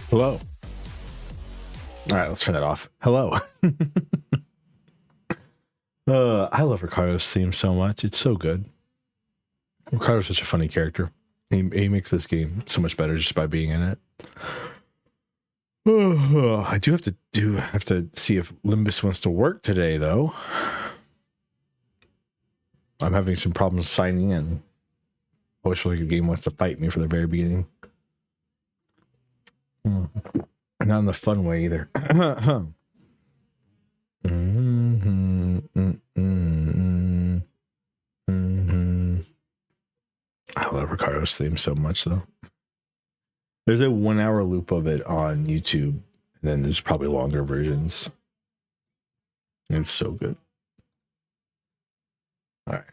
Hello. All right, let's turn that off. Hello. I love Ricardo's theme so much. It's so good. Ricardo's such a funny character. He makes this game so much better just by being in it. I do have to see if Limbus wants to work today, though. I'm having some problems signing in. I always feel like the game wants to fight me from the very beginning. Not in the fun way either. I love Ricardo's theme so much, though. There's a 1 hour loop of it on YouTube, and then there's probably longer versions. It's so good. All right.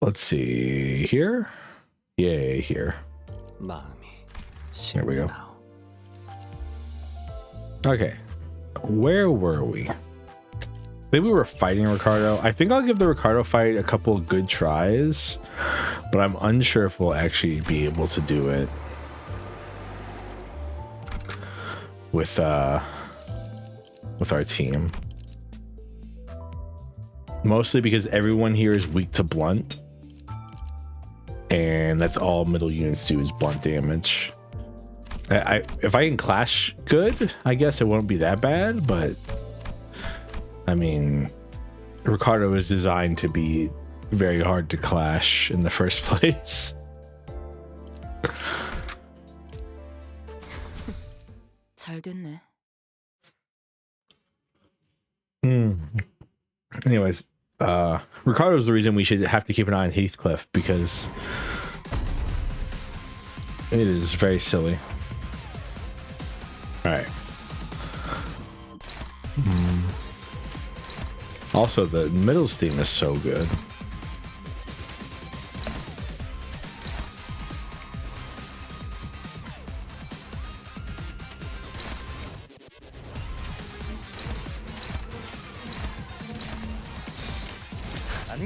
Let's see here. Yay, here. Here we go. Okay. Where were we? I think we were fighting Ricardo. I think I'll give the Ricardo fight a couple of good tries, but I'm unsure if we'll actually be able to do it with our team. Mostly because everyone here is weak to blunt, and that's all middle units do is blunt damage. If I can clash good, I guess it won't be that bad, but I mean, Ricardo is designed to be very hard to clash in the first place. 잘 됐네. Anyways, Ricardo's the reason we should have to keep an eye on Heathcliff, because it is very silly. All right. Also, the middle's theme is so good. I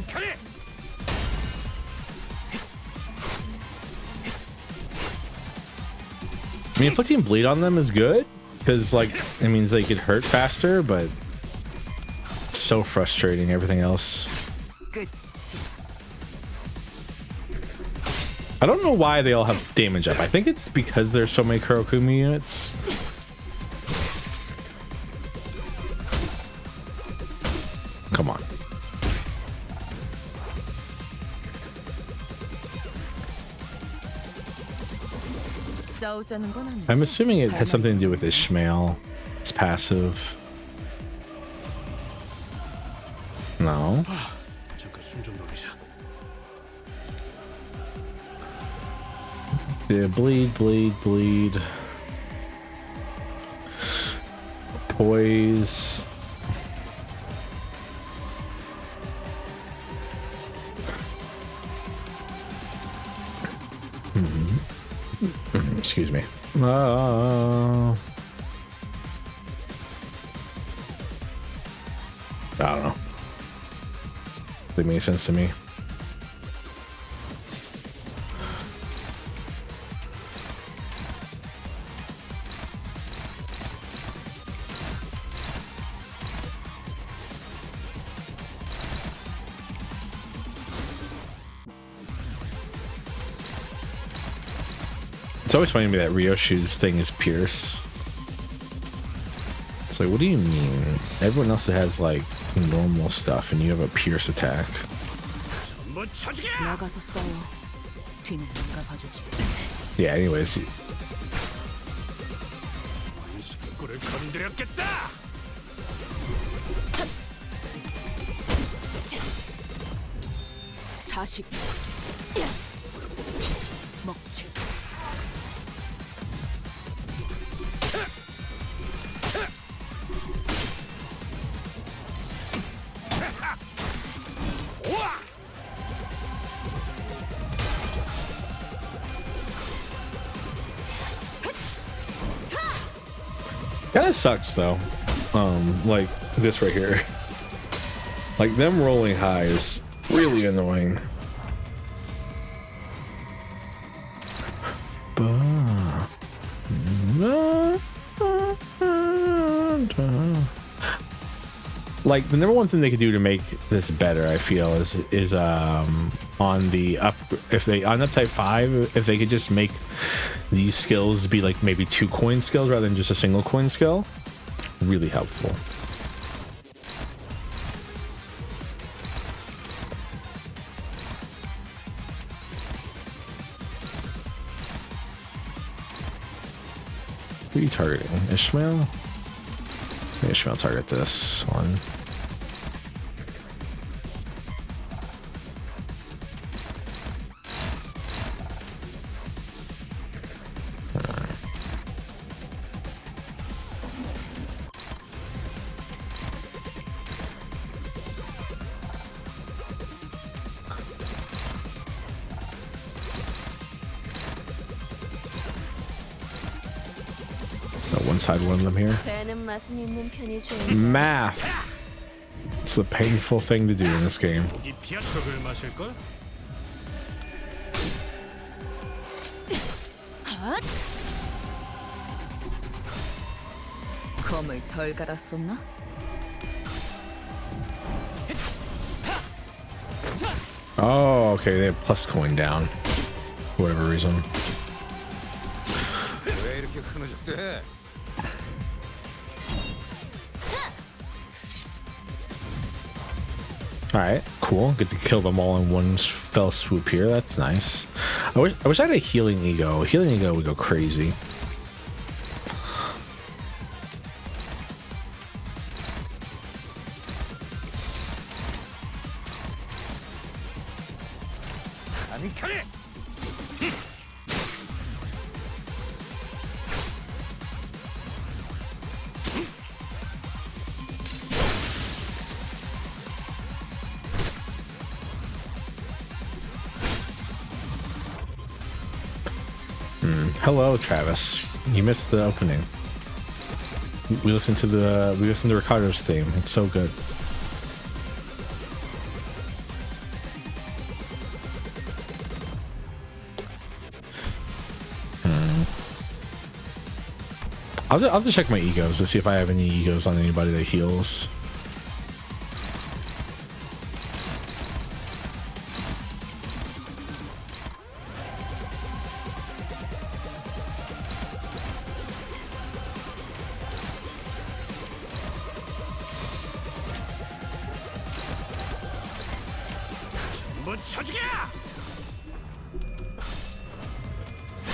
mean, inflicting bleed on them is good because, like, it means they get hurt faster, but it's so frustrating. Everything else. I don't know why they all have damage up. I think it's because there's so many Kurokumi units. Come on. I'm assuming it has something to do with Ishmael. It's passive. No. Yeah, bleed. Poise. Excuse me. I don't know. They make sense to me. It's always funny to me that Ryoshu's thing is Pierce. It's like, what do you mean? Everyone else has like normal stuff and you have a Pierce attack. Yeah, anyways. Kinda sucks though. Like this right here. Like them rolling high is really annoying. like the number one thing they could do to make this better, I feel, is on the up, if they on up type 5, if they could just make these skills be like maybe 2 coin skills rather than just a single coin skill, really helpful. Who are you targeting? Ishmael? Ishmael target this one. Side one of them here. Math. It's a painful thing to do in this game. Oh, okay. They have plus coin down. For whatever reason. All right, cool. Get to kill them all in one fell swoop here. That's nice. I wish I had a healing ego. Healing ego would go crazy. Hello, Travis. You missed the opening. We listened to Ricardo's theme. It's so good. I'll just check my egos to see if I have any egos on anybody that heals.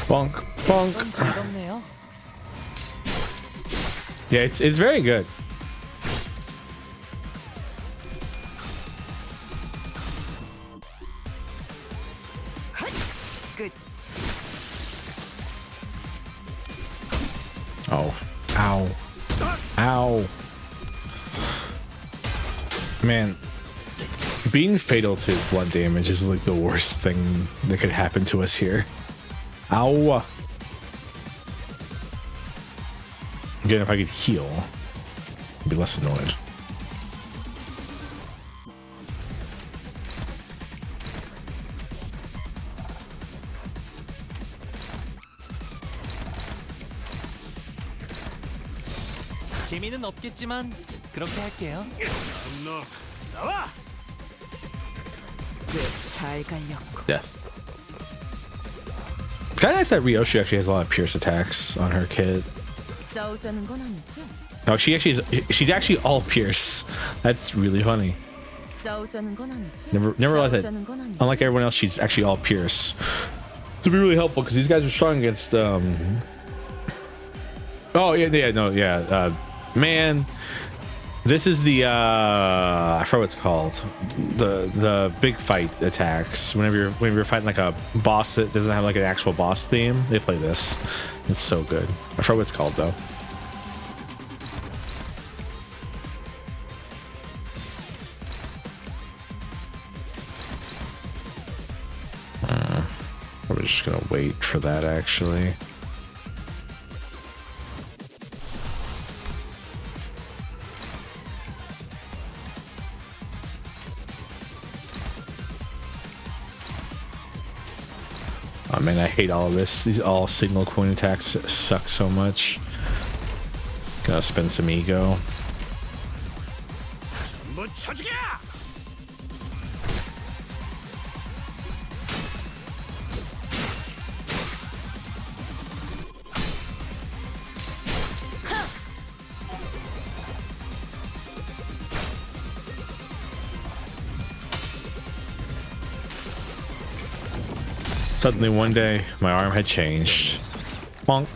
Bonk, bonk. Yeah, it's very good. Good. Oh, ow, ow, man. Being fatal to blunt damage is like the worst thing that could happen to us here. Ow. Again, if I could heal, I'd be less annoyed. 재미는 없겠지만 그렇게 할게요. 나와. 잘 갈렸고. Yeah. It's kind of nice that Ryoshi actually has a lot of pierce attacks on her kit. 싸우자는 건 아니지? No, she's actually all pierce. That's really funny. 싸우자는 건 아니지? Never realized that. Unlike everyone else, she's actually all pierce. To be really helpful because these guys are strong against. Oh yeah. Man, this is the I forgot what it's called. The big fight attacks. Whenever you're fighting like a boss that doesn't have like an actual boss theme, they play this. It's so good. I forgot what it's called though. I'm just gonna wait for that actually. Oh man, I hate all of this. These all single coin attacks suck so much. Gotta spend some ego. Suddenly one day, my arm had changed. Bonk.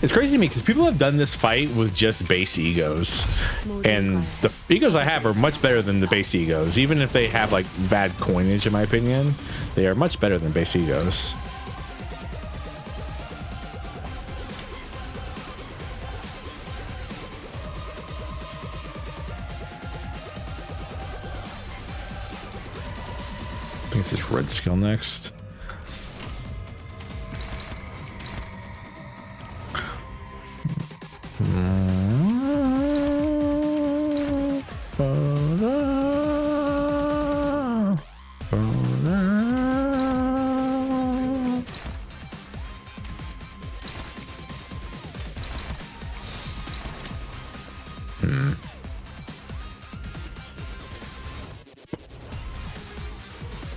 It's crazy to me because people have done this fight with just base egos, and the egos I have are much better than the base egos. Even if they have like bad coinage, in my opinion, they are much better than base egos. I think it's this red skill next.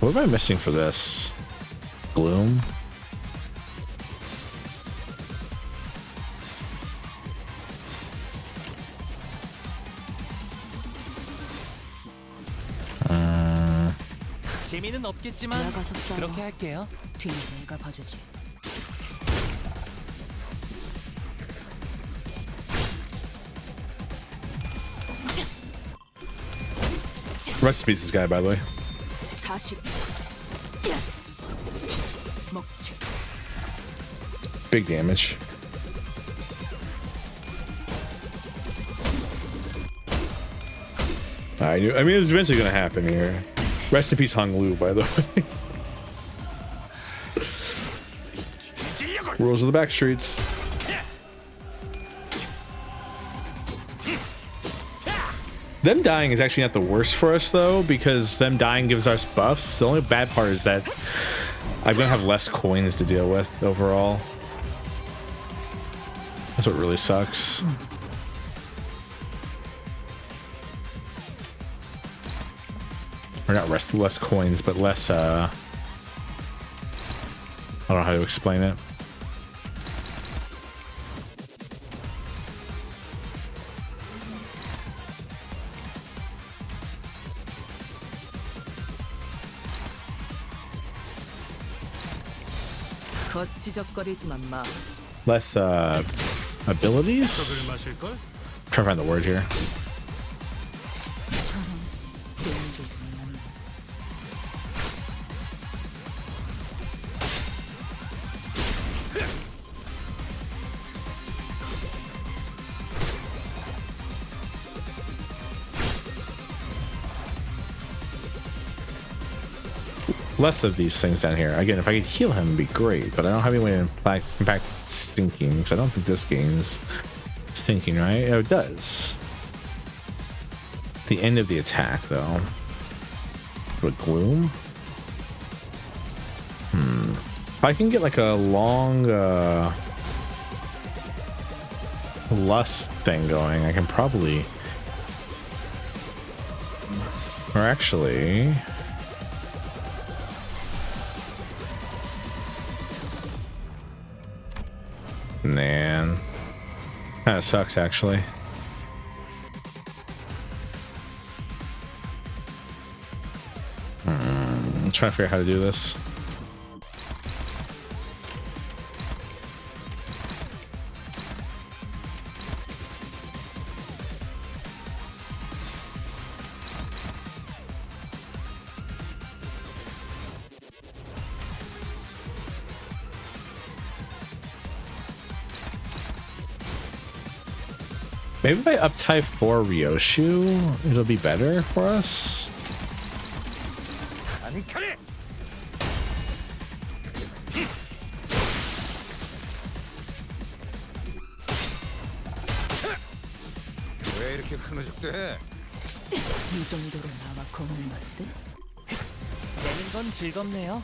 What am I missing for this? Gloom? 재미는 없겠지만 그렇게 할게요. 뒤는 내가 봐주지. Rest in peace, this guy, by the way. 40. 먹지. Big damage. I mean, it's eventually gonna happen here. Rest in peace, Hong Lu, by the way. Rules of the back streets. Them dying is actually not the worst for us though, because them dying gives us buffs. The only bad part is that I'm gonna have less coins to deal with overall. That's what really sucks. Or not less coins, but less I don't know how to explain it. 거치적거리지만 마. Less abilities? Trying to find the word here. Less of these things down here. Again, if I could heal him, it'd be great, but I don't have any way to impact sinking, because I don't think this gains sinking, right? Oh, it does. The end of the attack, though. With gloom? If I can get like a long lust thing going, I can probably... Or actually... Man, kind of sucks actually. I'm trying to figure out how to do this. Maybe if I up type 4 Ryoshu, it'll be better for us. 이 정도로 나와 겁는 건데? 내는 건 즐겁네요.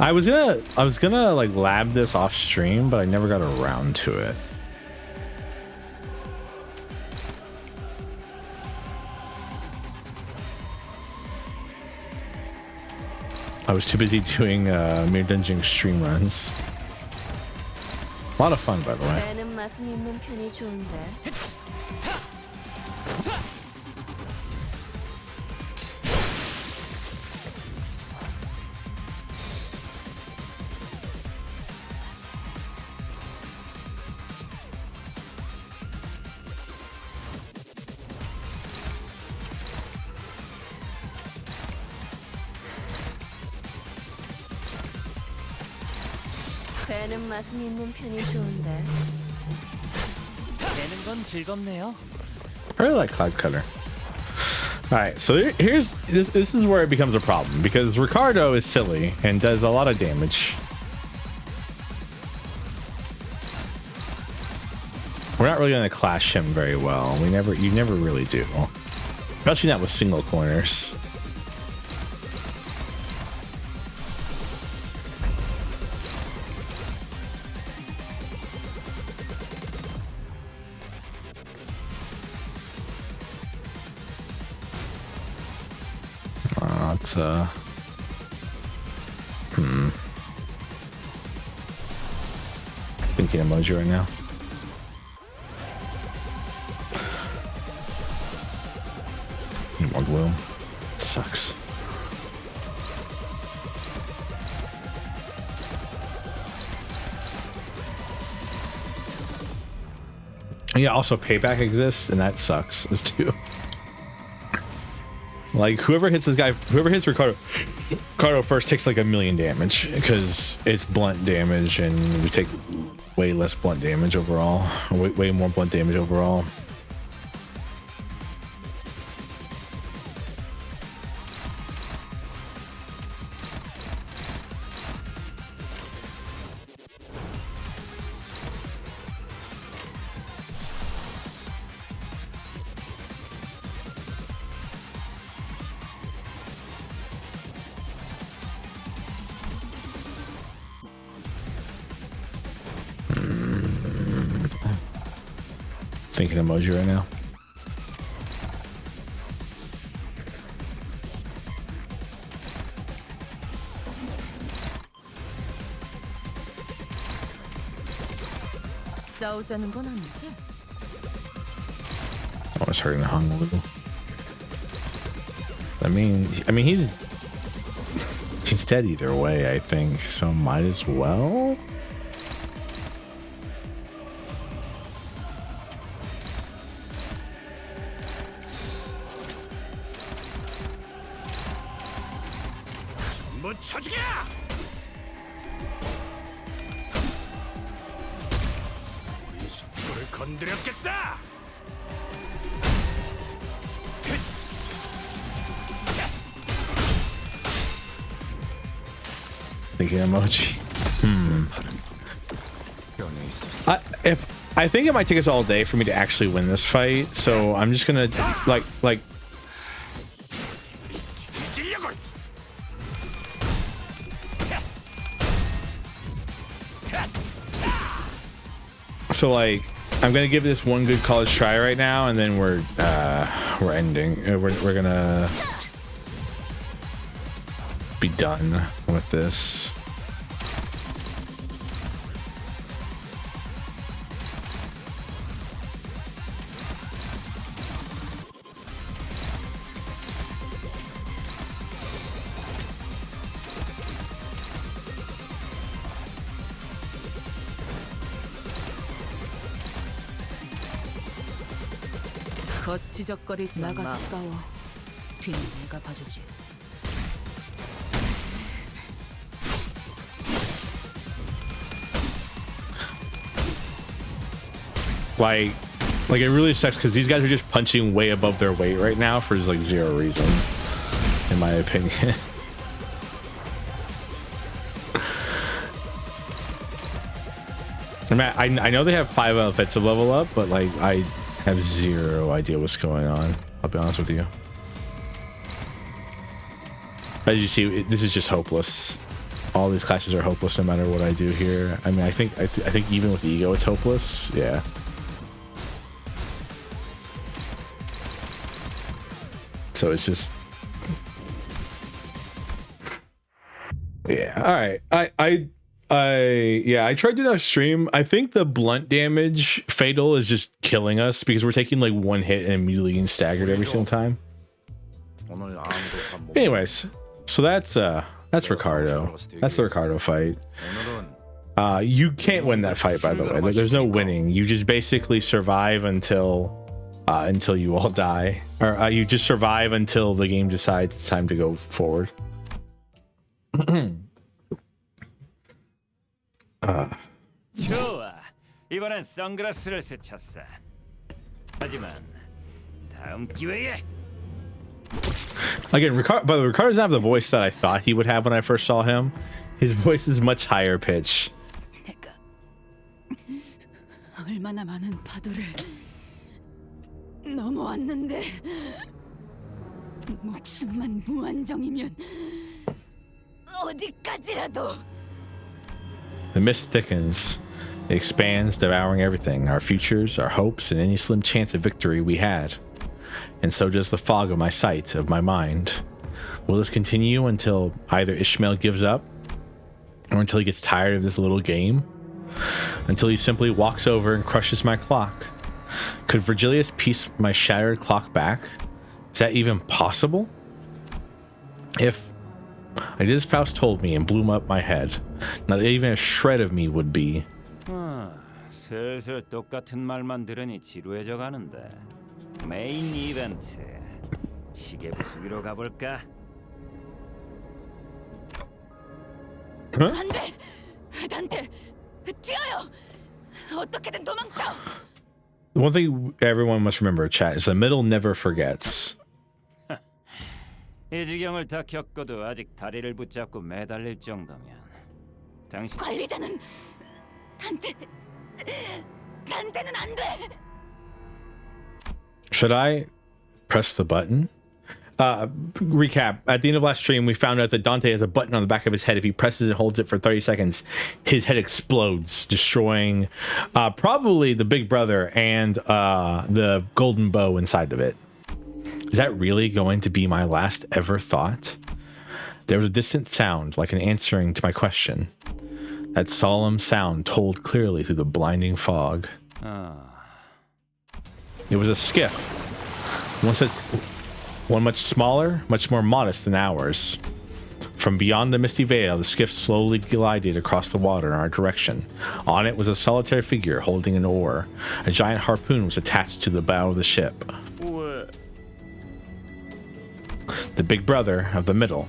I was gonna like lab this off stream, but I never got around to it. I was too busy doing Mere Dungeon stream runs. A lot of fun, by the way. 배는 맛은 있는 편이 좋은데. 배는 맛은 있는 편이 좋은데. 내는 건 즐겁네요. I really like Cloud Cutter. All right, so here's this is where it becomes a problem because Ricardo is silly and does a lot of damage. We're not really gonna clash him very well. You never really do, especially not with single corners. It's thinking emoji right now. More glue. It sucks. Yeah, also payback exists, and that sucks too. Like whoever hits Ricardo first takes like 1,000,000 damage because it's blunt damage, and we take way less blunt damage overall, way more blunt damage overall. Thinking emoji right now. 싸우자는 건 아니지? I was hurting Hung a little. I mean he's dead either way, I think, so might as well. Thinking emoji. I think it might take us all day for me to actually win this fight, so I'm just gonna like so like I'm gonna give this one good college try right now, and then we're ending. We're gonna be done with this. 거치적거리지 나가서 싸워. 뒤는 내가 봐주지. Like it really sucks because these guys are just punching way above their weight right now for just like zero reason, in my opinion. I know they have 5 offensive level up, but like I have zero idea what's going on. I'll be honest with you. As you see, this is just hopeless. all these clashes are hopeless no matter what I do here. I mean, I think even with ego, it's hopeless. Yeah. So it's just, yeah. All right. I tried doing that stream. I think the blunt damage fatal is just killing us because we're taking like one hit and immediately getting staggered every single time. Anyways, so that's Ricardo. That's the Ricardo fight. You can't win that fight, by the way. There's no winning. You just basically survive until you all die, or you just survive until the game decides it's time to go forward. 좋아. 이번엔 선글라스를 스쳤어. 하지만 다음 기회에. Again, Ricardo doesn't have the voice that I thought he would have when I first saw him. His voice is much higher pitch. 내가 얼마나 많은 파도를 넘어왔는데 목숨만 무한정이면 어디까지라도. The mist thickens. It expands, devouring everything, our futures, our hopes, and any slim chance of victory we had. And so does the fog of my sight, of my mind. Will this continue until either Ishmael gives up, or until he gets tired of this little game? Until he simply walks over and crushes my clock? Could Virgilius piece my shattered clock back? Is that even possible? If I did as Faust told me and blew up my head, not even a shred of me would be. 슬슬 똑같은 말만 들으니 지루해져 가는데. 메인 이벤트. 시계 부수기로 가볼까? 안 돼! 단테! 뛰어요! 어떻게든 도망쳐! One thing everyone must remember, chat, is the middle never forgets. 이 지경을 다 겪어도 아직 다리를 붙잡고 매달릴 정도면 당신 관리자는 단테는 안 돼! Should I press the button? Recap. At the end of last stream, we found out that Dante has a button on the back of his head. If he presses and holds it for 30 seconds, his head explodes, destroying probably the big brother and the golden bow inside of it. Is that really going to be my last ever thought? There was a distant sound, like an answering to my question. That solemn sound told clearly through the blinding fog. It was a skiff. One much smaller, much more modest than ours. From beyond the misty veil, the skiff slowly glided across the water in our direction. On it was a solitary figure holding an oar. A giant harpoon was attached to the bow of the ship. The big brother of the middle,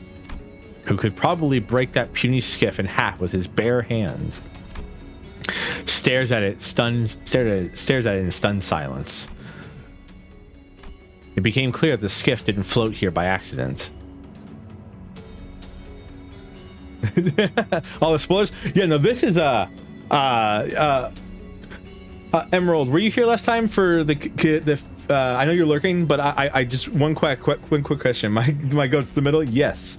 who could probably break that puny skiff in half with his bare hands, stares at it in stunned silence. It became clear that the skiff didn't float here by accident. All the spoilers? Yeah, no, this is Emerald, were you here last time for the I know you're lurking, but I just one quick question. My goat's the middle? Yes.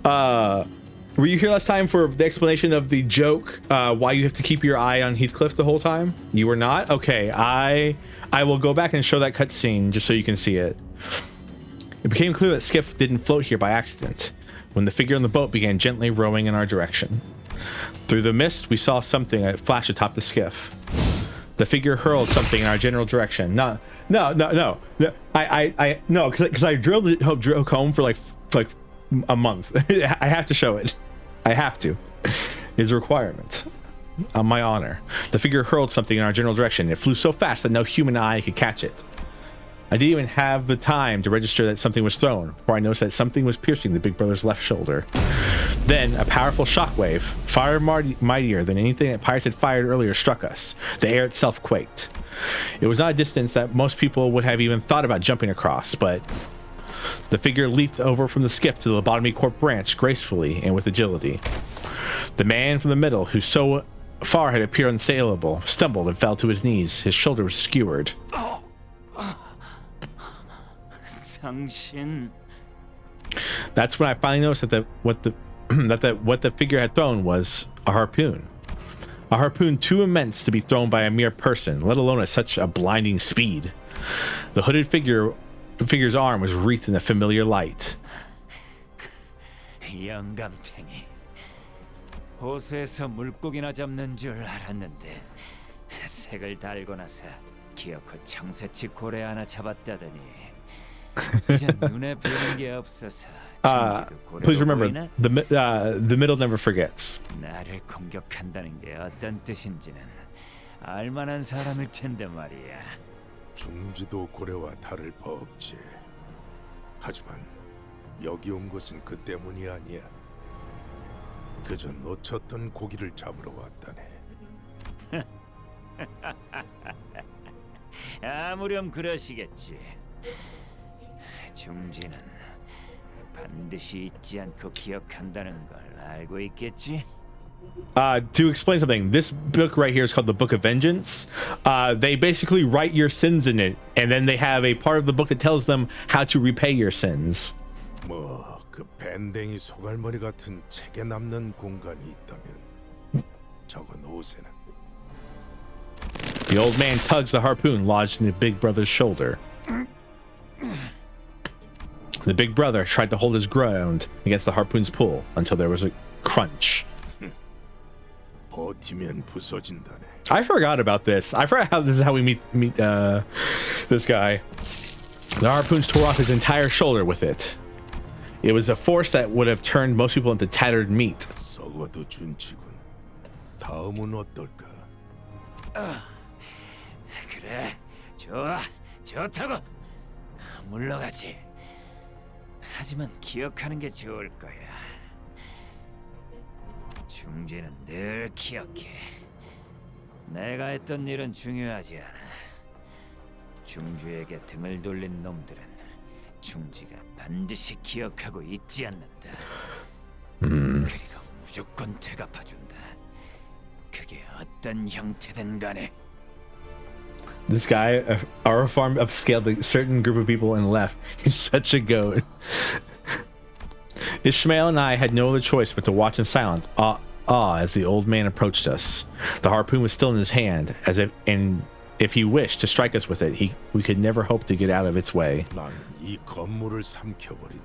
Were you here last time for the explanation of the joke, why you have to keep your eye on Heathcliff the whole time? You were not? Okay, I will go back and show that cutscene just so you can see it. It became clear that Skiff didn't float here by accident when the figure on the boat began gently rowing in our direction. Through the mist, we saw something flash atop the skiff. The figure hurled something in our general direction. No, because I drilled home for like a month. I have to show it. I have to. It's a requirement. On my honor. The figure hurled something in our general direction. It flew so fast that no human eye could catch it. I didn't even have the time to register that something was thrown before I noticed that something was piercing the big brother's left shoulder. Then a powerful shockwave, far mightier than anything that pirates had fired earlier, struck us. The air itself quaked. It was not a distance that most people would have even thought about jumping across, but the figure leaped over from the skiff to the lobotomy corp branch gracefully and with agility. The man from the middle, who so far had appeared unassailable, stumbled and fell to his knees. His shoulder was skewered. 당신. That's when I finally noticed that what the figure had thrown was a harpoon. A harpoon too immense to be thrown by a mere person, let alone at such a blinding speed. The hooded figure's arm was wreathed in a familiar light. 영감탱이. 호수에서 물고기나 잡는 줄 알았는데 색을 달고 나서 기어코 청새치 고래 하나 잡았다더니 이젠 눈에 보이는 게 없어서 Please remember, the middle never forgets. 나를 공격한다는 게 어떤 뜻인지는 알만한 사람일 텐데 말이야. 중지도 고래와 다를 바 없지. 하지만 여기 온 것은 그 때문이 아니야. 그저 놓쳤던 고기를 잡으러 왔다네. 아무렴 그러시겠지. 중지는 반드시 잊지 않고 기억한다는 걸 알고 있겠지? To explain something, this book right here is called the Book of Vengeance. They basically write your sins in it, and then they have a part of the book that tells them how to repay your sins. 그 밴댕이 소갈머리 같은 책에 남는 공간이 있다면 적어 놓으세나. The old man tugs the harpoon lodged in the big brother's shoulder. The big brother tried to hold his ground against the harpoon's pull until there was a crunch. 버티면 부서진다네. I forgot about this. I forgot how this is how we meet this guy. The harpoons tore off his entire shoulder with it. It was a force that would have turned most people into tattered meat. 썩어도 준치군. 다음은 어떨까? 그래, 좋아, 좋다고. 물러가지. 하지만 기억하는 게 좋을 거야. 중지는 늘 기억해. 내가 했던 일은 중요하지 않아. 중주에게 등을 돌린 놈들은 중지가 반드시 기억하고 잊지 않는다. 그리고 무조건 되갚아준다. 그게 어떤 형태든 간에. This guy, our farm upscaled a certain group of people and left. He's such a goat. Ishmael and I had no other choice but to watch in silence awe as the old man approached us. The harpoon was still in his hand, as if he wished to strike us with it, we could never hope to get out of its way. 난 이 건물을 삼켜버린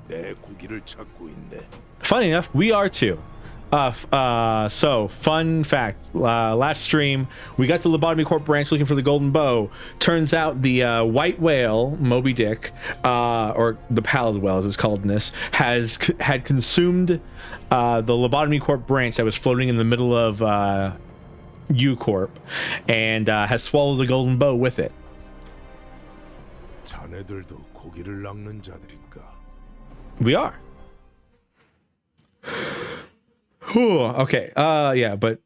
내 고기를 찾고 있네. Funny enough, we are too. So fun fact, last stream we got to Lobotomy Corp branch looking for the golden bow. Turns out the white whale Moby Dick, or the pallid whale as it's called in this, had consumed the Lobotomy Corp branch that was floating in the middle of U Corp, and has swallowed the golden bow with it. 자네들도 고기를 낚는 자들인가? We are. Okay. Yeah, but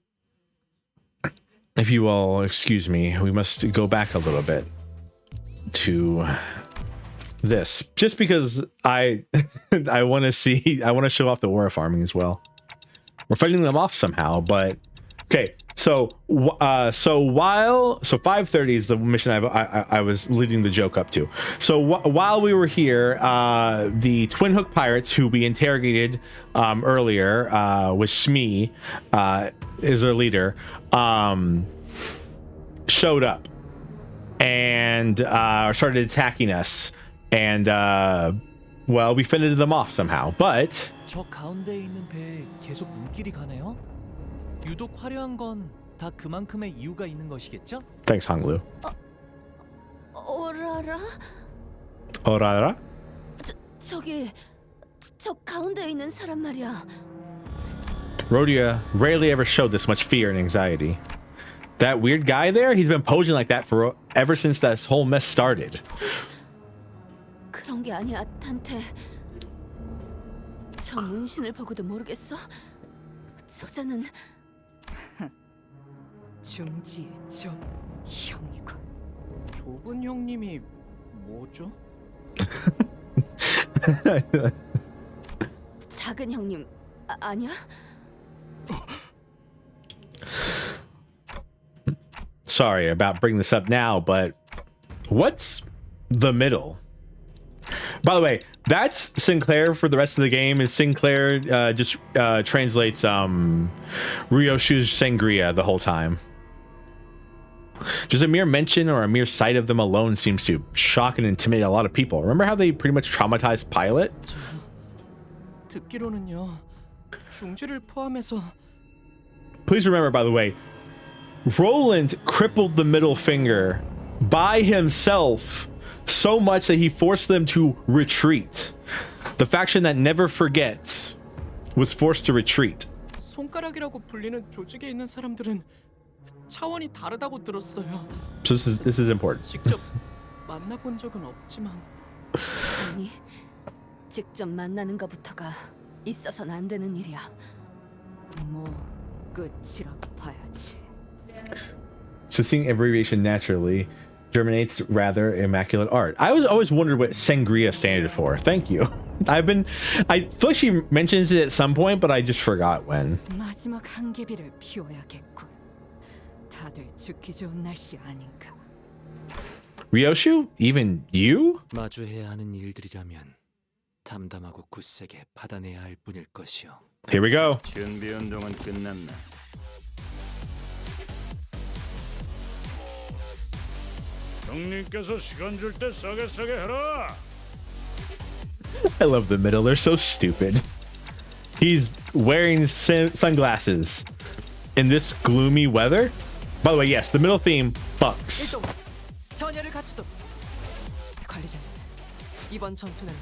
if you all excuse me, we must go back a little bit to this, just because I want to show off the aura farming as well. We're fighting them off somehow, but okay. So 5:30 is the mission I was leading the joke up to. So while we were here, the Twin Hook Pirates, who we interrogated earlier, with Shmi, is their leader, showed up and started attacking us, and well, we fended them off somehow. But 저 가운데 있는 배에 계속 눈길이 가네요. 유독 화려한 건 다 그만큼의 이유가 있는 것이겠죠? thanks, Honglu. 오라라? Orara? 저기 저 가운데 있는 사람 말이야. Rhodia rarely ever showed this much fear and anxiety. That weird guy there, he's been posing like that for ever since this whole mess started. 그런 게 아니야, 탄테. 저 문신을 보고도 모르겠어? 저자는 중지 저 형이군. 좁은 형님이 뭐죠? 작은 형님 아니야? Sorry about bringing this up now, but what's the middle? By the way, that's Sinclair for the rest of the game. Is Sinclair just translates Ryoshu's Sangria the whole time. Just a mere mention or a mere sight of them alone seems to shock and intimidate a lot of people. Remember how they pretty much traumatized Pilot? 듣기로는요. 중지를 포함해서 Please remember, by the way, Roland crippled the middle finger by himself so much that he forced them to retreat. The faction that never forgets was forced to retreat. 손가락이라고 불리는 조직에 있는 사람들은 차원이 다르다고 들었어요. So this is important. 직접 만나본 적은 없지만 아니, 직접 만나는 것부터가 있어서는 안 되는 일이야. 뭐 끝이라고 봐야지. So seeing abbreviation naturally germinates rather immaculate art. I was always wondered what Sangria standed for. Thank you. I feel like she mentions it at some point, but I just forgot when. 마지막 한계비를 피워야겠군. 다들 죽기 좋은 날씨 아닌가. Ryoshu? Even you? 마주해야 하는 일들이라면 담담하고 굳세게 받아내야 할 뿐일 것이요. Here we go. 준비 운동은 끝났나? 형님께서 시간 줄 때 싸게 해라. I love the middle. They're so stupid. He's wearing sunglasses in this gloomy weather. By the way, yes, the middle theme fucks. 일동 전열을 갖추도록. 관리자님, 이번 전투는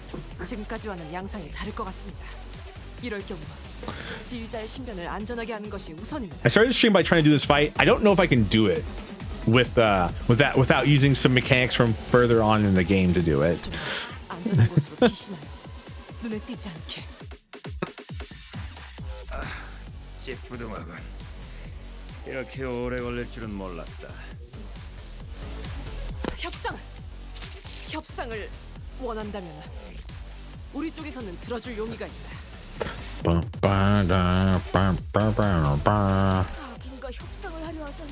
지금까지와는 양상이 다를 것 같습니다. 이럴 경우 지휘자의 신변을 안전하게 하는 것이 우선입니다. I started the stream by trying to do this fight. I don't know if I can do it without using some mechanics from further on in the game to do it. 좀 안전한 곳으로 피신하여 눈에 띄지 않게. 찌뿌둥하군. 이렇게 오래 걸릴 줄은 몰랐다. 협상을 원한다면 우리 쪽에서는 들어줄 용의가 있다. 아긴가 협상을 하려 하더니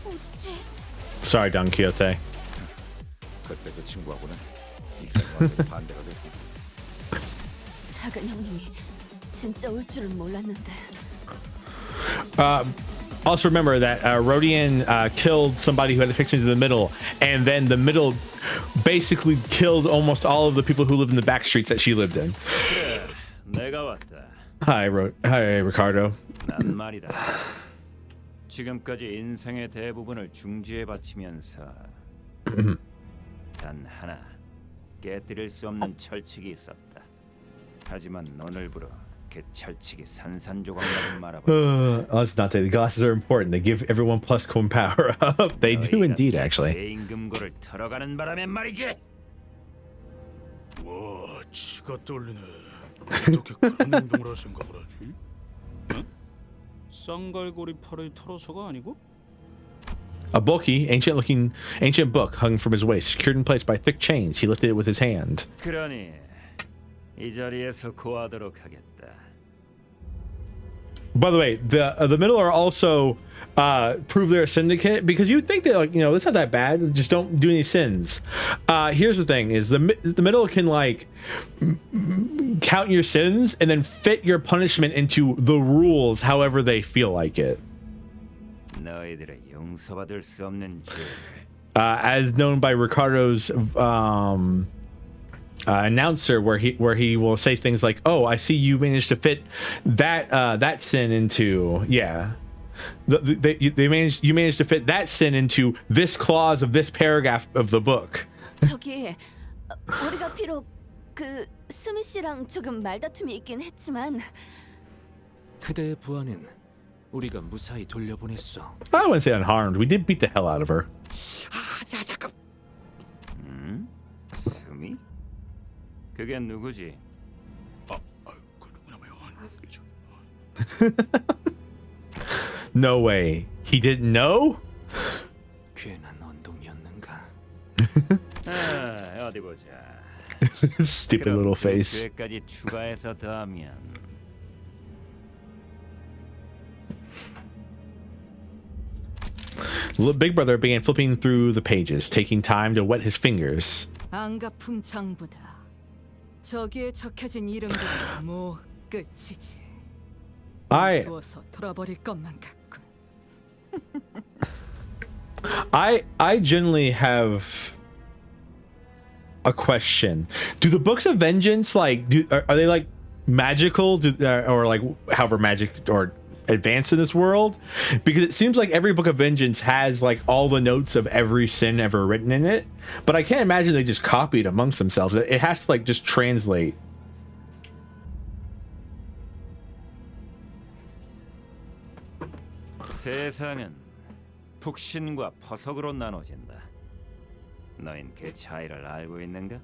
어찌? Sorry, Don Quixote. 그때 그 친구하고는 이게 반대가 됐고. 작은 형님이 진짜 올 줄은 몰랐는데. Also remember that Rodian killed somebody who had a connection to the middle, and then the middle basically killed almost all of the people who lived in the back streets that she lived in. 그래, 내가 왔다. Hi, Ricardo. 난 말이다. 지금까지 인생의 대부분을 중지에 바치면서 단 하나 깨뜨릴 수 없는 철칙이 있었다. 하지만 오늘부로 그 철칙이 산산조각나게 말아버려. Let's not say the glasses are important. They give everyone plus coin power up. They do indeed, actually. 대임금고를 털어가는 바람에 말이지. 와, 치가 떨리네. 어떻게 그런 행동을 할 생각을 하지? 응? 쌍갈고리 팔을 털어서가 아니고? A bulky, ancient book hung from his waist, secured in place by thick chains. He lifted it with his hand. 그러니 이 자리에서 고하도록 하겠다. By the way, the middle are also prove they're a syndicate, because you think that, like, you know, it's not that bad. Just don't do any sins. Here's the thing: is the middle can like count your sins and then fit your punishment into the rules however they feel like it. 너희들의 용서받을 수 없는 죄. As known by Ricardo's announcer, where he will say things like, "Oh, I see you managed to fit that sin into you managed to fit that sin into this clause of this paragraph of the book." 저기 우리가 비록 그 스미 씨랑 조금 말다툼이 있긴 했지만 그대의 부하는 우리가 무사히 돌려보냈어. I wouldn't say unharmed. We did beat the hell out of her. 야 잠깐. 스미? 그게 누구지? 그 누구냐고요? No way. He didn't know? 괜한 언동이었는가? 어디 보자. Stupid little face. 죄까지 추가해서 더하면 Big Brother began flipping through the pages, taking time to wet his fingers. 안가품 장부다. 저기에 적혀진 이름들은 뭐 끝이지. I 수어서 돌아버릴 것만 같군. I generally have a question. Do the books of vengeance are they like magical or like however magic or advanced in this world? Because it seems like every book of vengeance has like all the notes of every sin ever written in it, but I can't imagine they just copied amongst themselves. It has to like just translate. 세상은 북신과 퍼석으로 나눠진다. 너흰 그 차이를 알고 있는가?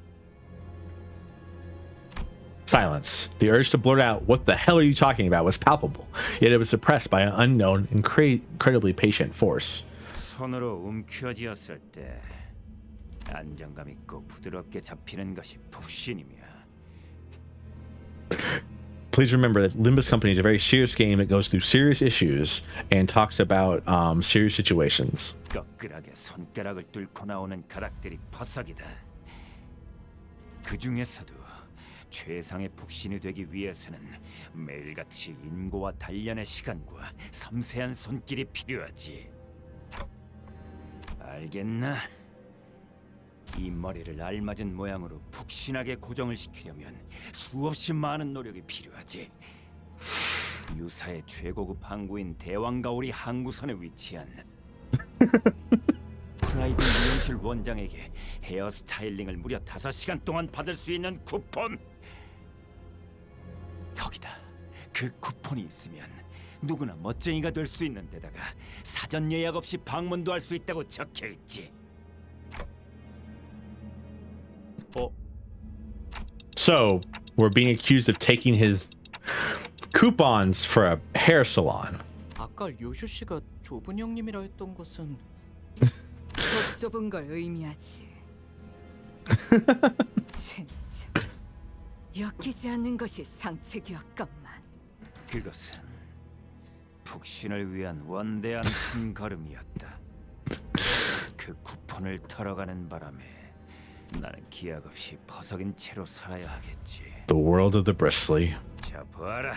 Silence. The urge to blurt out, "What the hell are you talking about?" was palpable, yet it was suppressed by an unknown, incredibly patient force. 손으로 움켜쥐었을 때 안정감 있고 부드럽게 잡히는 것이 북신이며. Please remember that Limbus Company is a very serious game that goes through serious issues and talks about serious situations. 꺾으라게 손가락을 뚫고 나오는 가락들이 퍼석이다. 그 중에서도 최상의 북신이 되기 위해서는 매일같이 인고와 단련의 시간과 섬세한 손길이 필요하지. 알겠나? 이 머리를 알맞은 모양으로 푹신하게 고정을 시키려면 수없이 많은 노력이 필요하지. 유사의 최고급 항구인 대왕가오리 항구선에 위치한 프라이빗 미용실 원장에게 헤어 스타일링을 무려 5시간 동안 받을 수 있는 쿠폰. 거기다 그 쿠폰이 있으면 누구나 멋쟁이가 될 수 있는 데다가 사전 예약 없이 방문도 할 수 있다고 적혀 있지. So we're being accused of taking his coupons for a hair salon. 아까 요슈 씨가 좁은 형님이라 했던 것은 속 좁은 걸 의미하지. 진짜 엮이지 않는 것이 상책이었건만. 그것은 북신을 위한 원대한 한 걸음이었다. 그 쿠폰을 털어가는 바람에 나는 기약 없이 퍼석인 채로 살아야 하겠지. The world of the bristly. 자, 봐라.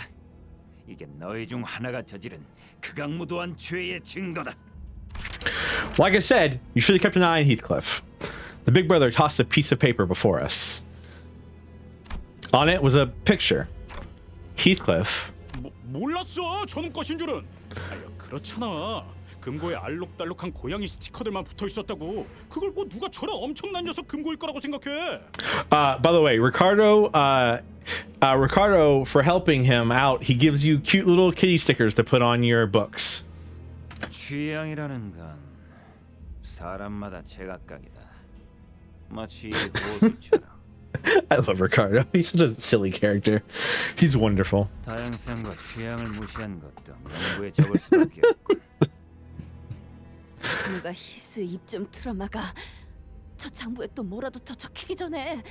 이게 너희 중 하나가 저지른 극악무도한 죄의 증거다. Like I said, you should have kept an eye on Heathcliff. The big brother tossed a piece of paper before us. On it was a picture. Heathcliff. 몰랐어. 저놈 것인 줄은. 아유, 그렇잖아. 금고에 알록달록한 고양이 스티커들만 붙어 있었다고. 그걸 뭐 누가 저런 엄청난 녀석 금고일 거라고 생각해. By the way, Ricardo, for helping him out, he gives you cute little kitty stickers to put on your books. 취향이라는 건 사람마다 제각각이다. 마치 고수처럼. I love Ricardo. He's such a silly character. He's wonderful. 다양성과 취향을 무시한 것도 명부에 적을 수밖에 없고. 누가 히스 입 좀 틀어막아. 저 장부에 또 뭐라도 더 적히기 전에.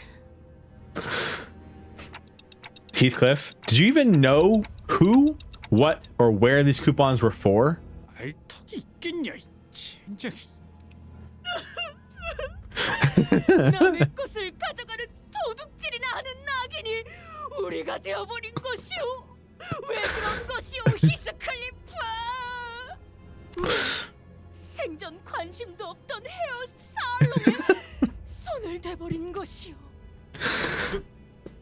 Heathcliff, did you even know who, what, or where these coupons were for? 알 턱이 있겠냐, 이 젠장. 남의 것을 가져가는 도둑질이나 하는 낙인이 우리가 되어버린 것이오. 왜 그런 것이오, 히스클리프? 생전 관심도 없던 헤어 살롱에 손을 대버린 것이오.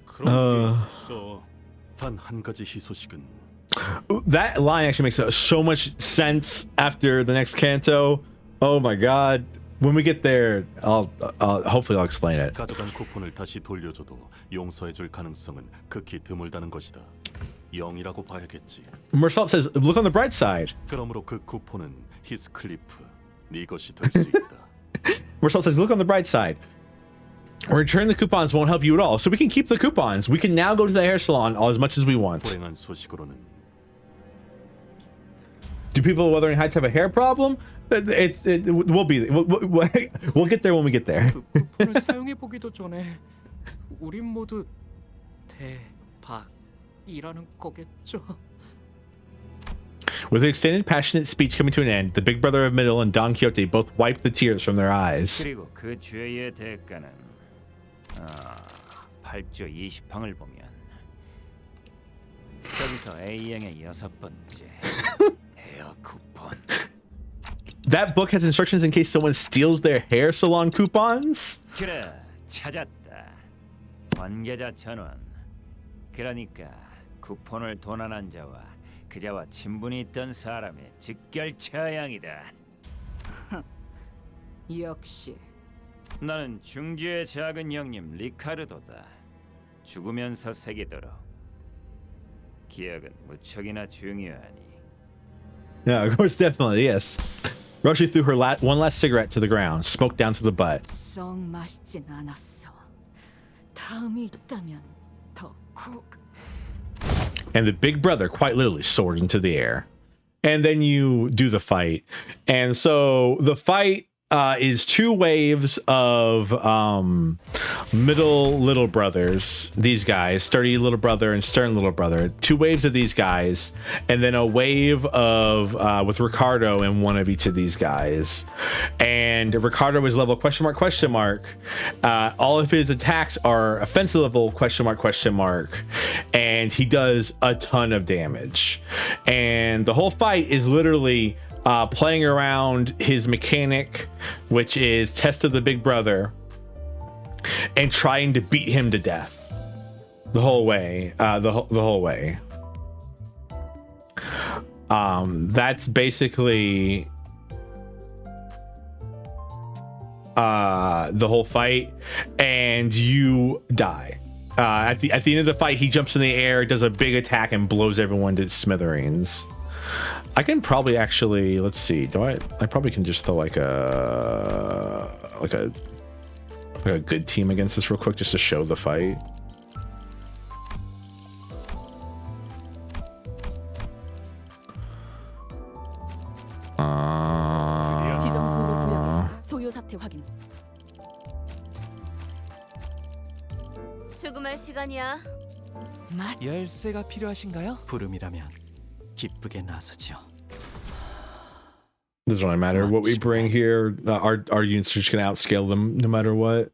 그런 게 있어. 단 한 가지 희소식은 That line actually makes so much sense after the next canto. Oh my god. When we get there, hopefully I'll explain it. 가져간 쿠폰을 다시 돌려줘도 용서해줄 가능성은 극히 드물다는 것이다. 0이라고 봐야겠지. Mersault says, look on the bright side. 그러므로 그 쿠폰은 히스클리프, 네 것이 될 수 있다. Mersault says, look on the bright side. Return the coupons won't help you at all. So we can keep the coupons. We can now go to the hair salon as much as we want. 불행한 소식으로는 Do people with Wuthering Heights have a hair problem? We'll get there when we get there. 그 쿠폰을 사용해 보기도 전에 우린 모두 대박이라는 거겠죠. With an extended, passionate speech coming to an end, the big brother of Middle and Don Quixote both wiped the tears from their eyes. 그리고 그 죄의 대가는 8조 20항을 보면 여기서 A형의 6번째 헤어 쿠폰. That book has instructions in case someone steals their hair salon coupons? 그래, 찾았다. 관계자 전원. 그러니까 쿠폰을 도난한 자와 그자와 친분이 있던 사람의 직결 처형이다. 역시 나는 중주의 작은 형님 리카르도다. 죽으면서 새기도록. 기억은 무척이나 중요하니. Yeah, of course, definitely, yes. Roshi threw her one last cigarette to the ground, smoked down to the butt. 썩 맛있진 않았어. 다음이 있다면 더 콕. And the big brother quite literally soared into the air. And then you do the fight. And so the fight is 2 waves of middle little brothers, these guys, sturdy little brother and stern little brother, 2 waves of these guys, and then a wave of with Ricardo and one of each of these guys. And Ricardo is level ? All of his attacks are offensive level ? And he does a ton of damage. And the whole fight is literally playing around his mechanic, which is Test of the Big Brother, and trying to beat him to death the whole way. The whole way. That's basically the whole fight, and you die. At the end of the fight, he jumps in the air, does a big attack, and blows everyone to smithereens. I can probably actually, let's see, I probably can just throw like a good team against this real quick just to show the fight. 소요 사태 확인. 수금할 시간이야. 열쇠가 필요하신가요? 부름이라면 기쁘게 나서죠. Doesn't really matter what we bring here. Our units are just gonna outscale them no matter what.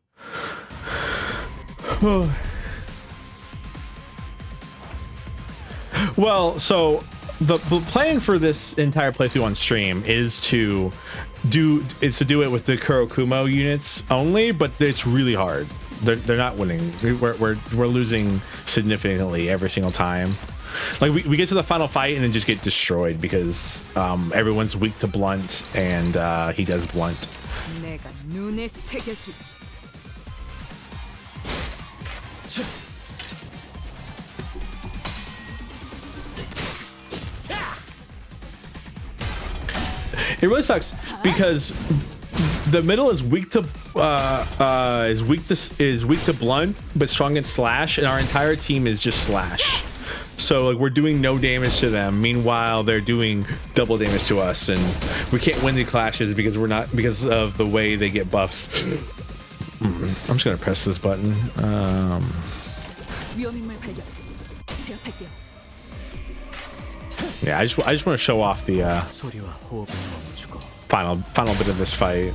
Well, so the plan for this entire playthrough on stream is to do it with the Kurokumo units only, but it's really hard. They're not winning. We're losing significantly every single time. Like we get to the final fight and then just get destroyed because everyone's weak to blunt, and he does blunt. 내가 눈에 새겨주지. It really sucks because the middle is weak to blunt but strong at slash, and our entire team is just slash. So like we're doing no damage to them. Meanwhile, they're doing double damage to us, and we can't win the clashes because of the way they get buffs. I'm just gonna press this button. Yeah, I just want to show off the final bit of this fight.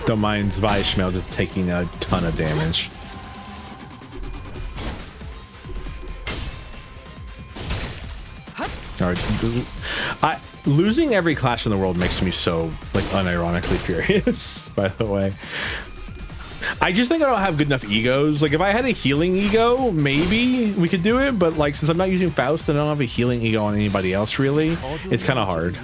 Don't mind Zweishmel just taking a ton of damage. Alright, losing every clash in the world makes me so like unironically furious, by the way. I just think I don't have good enough egos. Like if I had a healing ego, maybe we could do it, but like since I'm not using Faust and I don't have a healing ego on anybody else really, it's kind of hard.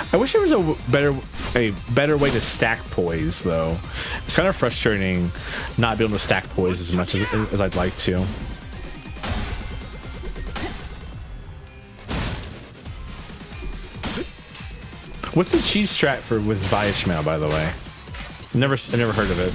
I wish there was a better way to stack poise though. It's kind of frustrating not being able to stack poise as much as I'd like to. What's the cheese strat for with Zvaishmael, by the way? I never heard of it.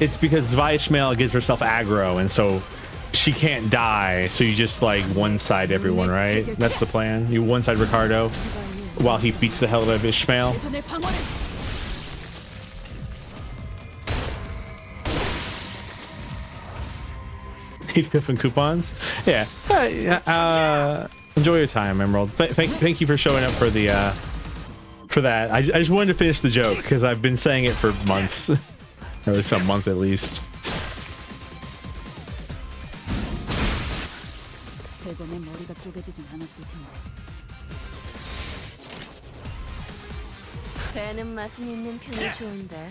It's because Zvaishmael gives herself aggro, and so she can't die. So you just like one side everyone, right? That's the plan. You one side Ricardo while he beats the hell out of Ishmael. Piff and coupons. Yeah. Enjoy your time, Emerald. Thank you for showing up for the for that. I just wanted to finish the joke because I've been saying it for months. Or at least a month at least. 배는 맛은 있는 편이 좋은데.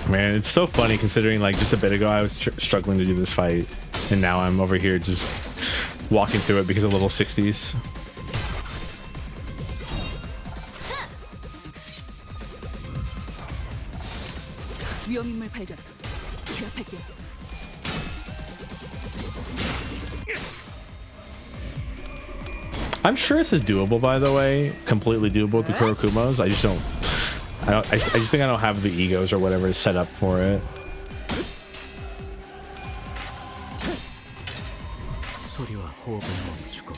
Man, it's so funny considering like just a bit ago I was struggling to do this fight, and now I'm over here just walking through it because of little 60s. 위험인물 발견. 제압할게요. I'm sure this is doable, by the way. Completely doable with the Kurokumos. I just think I don't have the egos or whatever set up for it. 소리와 호흡을 멈추고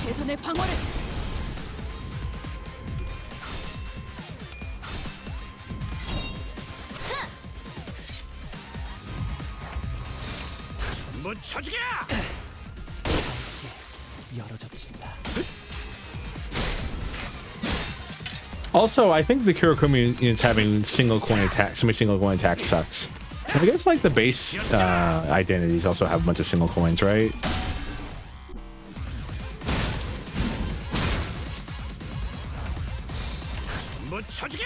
최선의 방어를. 못 쳐주게! 열어젖힌다. Also, I think the Kurokumi units having single coin attack, so many single coin attacks sucks. I guess like the base identities also have a bunch of single coins, right? 못 쳐주게!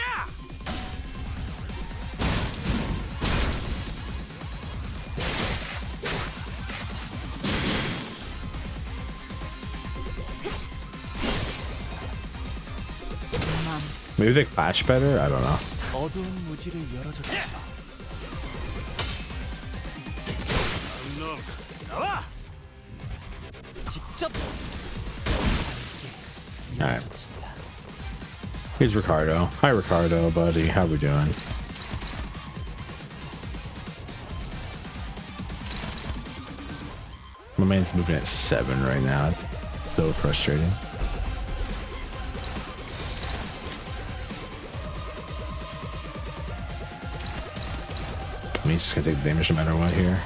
Maybe they clash better? I don't know. 어두운 무지를 열어젖히라. 놈 나와! 직접 Alright. Here's Ricardo. Hi, Ricardo, buddy. How we doing? My man's moving at 7 right now. It's so frustrating. I mean, he's just gonna take the damage no matter what here.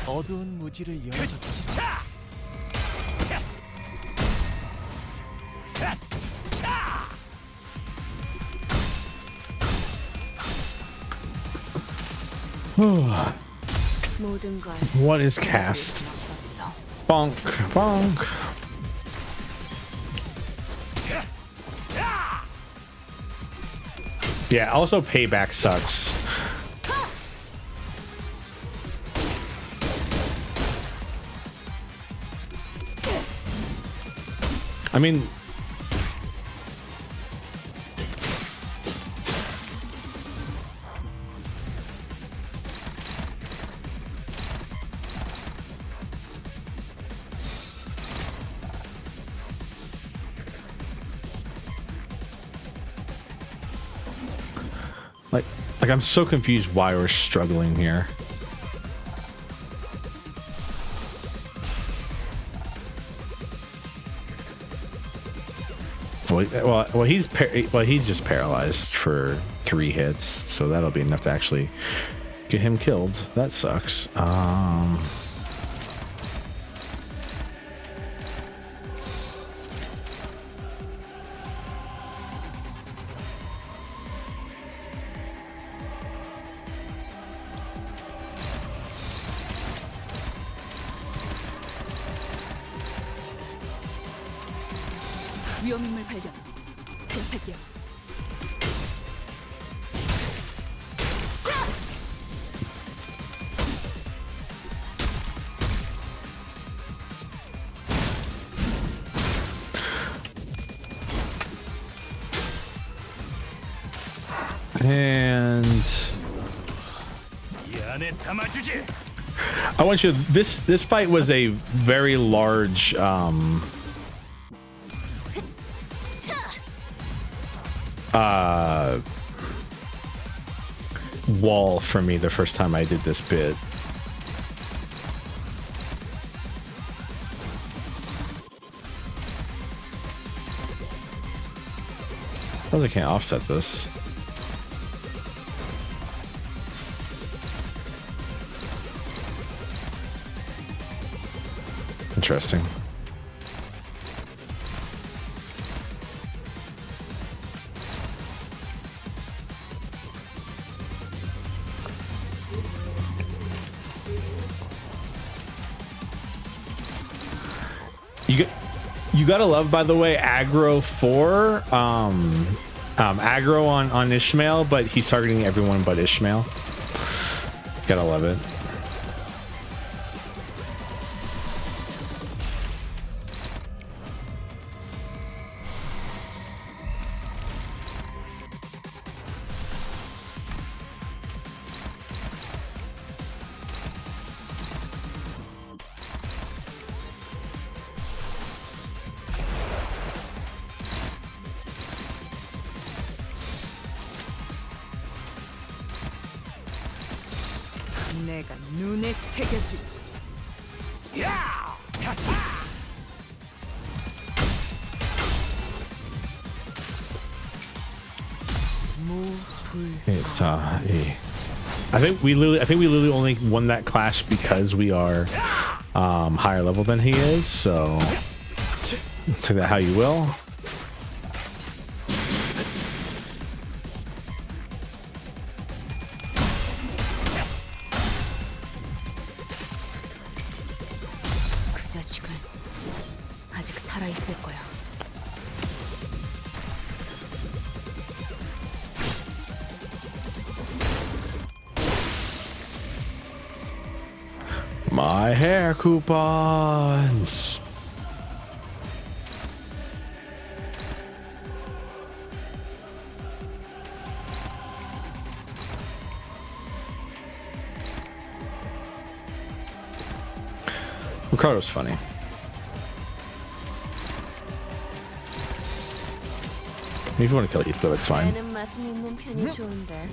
어두운 무지를 열어젖히라. 모든 걸 What is cast? Bonk, bonk. Yeah, also payback sucks. I mean, like I'm so confused why we're struggling here. Well, he's just paralyzed for 3 hits, so that'll be enough to actually get him killed. That sucks. 위험인물 발견. 제압할게요. And I want you. This fight was a very large wall for me the first time I did this bit. I can't offset this. Interesting. You gotta love, by the way, aggro 4 aggro on Ishmael, but he's targeting everyone but Ishmael. Gotta love it. 내가 눈에 새겨주지. It's I think we literally only won that clash because we are higher level than he is, so take that how you will. 그 자식은 아직 살아 있을 거야. My hair coupons. Ricardo's funny. If you want to kill Heath, though, it's fine. 내는 맛은 있는 편이 좋은데.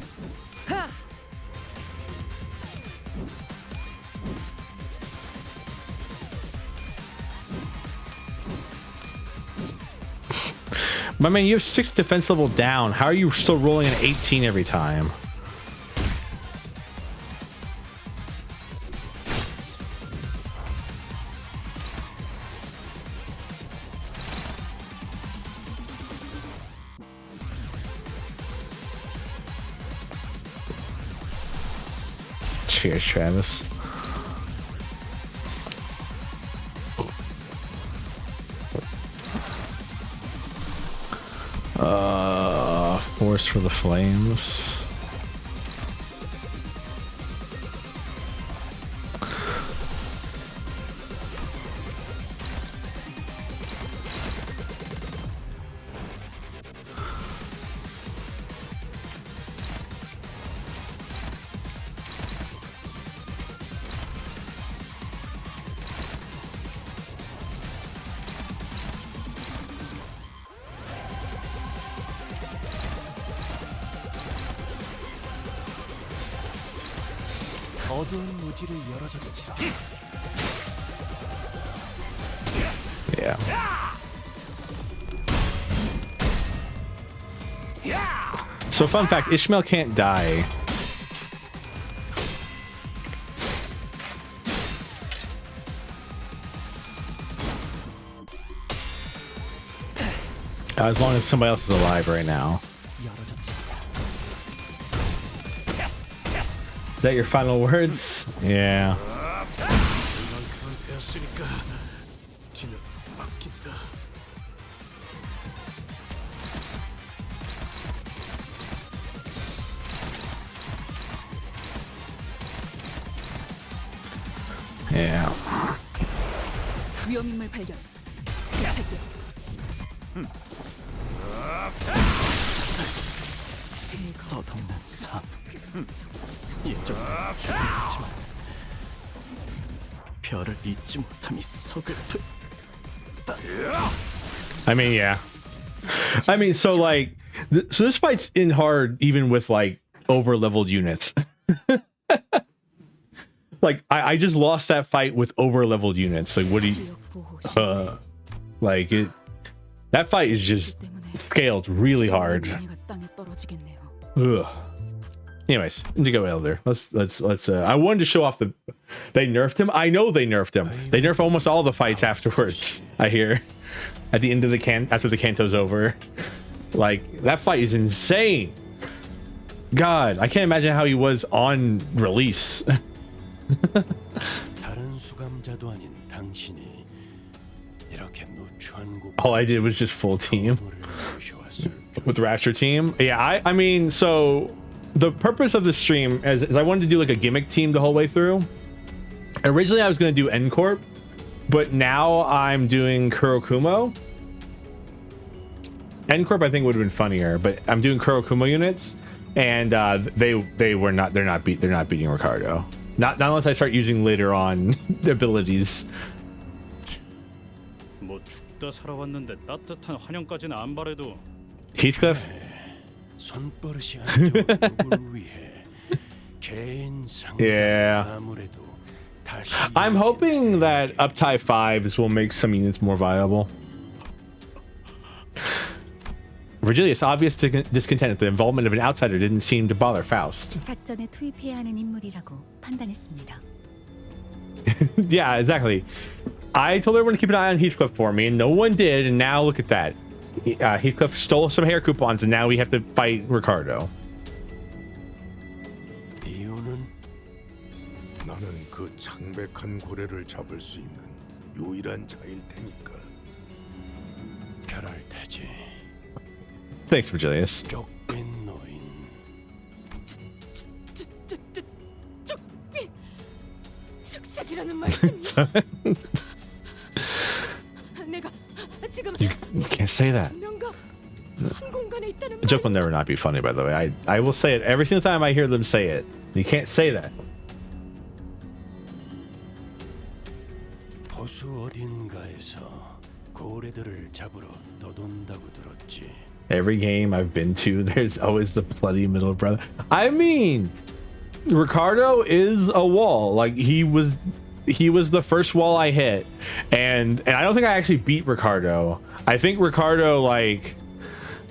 My man, you have 6 defense level down. How are you still rolling an 18 every time? Cheers, Travis. Force for the flames. 어두운 무지를 열어줬지라. Yeah. So fun fact, Ishmael can't die. As long as somebody else is alive right now. Is that your final words? Yeah. Yeah. 위험인물 발견. 떠도는 삶. 예정은 변했지만 별을 잊지 못함이 서글프. I mean, yeah. I mean, so like, so this fight's in hard even with like over leveled units. Like, I just lost that fight with over leveled units. Like, what do you, like it? That fight is just scaled really hard. Ugh. Anyways, Indigo Elder. Let's. I wanted to show off the. They nerfed him. I know they nerfed him. They nerf almost all the fights afterwards. I hear, at the end of the after the Kanto's over, like that fight is insane. God, I can't imagine how he was on release. All I did was just full team with Rapture team. Yeah, I mean, so the purpose of the stream is I wanted to do like a gimmick team the whole way through. Originally, I was going to do N Corp, but now I'm doing Kurokumo. N Corp I think would have been funnier, but I'm doing Kurokumo units, and they're not beating Ricardo. Not unless I start using later on the abilities. 뭐 죽다 살아왔는데 따뜻한 환영까지는 안 바래도. Heathcliff. Yeah. I'm hoping that Uptie 5s will make some units more viable. Virgilius, obvious discontent at the involvement of an outsider didn't seem to bother Faust. 작전에 투입해야 하는 인물이라고 판단했습니다. Yeah, exactly. I told everyone to keep an eye on Heathcliff for me, and no one did, and now look at that. Heathcliff stole some hair coupons, and now we have to fight Ricardo. 이유는 나는 그 창백한 고래를 잡을 수 있는 유일한 자일 테니까. 그럴 테지. Thanks, Virgilius. 쫓긴 노인. 쫓긴 축색이라는 말씀이야. 내가 지금 You can't say that. 한 공간에 있다는 The joke will never not be funny, by the way. I will say it every single time I hear them say it. You can't say that. 호수 어딘가에서 고래들을 잡으러 떠돈다고 들었지. Every game I've been to, there's always the bloody middle brother. I mean, Ricardo is a wall. Like he was the first wall I hit, and I don't think I actually beat Ricardo. I think Ricardo like,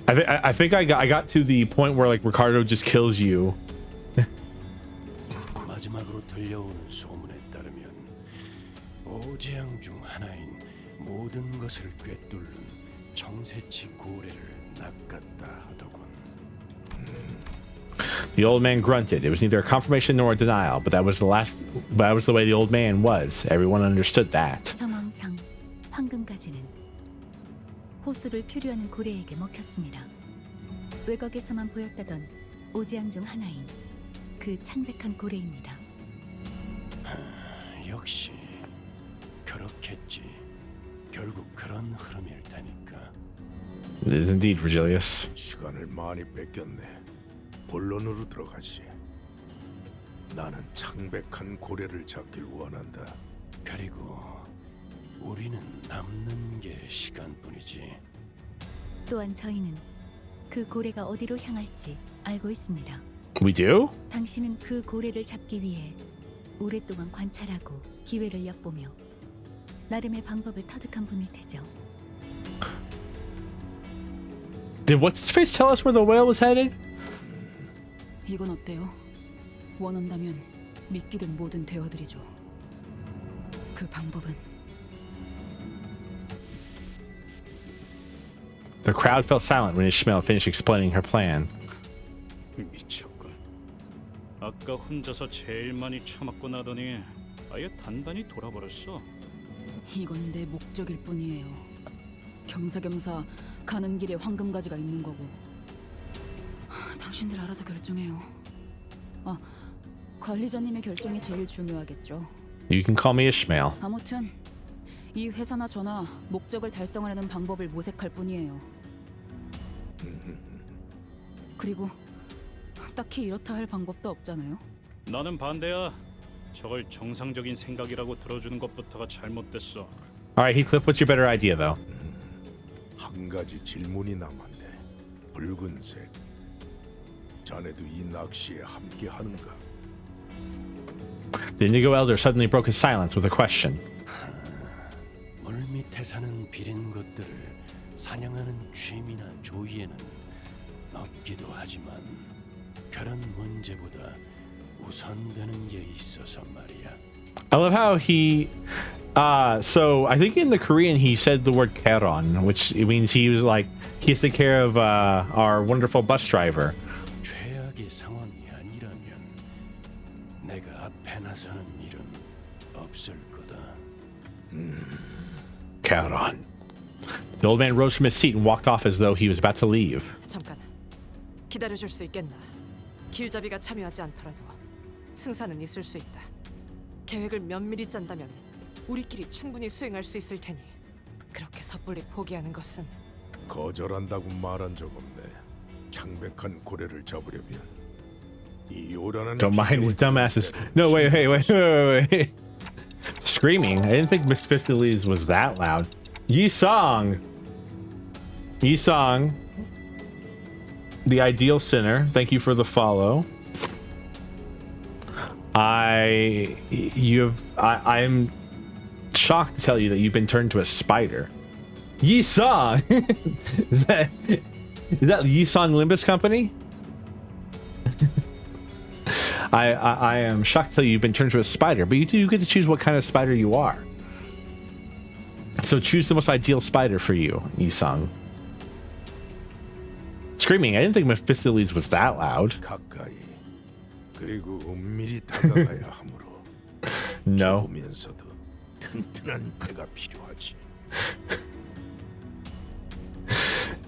I think I got to the point where like Ricardo just kills you. 마지막으로 들려오는 소문에 따르면 오재앙 중 하나인 모든 것을 꿰뚫는 청새치 고래를 낚았다 하더군. The old man grunted. It was neither a confirmation nor a denial, but that was the way the old man was. Everyone understood that. 정황상 황금가지는 호수를 표류하는 고래에게 먹혔습니다. 외곽에서만 보였다던 오재앙 중 하나인 그 창백한 고래입니다. 역시 그렇겠지. 결국 그런 흐름일 테니까. It is indeed, Virgilius. 시간을 많이 뺏겼네. 본론으로 들어가시. 나는 창백한 고래를 잡길 원한다. 그리고 우리는 남는 게 시간뿐이지. 또한 저희는 그 고래가 어디로 향할지 알고 있습니다. We do? 당신은 그 고래를 잡기 위해 오랫동안 관찰하고 기회를 엿보며 나름의 방법을 터득한 분일 테죠. Did what's his face tell us where the whale was headed? 이건 어때요? 원한다면 믿기든 뭐든 되어드리죠. 그 방법은 The crowd fell silent when Ishmael finished explaining her plan. 미쳤군. 아까 혼자서 제일 많이 처맞고 나더니 아예 단단히 돌아버렸어. 이건 내 목적일 뿐이에요. 겸사겸사 가는 길에 황금가지가 있는 거고. 당신들 알아서 결정해요. 관리자님의 결정이 제일 중요하겠죠. You can call me Ishmael. 아무튼 이 회사나 저나 목적을 달성하려는 방법을 모색할 뿐이에요. 그리고 딱히 이렇다 할 방법도 없잖아요. 나는 반대야. 저걸 정상적인 생각이라고 들어주는 것부터가 잘못됐어. All right, Heathcliff, what's your better idea, though? 한 가지 질문이 남았네. 붉은색. 자네도 이 낚시에 함께 하는가? The Indigo Elder suddenly broke his silence with a question. 물밑에 사는 비린 것들을 사냥하는 취미나 조이에는 없기도 하지만 그런 문제보다 우선되는 게 있어서 말이야. I love how he so I think in the Korean he said the word Karon, which means he was like he has to take care of our wonderful bus driver. 최악의 상황이 아니라면 내가 앞에 나서는 일은 없을 거다. Karon. The old man rose from his seat and walked off as though he was about to leave. 잠깐 기다려줄 수 있겠나? 길잡이가 참여하지 않더라도 승산은 있을 수 있다. 계획을 면밀히 짠다면 우리끼리 충분히 수행할 수 있을 테니 그렇게 섣불리 포기하는 것은 거절한다고 말한 적 없네. 창백한 고래를 잡으려면 이 요란한 Don't mind these dumbasses. No, wait. Screaming. I didn't think Mephistopheles was that loud. Yi-song. The ideal sinner. Thank you for the follow. I'm shocked to tell you that you've been turned to a spider. Yi-song. Is that Yi-song Limbus Company? I am shocked to tell you you've been turned to a spider, but you do get to choose what kind of spider you are. So choose the most ideal spider for you, Yi-song. Screaming. I didn't think Mephistopheles was that loud. 가까이 그리고 은밀히 다가가야 하므로 No. 좁으면서도 튼튼한 배가 필요하지.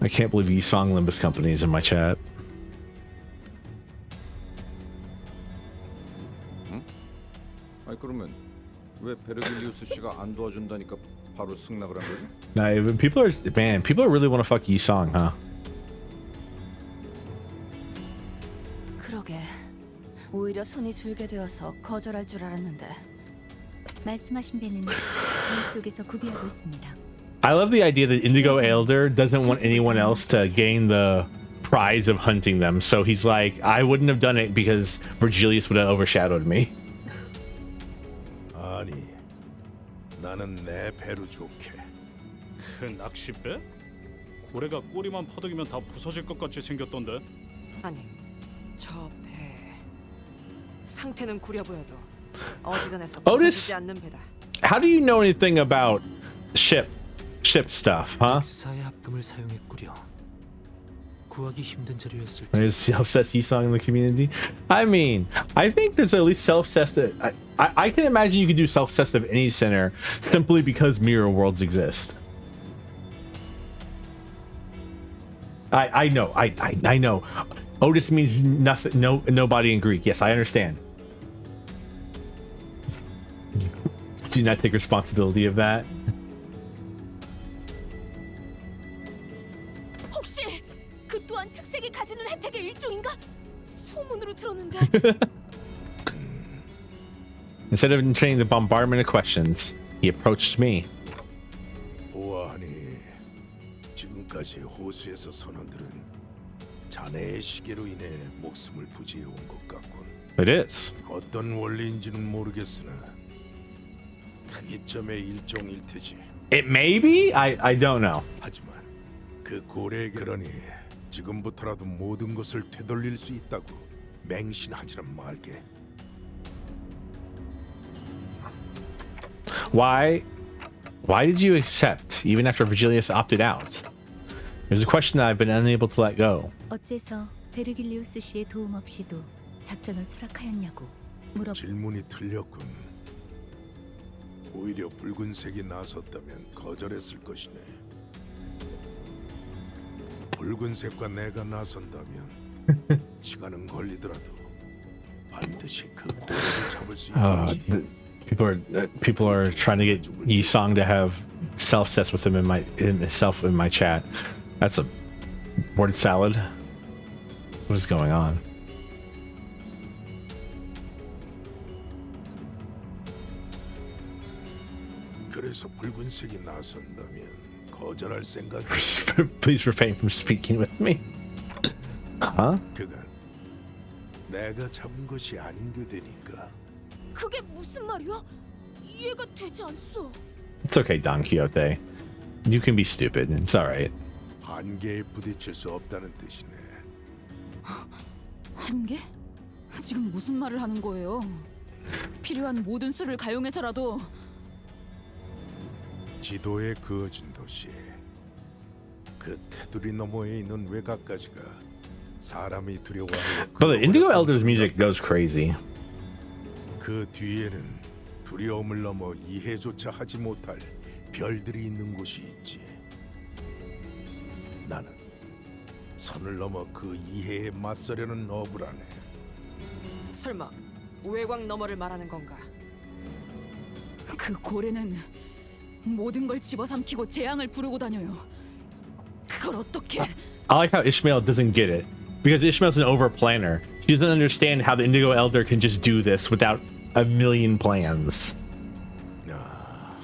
I can't believe Yi-song Limbus Company is in my chat. 아니 그러면 왜 베르길리우스 씨가 안 도와준다니까 바로 승낙을 한 거지? Nah, people are really want to fuck Yi-song, huh? 그러게. 오히려 손이 줄게 되어서 거절할 줄 알았는데. 말씀하신 배는 제 쪽에서 구비하고 있습니다. I love the idea that Indigo Elder doesn't want anyone else to gain the prize of hunting them. So he's like, I wouldn't have done it because Virgilius would have overshadowed me. 아니, 나는 내 배로 좋게. 그 낚싯배? 고래가 꼬리만 퍼덕이면 다 부서질 것 같이 생겼던데. 아니 저 배 상태는 구려 보여도 어지간해서 부서지지 않는 배다. How do you know anything about ship stuff, huh? X사의 합금을 사용했구려. 구하기 힘든 자료였을 때. There's self-cessed Yi-song in the community. I mean, I think there's at least self-cessed. I can imagine you could do self-cessed of any center simply because mirror worlds exist. I know. I know. Otis means nothing. Nobody in Greek. Yes, I understand. Do not take responsibility of that. 혹시 그 또한 특색이 가지는 혜택의 일종인가? 소문으로 들었는데. Instead of entertaining the bombardment of questions, he approached me. 보아하니 지금까지 호수에서 선원들은 자네의 시계로 인해 목숨을 부지해 온 것 같군. It is. 어떤 원리인지는 모르겠으나 특이점의 일종일 테지. It may be? I don't know. 하지만 그 고래에게 그러니 지금부터라도 모든 것을 되돌릴 수 있다고 맹신하지는 말게. Why did you accept even after Virgilius opted out? There's a question that I've been unable to let go. 어째서 베르길리우스 씨의 도움 없이도 작전을 수락하였냐고 물어. 질문이 틀렸군. 오히려 붉은색이 나섰다면 거절했을 것이네. 붉은색과 내가 나선다면 시간은 걸리더라도 반드시 그 고래를 잡을 수 있겠지. People are trying to get Yisong to have self-sets with him in my chat. That's a word salad. What is going on? 그래서 붉은색이 나선다면 거절할 생각. Please refrain from speaking with me. Huh? 그건 내가 잡은 것이 아닌 게 되니까. 그게 무슨 말이야? 이해가 되지 않소. It's okay, Don Quixote. You can be stupid. It's all right. 한계에 부딪힐 수 없다는 뜻이네. 한계? 지금 무슨 말을 하는 거예요? 필요한 모든 수를 가용해서라도 지도에 그어진 도시. 그 테두리 너머에 있는 외곽까지가 사람이 두려워하는. But the Indigo Elder's music goes crazy. 그 뒤에는 두려움을 넘어 이해조차 하지 못할 별들이 있는 곳이 있지. 나는 선을 넘어 그 이해에 맞서려는 어부라네. 설마 외곽 너머를 말하는 건가? 그 고래는 모든 걸 집어삼키고 재앙을 부르고 다녀요. 그걸 어떻게? I like how Ishmael doesn't get it. Because Ishmael's an over planner. He doesn't understand how the Indigo Elder can just do this without a million plans. 아,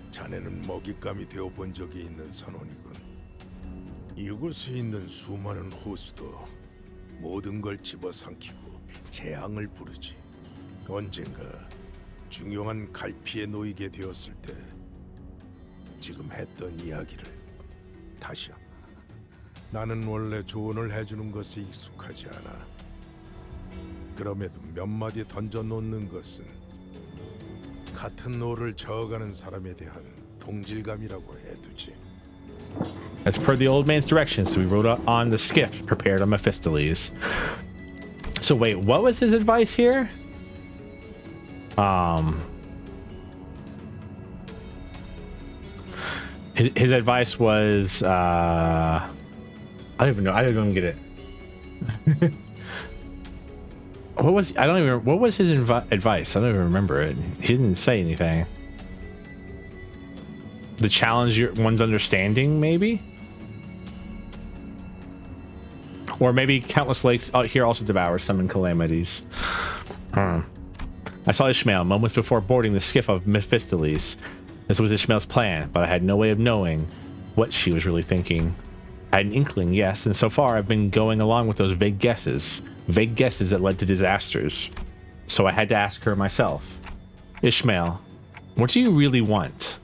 자네는 먹잇감이 되어 본 적이 있는 선원이군. 이곳에 있는 수많은 호수도 모든 걸 집어삼키고 재앙을 부르지. 언젠가 중요한 갈피에 놓이게 되었을 때 지금 했던 이야기를 다시 한번. 나는 원래 조언을 해주는 것에 익숙하지 않아. 그럼에도 몇 마디 던져놓는 것은 같은 노를 저어가는 사람에 대한 동질감이라고 해두지. As per the old man's directions, we rode on the skiff prepared on Mephistopheles. So wait, what was his advice here? His advice was I don't even know. I don't even get it. What was his advice? I don't even remember it. He didn't say anything. The challenge one's understanding, maybe? Or maybe countless lakes out here also devour summon calamities. I saw Ishmael moments before boarding the skiff of Mephistopheles. This was Ishmael's plan, but I had no way of knowing what she was really thinking. I had an inkling, yes, and so far I've been going along with those vague guesses that led to disasters. So I had to ask her myself, Ishmael, what do you really want?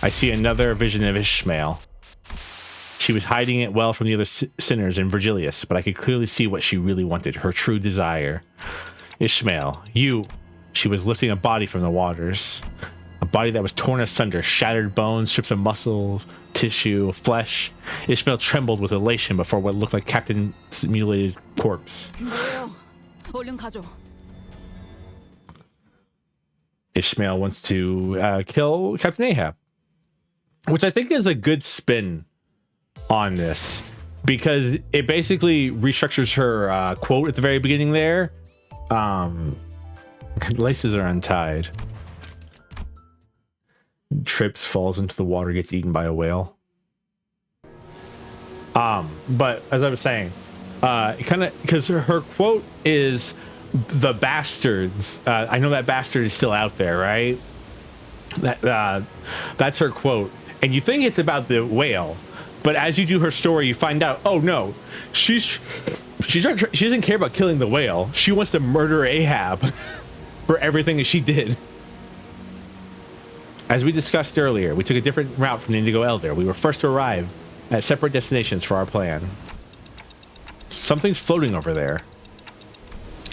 I see another vision of Ishmael. She was hiding it well from the other sinners in Virgilius, but I could clearly see what she really wanted, her true desire. Ishmael, she was lifting a body from the waters. A body that was torn asunder, shattered bones, strips of muscles, tissue, flesh. Ishmael trembled with elation before what looked like Captain's mutilated corpse. 얼른 가죠. Ishmael wants to kill Captain Ahab, which I think is a good spin on this, because it basically restructures her quote at the very beginning there. Laces are untied. Trips, falls into the water, gets eaten by a whale. But as I was saying, kind of because her quote is the bastards. I know that bastard is still out there, right? That's her quote, and you think it's about the whale, but as you do her story, you find out, oh no, she doesn't care about killing the whale. She wants to murder Ahab for everything that she did. As we discussed earlier, we took a different route from the Indigo Elder. We were first to arrive at separate destinations for our plan. Something's floating over there.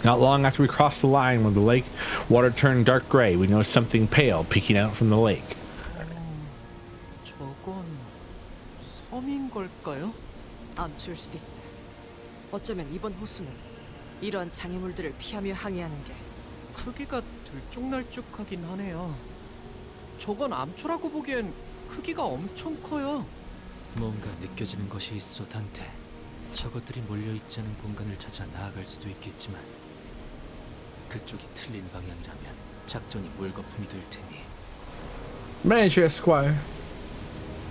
Not long after we crossed the line where the lake water turned dark gray, we noticed something pale peeking out from the lake. 저건 섬인 걸까요? 암초일 수도 있다. 어쩌면 이번 호수는 이런 장애물들을 피하며 항해하는 게 크기가 들쭉날쭉하긴 하네요. 저건 암초라고 보기엔 크기가 엄청 커요. 뭔가 느껴지는 것이 있어, 단테. 저것들이 몰려있지 않은 공간을 찾아 나아갈 수도 있겠지만 그쪽이 틀린 방향이라면 작전이 물거품이 될 테니. Manager Esquire.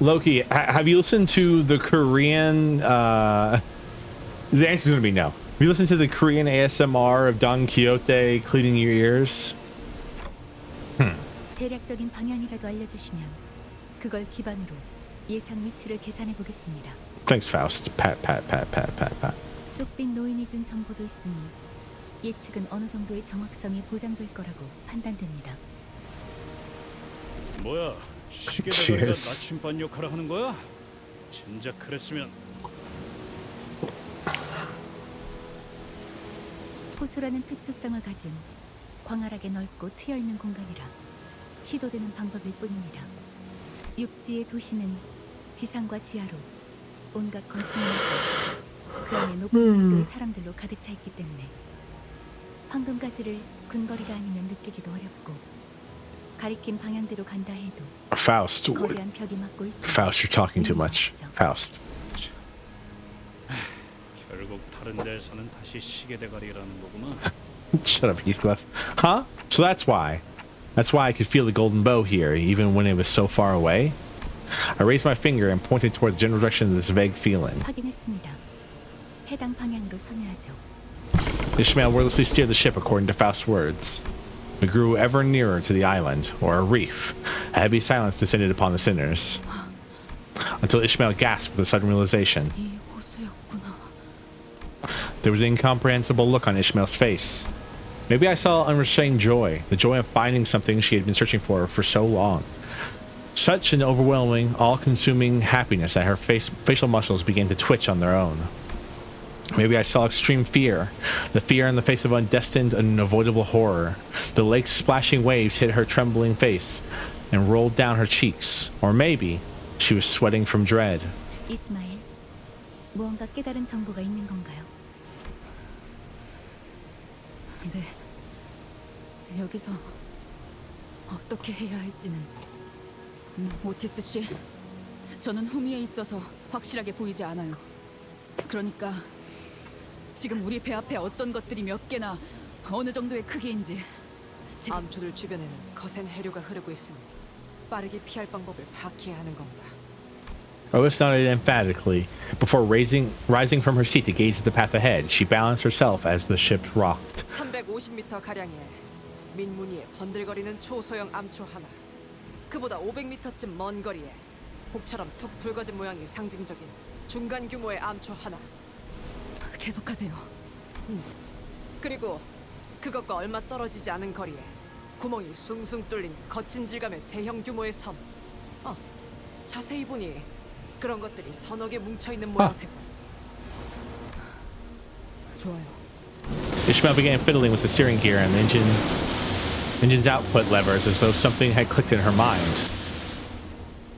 Loki, have you listened to the Korean? The answer's gonna be no. Have you listened to the Korean ASMR of Don Quixote cleaning your ears? 대략적인 방향이라도 알려주시면 그걸 기반으로 예상 위치를 계산해 보겠습니다. Thanks, Faust. Pat, pat, pat, pat, pat, pat. 쪽빈 노인이 준 정보도 있으니 예측은 어느 정도의 정확성이 보장될 거라고 판단됩니다. 뭐야? 시계 대가리가 나침반 역할을 하는 거야? 진작 그랬으면. 호수라는 특수성을 가진 광활하게 넓고 트여있는 공간이라 시도되는 방법일 뿐입니다. 육지의 도시는 지상과 지하로 온갖 건축물과 그 안에 높은 밀도의 사람들로 가득 차 있기 때문에 황금가지를 근거리가 아니면 느끼기도 어렵고 가리킨 방향대로 간다 해도 Faust. 거대한 벽이 막고 있어. Faust, you're talking too much. Faust. 결국 다른 데서는 다시 시계 대가리라는 거구나. Shut up, Heathcliff. Huh? So that's why. That's why I could feel the golden bow here, even when it was so far away. I raised my finger and pointed toward the general direction of this vague feeling. 확인했습니다. 해당 방향으로 섬유하죠. Ishmael wordlessly steered the ship according to Faust's words. We grew ever nearer to the island, or a reef. A heavy silence descended upon the sinners, until Ishmael gasped with a sudden realization. 이 호수였구나. There was an incomprehensible look on Ishmael's face. Maybe I saw unrestrained joy, the joy of finding something she had been searching for so long. Such an overwhelming, all-consuming happiness that her facial muscles began to twitch on their own. Maybe I saw extreme fear, the fear in the face of undestined and unavoidable horror. The lake's splashing waves hit her trembling face and rolled down her cheeks. Or maybe she was sweating from dread. 이스마엘, 무언가 깨달은 정보가 있는 건가요? 네. 여기서 어떻게 해야 할지는 오티스 씨, 저는 후미에 있어서 확실하게 보이지 않아요. 그러니까 지금 우리 배 앞에 어떤 것들이 몇 개나 어느 정도의 크기인지. 암초들 주변에는 거센 해류가 흐르고 있으니 빠르게 피할 방법을 파악해야 하는 건가. Lois nodded emphatically. Before rising from her seat to gaze at the path ahead, she balanced herself as the ship rocked. 350m 가량의 민무늬에 번들거리는 초소형 암초 하나. 그보다 500m쯤 먼 거리에 혹처럼 툭 붉어진 모양이 상징적인 중간 규모의 암초 하나. 계속하세요. 그리고 그것과 얼마 떨어지지 않은 거리에 구멍이 숭숭 뚫린 거친 질감의 대형 규모의 섬. 자세히 보니 그런 것들이 서너 개 뭉쳐있는 모양새고. 좋아요. Ishmael began fiddling with the steering gear and engine's output levers as though something had clicked in her mind.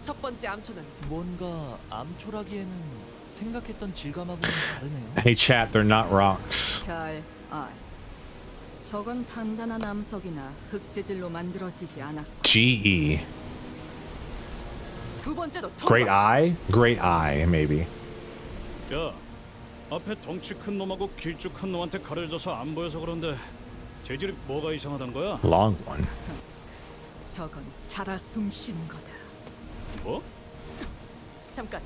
첫 번째 암초는 뭔가 암초라기에는 생각했던 질감하고는 다르네요. Hey chat, they're not rocks. 잘 저건 단단한 암석이나 흙재질로 만들어지지 않았고. GE. 두 번째도 Great eye? Great eye, maybe. 야, 앞에 덩치 큰 놈하고 길쭉한 놈한테 가려져서 안 보여서 그런데 재질이 뭐가 이상하다는 거야? Long one. 저건 살아 숨쉬는 거다. 뭐? 잠깐,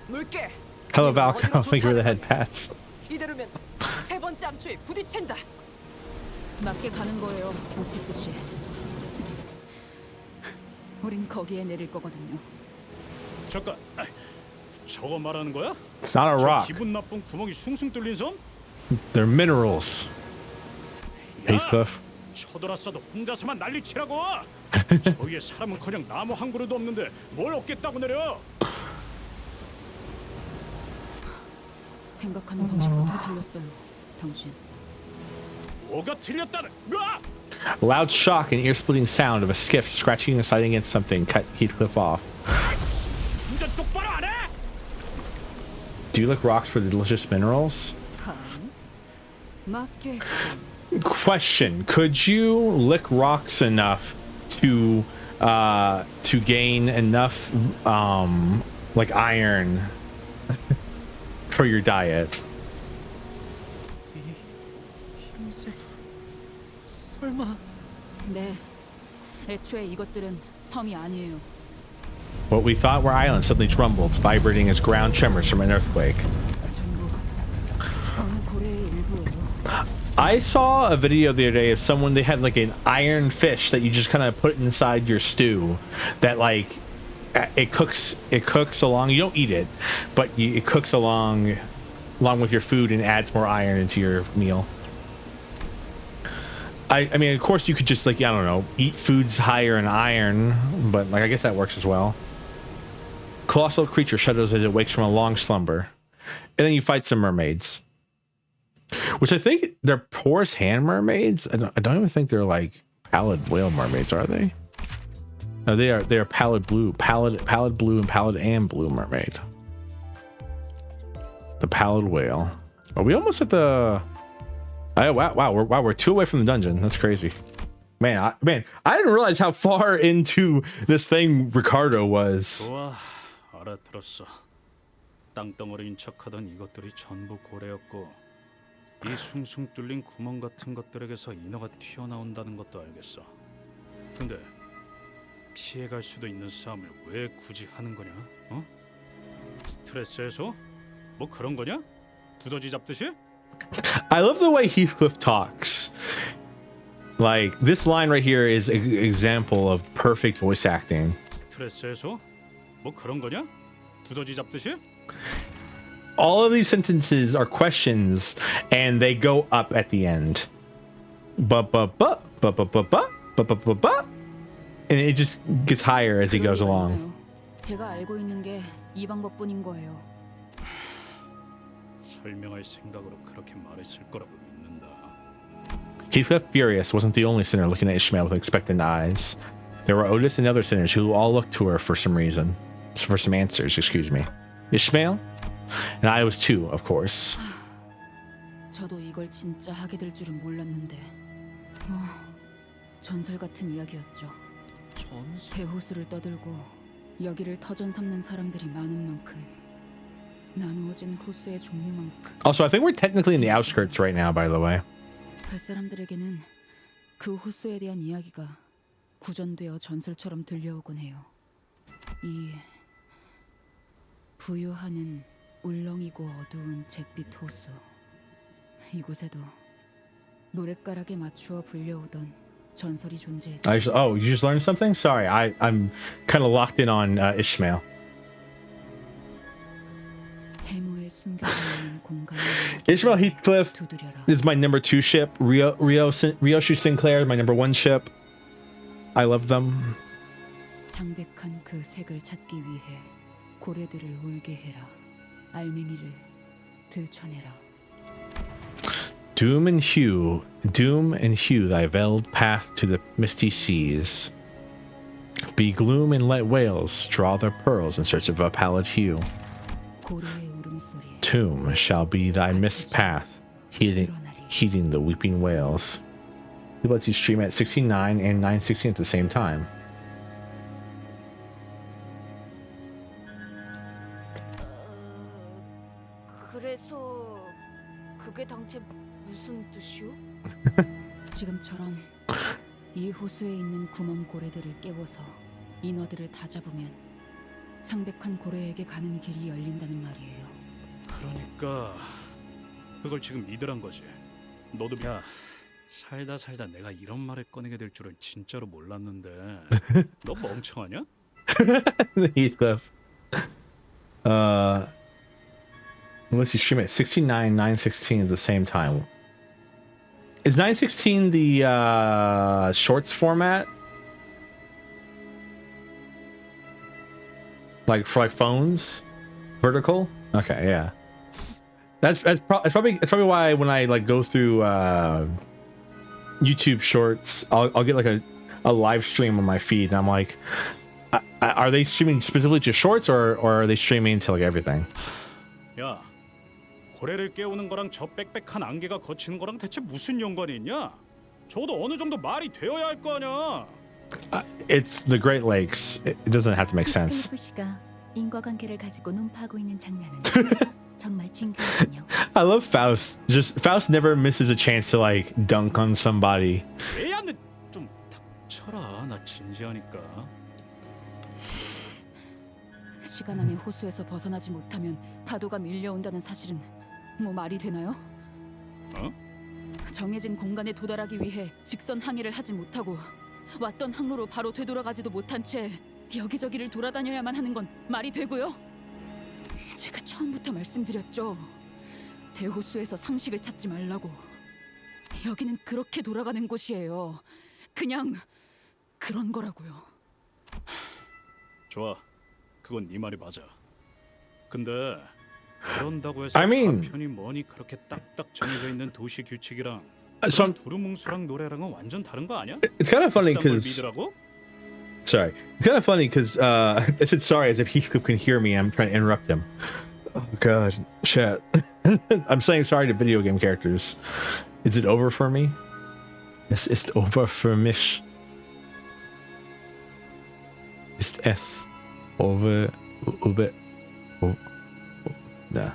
물개. Hello, Valkyrie. Thank you for the head pats. 이대로면 세 번째 암초에 부딪힌다. 맞게 가는 거예요, 오티스 씨. 우린 거기에 내릴 거거든요. 잠깐, 저거 말하는 거야? It's not a 저 rock. 기분 나쁜 구멍이 숭숭 뚫린 섬? They're minerals. Heathcliff. 쳐들었어도 혼자서만 난리치라고. 저 위에 사람은커녕 나무 한 그루도 없는데 뭘 얻겠다고 내려? 생각하는 방식부터 틀렸어요, 당신. 뭐가 틀렸다는? 으아! Loud shock and ear-splitting sound of a skiff scratching and sliding against something cut Heathcliff off. 운전 똑바로 안 해? Do you look rocks for the delicious minerals? 맞게. Question: could you lick rocks enough to gain enough like iron for your diet. 흰색 설마 네. 애초에 이것들은 섬이 아니에요. What we thought were islands suddenly trembled, vibrating as ground tremors from an earthquake. 전부 어느 고래의 일부예요. I saw a video the other day of someone, they had like an iron fish that you just kind of put inside your stew that like it cooks along. You don't eat it, but it cooks along with your food and adds more iron into your meal. I mean, of course you could just like, I don't know, eat foods higher in iron, but like I guess that works as well. Colossal creature shudders as it wakes from a long slumber. And then you fight some mermaids. Which I think they're porous hand mermaids. I don't even think they're like pallid whale mermaids, are they? No, they are pallid blue and pallid blue mermaid. The pallid whale. Are we almost at the? Wow, we're 2 away from the dungeon. That's crazy. Man, I didn't realize how far into this thing Ricardo was. 좋아, 알아들었어. 땅덩어리인 척하던 이것들이 전부 고래였고 이 숭숭 뚫린 구멍 같은 것들에게서 인어가 튀어나온다는 것도 알겠어. 근데 피해갈 수도 있는 싸움을 왜 굳이 하는 거냐? 어? 스트레스 해소? 뭐 그런 거냐? 두더지 잡듯이? I love the way Heathcliff talks. Like this line right here is an example of perfect voice acting. 스트레스 해소? 뭐 그런 거냐? 두더지 잡듯이? All of these sentences are questions and they go up at the end. And it just gets higher as he goes along. 제가 알고 있는 게 이 방법뿐인 거예요. 설명할 생각으로 그렇게 말했을 거라고 믿는다. Heathcliff Furious wasn't the only sinner looking at Ishmael with expectant eyes. There were Otis and other sinners who all looked to her for some reason. For some answers, excuse me. Ishmael? And I was too, of course. 저도 이걸 진짜 하게 될 줄은 몰랐는데. 전설 같은 이야기였죠. 대호수를 떠들고 여기를 터전 삼는 사람들이 많은 만큼 나누어진 호수의 종류만큼. Also, I think we're technically in the outskirts right now, by the way. 뱃사람들에게는 그 호수에 대한 이야기가 구전되어 전설처럼 들려오곤 해요. 이 부유하는 울렁이고 어두운 잿빛 호수. 이곳에도 노랫가락에 맞추어 불려오던 전설이 존재했죠. You just learned something? Sorry, I'm kind of locked in on Ishmael. 해무에 숨겨져 있는 공간을 Ishmael Heathcliff 두드려라. is my number 2 ship. Ryoshi Sinclair is my number 1 ship. I love them. 창백한 그 색을 찾기 위해 고래들을 울게 해라. 알맹이를 들춰내라. Doom and hew thy veiled path to the misty seas. Be gloom and let whales draw their pearls in search of a pallid hue. 고래의 울음소리. Tomb shall be thy mist path, heeding the weeping whales. He lets you stream at 16:9 and 9:16 at the same time. 그래서 그게 당최 무슨 뜻이오? 지금처럼 이 호수에 있는 구멍 고래들을 깨워서 인어들을 다 잡으면 창백한 고래에게 가는 길이 열린다는 말이에요. 그러니까 그걸 지금 믿으란 거지. 너도 야 살다 내가 이런 말을 꺼내게 될 줄은 진짜로 몰랐는데 너 멍청하냐? Heathcliff. Unless you stream at 69, 9:16 at the same time. Is 9:16 the shorts format? Like for like phones, vertical. Okay, yeah. That's probably why when I like go through YouTube Shorts, I'll get like a live stream on my feed, and I'm like, are they streaming specifically to Shorts or are they streaming to like everything? 야, 고래를 깨우는 거랑 저 빽빽한 안개가 거치는 거랑 대체 무슨 연관이 있냐? 적어도 어느 정도 말이 되어야 할 거 아니야. It's the Great Lakes. It doesn't have to make sense. 씨가 인과관계를 가지고 논파하고 있는 장면은 정말 진귀하군요. I love Faust. Just Faust never misses a chance to like dunk on somebody. 애야는 좀 닥쳐라. 나 진지하니까. 시간 안에 호수에서 벗어나지 못하면 파도가 밀려온다는 사실은 뭐 말이 되나요? 어? 정해진 공간에 도달하기 위해 직선 항해를 하지 못하고 왔던 항로로 바로 되돌아가지도 못한 채 여기저기를 돌아다녀야만 하는 건 말이 되고요? 제가 처음부터 말씀드렸죠. 대호수에서 상식을 찾지 말라고. 여기는 그렇게 돌아가는 곳이에요. 그냥 그런 거라고요. 좋아. 그건 네 말이 맞아. 근데 그런다고 해서 I mean- 좌편이 뭐니 그렇게 딱딱 정해져 있는 도시 규칙이랑 So I'm- 두루뭉술랑 노래랑은 완전 다른 거 아니야? it's kind of funny 그딴 걸 because 믿으라고? sorry, it's kind of funny because I said sorry as if Heathcliff can hear me. I'm trying to interrupt him. Oh God, chat. I'm saying sorry to video game characters. Is it over for me? It's over for mich. Ist es over über oh, nah.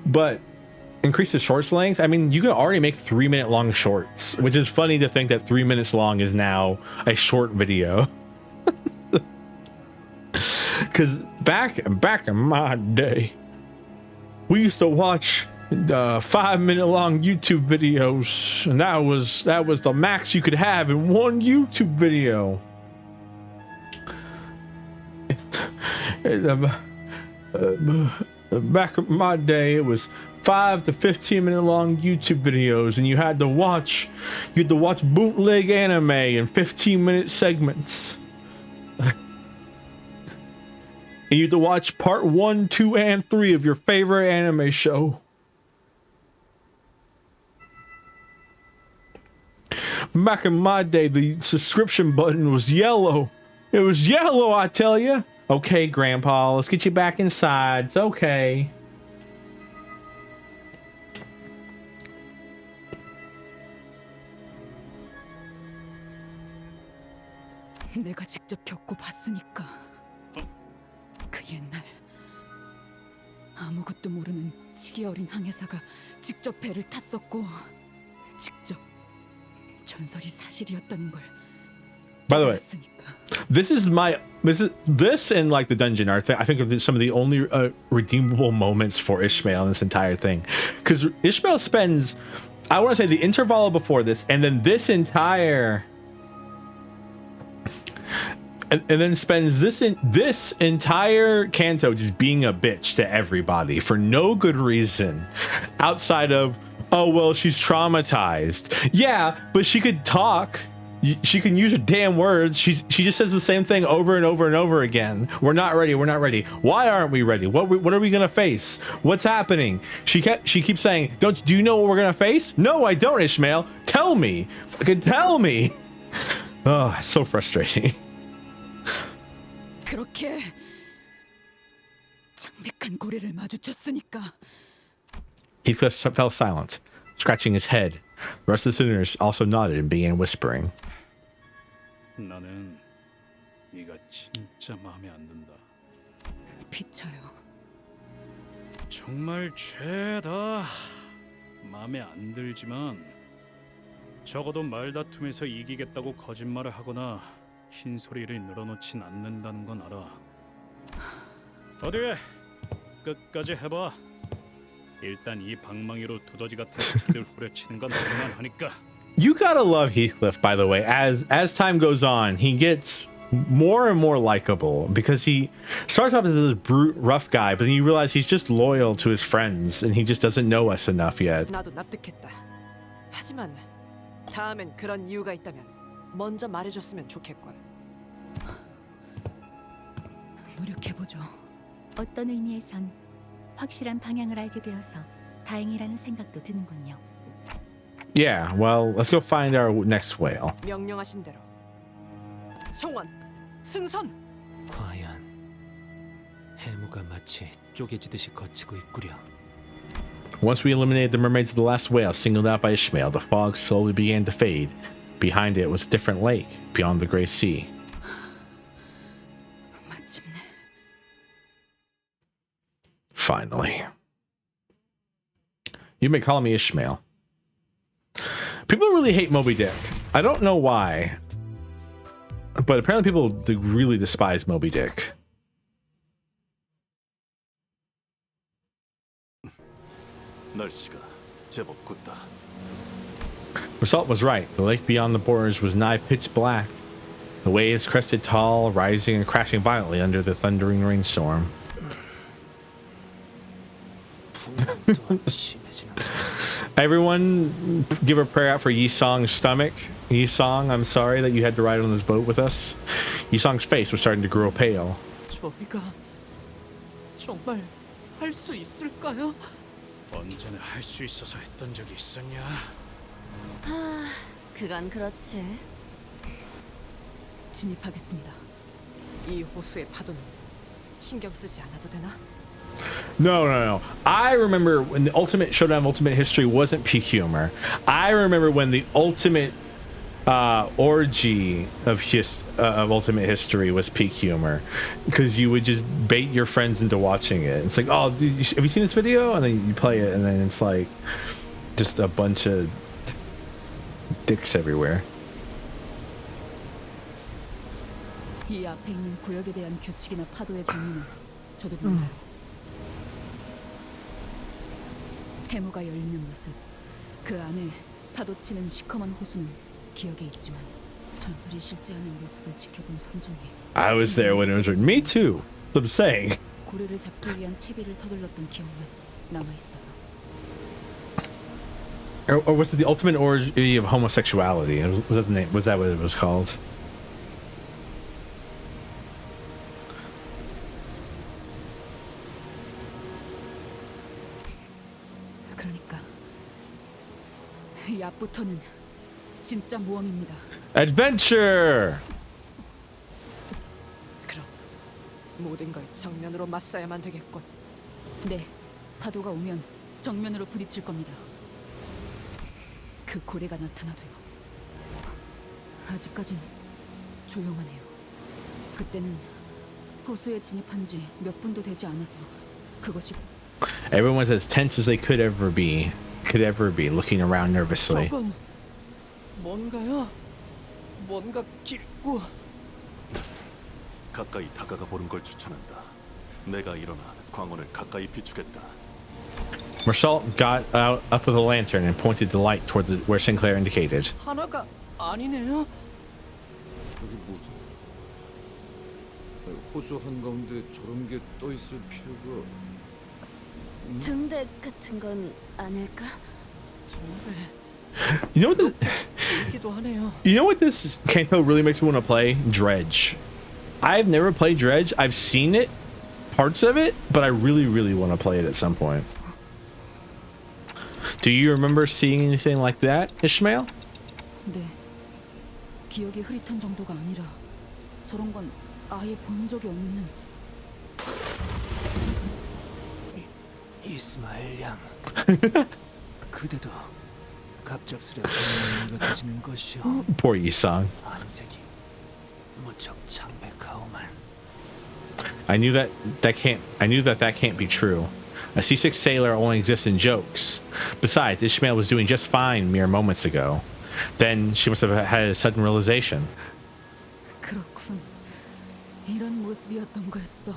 But increase the shorts length. I mean, you can already make 3-minute long shorts, which is funny to think that 3 minutes long is now a short video. Because back in my day, we used to watch 5-minute long YouTube videos, and that was the max you could have in one YouTube video. Back in my day, it was 5 to 15-minute long YouTube videos, and you had to watch bootleg anime in 15-minute segments. And you had to watch part 1, 2, and 3 of your favorite anime show. Back in my day, the subscription button was yellow. It was yellow, I tell you. Okay, Grandpa, let's get you back inside. It's okay. 내가 직접 겪고 봤으니까. 그 옛날 아무것도 모르는 치기 어린 항해사가 직접 배를 탔었고 직접 전설이 사실이었다는 걸. By the way, this and like the dungeon are I think of some of the only redeemable moments for Ishmael in this entire thing, because Ishmael spends, I want to say, the interval before this and then this entire and then spends this entire canto just being a bitch to everybody for no good reason outside of, oh well, she's traumatized. Yeah, but she could talk. She can use her damn words. She just says the same thing over and over and over again. We're not ready. We're not ready. Why aren't we ready? What are we gonna face? What's happening? She keeps saying, do you know what we're gonna face? No, I don't, Ishmael. Tell me. Fucking tell me. Oh, it's so frustrating. 그렇게 창백한 고래를 마주쳤으니까. Heathcliff fell silent, scratching his head. The rest of the sinners also nodded and began whispering. 나는 네가 진짜 마음에 안 든다. 비쳐요. 정말 죄다. 마음에 안 들지만 적어도 말다툼에서 이기겠다고 거짓말을 하거나 흰소리를 늘어놓진 않는다는 건 알아. 어디 끝까지 해봐. 일단 이 방망이로 두더지 같은 새끼들 후려치는 건 할만하니까. You gotta love Heathcliff, by the way. As time goes on, he gets more and more likable because he starts off as this brute, rough guy, but then you realize he's just loyal to his friends and he just doesn't know us enough yet. 나도 납득했다. 하지만 다음엔 그런 이유가 있다면 먼저 말해줬으면 좋겠군. 노력해보죠. 어떤 의미에선 확실한 방향을 알게 되어서 다행이라는 생각도 드는군요. Yeah, well, let's go find our next whale. 명령하신 대로. 청원, 승선. 과연 해무가 마치 쪼개지듯이 거치고 있구려. Once we eliminated the mermaids of the last whale singled out by Ishmael, the fog slowly began to fade. Behind it was a different lake, beyond the gray sea. Finally. You may call me Ishmael. People really hate Moby Dick. I don't know why. But apparently people really despise Moby Dick. 날씨가 제법 굽다. Result was right. The lake beyond the borders was nigh pitch black. The waves crested tall, rising and crashing violently under the thundering rainstorm. Everyone give a prayer out for Yi-Song's stomach. Yi-Song, I'm sorry that you had to ride on this boat with us. Yi-Song's face was starting to grow pale. 저희가 정말 할 수 있을까요? 언제나 할 수 있어서 했던 적이 있었냐? 그건 그렇지. 진입하겠습니다. 이 호수의 파도는 신경 쓰지 않아도 되나? No. I remember when the Ultimate Showdown of Ultimate History wasn't peak humor. I remember when the ultimate orgy of Ultimate History was peak humor, because you would just bait your friends into watching it. It's like, oh, dude, have you seen this video? And then you play it, and then it's like just a bunch of dicks everywhere. 이 앞에 있는 구역에 대한 규칙이나 파도의 종류는 저도 몰라요. 해무가 열리는 모습, 그 안에 파도치는 시커먼 호수는 기억에 있지만 전설이 실제하는 모습을 지켜본 선정이 I was there when it was written. Me too. That's what I'm saying. 고래를 잡기 위한 채비를 서둘렀던 기억만 남아 있어요. Or was it the ultimate orgy of homosexuality? Was that the name? Was that what it was called? 그러니까 이 앞부터는 진짜 모험입니다. Adventure. 그럼 모든 걸 정면으로 맞서야만 되겠군. 네, 파도가 오면 정면으로 부딪힐 겁니다. 그 고래가 나타나도요. 아직까진 조용하네요. 그때는 호수에 진입한 지 몇 분도 되지 않아서 그것이 Everyone was as tense as they could ever be, looking around nervously. 저건 뭔가요? 뭔가 길고 가까이 다가가 보는 걸 추천한다. 내가 일어나 광원을 가까이 비추겠다. Marsault got up with a lantern and pointed the light toward where Sinclair indicated. 하나가 아니네요. 여기 뭐지? 호수 한가운데 저런 게 떠 있을 필요가. 등대 같은 건 아닐까? You know what? 이기도 하네요. You know what this Kanto really makes me want to play? Dredge. I've never played Dredge. I've seen it, parts of it, but I really, really want to play it at some point. Do you remember seeing anything like that, Ishmael? 네. 기억이 흐릿한 정도가 아니라 저런 건 아예 본 적이 없는. 이스마엘 양. 그대도 갑작스레 의미가 터지는 것이오. Poor Yi-Song. 안색이 무척 창백하오만. I knew that can't be true. A seasick sailor only exists in jokes. Besides, Ishmael was doing just fine mere moments ago. Then she must have had a sudden realization. 그렇군. 이런 모습이었던 거였어.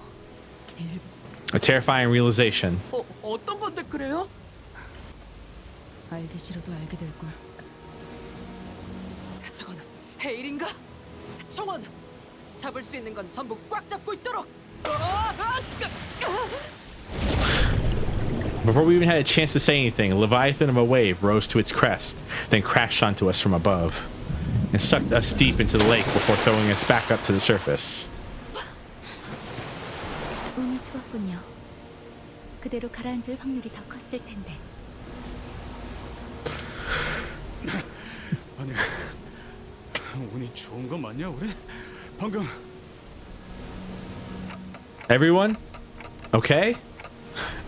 A terrifying realization. 어떤 건데 그래요? 알기 싫어도 알게 될 걸. 저건 헤일인가? 청원! 잡을 수 있는 건 전부 꽉 잡고 있도록! Before we even had a chance to say anything, a leviathan of a wave rose to its crest, then crashed onto us from above, and sucked us deep into the lake before throwing us back up to the surface. 운이 좋았군요. 그대로 가라앉을 확률이 더 컸을 텐데. 아니, 운이 좋은 거 맞냐 우리? 방금 Everyone? Okay?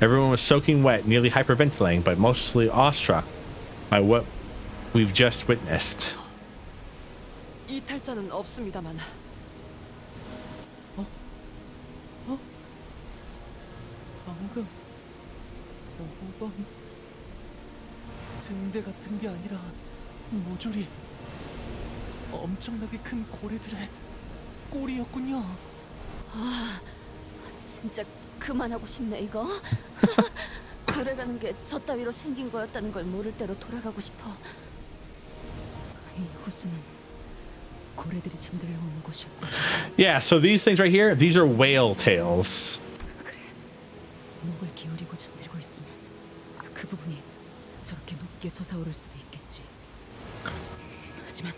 Everyone was soaking wet, nearly hyperventilating, but mostly awestruck by what we've just witnessed. 이탈자는 없습니다만. 방금 5번 등대 같은 게 아니라 모조리 엄청나게 큰 고래들의 꼬리였군요. 아, 진짜 그만하고 싶네 이거. 고래라는 게 저 따위로 생긴 거였다는 걸 모를 대로 돌아가고 싶어. 이 호수는 고래들이 잠들러 오는 곳이었고. Yeah, so these things right here, these are whale tails. 그래, 목을 기울이고 잠들고 있으면 그 부분이 저렇게 높게 솟아오를 수도 있겠지. 하지만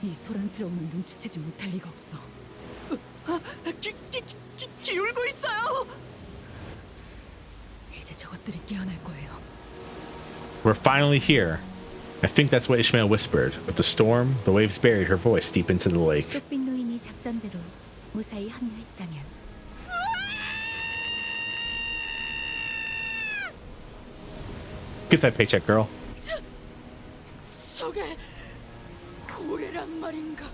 이 소란스러움을 눈치채지 못할 리가 없어. 기울고 있어요. 이제 저것들이 깨어날 거예요. We're finally here. I think that's what Ishmael whispered. With the storm, the waves buried her voice deep into the lake. 꽃빛 노인이 작전대로 무사히 합류했다면 Get that paycheck, girl. 저게 고래란 말인가?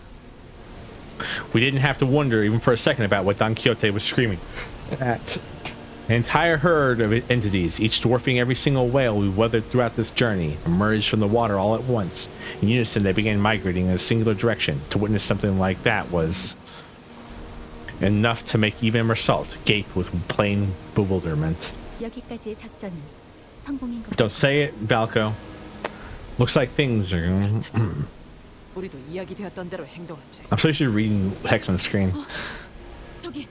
We didn't have to wonder even for a second about what Don Quixote was screaming at. An entire herd of entities, each dwarfing every single whale we weathered throughout this journey, emerged from the water all at once. In unison, they began migrating in a singular direction. To witness something like that was enough to make even Mersault gape with plain bewilderment. 여기까지의 작전은 성공인 것. Don't say it, Valko. Looks like things are. 우리도 이야기되었던 대로 행동하지. I'm so used to reading text on the screen. 저기.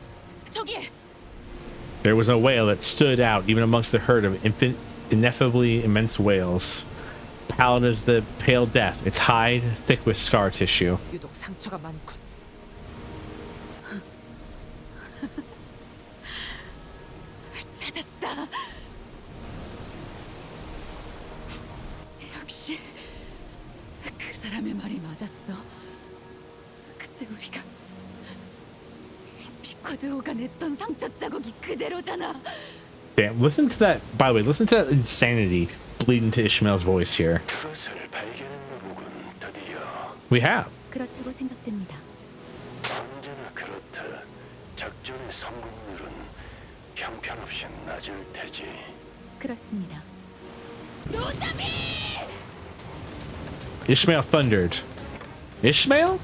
There was a whale that stood out even amongst the herd of ineffably immense whales. Pallid as the pale death, its hide thick with scar tissue. 유독 상처가 많군. 찾았다. 역시 그 사람의 말이 맞았어. 그때 우리가 피커드호가 냈던 상처 자국이 그대로잖아. Damn, listen to that. By the way, listen to that insanity bleeding to Ishmael's voice here. 그것을 발견했노군 드디어. We have. 그렇다고 생각됩니다. 언제나 그렇듯 작전의 성공률은 형편없이 낮을 테지. 그렇습니다. Ishmael thundered. Ishmael?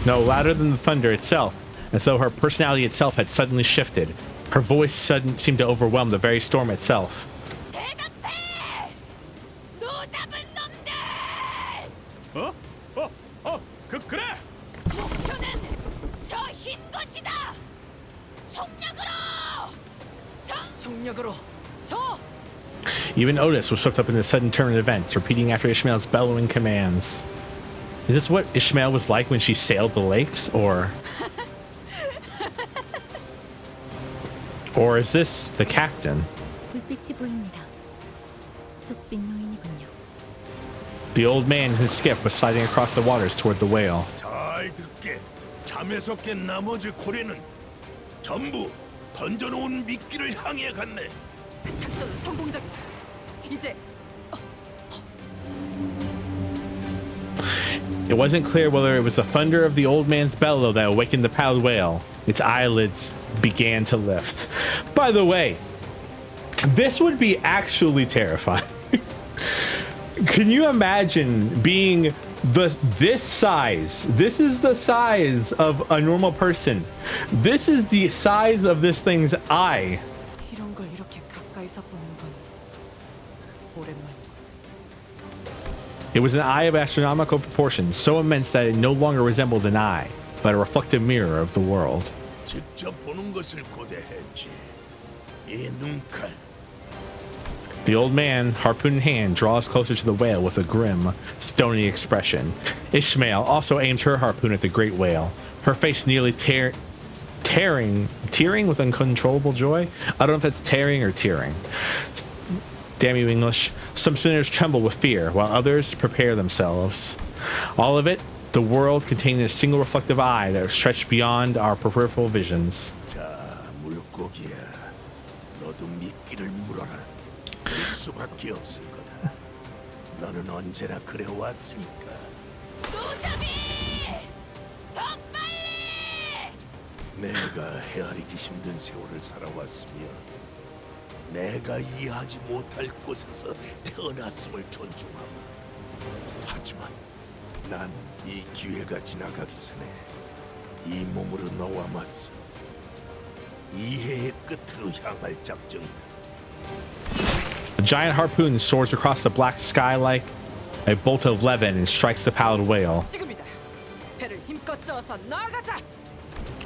No, louder than the thunder itself, as though her personality itself had suddenly shifted. Her voice seemed to overwhelm the very storm itself. 그래. 목표는 저 흰 것이다. 총력으로. 저. Even Otis was swept up in the sudden turn of events, repeating after Ishmael's bellowing commands. Is this what Ishmael was like when she sailed the lakes, or is this the captain? 불빛이 보입니다. 뚝빛 노인이군요. The old man in his skiff was sliding across the waters toward the whale. 잘 듣게. 잠에서 깬 나머지 고래는 전부 던져놓은 미끼를 향해 갔네. 작전은 성공적이다. 이제 It wasn't clear whether it was the thunder of the old man's bellow that awakened the pallid whale. Its eyelids began to lift. By the way, this would be actually terrifying. Can you imagine being this size? This is the size of a normal person. This is the size of this thing's eye. 이런 걸 이렇게 가까이서 보는 건 오랜만이고. It was an eye of astronomical proportions, so immense that it no longer resembled an eye, but a reflective mirror of the world. 직접 보는 것을 고대했지. 이 눈칼. The old man, harpoon in hand, draws closer to the whale with a grim, stony expression. Ishmael also aims her harpoon at the great whale, her face nearly tearing with uncontrollable joy. I don't know if that's tearing or tearing. Damn you, English. Some sinners tremble with fear, while others prepare themselves. All of it, the world containing a single reflective eye that stretched beyond our peripheral visions. 자, 물고기야. 너도 미끼를 물어라. 물 수밖에 없을 거다. 너는 언제나 그래 왔으니까. 노자비! 더 빨리! 내가 헤아리기 힘든 세월을 살아왔으며 내가 이해하지 못할 곳에서 태어났음을 존중하마. 하지만 난 이 기회가 지나가기 전에 이 몸으로 너와 맞서 이해의 끝으로 향할 작정이다. The giant harpoon soars across the black sky like a bolt of levin and strikes the pallid whale. 지금이다. 배를 힘껏 저어서 나아가자.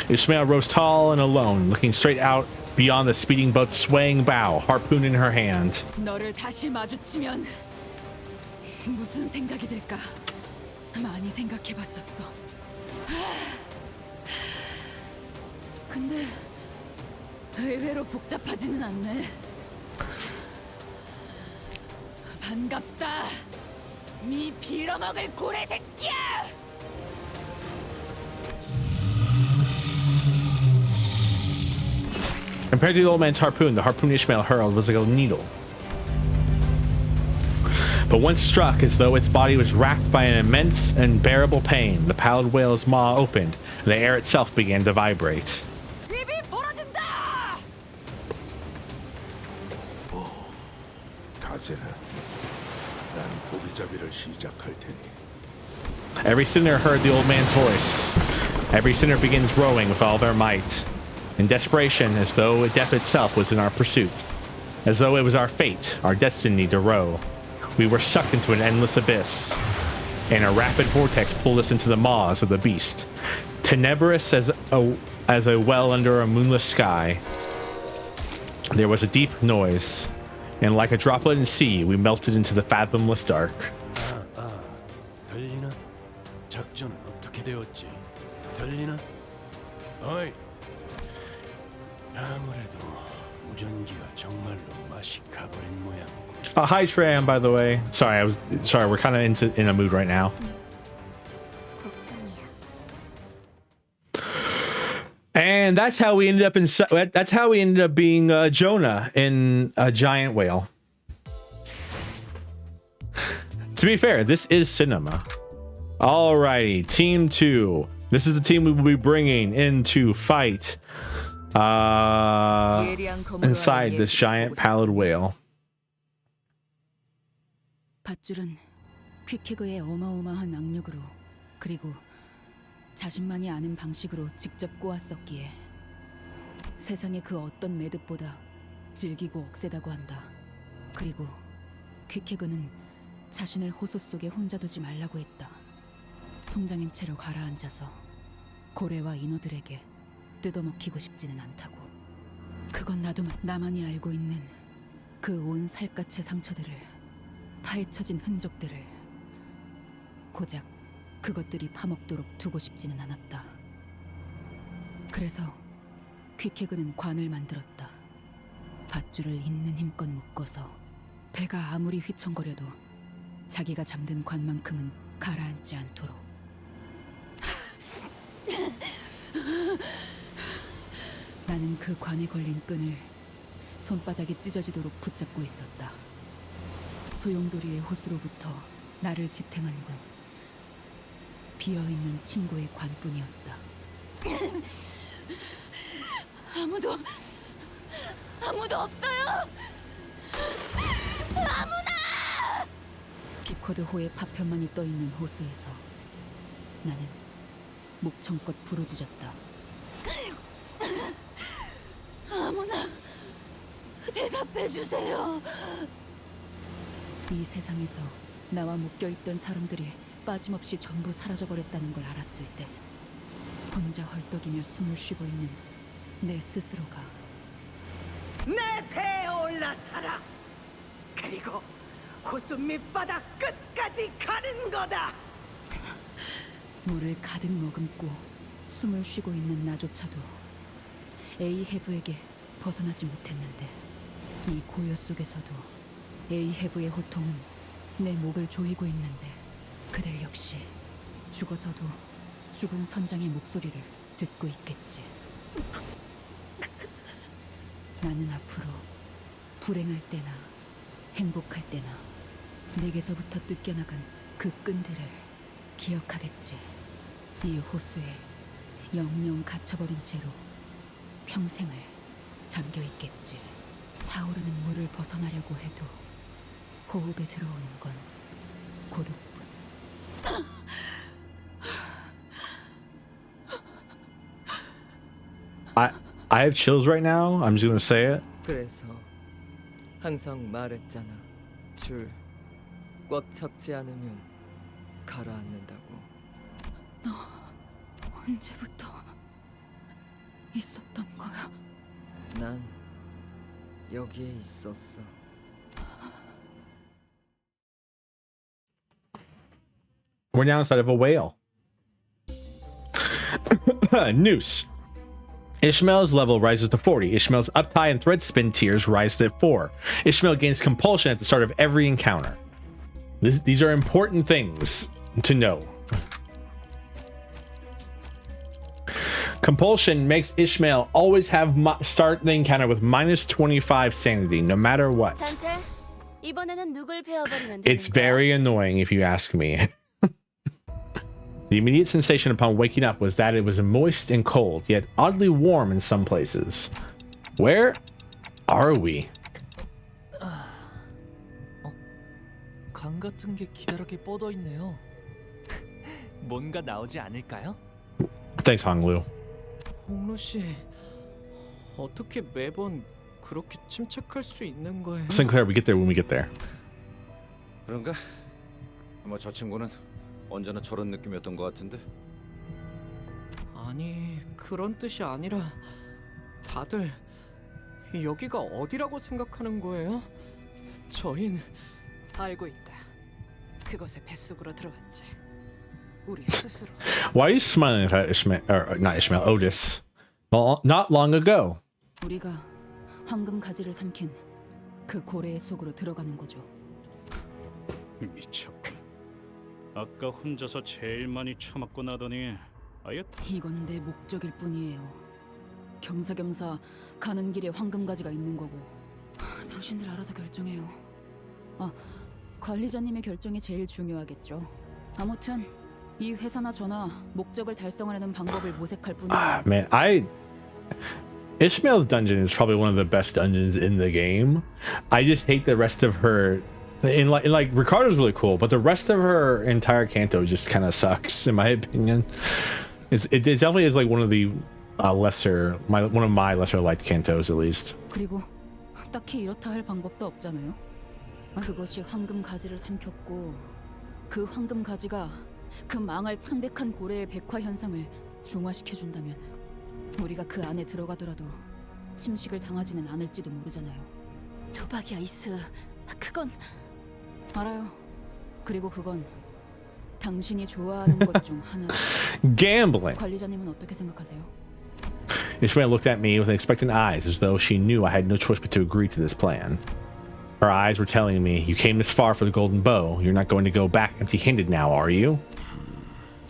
Ishmael rose tall and alone, looking straight out beyond the speeding boat's swaying bow, harpoon in her hand. 너를 다시 마주치면 무슨 생각이 들까? 많이 생각해봤었어. 근데 의외로 복잡하지는 않네. 반갑다, 미 빌어먹을 고래 새끼야! Compared to the old man's harpoon, the harpoon Ishmael hurled was like a needle. But once struck, as though its body was racked by an immense, unbearable pain, the pallid whale's maw opened, and the air itself began to vibrate. 입이 벌어진다. 가세나, 난 고기잡이를 시작할 테니. Every sinner heard the old man's voice. Every sinner begins rowing with all their might. In desperation, as though death itself was in our pursuit. As though it was our fate, our destiny to row. We were sucked into an endless abyss, and a rapid vortex pulled us into the maws of the beast. Tenebrous as a well under a moonless sky. There was a deep noise, and like a droplet in sea, we melted into the fathomless dark. 들리나? 작전은 어떻게 되었지? 들리나? 어이. 아무래도 무전기가 정말로 맛이 가버린 모양이고. Hi Tram, by the way. Sorry, we're kind of in a mood right now. And that's how we ended up being Jonah in a giant whale. To be fair, this is cinema. Alrighty, team 2. This is the team we will be bringing into fight inside this giant pallid whale. 밧줄은 퀵해그의 어마어마한 악력으로, 그리고 자신만이 아는 방식으로 직접 꼬았었기에 세상의 그 어떤 매듭보다 질기고 억세다고 한다. 그리고 퀵해그는 자신을 호수 속에 혼자 두지 말라고 했다. 송장인 채로 가라앉아서 고래와 인어들에게 뜯어먹히고 싶지는 않다고. 그건 나도 나만이 알고 있는 그 온 살갗의 상처들을, 파헤쳐진 흔적들을 고작 그것들이 파먹도록 두고 싶지는 않았다. 그래서 퀵해그는 관을 만들었다. 밧줄을 있는 힘껏 묶어서 배가 아무리 휘청거려도 자기가 잠든 관만큼은 가라앉지 않도록. 나는 그 관에 걸린 끈을 손바닥이 찢어지도록 붙잡고 있었다. 소용돌이의 호수로부터 나를 지탱한 건 비어있는 친구의 관뿐이었다. 아무도 없어요. 아무나! 기쿼드호의 파편만이 떠있는 호수에서 나는 목청껏 부르짖었다. 아무나 대답해주세요. 이 세상에서 나와 묶여있던 사람들이 빠짐없이 전부 사라져버렸다는 걸 알았을 때 혼자 헐떡이며 숨을 쉬고 있는 내 스스로가 내 배에 올라타라. 그리고 호수 밑바닥 끝까지 가는 거다. 물을 가득 머금고 숨을 쉬고 있는 나조차도 에이헤브에게 벗어나지 못했는데, 이 고요 속에서도 에이헤브의 호통은 내 목을 조이고 있는데, 그들 역시 죽어서도 죽은 선장의 목소리를 듣고 있겠지. 나는 앞으로 불행할 때나 행복할 때나 내게서부터 뜯겨나간 그 끈들을 기억하겠지. 이 호수에 영영 갇혀버린 채로 평생을 잠겨 있겠지. 차오르는 물을 벗어나려고 해도 호흡에 들어오는 건 고독뿐. I have chills right now. I'm just gonna say it. 그래서 항상 말했잖아. 줄 꽉 잡지 않으면 가라앉는다고. 너 언제부터 있었던 거야? 난 여기에 있었어. We're now inside of a whale. Noose. Ishmael's level rises to 40. Ishmael's uptie and thread spin tiers rise to 4. Ishmael gains compulsion at the start of every encounter. These are important things to know. Compulsion makes Ishmael always have start the encounter with minus 25 sanity, no matter what. It's very annoying if you ask me. The immediate sensation upon waking up was that it was moist and cold, yet oddly warm in some places. Where are we? 강 같은 게 기다랗게 뻗어 있네요. 뭔가 나오지 않을까요? Thanks, Honglu. 홍루 씨, 어떻게 매번 그렇게 침착할 수 있는 거예요? Sinclair, we get there when we get there. 그런가? 뭐 저 친구는 언제나 저런 느낌이었던 것 같은데. 아니, 그런 뜻이 아니라 다들 여기가 어디라고 생각하는 거예요? 저흰 알고 있다. 그곳의 뱃속으로 들어왔지. 우리 스스로. Why are you smiling at Ishmael, or not Ishmael, Otis? Well, not long ago. 우리가 황금 가지를 삼킨 그 고래의 속으로 들어가는 거죠. 미쳤군. 아까 혼자서 제일 많이 처맞고 나더니 아예 이건 내 목적일 뿐이에요. 겸사겸사 가는 길에 황금 가지가 있는 거고. 당신들 알아서 결정해요. 관리자님의 결정이 제일 중요하겠죠. 아무튼 이 회사나 저나 목적을 달성하려는 방법을 모색할 뿐이에요. Man, Ishmael's dungeon is probably one of the best dungeons in the game. I just hate the rest of her. In like Ricardo's really cool, but the rest of her entire canto just kind of sucks, in my opinion. It definitely is like one of the one of my lesser liked cantos, at least. 그리고 딱히 이렇다 할 방법도 없잖아요. 그것이 황금 가지를 삼켰고 그 황금 가지가 그 망할 창백한 고래의 백화 현상을 중화시켜 준다면 우리가 그 안에 들어가더라도 침식을 당하지는 않을지도 모르잖아요. 도박이야, 이스. 그건 알아요. 그리고 그건 당신이 좋아하는 것 중 하나죠. Gambling. 관리자님은 어떻게 생각하세요? Ishmael looked at me with expectant eyes, as though she knew I had no choice but to agree to this plan. Her eyes were telling me, "You came this far for the golden bow. You're not going to go back empty-handed now, are you?"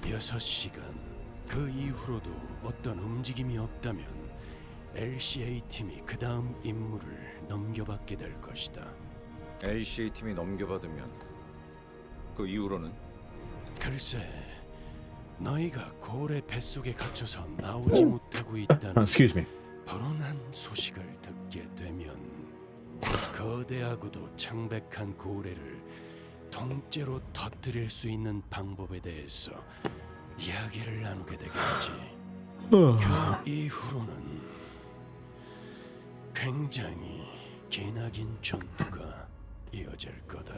6시간. 그 이후로도 어떤 움직임이 없다면 LCA 팀이 그 다음 임무를 넘겨받게 될 것이다. ACA 팀이 넘겨받으면 그 이후로는? 글쎄, 너희가 고래 뱃속에 갇혀서 나오지 못하고 있다는 Excuse me. 불운한 소식을 듣게 되면 거대하고도 창백한 고래를 통째로 터뜨릴 수 있는 방법에 대해서 이야기를 나누게 되겠지. 그 이후로는 굉장히 기나긴 전투가 이어질 거다.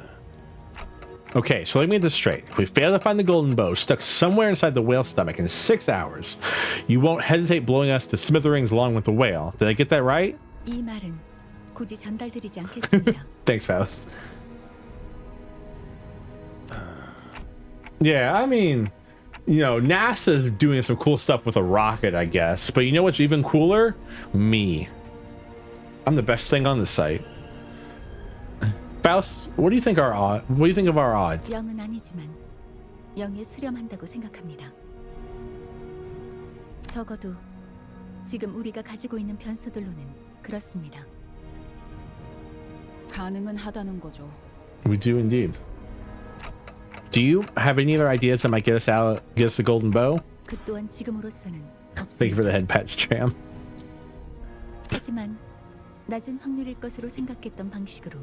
Okay, so let me get this straight. If we fail to find the golden bow stuck somewhere inside the whale's stomach in 6 hours, you won't hesitate blowing us to smithereens along with the whale. Did I get that right? 이 말은 굳이 전달드리지 않겠습니다. Thanks, Faust. Yeah, I mean, you know, NASA's doing some cool stuff with a rocket, I guess. But you know what's even cooler? Me. I'm the best thing on the site. Faust, what do you think of our odds? 영은 아니지만 영에 수렴한다고 생각합니다. 적어도 지금 우리가 가지고 있는 변수들로는 그렇습니다. 가능은 하다는 거죠. We do indeed. Do you have any other ideas that might get us the golden bow? 그 또한 지금으로서는 없습니다. Thank you for the head pats, Tram. 하지만 낮은 확률일 것으로 생각했던 방식으로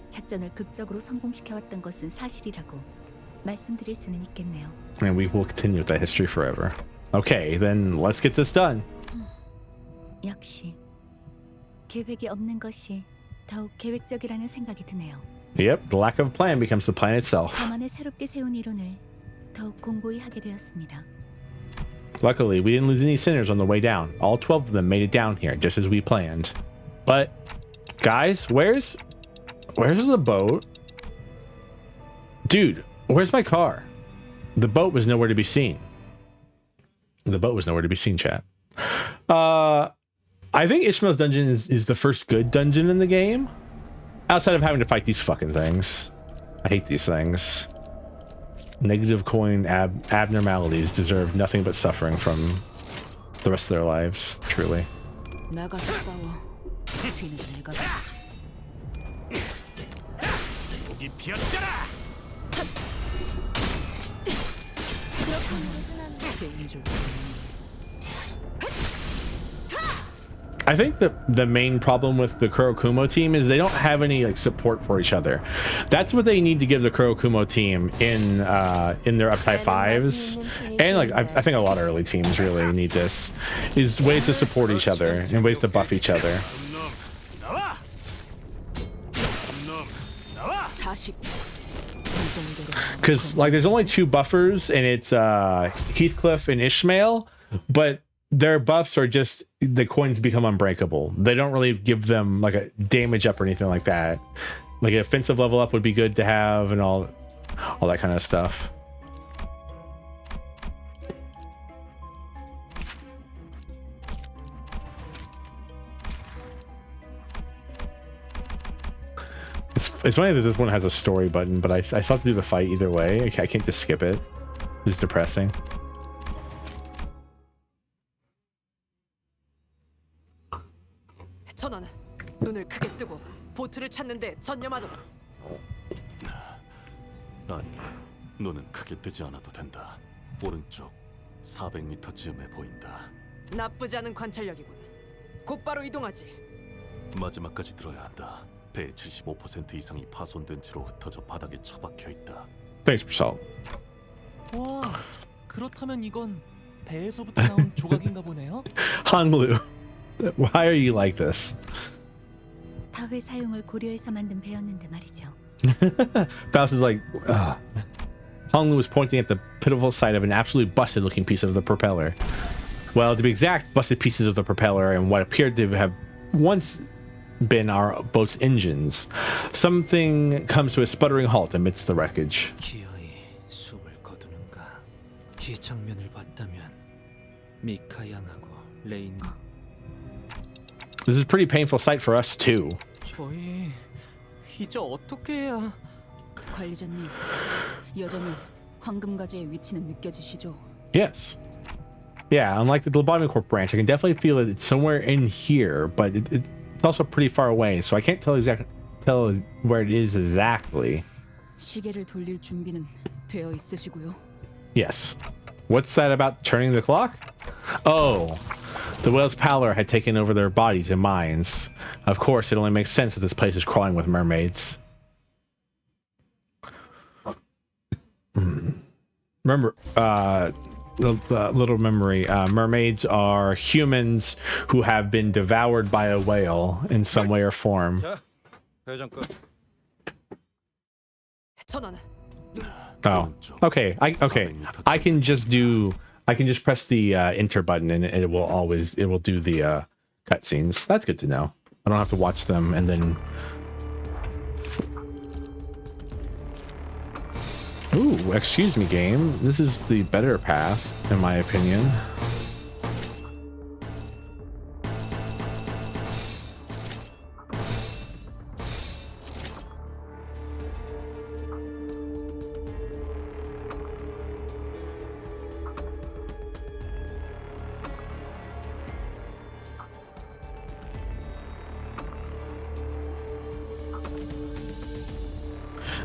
작전을 극적으로 성공시켜왔던 것은 사실이라고 말씀드릴 수는 있겠네요. And we will continue with that history forever. Okay, then let's get this done. 역시 계획이 없는 것이 더욱 계획적이라는 생각이 드네요. Yep, the lack of a plan becomes the plan itself. 저만의 새롭게 세운 이론을 더욱 공고히 하게 되었습니다. Luckily, we didn't lose any sinners on the way down. All 12 of them made it down here, just as we planned. But, guys, where's the boat? Dude, where's my car? The boat was nowhere to be seen. The boat was nowhere to be seen, chat. I think Ishmael's dungeon is the first good dungeon in the game. Outside of having to fight these fucking things. I hate these things. Negative coin abnormalities deserve nothing but suffering from the rest of their lives, truly. 나가서 싸워. 뒤는 내가 가지. 여기 비었잖아. I think the main problem with the Kurokumo team is they don't have any like support for each other. That's what they need to give the Kurokumo team in their uptype 5s, and like I think a lot of early teams really need this, is ways to support each other and ways to buff each other. Because like there's only 2 buffers and it's Heathcliff and Ishmael, but their buffs are just the coins become unbreakable. They don't really give them like a damage up or anything like that. Like an offensive level up would be good to have and all that kind of stuff. It's funny that this one has a story button, but I still have to do the fight either way. I can't just skip it. It's depressing. 전하는 눈을 크게 뜨고 보트를 찾는데 전념하도록. 아니, 눈은 크게 뜨지 않아도 된다. 오른쪽 400m쯤에 보인다. 나쁘지 않은 관찰력이군. 곧바로 이동하지. 마지막까지 들어야 한다. 배의 75% 이상이 파손된 채로 흩어져 바닥에 처박혀 있다. Thanks for salt. 와, 그렇다면 이건 배에서부터 나온 조각인가 보네요. Hanlu, why are you like this? 다회 사용을 고려해서 만든 배였는데 말이죠. Faust is like, Hanlu was pointing at the pitiful sight of an absolutely busted-looking piece of the propeller. Well, to be exact, busted pieces of the propeller and what appeared to have once been our boat's engines. Something comes to a sputtering halt amidst the wreckage. 기어이 숨을 거두는가. 이 장면을 봤다면 미카 양하고 레인. This is a pretty painful sight for us too. 저희 이제 어떻게 해야? 관리자님, 여전히 황금가지의 위치는 느껴지시죠? Yes. Yeah, unlike the Lobotomy Corp branch, I can definitely feel it. It's somewhere in here, but it's also pretty far away, so I can't tell where it is exactly. 시계를 돌릴 준비는 되어 있으시고요. Yes. What's that about turning the clock? Oh, the whale's pallor had taken over their bodies and minds. Of course, it only makes sense that this place is crawling with mermaids. Remember, the little memory, mermaids are humans who have been devoured by a whale in some way or form. Oh, okay. I can just press the enter button and it will do the cutscenes. That's good to know. I don't have to watch them and then. Ooh, excuse me, game. This is the better path, in my opinion.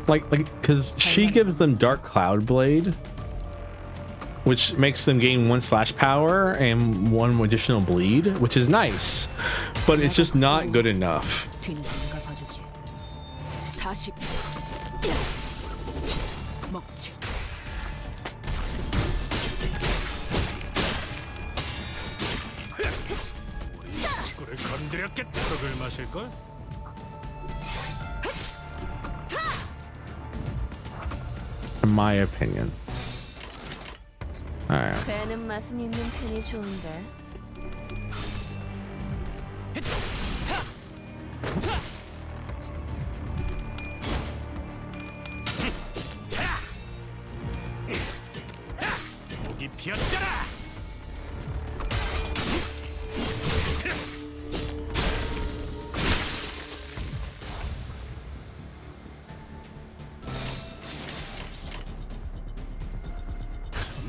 Like, because she gives them Dark Cloud Blade, which makes them gain 1 slash power and 1 additional bleed, which is nice, but it's just not good enough. 뒤는 내가 봐주지. 40. 먹지. 꿀을 건드렸겠다. 턱을 마실 걸? In my opinion. Alright. 배는 맛은 있는 편이 좋은데. 목이 피었잖아.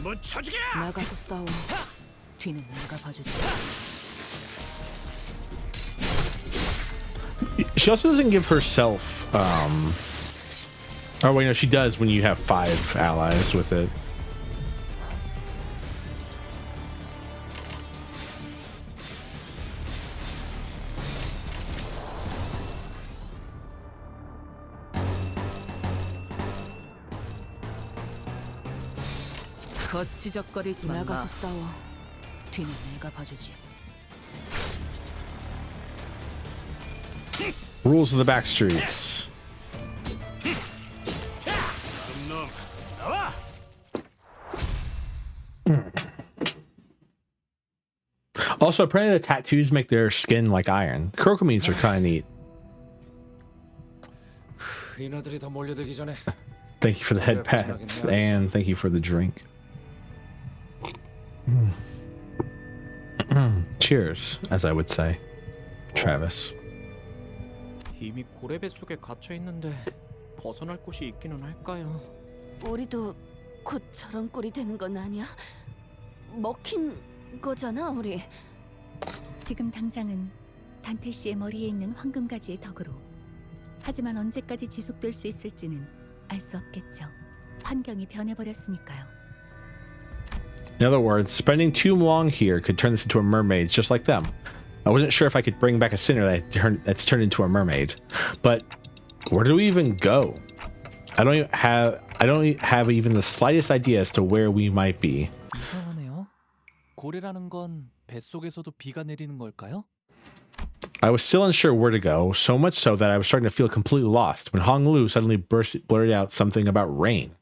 전부 쳐주게. 나가서 싸워. 뒤는 내가 봐주지. She also doesn't give herself, oh wait, no, she does when you have 5 allies with it. 거치적거리지 마. 나가서 싸워. 뒤는 내가 봐주지. Rules of the back streets. 놈 나와. Also, apparently the tattoos make their skin like iron. Crocomeats are kind of neat. 이나들이 더 몰려들기 전에. Thank you for the head pats and thank you for the drink. Cheers, as I would say. Travis. 이미 고래배 속에 갇혀 있는데 벗어날 곳이 있기는 할까요? 우리도 곧 저런 꼴이 되는 건 아니야? 먹힌 거잖아, 우리. 지금 당장은 단테 씨의 머리에 있는 황금가지의 덕으로. 하지만 언제까지 지속될 수 있을지는 알 수 없겠죠. 환경이 변해버렸으니까요. In other words, spending too long here could turn this into a mermaid just like them. I wasn't sure if I could bring back a sinner that's turned into a mermaid. But where do we even go? I don't have even the slightest idea as to where we might be. 이상하네요. 고래라는 건 뱃속에서도 비가 내리는 걸까요? I was still unsure where to go, so much so that I was starting to feel completely lost when Hong Lu suddenly blurted out something about rain.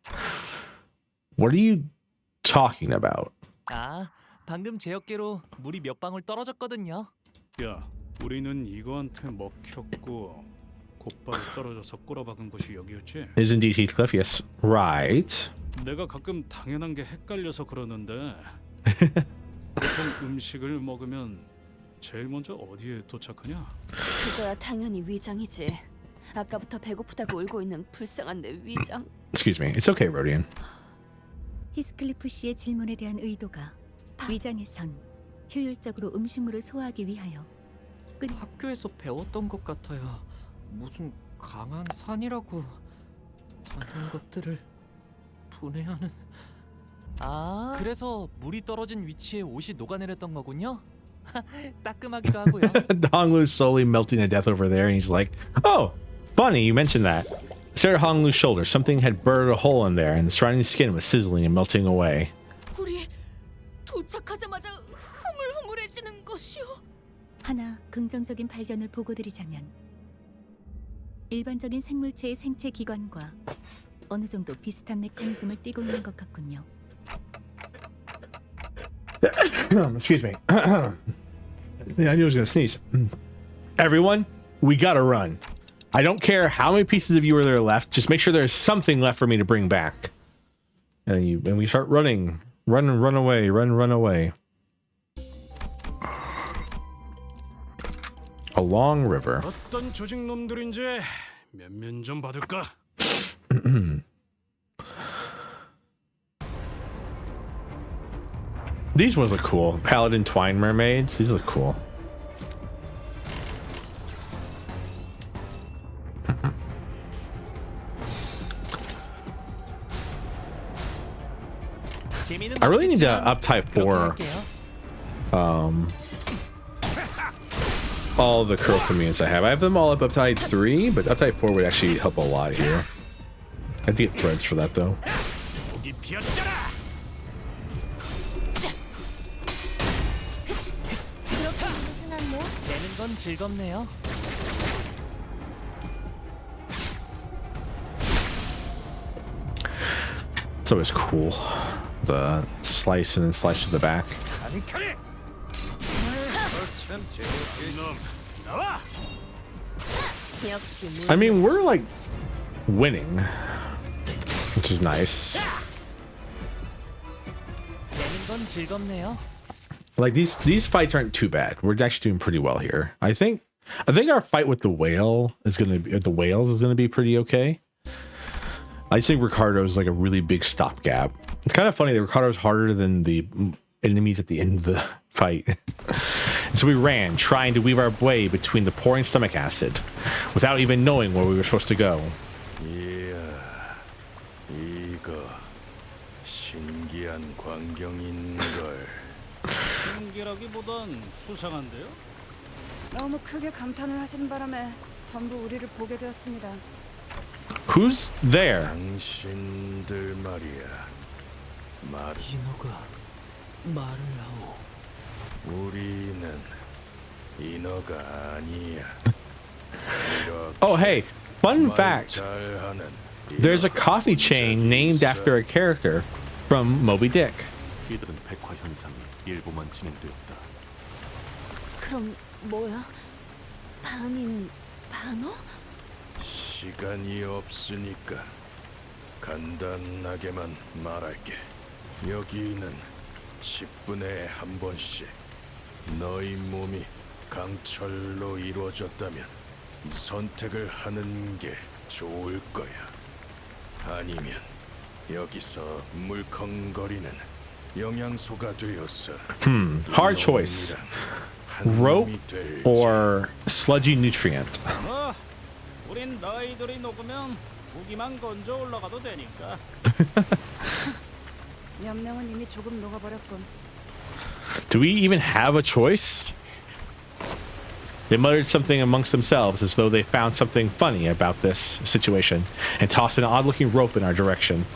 What are you talking about? 아, 방금 제 어깨로 물이 몇 방울 떨어졌거든요. 야, 우리는 이거한테 먹혔고 곧바로 떨어져서 꼬라박은 곳이 여기였지? Is indeed Heathcliff, yes. Right. 내가 가끔 당연한 게 헷갈려서 그러는데 보통 음식을 먹으면 제일 먼저 어디에 도착하냐? 그거야 당연히 위장이지. 아까부터 배고프다고 울고 있는 불쌍한 내 위장. Excuse me. It's okay, Rodian. 히스클리프 씨의 질문에 대한 의도가 위장에선 효율적으로 음식물을 소화하기 위하여 학교에서 배웠던 것 같아요. 무슨 강한 산이라고 다른 것들을 분해하는. 아, 그래서 물이 떨어진 위치에 옷이 녹아내렸던 거군요. 따끔하기도 하고요. Hong Lu's slowly melting to death over there, and he's like, "Oh, funny you mentioned that." Stared at Hong Lu's shoulder. Something had burrowed a hole in there, and the surrounding skin was sizzling and melting away. 우리 도착하자마자 흐물흐물해지는 것이요. 하나 긍정적인 발견을 보고드리자면 일반적인 생물체의 생체 기관과 어느 정도 비슷한 메커니즘을 띠고 있는 것 같군요. Excuse me. Yeah, I knew I was gonna sneeze. Everyone, we gotta run. I don't care how many pieces of you are there left. Just make sure there's something left for me to bring back. And we start running. Run away. Run away. A long river. 어떤 조직 놈들인지 면면 좀 받을까? These ones look cool. Paladin twine mermaids. These look cool. 재미는 I really need to up type 4 all the curl commands I have. I have them all up type 3, but up type 4 would actually help a lot here. I have to get threads for that though. 되는 건 즐겁네요. It's always cool. The slice and then slice to the back. I mean, we're like winning, which is nice. 되는 건 즐겁네요. Like these fights aren't too bad. We're actually doing pretty well here. I think our fight with the whale is gonna be pretty okay. I just think Ricardo's like a really big stopgap. It's kind of funny that Ricardo's harder than the enemies at the end of the fight. And so we ran, trying to weave our way between the pouring stomach acid, without even knowing where we were supposed to go. 이거 신기한 광경인걸. 신기라기보단 수상한데요? 너무 크게 감탄을 하시는 바람에 전부 우리를 보게 되었습니다. Who's there? 당신들 말이야. 인어가 말을 하오. 우리는 인어가 아니야. Oh, hey, fun fact. There's a coffee chain named after a character from Moby Dick. 이들은 백화 현상이 일부만 진행되었다. 그럼 뭐야? 반인 반어? 시간이 없으니까 간단하게만 말할게. 여기는 10분에 한 번씩 너희 몸이 강철로 이루어졌다면 선택을 하는 게 좋을 거야. 아니면 여기서 물컹거리는 영양소가 되어서 Hard choice. Rope or sludgy nutrient. 우린 너희들이 녹으면 고기만 건져 올라가도 되니까. 몇 명은 이미 조금 녹아버렸군. Do we even have a choice? They muttered something amongst themselves as though they found something funny about this situation and tossed an odd-looking rope in our direction.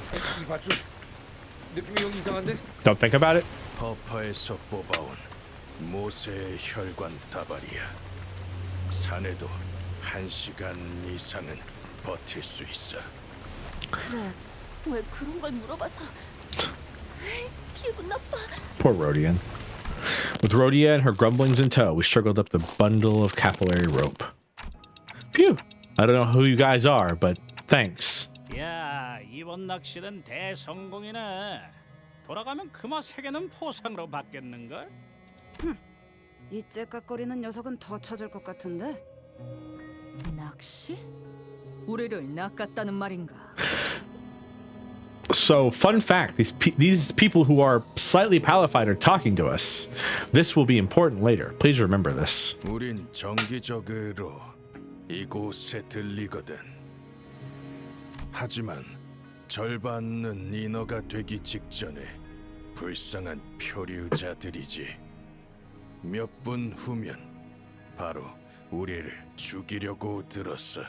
Don't think about it. 허파에서 뽑아온 모세의 혈관 다발이야. 산에도 1시간 이상은 버틸 수 있어. 그래, 왜 그런 걸 물어봐서 기분 나빠. Poor Rodian. With Rhodia and her grumblings in tow, we struggled up the bundle of capillary rope. Phew! I don't know who you guys are, but thanks. 야, 이번 낚시는 대성공이네. 돌아가면 그마 3개는 포상으로 받겠는걸? 이 째깍거리는 녀석은 더 쳐질 것 같은데? 낚시? 우리를 낚았다는 말인가? So, fun fact, these people who are slightly palified are talking to us. This will be important later. Please remember this. 우린 정기적으로 이곳에 들리거든. 하지만 절반은 인어가 되기 직전에 불쌍한 표류자들이지. 몇 분 후면 바로 우리를 죽이려고 들었어.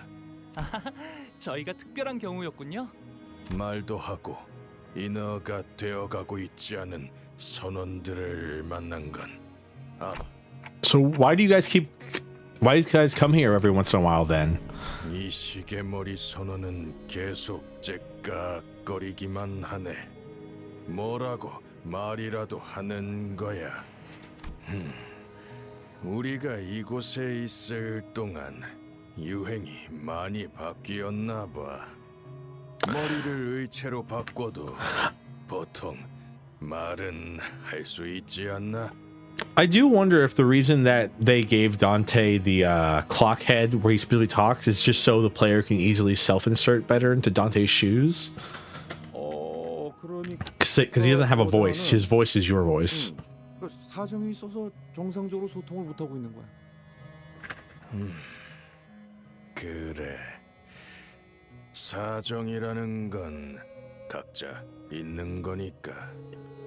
저희가 특별한 경우였군요. 말도 하고 인어가 되어가고 있지 않은 선원들을 만난 건 알아. So why do you guys come here every once in a while then? 이 시계머리 선원은 계속 째깍거리기만 하네. 뭐라고 말이라도 하는 거야. 우리가 이곳에 있을 동안 유행이 많이 바뀌었나 봐. 머리를 의체로 바꿔도 보통 말은 할 수 있지 않나? I do wonder if the reason that they gave Dante the clock head where he specifically talks is just so the player can easily self-insert better into Dante's shoes. Because he doesn't have a voice. His voice is your voice. 사정이 있어서 정상적으로 소통을 못 하고 있는 거야. 그래. 사정이라는 건 각자 있는 거니까.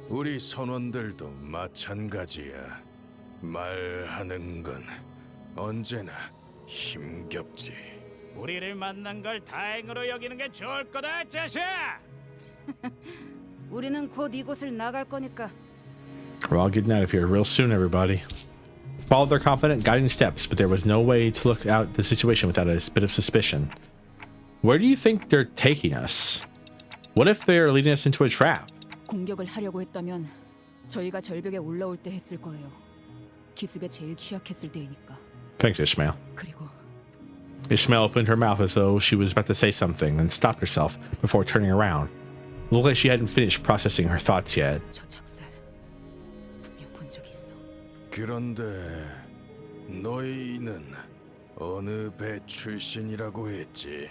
우리 선원들도 마찬가지야. 말하는 건 언제나 힘겹지. 우리를 만난 걸 다행으로 여기는 게 좋을 거다, 자샤. 우리는 곧 이곳을 나갈 거니까. We're all getting out of here real soon, everybody. Followed their confident, guiding steps, but there was no way to look out the situation without a bit of suspicion. Where do you think they're taking us? What if they're leading us into a trap? 공격을 하려고 했다면 저희가 절벽에 올라올 때 했을 거예요. 기습에 제일 취약했을 때이니까. Thanks, Ishmael. 그리고 Ishmael opened her mouth as though she was about to say something, then stopped herself before turning around. It looked like she hadn't finished processing her thoughts yet. 저 작살 분명 본 적이 있어. 그런데 너희는 어느 배 출신이라고 했지?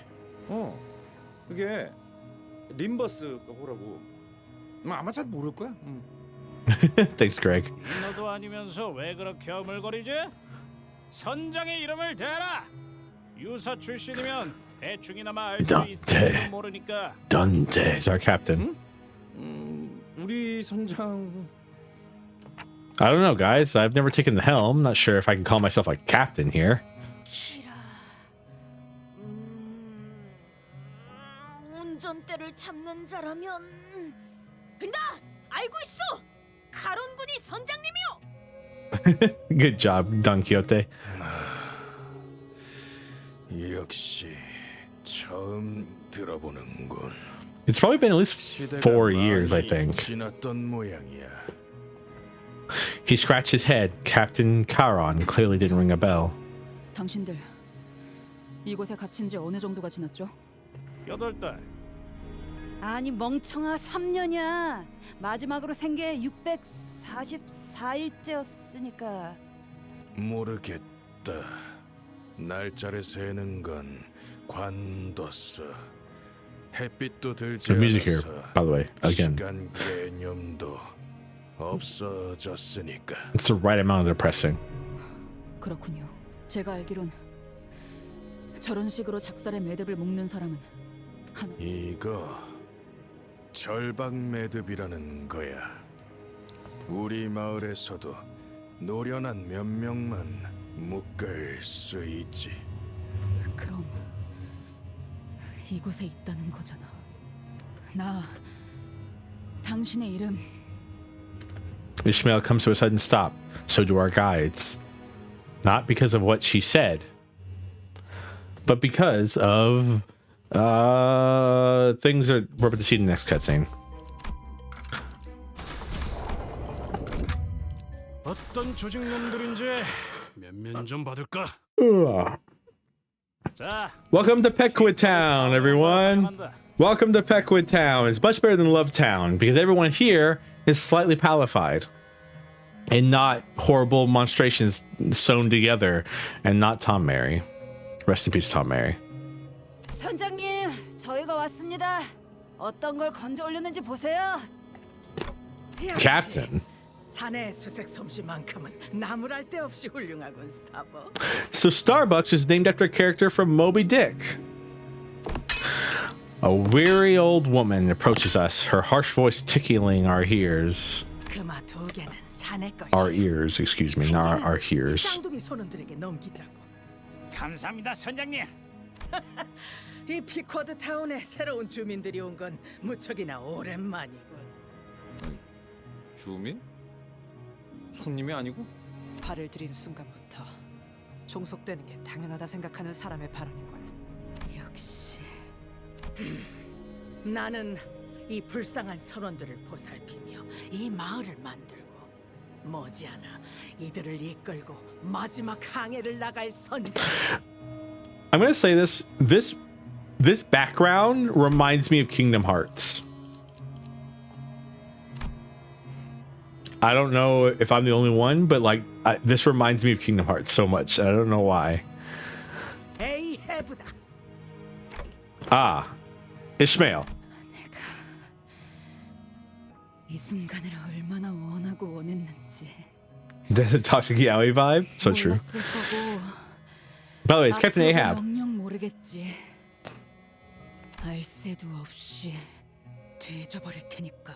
그게 림버스가 호라고. 아마 잘 모를 거야. Thanks, Greg. 너도 아니면서 왜 그렇게 어물거리지? 선장의 이름을 대라. 유사 출신이면 대충이나마 알 수 있을지도 모르니까. Dante is our captain. 우리 선장. I don't know, guys. I've never taken the helm. Not sure if I can call myself a captain here. 운전대를 잡는 자라면 나 알고 있어. 가론군이 선장님이요. Good job, Don Quixote. 역시 처음 들어보는군. It's probably been at least 4 years, I think. 지났던 모양이야. He scratched his head. Captain Charon clearly didn't ring a bell. 당신들 이곳에 갇힌 지 어느 정도가 지났죠? 8달. 아니 멍청아 3년이야. 마지막으로 생게 644일째였으니까. 모르겠다. 날짜를 세는 건 관뒀어. 햇빛도 들지 The music here, 않아서 by the way, again. 시간 개념도 없어졌으니까. It's the right amount of depressing. 그렇군요. 제가 알기론 저런 식으로 작살의 매듭을 묶는 사람은 하나. 이거 절박 매듭이라는 거야. 우리 마을에서도 노련한 몇 명만 묶을 수 있지. 그럼 이곳에 있다는 거잖아. 나 당신의 이름. Ishmael comes to a sudden stop. So do our guides. Not because of what she said, but because of things that we're about to see in the next cutscene. 어떤 조직 놈들인지 면면 좀 받을까? 자, Welcome to Peckwood Town, everyone. Welcome to Peckwood Town. It's much better than Love Town because everyone here is slightly palified and not horrible monstrations sewn together, and not Tom Mary. Rest in peace, Tom Mary. 선장님, 저희가 왔습니다. 어떤 걸 건져 올렸는지 보세요. Captain. 자네 수색 솜씨만큼은 나무랄 데 없이 훌륭하군, 스타버. So Starbucks is named after a character from Moby Dick. A weary old woman approaches us, her harsh voice tickling our ears. 금화 2개는 자네 것이. Our ears, excuse me, not our ears. 쌍둥이 선원들에게 넘기자고. 감사합니다, 선장님. 이 피쿼드 타운에 새로운 주민들이 온 건 무척이나 오랜만이군. 주민? 손님이 아니고? 발을 들인 순간부터 종속되는 게 당연하다 생각하는 사람의 발언이군. 역시 나는 이 불쌍한 선원들을 보살피며 이 마을을 만들고 머지않아 이들을 이끌고 마지막 항해를 나갈 선장. I'm gonna say this background reminds me of Kingdom Hearts. I don't know if I'm the only one, but like this reminds me of Kingdom Hearts so much. I don't know why. 에이 해부다. Ah, Ishmael. 이 순간을 얼마나 원하고 원했는지. There's a toxic yaoi vibe. So true. 몰랐을 거고. By the way, it's Captain 앞으로도 Ahab. 영영 모르겠지. 알 새도 없이 뒤져버릴 테니까.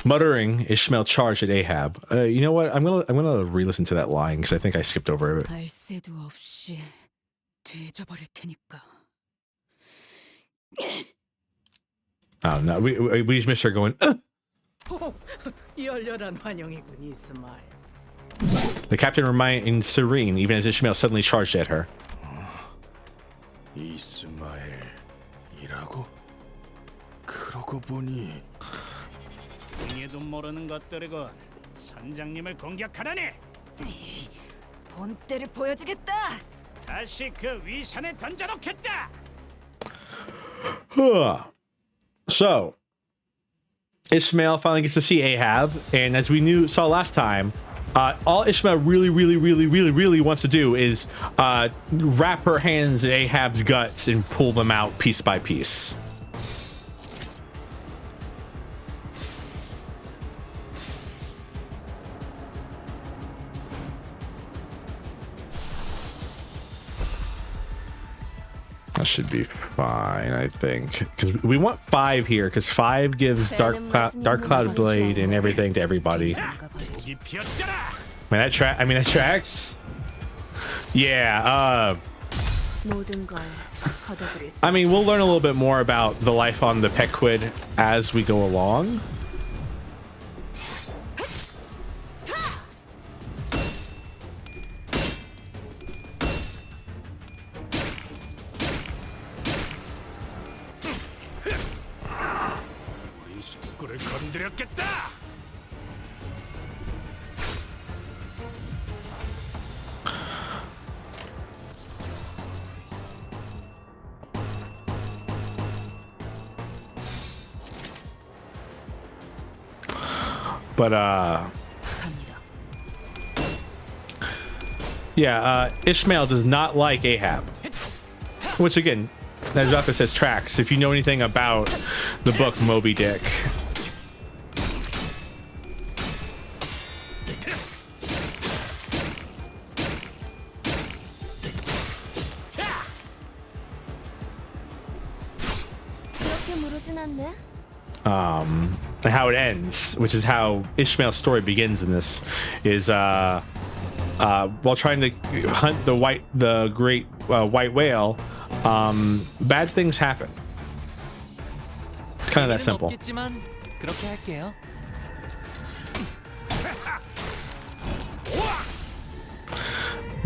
Muttering, Ishmael charged at Ahab. You know what? I'm gonna re-listen to that line because I think I skipped over it. 알 새도 없이 뒤져버릴 테니까. Oh no, we just missed her going. 열렬한 환영이군 이스마엘. The captain remained serene even as Ishmael suddenly charged at her. 이스마엘이라고? 그러고 보니 등에도 모르는 것들이군. 선장님을 공격하다니. 본때를 보여주겠다. 다시 그 위산에 던져놓겠다. So, Ishmael finally gets to see Ahab, and as we saw last time, all Ishmael really wants to do is wrap her hands in Ahab's guts and pull them out piece by piece. That should be fine, I think, because we want 5 here, because 5 gives Dark Cloud Blade and everything to everybody. I mean, that tracks. Yeah. I mean, we'll learn a little bit more about the life on the Pequid as we go along. But yeah, Ishmael does not like Ahab, which again, as Jocko says, tracks if you know anything about the book Moby Dick. How it ends, which is how Ishmael's story begins in this, is while trying to hunt the great white whale, bad things happen. Kind of that simple.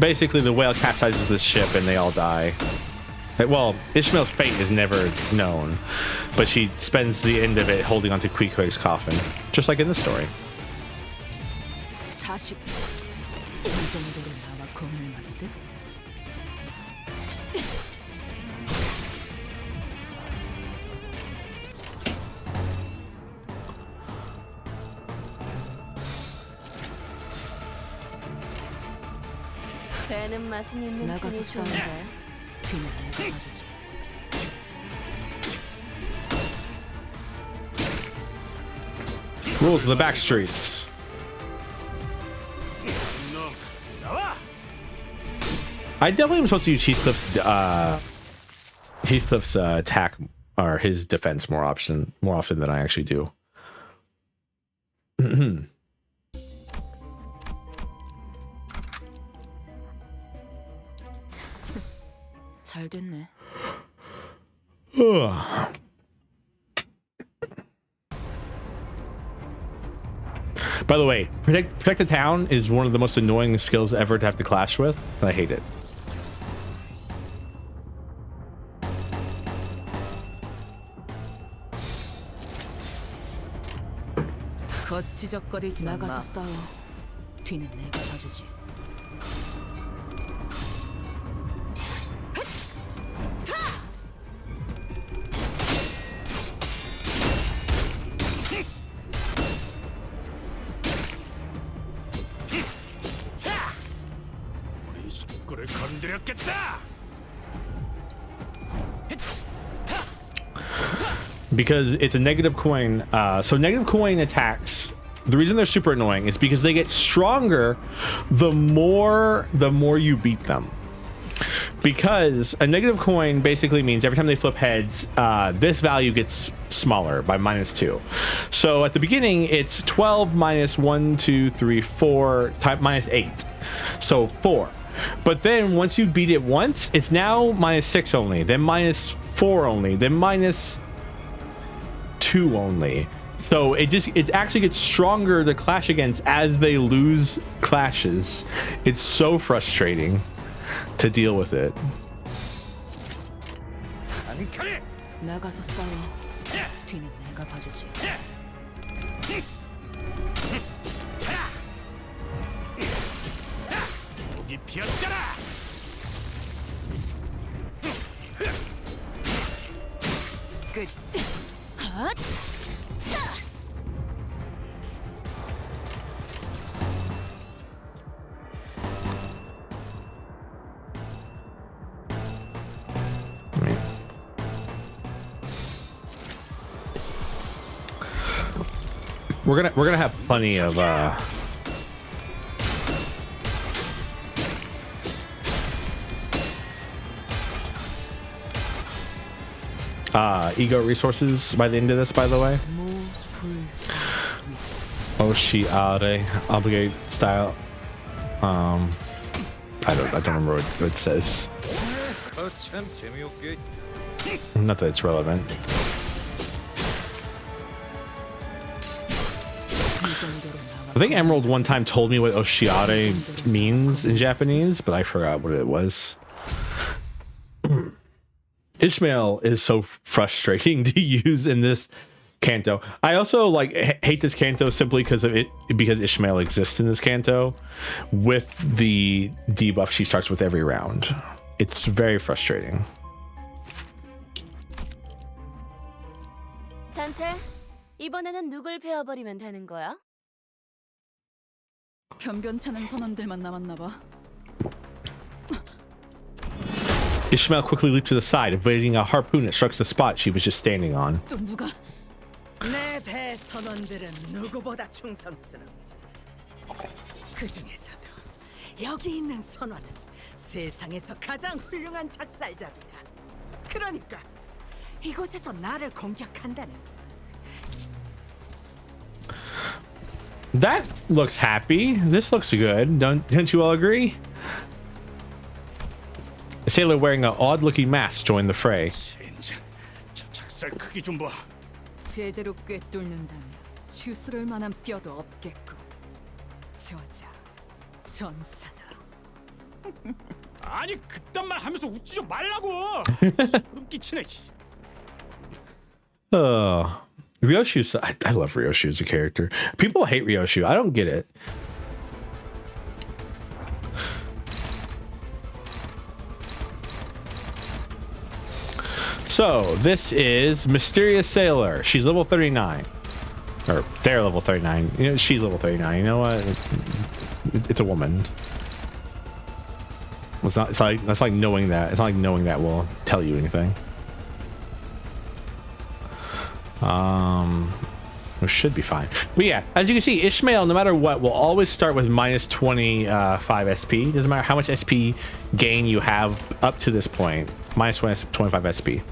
Basically, the whale capsizes the ship and they all die. Well, Ishmael's fate is never known, but she spends the end of it holding onto Queequeg's coffin, just like in the story. 배는 맛은 있는 편이 좋은데. Rules of the back streets. I definitely am supposed to use Heathcliff's attack or his defense more often than I actually do. 잘 됐네. By the way, protect the town is one of the most annoying skills ever to have to clash with, and I hate it. 거치적거리지 나가서 싸워. 뒤는 내가 봐주지. Because it's a negative coin, so negative coin attacks, the reason they're super annoying is because they get stronger the more you beat them. because a negative coin basically means every time they flip heads, this value gets smaller by -2. So at the beginning, it's 12 minus 1, 2, 3, 4 minus 8. So 4. But then once you beat it once, it's now -6 only, then -4 only, then -2 only. So it actually gets stronger to clash against as they lose clashes. It's so frustrating to deal with it. 나가서 싸워. 뒤는 내가 봐주지. 목이 피었잖아. 끝. 핫. We're gonna have plenty of ego resources by the end of this, by the way. Oshiare obligate style. I don't remember what it says. Not that it's relevant. I think Emerald one time told me what Oshiare means in Japanese, but I forgot what it was. Ishmael is so frustrating to use in this canto. I also like hate this canto simply because Ishmael exists in this canto with the debuff she starts with every round. It's very frustrating. 단테, 이번에는 누굴 베어버리면 되는 거야? 변변찮은 선원들만 남았나 봐. Ishmael quickly leaped to the side, evading a harpoon that strikes the spot she was just standing on. 또 누가? 내 배 선원들은 누구보다 충성스럽지. 그 중에서도 여기 있는 선원은 세상에서 가장 훌륭한 작살잡이야. 그러니까 이곳에서 나를 공격한다는. That looks happy. This looks good. Don't you all agree? A sailor wearing an odd-looking mask joined the fray. 저 작살 크기 좀 봐. 제대로 꿰뚫는다면 추스를 만한 뼈도 없겠고. 저자 전사다. 아니 그딴 말 하면서 웃지 좀 말라고. 소름 끼치네. Ryoshu, I love Ryoshu as a character. People hate Ryoshu. I don't get it. So this is Mysterious Sailor. She's level 39, or they're level 39. You know, she's level 39. You know what? It's a woman. It's not. It's like knowing that. It's not like knowing that will tell you anything. It should be fine. But yeah, as you can see, Ishmael, no matter what, will always start with minus 25 SP. Doesn't matter how much SP gain you have up to this point. Minus 25 SP.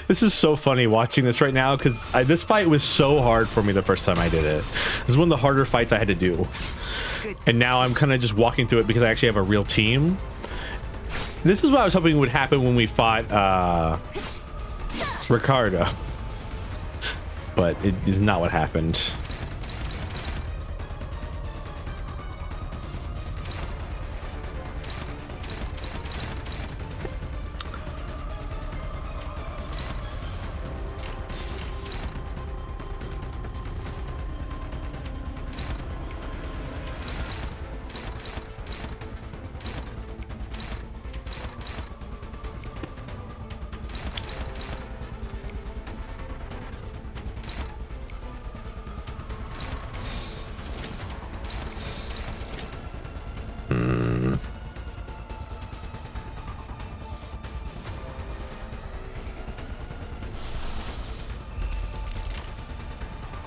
This is so funny watching this right now because this fight was so hard for me the first time I did it. This is one of the harder fights I had to do. And now I'm kind of just walking through it because I actually have a real team. This is what I was hoping would happen when we fought Ricardo. But it is not what happened.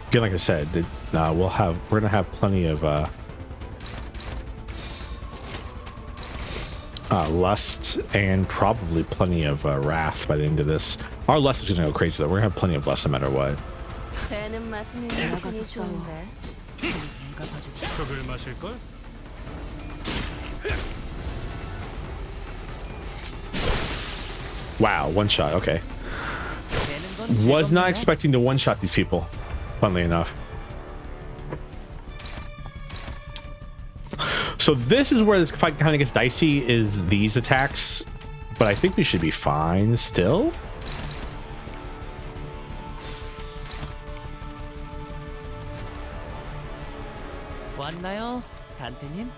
again, like I said, we're gonna have plenty of lust and probably plenty of wrath by the end of this. Our lust is gonna go crazy though. We're gonna have plenty of lust no matter what. 배는 맛은 있는 편이 좋은데. 흙을 마실 걸? Wow, one shot. Okay. Was not expecting to one shot these people. Funnily enough. So this is where this fight kind of gets dicey. Is these attacks, but I think we should be fine still. 왔나요, 단테님?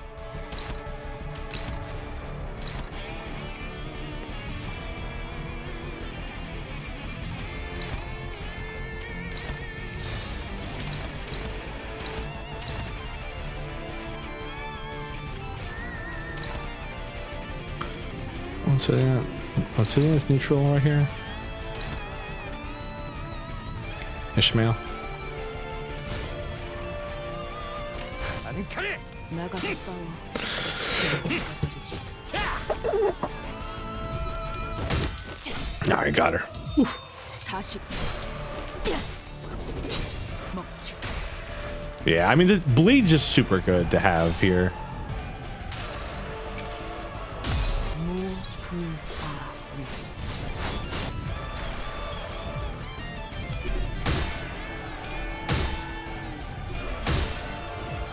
What's in this neutral right here? Ishmael. 나가서 싸워. I got her. Whew. 40. Yeah, I mean the bleed's just super good to have here.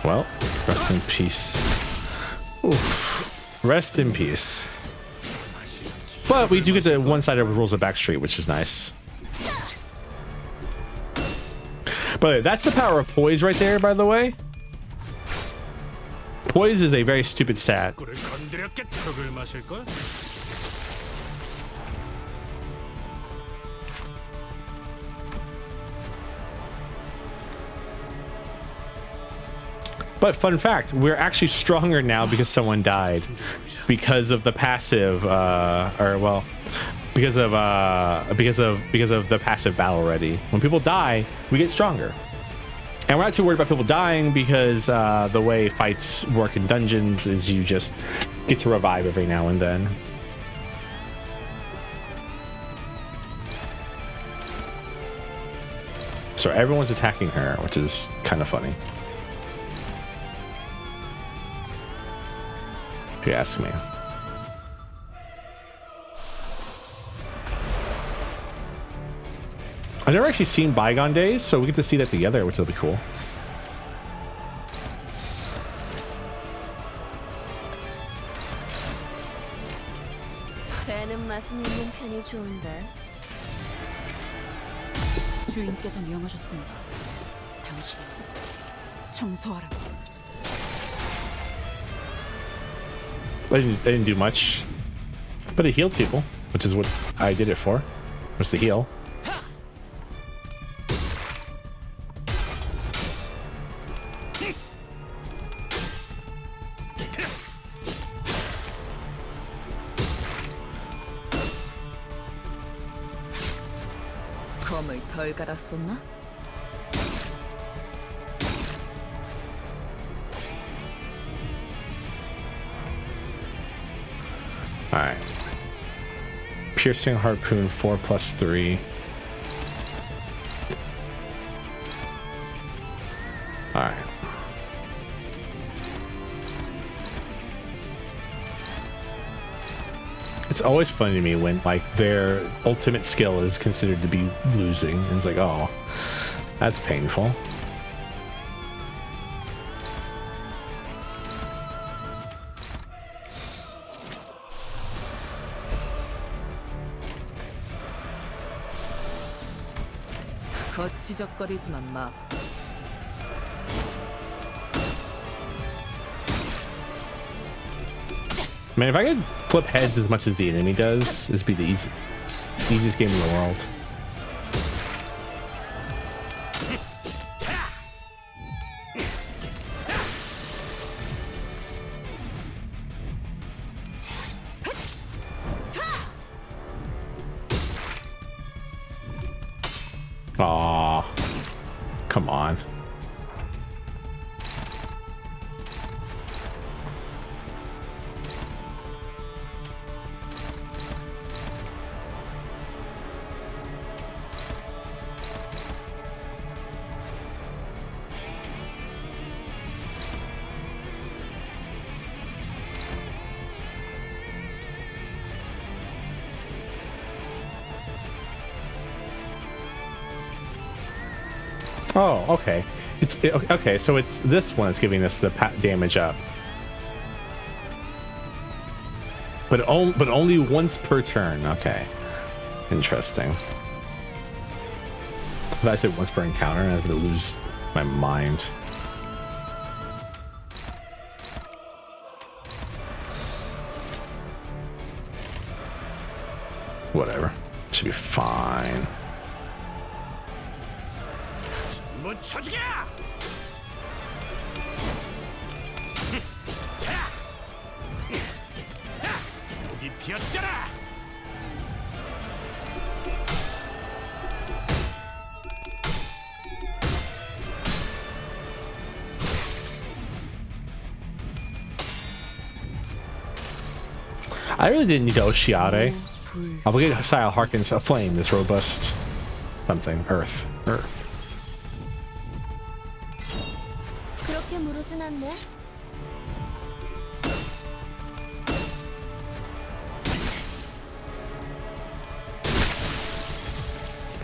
Well, rest in peace. Oof. Rest in peace. But we do get the one-sided rules of Backstreet, which is nice. But that's the power of poise right there, by the way. Poise is a very stupid stat. But fun fact, we're actually stronger now because someone died, because of the passive, because of the passive battle ready. When people die, we get stronger, and we're not too worried about people dying because the way fights work in dungeons is you just get to revive every now and then. So everyone's attacking her, which is kind of funny. If you ask me. I've never actually seen Bygone Days, so we get to see that together, which will be cool. 배는 맛은 있는 편이 좋은데. 주인께서 명하셨습니다. 당신 청소하라. I didn't do much, but it healed people, which is what I did it for, was to heal. 검을 덜 갈았었나? Alright. Piercing harpoon 4+3. Alright. It's always funny to me when like their ultimate skill is considered to be losing, and it's like, oh, that's painful. 거치적거리지만 마. Man, if I could flip heads as much as the enemy does, this would be the easiest game in the world. Aww. come on. Oh, okay. Okay. So it's this one that's giving us the damage up, but only once per turn. Okay, interesting. If I said once per encounter, I'm gonna lose my mind. Whatever, should be fine. I really didn't need to Oshiare. I'll get Hasai Harkins a flame, this robust something. Earth. 그렇게 무르진 않네.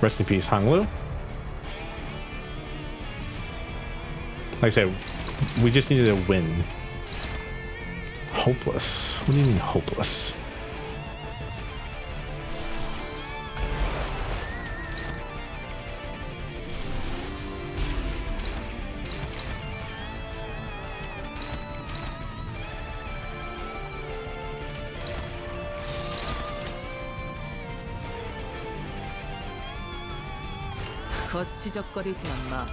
Rest in peace, Hanglu. Like I said, we just needed a win. Hopeless. What do you mean hopeless? 거치적거리지만 마.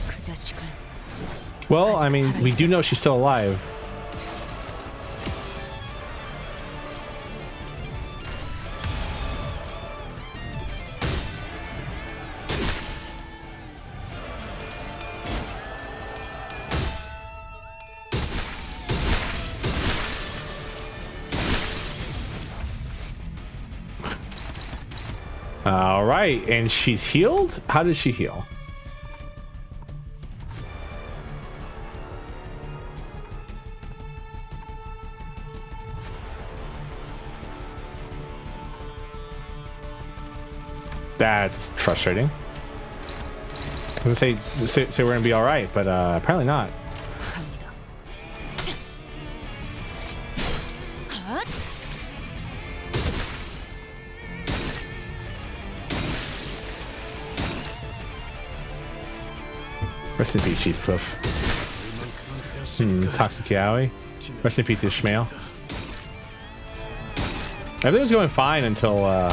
그 자식은. Well, I mean, we do know she's still alive. All right, and she's healed? How does she heal? That's frustrating. I was gonna say we're gonna be all right, but apparently not. Rest in peace, Heathcliff. Toxic Yaoi. Rest in peace, Ishmael. Everything was going fine until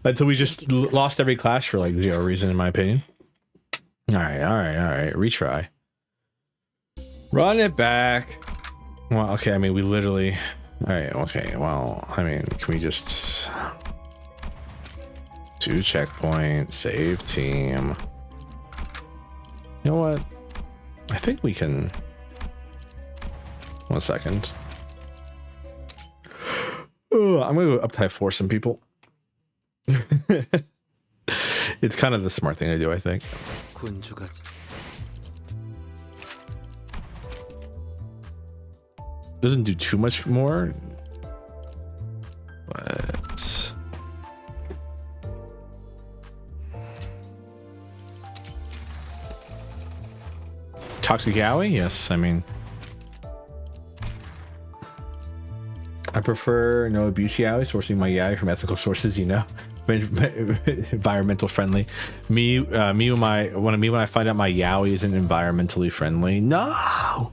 until we just lost every clash for like zero reason, in my opinion. All right. Retry. Run it back. Well, okay. I mean, we literally. All right. Okay. Well, I mean, can we just? 2 checkpoints, save team. You know what? I think we can. 1 second. Oh, I'm gonna go up type for some people. It's kind of the smart thing to do, I think. Doesn't do too much more, but. Toxic Yaoi? Yes, I mean, I prefer no abuse yaoi, sourcing my yaoi from ethical sources, you know. Environmental friendly. Me when I find out my yaoi isn't environmentally friendly. No. Oh.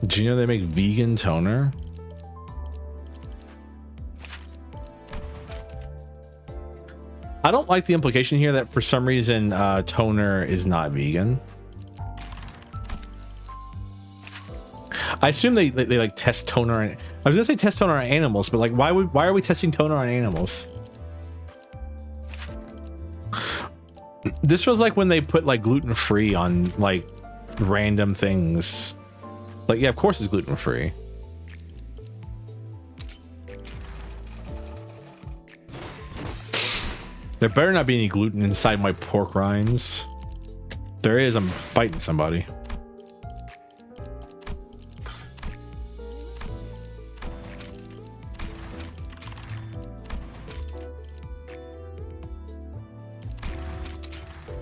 Do you know they make vegan toner? I don't like the implication here that for some reason toner is not vegan. I assume they like test toner on, I was gonna say test toner on animals, but like why are we testing toner on animals? This was like when they put like gluten-free on like random things. Like, yeah, of course it's gluten-free. There better not be any gluten inside my pork rinds. If there is, I'm fighting somebody.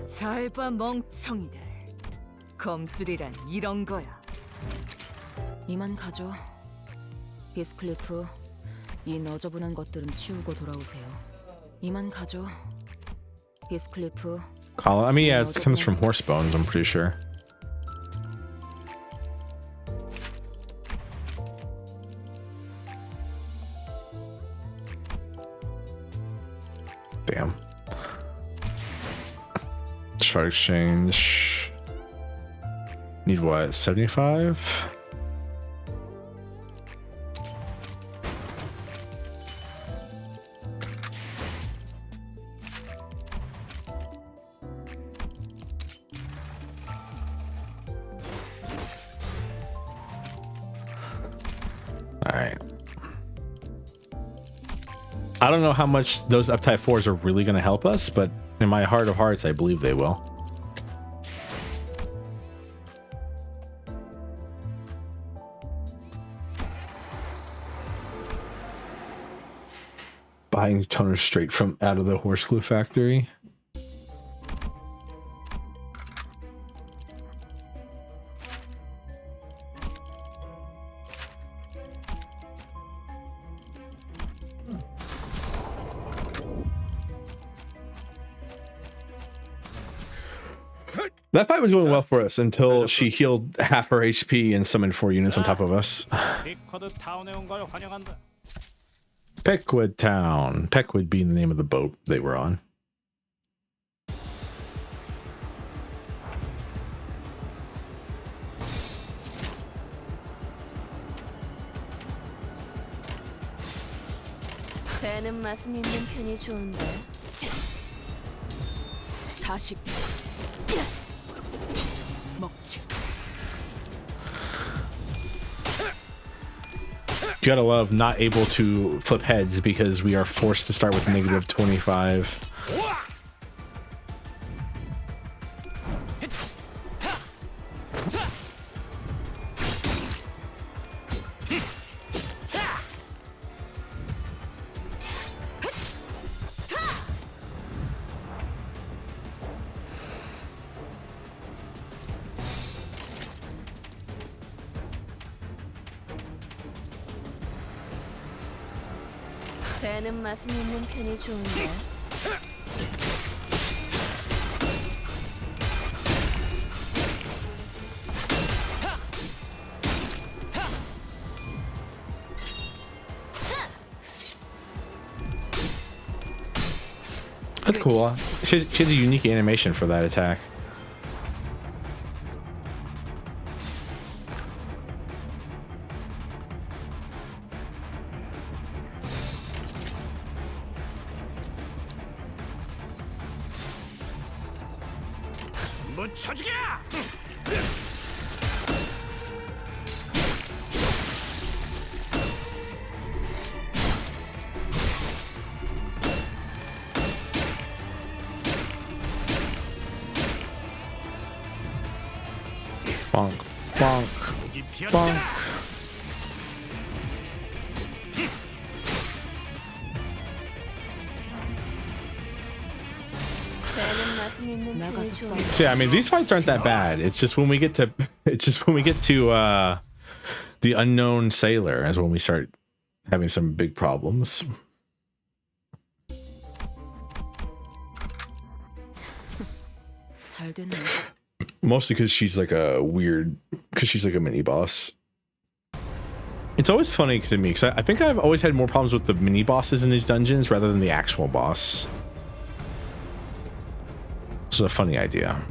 잘 봐 멍청이들. 검술이란 이런 거야. 이만 가죠. 비스클리프, 이 너저분한 것들은 치우고 돌아오세요. 이만 가죠. 비스클리프. I mean, yeah, it comes from horse bones, I'm pretty sure. Damn. Shard exchange. Need what? 75? Alright. I don't know how much those uptype 4s are really going to help us, but in my heart of hearts, I believe they will. Buying toner straight from out of the horse glue factory. That fight was going well for us until she healed half her HP and summoned 4 units on top of us. Peckwood Town. Peckwood being the name of the boat they were on. 배는 맛은 있는 편이 좋은데. 40. 먹지. You gotta love not able to flip heads because we are forced to start with negative 25. 배는 맛은 있는 편이 좋은데. That's cool. She has a unique animation for that attack. Bonk, bonk, bonk. So yeah, I mean, these fights aren't that bad. It's just when we get to the unknown sailor is when we start having some big problems. 잘 됐네. Mostly because she's like a mini boss. It's always funny to me because I think I've always had more problems with the mini bosses in these dungeons rather than the actual boss. This is a funny idea.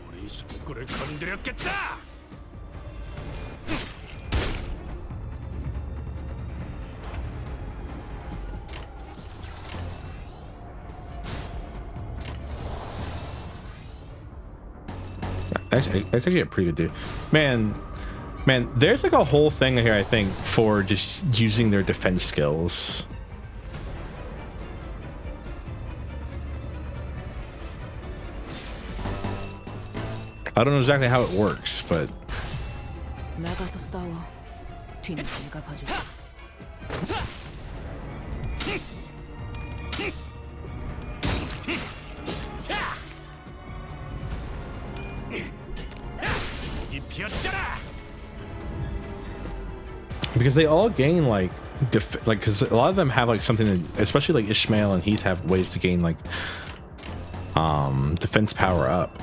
우리 식구를 건드렸겠다. That's actually a pretty good dude. Man, there's like a whole thing here, I think, for just using their defense skills. I don't know exactly how it works, but 나가서 싸워. 뒤는 내가 봐줄게. because they all gain like because a lot of them have like something that, especially like Ishmael and Heath have ways to gain like defense power up.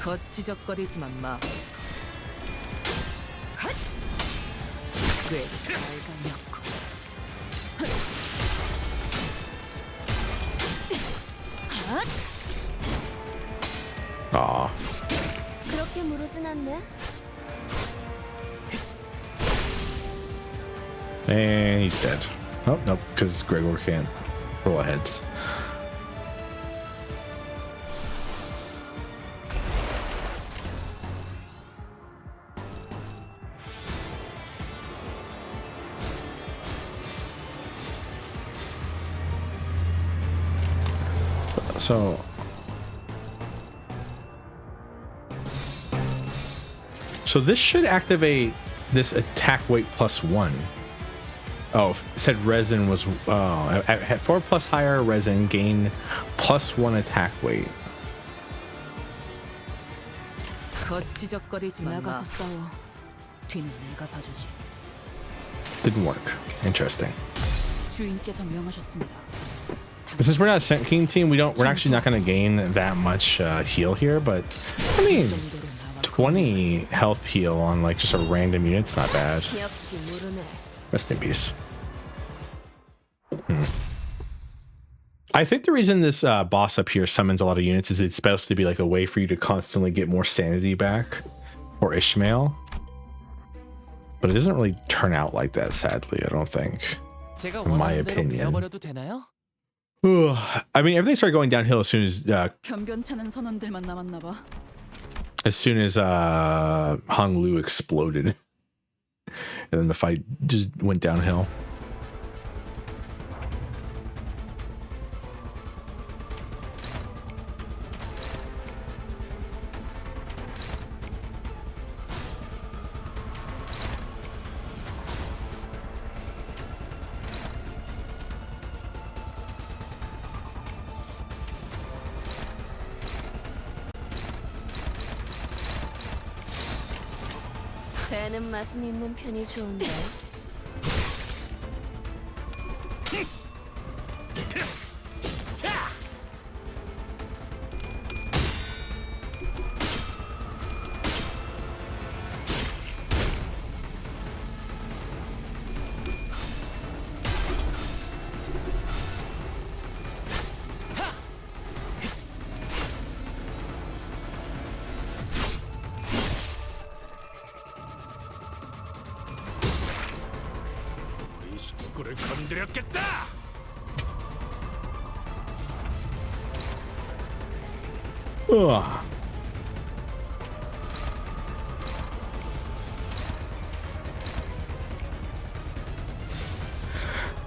거치적거리지만 마. 꽤잘 가렸고. Aw. 그렇게 무르진 않네. And he's dead. Oh, nope, because Gregor can't roll heads. So this should activate this attack weight +1. Oh, it said resin was at 4 plus higher resin gain +1 attack weight. 거치적거리지 나가서 싸워. 뒤는 내가 봐주지. Didn't work. Interesting. 주인께서 명하셨습니다. Since we're not a Scent King team, we're actually not going to gain that much heal here, but I mean 20 health heal on like just a random unit's not bad. Rest in peace. I think the reason this boss up here summons a lot of units is it's supposed to be like a way for you to constantly get more sanity back, or Ishmael, but it doesn't really turn out like that, sadly. I don't think, in my opinion. I mean, everything started going downhill as soon as Hong Lu exploded, and then the fight just went downhill. 배는 맛은 있는 편이 좋은데. Ugh.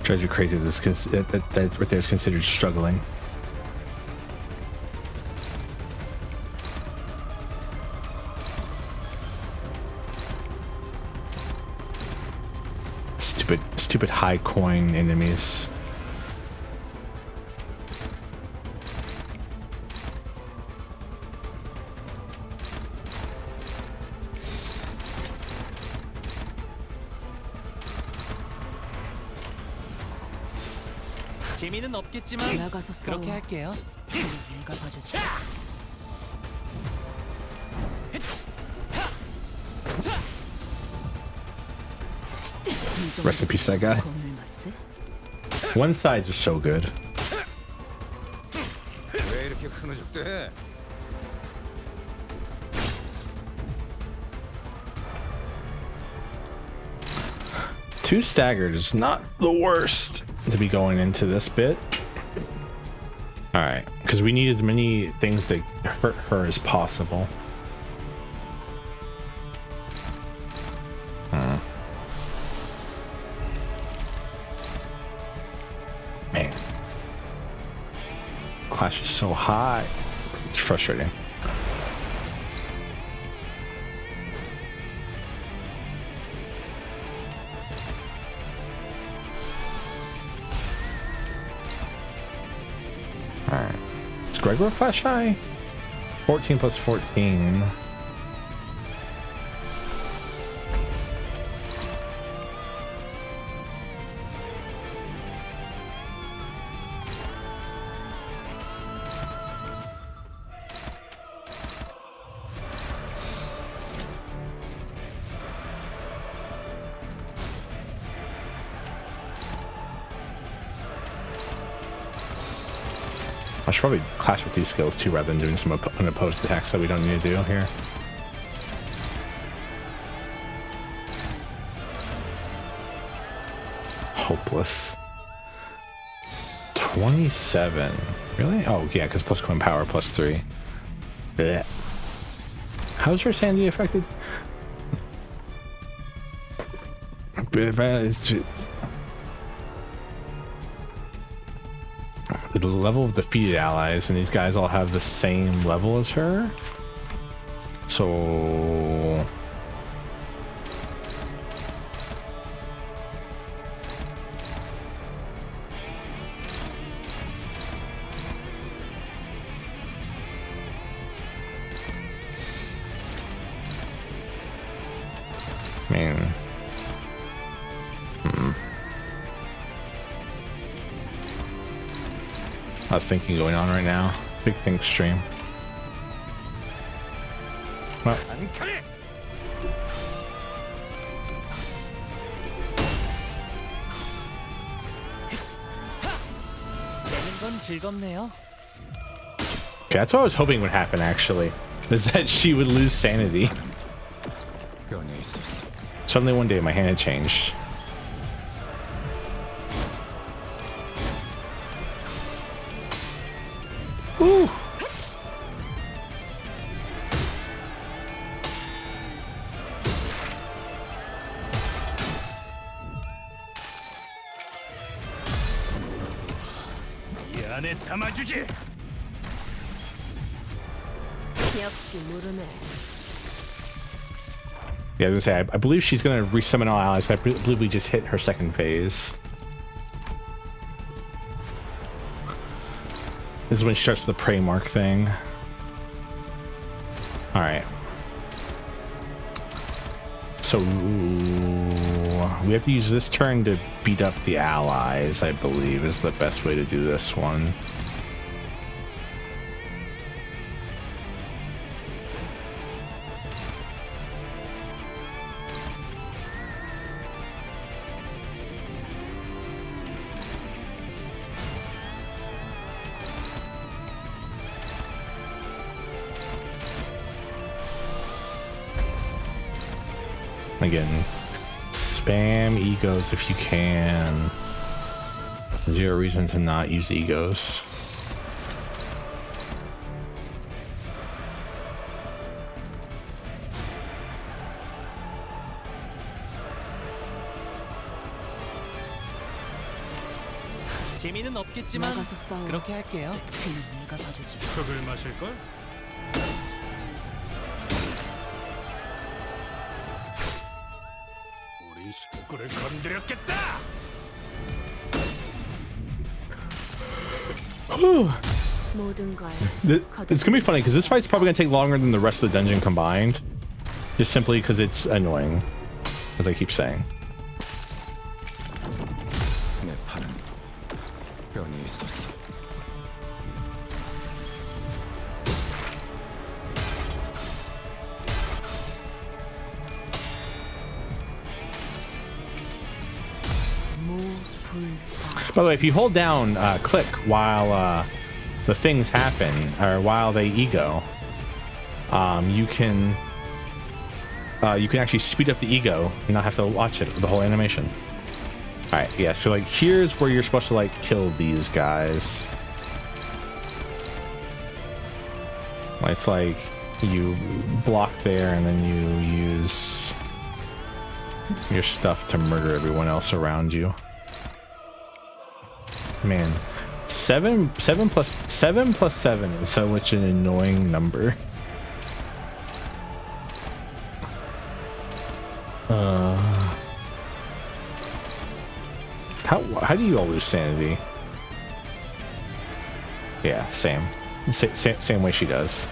Drives you crazy that right there is considered struggling. stupid high coin enemies. 재미는 없겠지만 나가서 싸워. 그렇게 할게요. 내가 봐주지. Rest in peace, that guy. One sides are so good. 왜 이렇게 흐느적대? Two staggered is not the worst to be going into this bit. Alright, because we need as many things to hurt her as possible. Man. Clash is so high. It's frustrating. Alright. Is Gregor Flash high? 14 plus 14. I should probably clash with these skills too rather than doing some unopposed attacks that we don't need to do here. Hopeless. 27. Really? Oh, yeah, because plus coin power plus 3. Blech. How's your sanity affected? The level of defeated allies, and these guys all have the same level as her. So I mean, a lot of thinking going on right now. Big think stream. Well, 즐겁네요. okay, that's what I was hoping would happen actually, is that she would lose sanity. Suddenly one day my hand had changed. Ooh. 이 안에 담아주지. 역시 모르네. Yeah, I was gonna say, I believe she's gonna resummon all allies, but I believe we just hit her second phase. This is when she starts the prey mark thing. Alright. So we have to use this turn to beat up the allies, I believe, is the best way to do this one. Again, spam egos if you can. Zero reason to not use egos. 재미는 없겠지만 나가서 싸워. 그렇게 할게요. 그냥 내가 봐주지. 흙을 마실걸? 우리 식구를 건드렸겠다. It's gonna be funny because this fight's probably gonna take longer than the rest of the dungeon combined, just simply because it's annoying, as I keep saying. By the way, if you hold down click while the things happen, or while they ego, you can actually speed up the ego and not have to watch it, the whole animation. All right, yeah. So like, here's where you're supposed to like kill these guys. It's like you block there, and then you use your stuff to murder everyone else around you. Man, 7 plus 7 is so much an annoying number. How do you all lose sanity? Yeah, same way she does.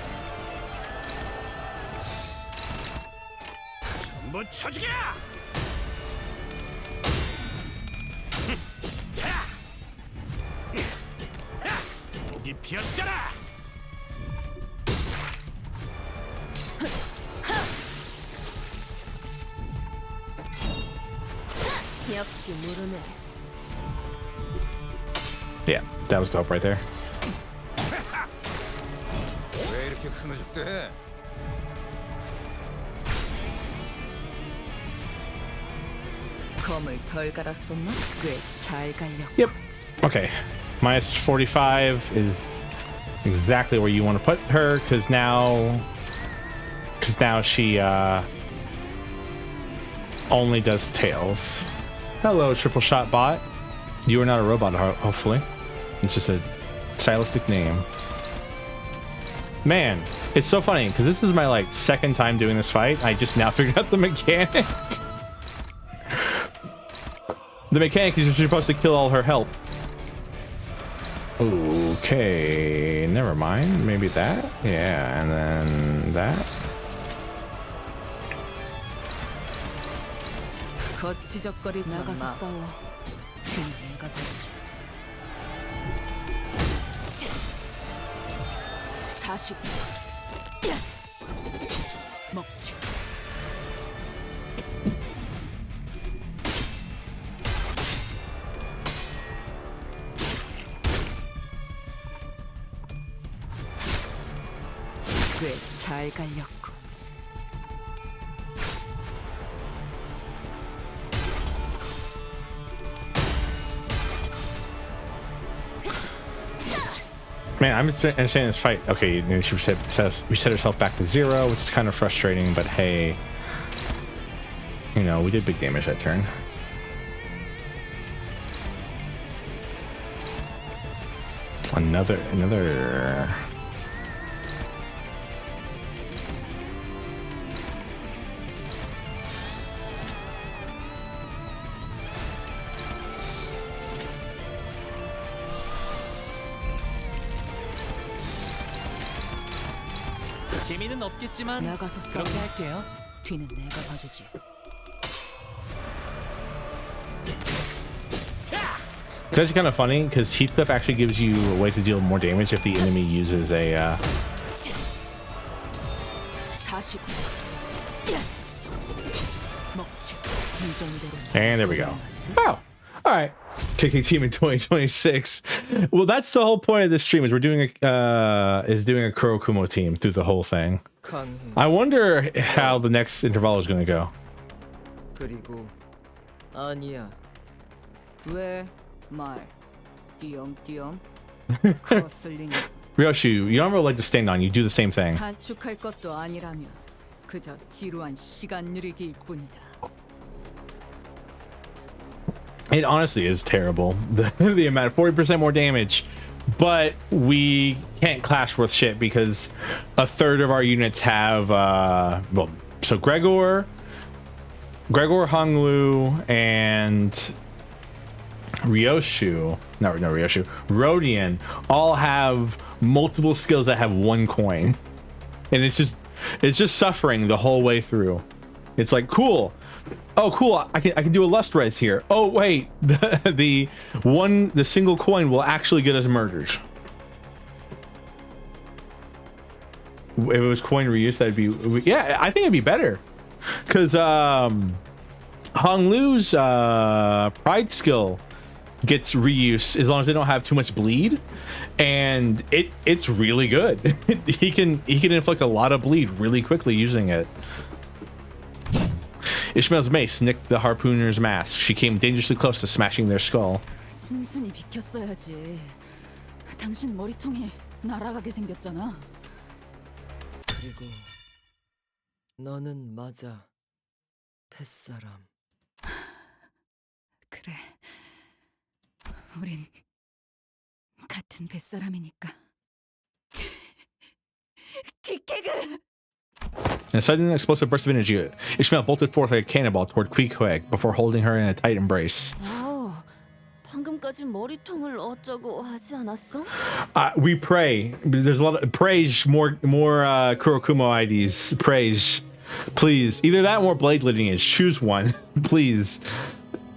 Yeah, that was dope right there. Yep. Okay. Minus 45 is exactly where you want to put her, because now she only does tails. Hello, triple shot bot. You are not a robot, hopefully. It's just a stylistic name. Man, it's so funny because this is my like second time doing this fight. I just now figured out the mechanic. The mechanic is you're supposed to kill all her help. Okay, never mind. Maybe that. Yeah, and then that. 나가서 싸워. 내가 되지. 40. 먹지. 꽤 잘 갈렸고. Man, I'm understanding this fight. Okay, she reset herself back to 0, which is kind of frustrating, but hey, you know, we did big damage that turn. Another. 재미는 없겠지만 나가서 싸워. 그렇게 할게요. 뒤는 내가 봐주지. It's actually kind of funny because Heathcliff actually gives you ways to deal more damage if the enemy uses a. 40. 먹지. And there we go. Wow. All right. KK team in 2026. Well, that's the whole point of this stream is we're doing a Kurokumo team through the whole thing. I wonder how the next interval is going to go. 그리고 아니야. 왜 말? 띄엄띄엄. Ryoshu, you don't have a leg to stand on. You do the same thing. 단축할 것도 아니라며 그저 지루한 시간 누리기일 뿐이다. It honestly is terrible. The amount of 40% more damage, but we can't clash with shit because a third of our units have well, so Gregor, Honglu, and Ryoshu, no Ryoshu, Rodian all have multiple skills that have one coin, and it's just suffering the whole way through. It's like, cool, oh cool, I can do a lust res here. Oh wait, the single coin will actually get us murdered. If it was coin reuse, that'd be, yeah, I think it'd be better, because Hong Lu's pride skill gets reuse as long as they don't have too much bleed, and it's really good. he can inflict a lot of bleed really quickly using it. Ishmael's mace nicked the harpooner's mask. She came dangerously close to smashing their skull. 순순히 비켰어야지. 당신 머리통이 날아가게 생겼잖아. 그리고 너는 맞아, 뱃사람. 그래. 우린 같은 뱃사람이니까. 기케그! In a sudden explosive burst of energy, Ishmael bolted forth like a cannonball toward Queequeg before holding her in a tight embrace. 방금까지 머리통을 어쩌고 하지 않았어? We pray. There's a lot of praise. More Kurokumo IDs. Praise, please. Either that or blade lineage. Choose one, please.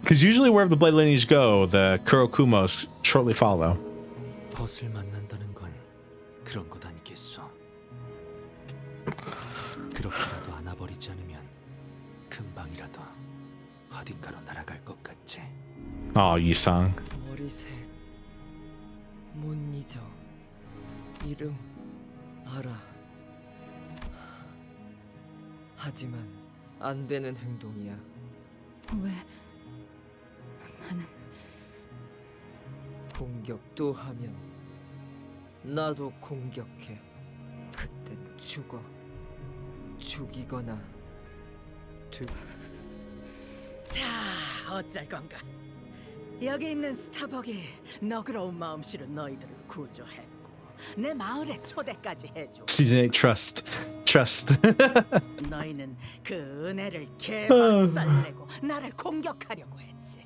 Because usually wherever the blade lineage go, the Kurokumos shortly follow. 벗을 만난다는 건 그런 것 아니겠어. 그렇게라도 안아버리지 않으면 금방이라도 어딘가로 날아갈 것 같지. Oh, Yisang. 머리색 못 잊어. 이름 알아. 하지만 안 되는 행동이야. 왜? 나는 공격도 하면 나도 공격해. 그땐 죽어. 죽이거나 자, 어쩔 건가? 여기 있는 스타벅이 너그러운 마음씨로 너희들을 구조했고 내 마을에 초대까지 해줘. Season 8 trust. 너희는 그 은혜를 개박살내고 나를 공격하려고 했지.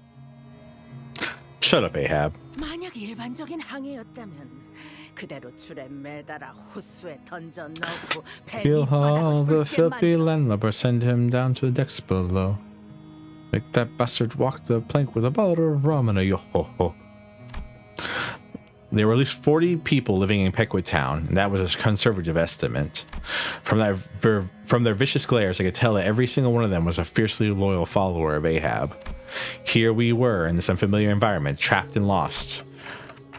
Shut up, Ahab. 만약 일반적인 항해였다면 그대로 줄에 매달아 호수에 던져 넣고 Feel all the filthy landlubber, send him down to the decks below. Make that bastard walk the plank with a bottle of rum and a yo-ho-ho. There were at least 40 people living in Pequot Town, and that was a conservative estimate. From their vicious glares, I could tell that every single one of them was a fiercely loyal follower of Ahab. Here we were in this unfamiliar environment, trapped and lost.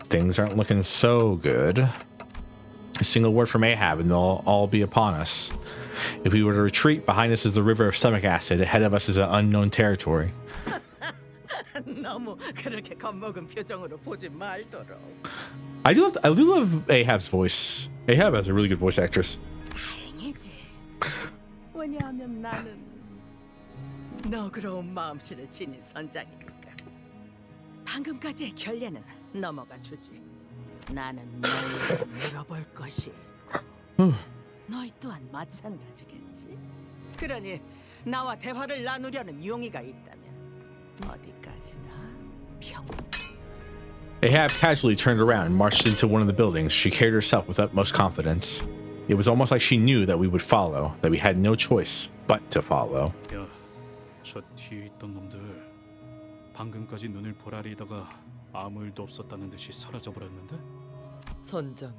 Things aren't looking so good. A single word from Ahab and they'll all be upon us. If we were to retreat, behind us is the river of stomach acid. Ahead of us is an unknown territory. 너무 그렇게 겁먹은 표정으로 보지 말도록. I do love Ahab's voice. Ahab has a really good voice actress. 다행이지. 왜냐하면 나는 너그러운 마음씨를 지닌 선장이니까. 방금까지의 결례는 넘어가 주지. 나는 너희에게 물어볼 것이 있고 너희 또한 마찬가지겠지. 그러니 나와 대화를 나누려는 용의가 있다면 어디까지나 평. Ahab casually turned around and marched into one of the buildings. She carried herself with utmost confidence. It was almost like she knew that we would follow, that we had no choice but to follow. 야, 저 뒤에 있던 놈들 방금까지 눈을 보라리다가 아무 일도 없었다는 듯이 사라져 버렸는데? 선장,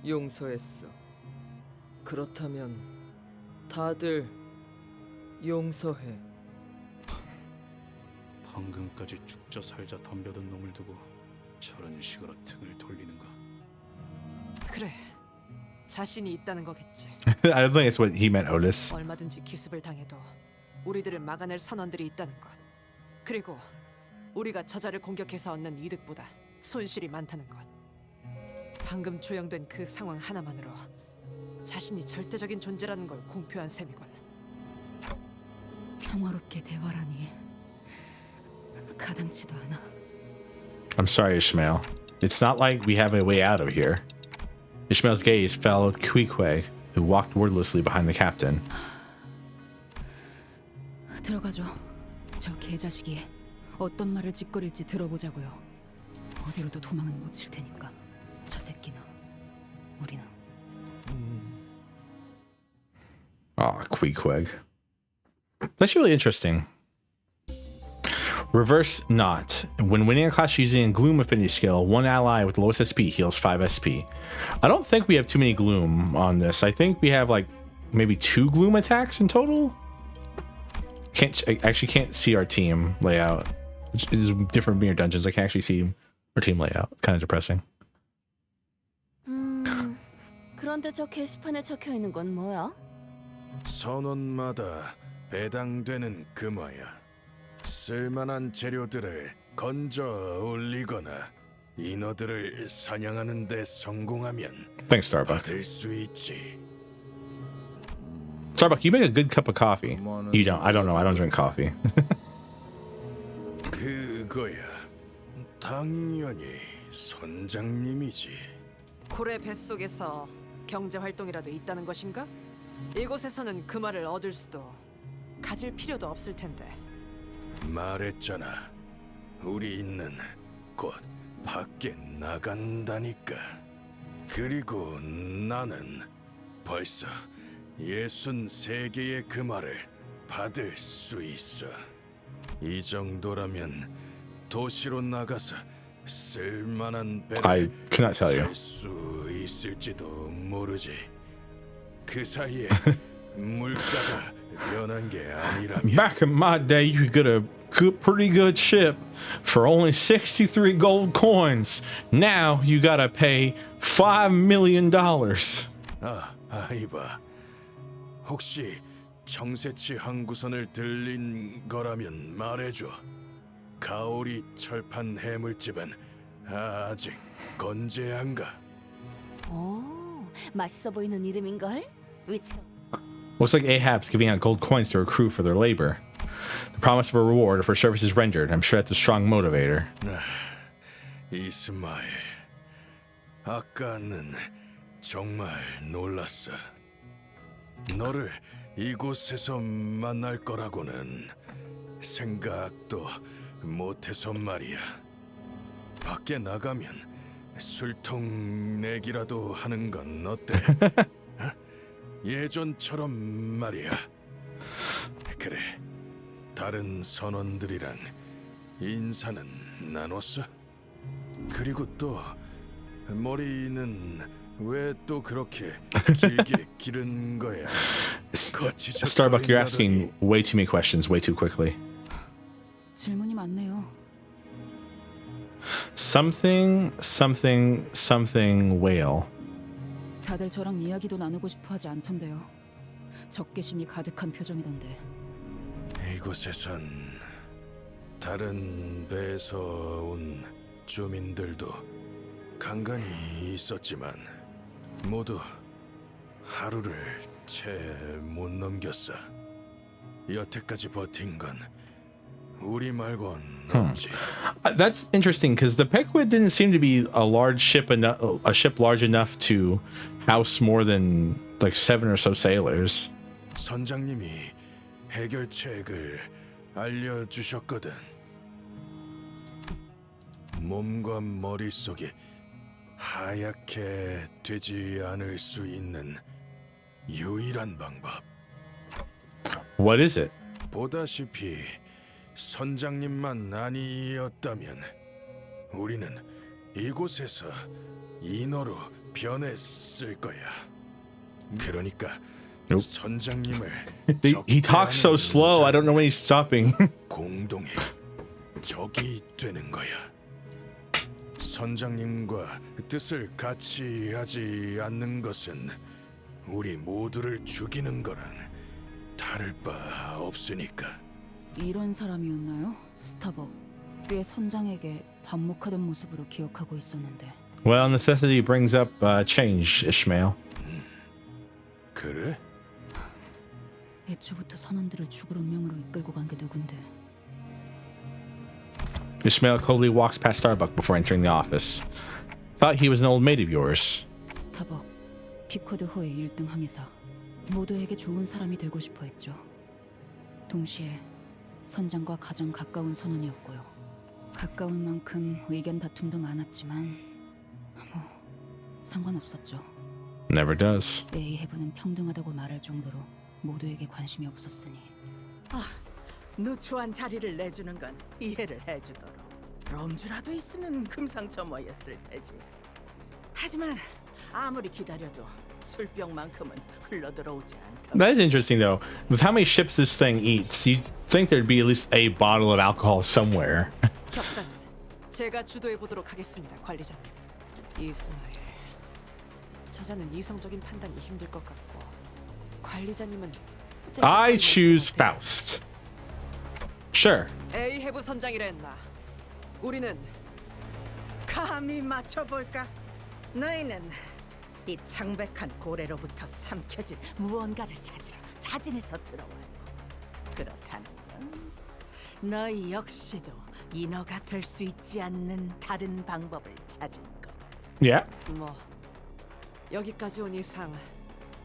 용서했어. 그렇다면 다들 용서해. 방금까지 죽자 살자 덤벼든 놈을 두고 저런 식으로 등을 돌리는가? 그래, 자신이 있다는 거겠지. I don't think it's what he meant, Otis. 얼마든지 기습을 당해도 우리들을 막아낼 선원들이 있다는 것. 그리고 우리가 저자를 공격해서 얻는 이득보다 손실이 많다는 것. 방금 조형된 그 상황 하나만으로 자신이 절대적인 존재라는 걸 공표한 셈이군. 평화롭게 대화라니 가당치도 않아. I'm sorry, Ishmael. It's not like we have a way out of here. Ishmael's gaze followed Queequeg, who walked wordlessly behind the captain. 들어가죠. 저 개자식이 어떤 말을 짓거릴지 들어보자고요. 어디로도 도망은 못 칠 테니까. 저 새끼나 우리나. Ah, Queequeg. That's really interesting. Reverse Knot. When winning a clash using a Gloom affinity skill, one ally with the lowest SP heals 5 SP. I don't think we have too many Gloom on this. I think we have like maybe 2 Gloom attacks in total. I actually can't see our team layout. It's different from your dungeons. I can't actually see our team layout. It's kind of depressing. 그런데 저 게시판에 적혀 있는 건 뭐야? 선원마다 배당되는 금화야. 쓸만한 재료들을 건져 올리거나 인어들을 사냥하는 데 성공하면 Thanks, Starbuck. 받을 수 있지. Starbuck, you make a good cup of coffee. You don't. I don't know. I don't drink coffee. 그거야. 당연히 선장님이지. 고래 뱃속에서 경제 활동이라도 있다는 것인가? 이곳에서는 그 말을 얻을 수도 가질 필요도 없을 텐데. 말했잖아. 우리 있는 곧 밖에 나간다니까. 그리고 나는 벌써 63개의 금화를 받을 수 있어. 이 정도라면 도시로 나가서 쓸만한 I cannot tell you. 살 수 있을지도 모르지. 그 사이에 물가가 변한 게 아니라면. Back in my day, you could get a pretty good ship for only 63 gold coins. Now you gotta pay $5 million. 아이봐. 혹시 청새치 항구선을 들린 거라면 말해줘. 가오리 철판 해물집은 아직 건재한가? 오, 맛있어 보이는 이름인걸? 위치가 Looks like Ahab's giving out gold coins to her crew for their labor. The promise of a reward for services rendered. I'm sure that's a strong motivator. 이스마엘, 아까는 정말 놀랐어. 너를 이곳에서 만날 거라고는 생각도 못해서 말이야. 밖에 나가면 술통 내기라도 하는 건 어때? 예전처럼 말이야. 그래, 다른 선원들이랑 인사는 나눴어? 그리고 또 머리는 왜 또 그렇게 길게 기른 거야? Starbuck, you're asking way too many questions way too quickly. 질문이 많네요. Something whale. 다들 저랑 이야기도 나누고 싶어 하지 않던데요. 적개심이 가득한 표정이던데. 이곳에선 다른 배에서 온 주민들도 간간히 있었지만 모두 하루를 채 못 넘겼어. 여태까지 버틴 건 우리 말곤 없지. That's interesting because the Pequod didn't seem to be a large ship enough, a ship large enough to house more than like 7 or so sailors. 선장님이 해결책을 알려주셨거든. 몸과 머릿속이 하얗게 되지 않을 수 있는 유일한 방법. What is it? 보다시피 선장님만 아니었다면 우리는 이곳에서 인어로 변했을 거야. 그러니까 선장님을 He talks so slow. I don't know when he's stopping. 공동의 적이 되는 거야. 선장님과 뜻을 같이 하지 않는 것은 우리 모두를 죽이는 거랑 다를 바 없으니까. 이런 사람이었나요? 스타벅. 꽤 선장에게 반목하던 모습으로 기억하고 있었는데. Well, necessity brings up change, Ishmael. 그래? 애초부터 선원들을 죽을 운명으로 이끌고 간 게 누군데. Ishmael coldly walks past Starbuck before entering the office. Thought he was an old mate of yours. 스타벅, 피코드호의 1등 항해사. 모두에게 좋은 사람이 되고 싶어 했죠. 동시에 선장과 가장 가까운 선원이었고요. 가까운 만큼 의견 다툼도 많았지만 뭐 상관없었죠. Never does. 에이헤브는 평등하다고 말할 정도로 모두에게 관심이 없었으니. 누추한 자리를 내주는 건 이해를 해주도록. 롬주라도 있으면 금상첨화였을 테지. 하지만 아무리 기다려도 술병만큼은 흘러들어오지 않다. That is interesting though. With how many ships this thing eats, you'd think there'd be at least a bottle of alcohol somewhere. 격사는 제가 주도해 보도록 하겠습니다, 관리자님. 이스마일. 저자는 이성적인 판단이 힘들 것 같고 관리자님은 I choose Faust. Sure. 에이헤브 선장이라 했나. 우리는 감히 맞춰볼까? 너희는 이 창백한 고래로부터 삼켜진 무언가를 찾으러 자진해서 들어왔고, 그렇다는 건 너희 역시도 인어가 될 수 있지 않는 다른 방법을 찾은 거고. Yeah. 뭐 여기까지 온 이상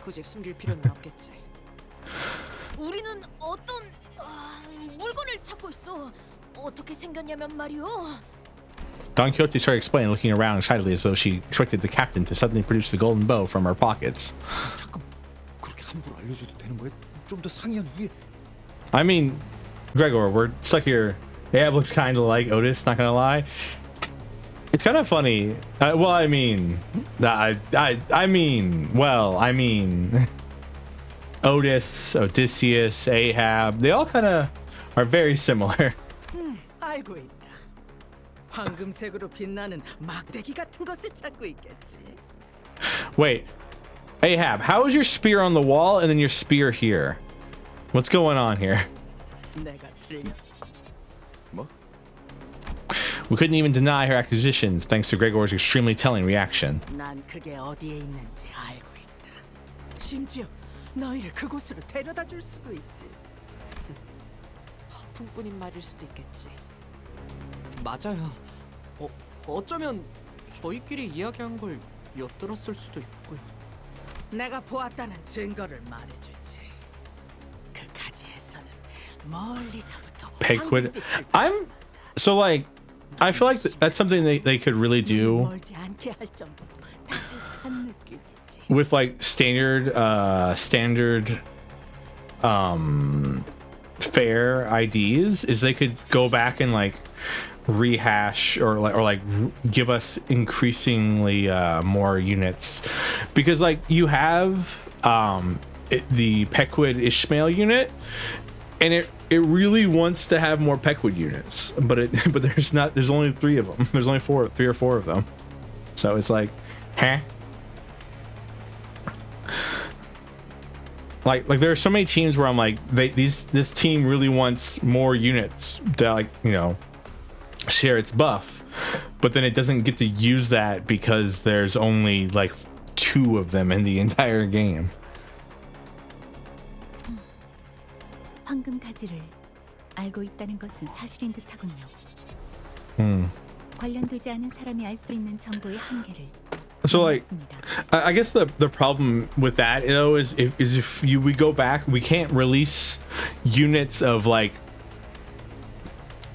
굳이 숨길 필요는 없겠지. 우리는 어떤 물건을 찾고 있어. 어떻게 생겼냐면 말이오. Don Quixote started explaining, looking around excitedly as though she expected the captain to suddenly produce the golden bow from her pockets. 그렇게 함부로 알려줘도 되는 거야? 좀 더 상의한 후에. I mean, Gregor, we're stuck here. Yeah, it looks kind of like Otis, not gonna lie. It's kind of funny. Well, I mean, Otis, Odysseus, Ahab, they all kind of are very similar. 알고 있다. 황금색으로 빛나는 막대기 같은 것을 찾고 있겠지. Wait, Ahab, how is your spear on the wall and then your spear here? What's going on here? 내가 틀려. 뭐? We couldn't even deny her acquisitions thanks to Gregor's extremely telling reaction. 난 그게 어디에 있는지 알고 있다. 심지어 너희를 그곳으로 데려다 줄 수도 있지. 허풍뿐인 말일 수도 있겠지. 맞아요. 어쩌면 저희끼리 이야기한 걸 엿들었을 수도 있고요. 내가 보았다는 증거를 말해주지. 그 가지에서는 멀리서부터 Pequid. I'm so like I feel like that's something they could really do 멀지 않게 할 정도로 따뜻한 느낌이지. with like standard fair IDs is they could go back and like rehash or like give us increasingly more units, because like you have the Pequid Ishmael unit and it really wants to have more Pequid units, but there's only 3 of them. There's only 3 or 4 of them, so it's like Like there are so many teams where I'm like, this team really wants more units to, like, you know, share its buff, but then it doesn't get to use that because there's only like 2 of them in the entire game. 황금 가지를 알고 있다는 것은 사실인 듯하군요. 관련되지 않은 사람이 알 수 있는 정보의 한계를. So like, I guess the problem with that, you know, is if we go back, we can't release units of like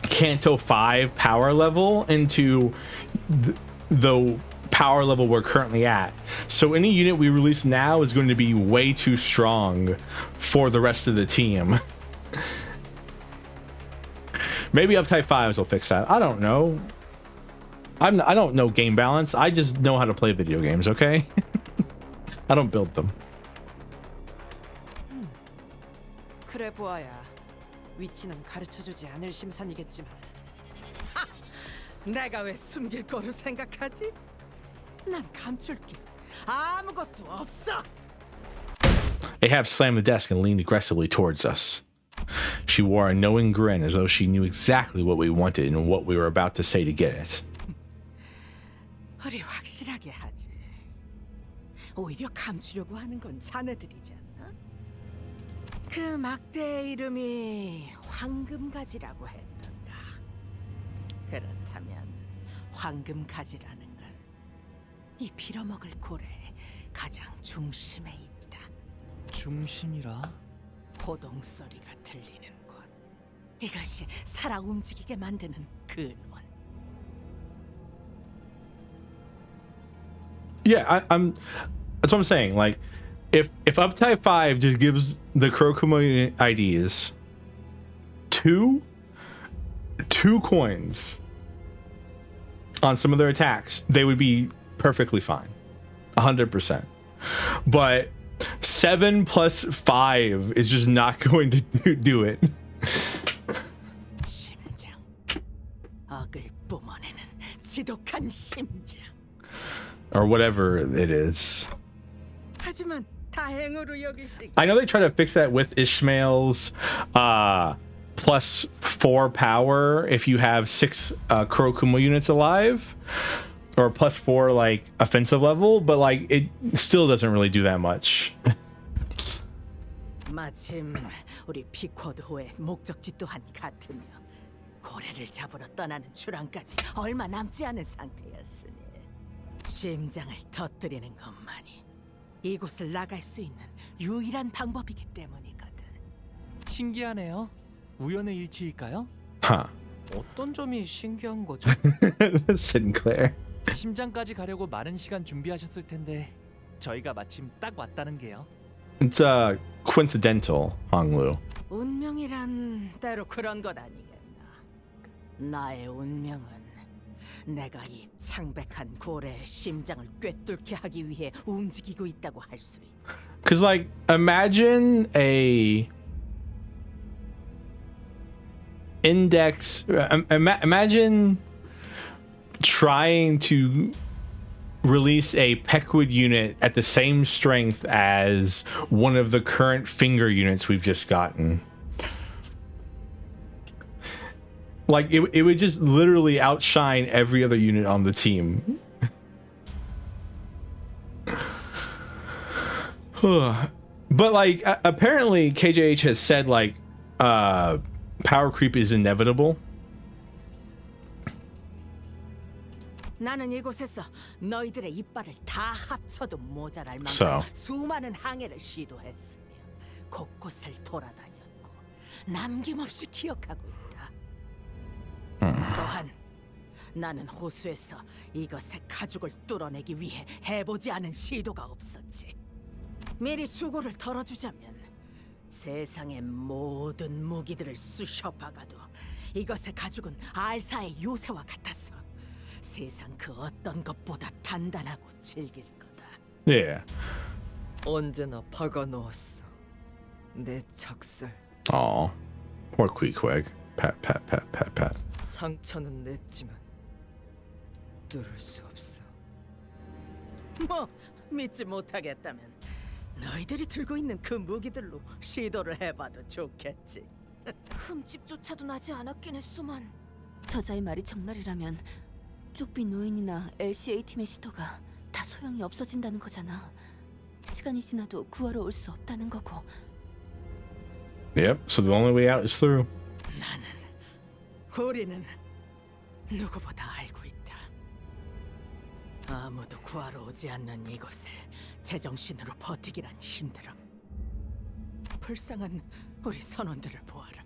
Canto 5 power level into the power level we're currently at. So any unit we release now is going to be way too strong for the rest of the team. Maybe Uptype 5s will fix that. I don't know. I don't know game balance. I just know how to play video games, okay? I don't build them. 그래 보아야. 위치는 가르쳐주지 않을 심산이겠지만. 내가 왜 숨길 거로 생각하지? 난 감출 게 아무것도 없어. Ahab slammed the desk and leaned aggressively towards us. She wore a knowing grin as though she knew exactly what we wanted and what we were about to say to get it. 우리 확실하게 하지. 오히려 감추려고 하는 건 자네들이지 않나? 그 막대의 이름이 황금가지라고 했던가. 그렇다면 황금가지라는 건 이 빌어먹을 고래의 가장 중심에 있다. 중심이라? 포동 소리가 들리는 곳. 이것이 살아 움직이게 만드는 근원. Yeah, I'm. That's what I'm saying. Like, if Uptype 5 just gives the Kurokuma IDs two coins on some of their attacks, they would be perfectly fine, 100%. But 7 plus 5 is just not going to do it. 심장. 악을 뿜어내는 지독한 심장. Or whatever it is. 하지만 다행으로 여기시. I know they try to fix that with Ishmael's plus 4 power if you have 6 Kurokuma units alive, or plus 4 like offensive level, but like it still doesn't really do that much. 마침 우리 피코드호의 목적지 또한 같으며 고래를 잡으러 떠나는 출항까지 얼마 남지 않은 상태였으니 심장을 터뜨리는 것만이 이곳을 나갈 수 있는 유일한 방법이기 때문이거든. 신기하네요. 우연의 일치일까요? Huh. 어떤 점이 신기한 거죠? Sinclair. 심장까지 가려고 많은 시간 준비하셨을 텐데 저희가 마침 딱 왔다는 게요. It's coincidental, Honglu. 운명이란 때로 그런 것 아니겠나. 나의 운명은 내가 이 창백한 고래의 심장을 꿰뚫게 하기 위해 움직이고 있다고 할 수 있지. Cause like imagine a index. Imagine trying to release a Peckwood unit at the same strength as one of the current finger units we've just gotten. Like it would just literally outshine every other unit on the team. But like apparently KJH has said like power creep is inevitable. 나는 이곳에서 너희들의 이빨을 다 합쳐도 모자랄 만큼 So. 수많은 항해를 시도했으며 곳곳을 돌아다녔고 남김없이 기억하고 있다. 또한 나는 호수에서 이것의 가죽을 뚫어내기 위해 해보지 않은 시도가 없었지. 미리 수고를 덜어주자면 세상의 모든 무기들을 쑤셔박아도 이것의 가죽은 알사의 요새와 같았어. 세상 그 어떤 것보다 단단하고 질길 거다. Yeah. 언제나 박아 넣었어. 내 작살. Aw. Poor Queequeg. Pat, pat, pat, pat, pat. 상처는 냈지만 뚫을 수 없어. 뭐 믿지 못하겠다면 너희들이 들고 있는 그 무기들로 시도를 해봐도 좋겠지. 흠집조차도 나지 않았긴 했소만. 저자의 말이 정말이라면 쪽비 노인이나 LCA 팀의 시도가 다 소용이 없어진다는 거잖아. 시간이 지나도 구하러 올 수 없다는 거고. Yep. So the only way out is through. 우리는 누구보다 알고 있다. 아무도 구하러 오지 않는 이곳을 제정신으로 버티기란 힘들어. 불쌍한 우리 선원들을 보아라.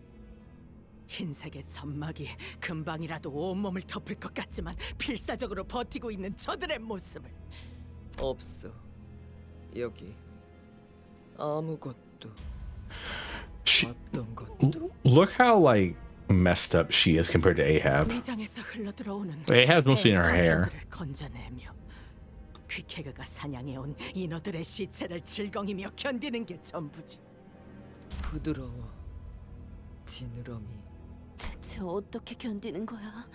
흰색의 점막이 금방이라도 온몸을 덮을 것 같지만 필사적으로 버티고 있는 저들의 모습을. 없어. 여기 아무것도. 어떤 것도. Look how like messed up she is compared to Ahab. 위장에서 흘러들어오는 Ahab's mostly in her hair. 건져내며 퀴케그가 사냥해온 인어들의 시체를 질겅이며 견디는 게 전부지. 부드러워. 지느러미. 대체 어떻게 견디는 거야?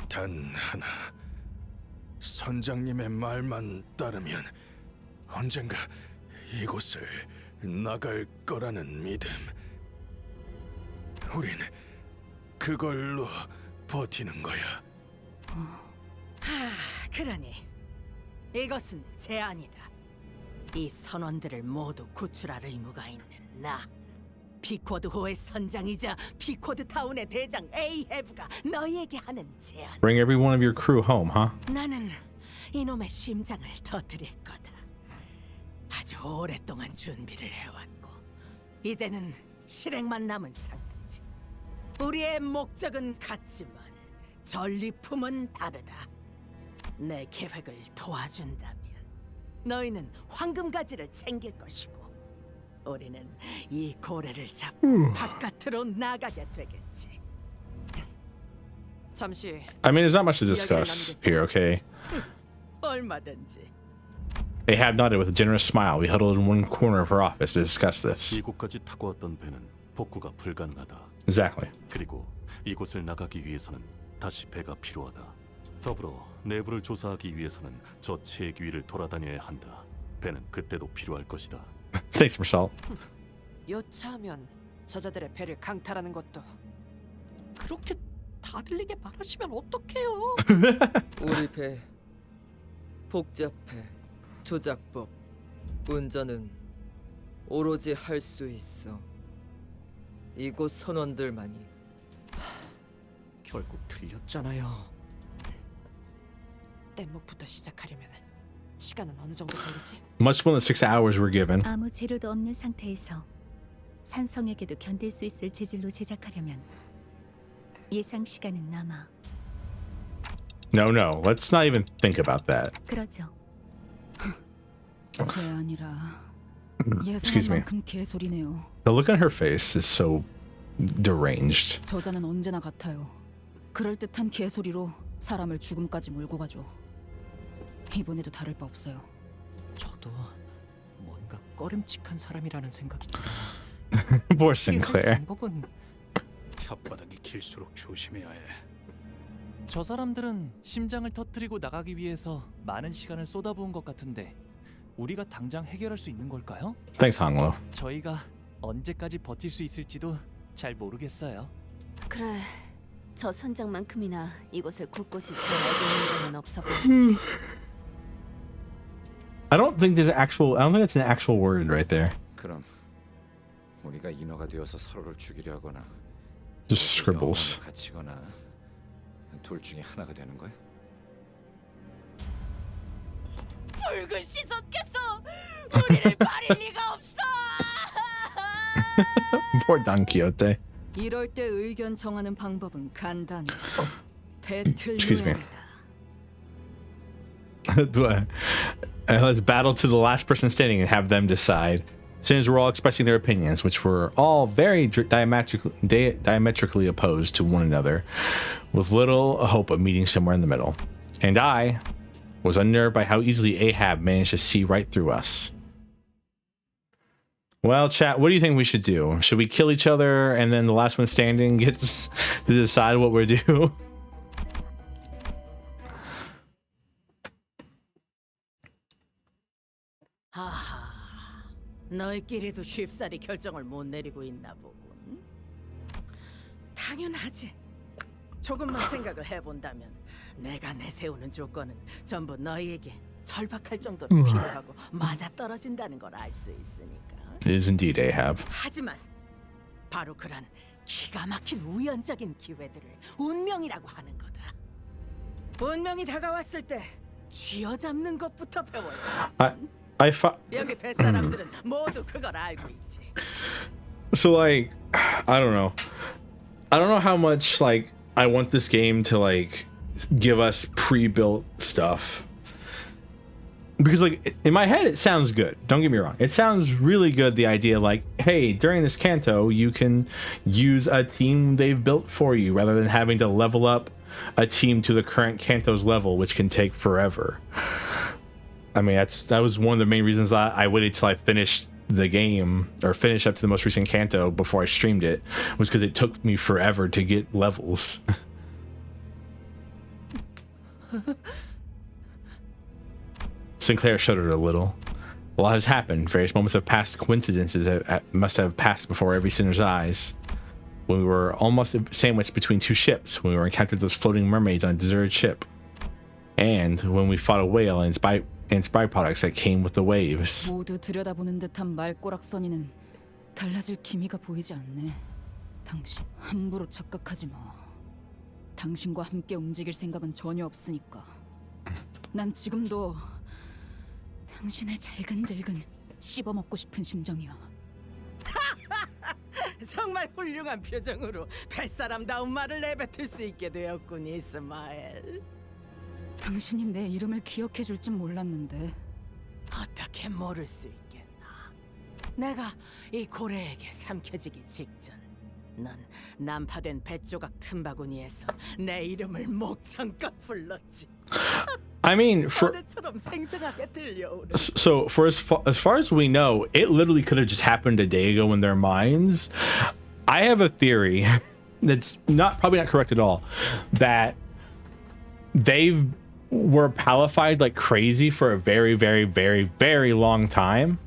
단 하나. 선장님의 말만 따르면 언젠가 이곳을 나갈 거라는 믿음. 우린 그걸로 버티는 거야. 그러니 이것은 제안이다. 이 선원들을 모두 구출할 의무가 있는 나, 피코드호의 선장이자 피코드 타운의 대장 에이헤브가 너희에게 하는 제안. Bring every one of your crew home, huh? 나는 이놈의 심장을 터뜨릴 거다. 아주 오랫동안 준비를 해왔고 이제는 실행만 남은 상태지. 우리의 목적은 같지만 전리품은 다르다. 내 계획을 도와준다면 너희는 황금가지를 챙길 것이고 우리는 이 고래를 잡고 바깥으로 나가게 되겠지. 잠시. I mean, there's not much to discuss here, okay? 얼마든지. They had nodded with a generous smile. We huddled in one corner of her office to discuss this. 이곳까지 타고 왔던 배는 복구가 불가능하다. Exactly. 그리고 이곳을 나가기 위해서는 다시 배가 필요하다. 더불어 내부를 조사하기 위해서는 저 체액 위를 돌아다녀야 한다. 배는 그때도 필요할 것이다. Thanks for salt. 여차하면 저자들의 배를 강탈하는 것도. 그렇게 다 들리게 말하시면 어떡해요? 우리 배 복잡해. 조작법, 운전은 오로지 할 수 있어. 이곳 선원들만이. 결국 들렸잖아요. 뗏목부터 시작하려면 시간은 어느 정도 걸리지? Much more than 6 hours were given. 아무 재료도 없는 상태에서 산성에게도 견딜 수 있을 재질로 제작하려면 예상 시간은 남아. No, let's not even think about that. 그러죠. 제 아니라 Excuse me. 예상만큼 개소리네요. The look on her face is so deranged. 저자는 언제나 같아요. 그럴듯한 개소리로 사람을 죽음까지 몰고 가죠. 이번에도 다를 바 없어요. 저도 뭔가 꺼림칙한 사람이라는 생각이 들어요. Poor Sinclair. 방법은 혓바닥이 길수록 조심해야 해. 저 사람들은 심장을 터뜨리고 나가기 위해서 많은 시간을 쏟아부은 것 같은데 우리가 당장 해결할 수 있는 걸까요? Thanks, Honglo. 저희가 언제까지 버틸 수 있을지도 잘 모르겠어요. 그래, 저 선장만큼이나 이곳을 곳곳이 잘 알고 있는 자는 없어 보이지. I don't think it's an actual word right there. 그럼 우리가 인어가 되어서 서로를 죽이려 하거나 Just scribbles. 영혼을 갇히거나 둘 중에 하나가 되는 거야? 붉은 시선께서 우리를 가릴 리가 없어. Poor Don Quixote. 이럴 때 의견 정하는 방법은 간단해. Excuse me. Let's battle to the last person standing and have them decide. Since we're all expressing their opinions, which were all very diametrically opposed to one another, with little hope of meeting somewhere in the middle. And I was unnerved by how easily Ahab managed to see right through us. Well, chat, what do you think we should do? Should we kill each other and then the last one standing gets to decide what we're due? 하하, 너희끼리도 쉽사리 결정을 못 내리고 있나 보군. 당연하지. 조금만 생각을 해본다면 내가 내세우는 조건은 전부 너희에게 절박할 정도로 필요하고 맞아떨어진다는 걸 알 수 있으니까. It is indeed Ahab. 하지만 바로 그런 기가 막힌 우연적인 기회들을 운명이라고 하는 거다. 운명이 다가왔을 때 쥐어잡는 것부터 배워야 해. 여기 뱃사람들은 모두 그걸 알고 있지. So like, I don't know how much like I want this game to like give us pre-built stuff, because like in my head it sounds good, don't get me wrong, it sounds really good, the idea like, hey, during this canto you can use a team they've built for you rather than having to level up a team to the current canto's level, which can take forever. I mean, that was one of the main reasons that I waited till I finished the game, or finished up to the most recent canto before I streamed it, was because it took me forever to get levels. Sinclair shuddered a little. A lot has happened. Various moments of past coincidences must have passed before every sinner's eyes. When we were almost sandwiched between two ships, when we were encountered those floating mermaids on a deserted ship, and when we fought a whale and its byproducts that came with the waves. 모두 들여다보는 듯한 말꼬락서니는 달라질 기미가 보이지 않네. 당신 함부로 착각하지 마. 당신과 함께 움직일 생각은 전혀 없으니까. 난 지금도 당신을 잘근잘근 씹어먹고 싶은 심정이야. 정말 훌륭한 표정으로 뱃사람다운 말을 내뱉을 수 있게 되었군, 이스마엘. 당신이 내 이름을 기억해 줄 줄 몰랐는데. 어떻게 모를 수 있겠나. 내가 이 고래에게 삼켜지기 직전 넌 난파된 뱃조각 틈바구니에서 내 이름을 목청껏 불렀지. I mean, for 어제처럼 생생하게 들려오는. so for as far as we know, it literally could have just happened a day ago in their minds. I have a theory that's probably not correct at all, that they were palified like crazy for a very, very, very, very long time.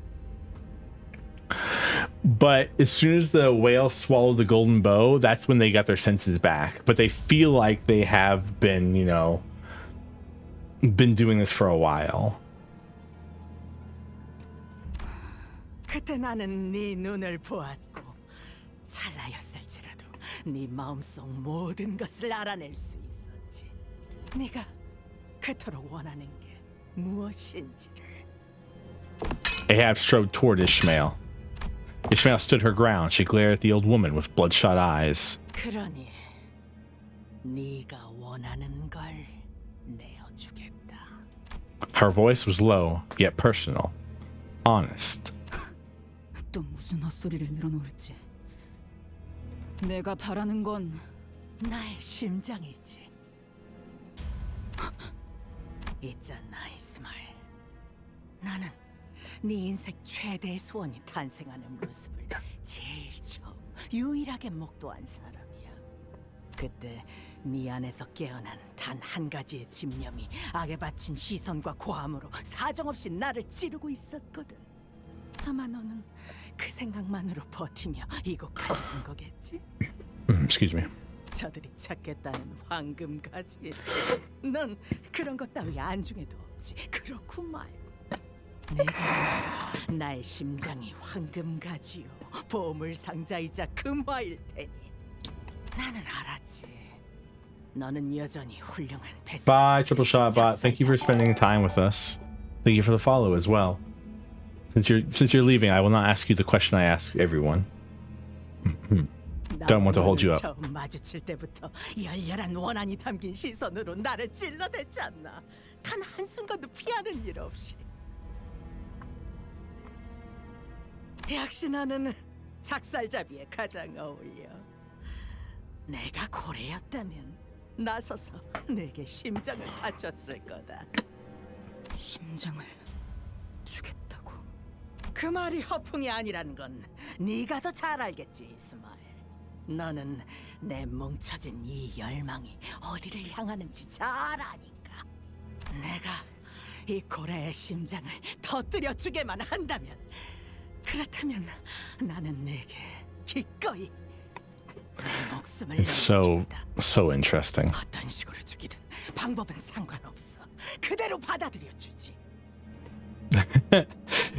But as soon as the whale swallowed the golden bow, that's when they got their senses back. But they feel like they have been, you know, been doing this for a while. 그때 나는 네 눈을 보았고 찰나였을지라도 네 마음속 모든 것을 알아낼 수 있었지. 네가 그토록 원하는 게 무엇인지를. Ahab strode toward Ishmael. Ishmael stood her ground. She glared at the old woman with bloodshot eyes. 그러니 네가 원하는 걸 내어주겠다. Her voice was low, yet personal. Honest. 또 무슨 헛소리를 늘어놓을지. 내가 바라는 건 나의 심장이지. 있잖아, 이스마엘. 나는 네 인생 최대의 소원이 탄생하는 모습을 제일 처음 유일하게 목도한 사람이야. 그때 네 안에서 깨어난 단 한 가지의 집념이 악에 바친 시선과 고함으로 사정없이 나를 찌르고 있었거든. 아마 너는 그 생각만으로 버티며 이곳까지 온 거겠지? Excuse me. 저들이 찾겠다는 황금 가지. 넌 그런 것 따위 안중에도 없지. 그렇고 말고. 내가 나의 심장이 황금 가지요. 보물 상자이자 금화일 테니. 나는 알았지. 너는 여전히 훌륭한 뱃살. Bye, Triple Shot Bot. Thank you for spending time with us. Thank you for the follow as well. Since you're leaving, I will not ask you the question I ask everyone. Don't want to hold you up. 처음 마주칠 때부터 열렬한 원한이 담긴 시선으로 나를 찔러댔지 않나. 단 한순간도 피하는 일 없이. 역시 너는 작살잡이에 가장 어울려. 내가 고래였다면 나서서 내게 심장을 바쳤을 거다. 심장을 주겠다고? 그 말이 허풍이 아니라는 건 네가 더 잘 알겠지, 이스마엘. 너는 내 뭉쳐진 이 열망이 어디를 향하는지 잘 아니까. 내가 이 고래의 심장을 터뜨려 주게만 한다면, 그렇다면 나는 내게 기꺼이 내 목숨을 It's so interesting. 어떤 식으로 죽이든 방법은 상관없어. 그대로 받아들여 주지.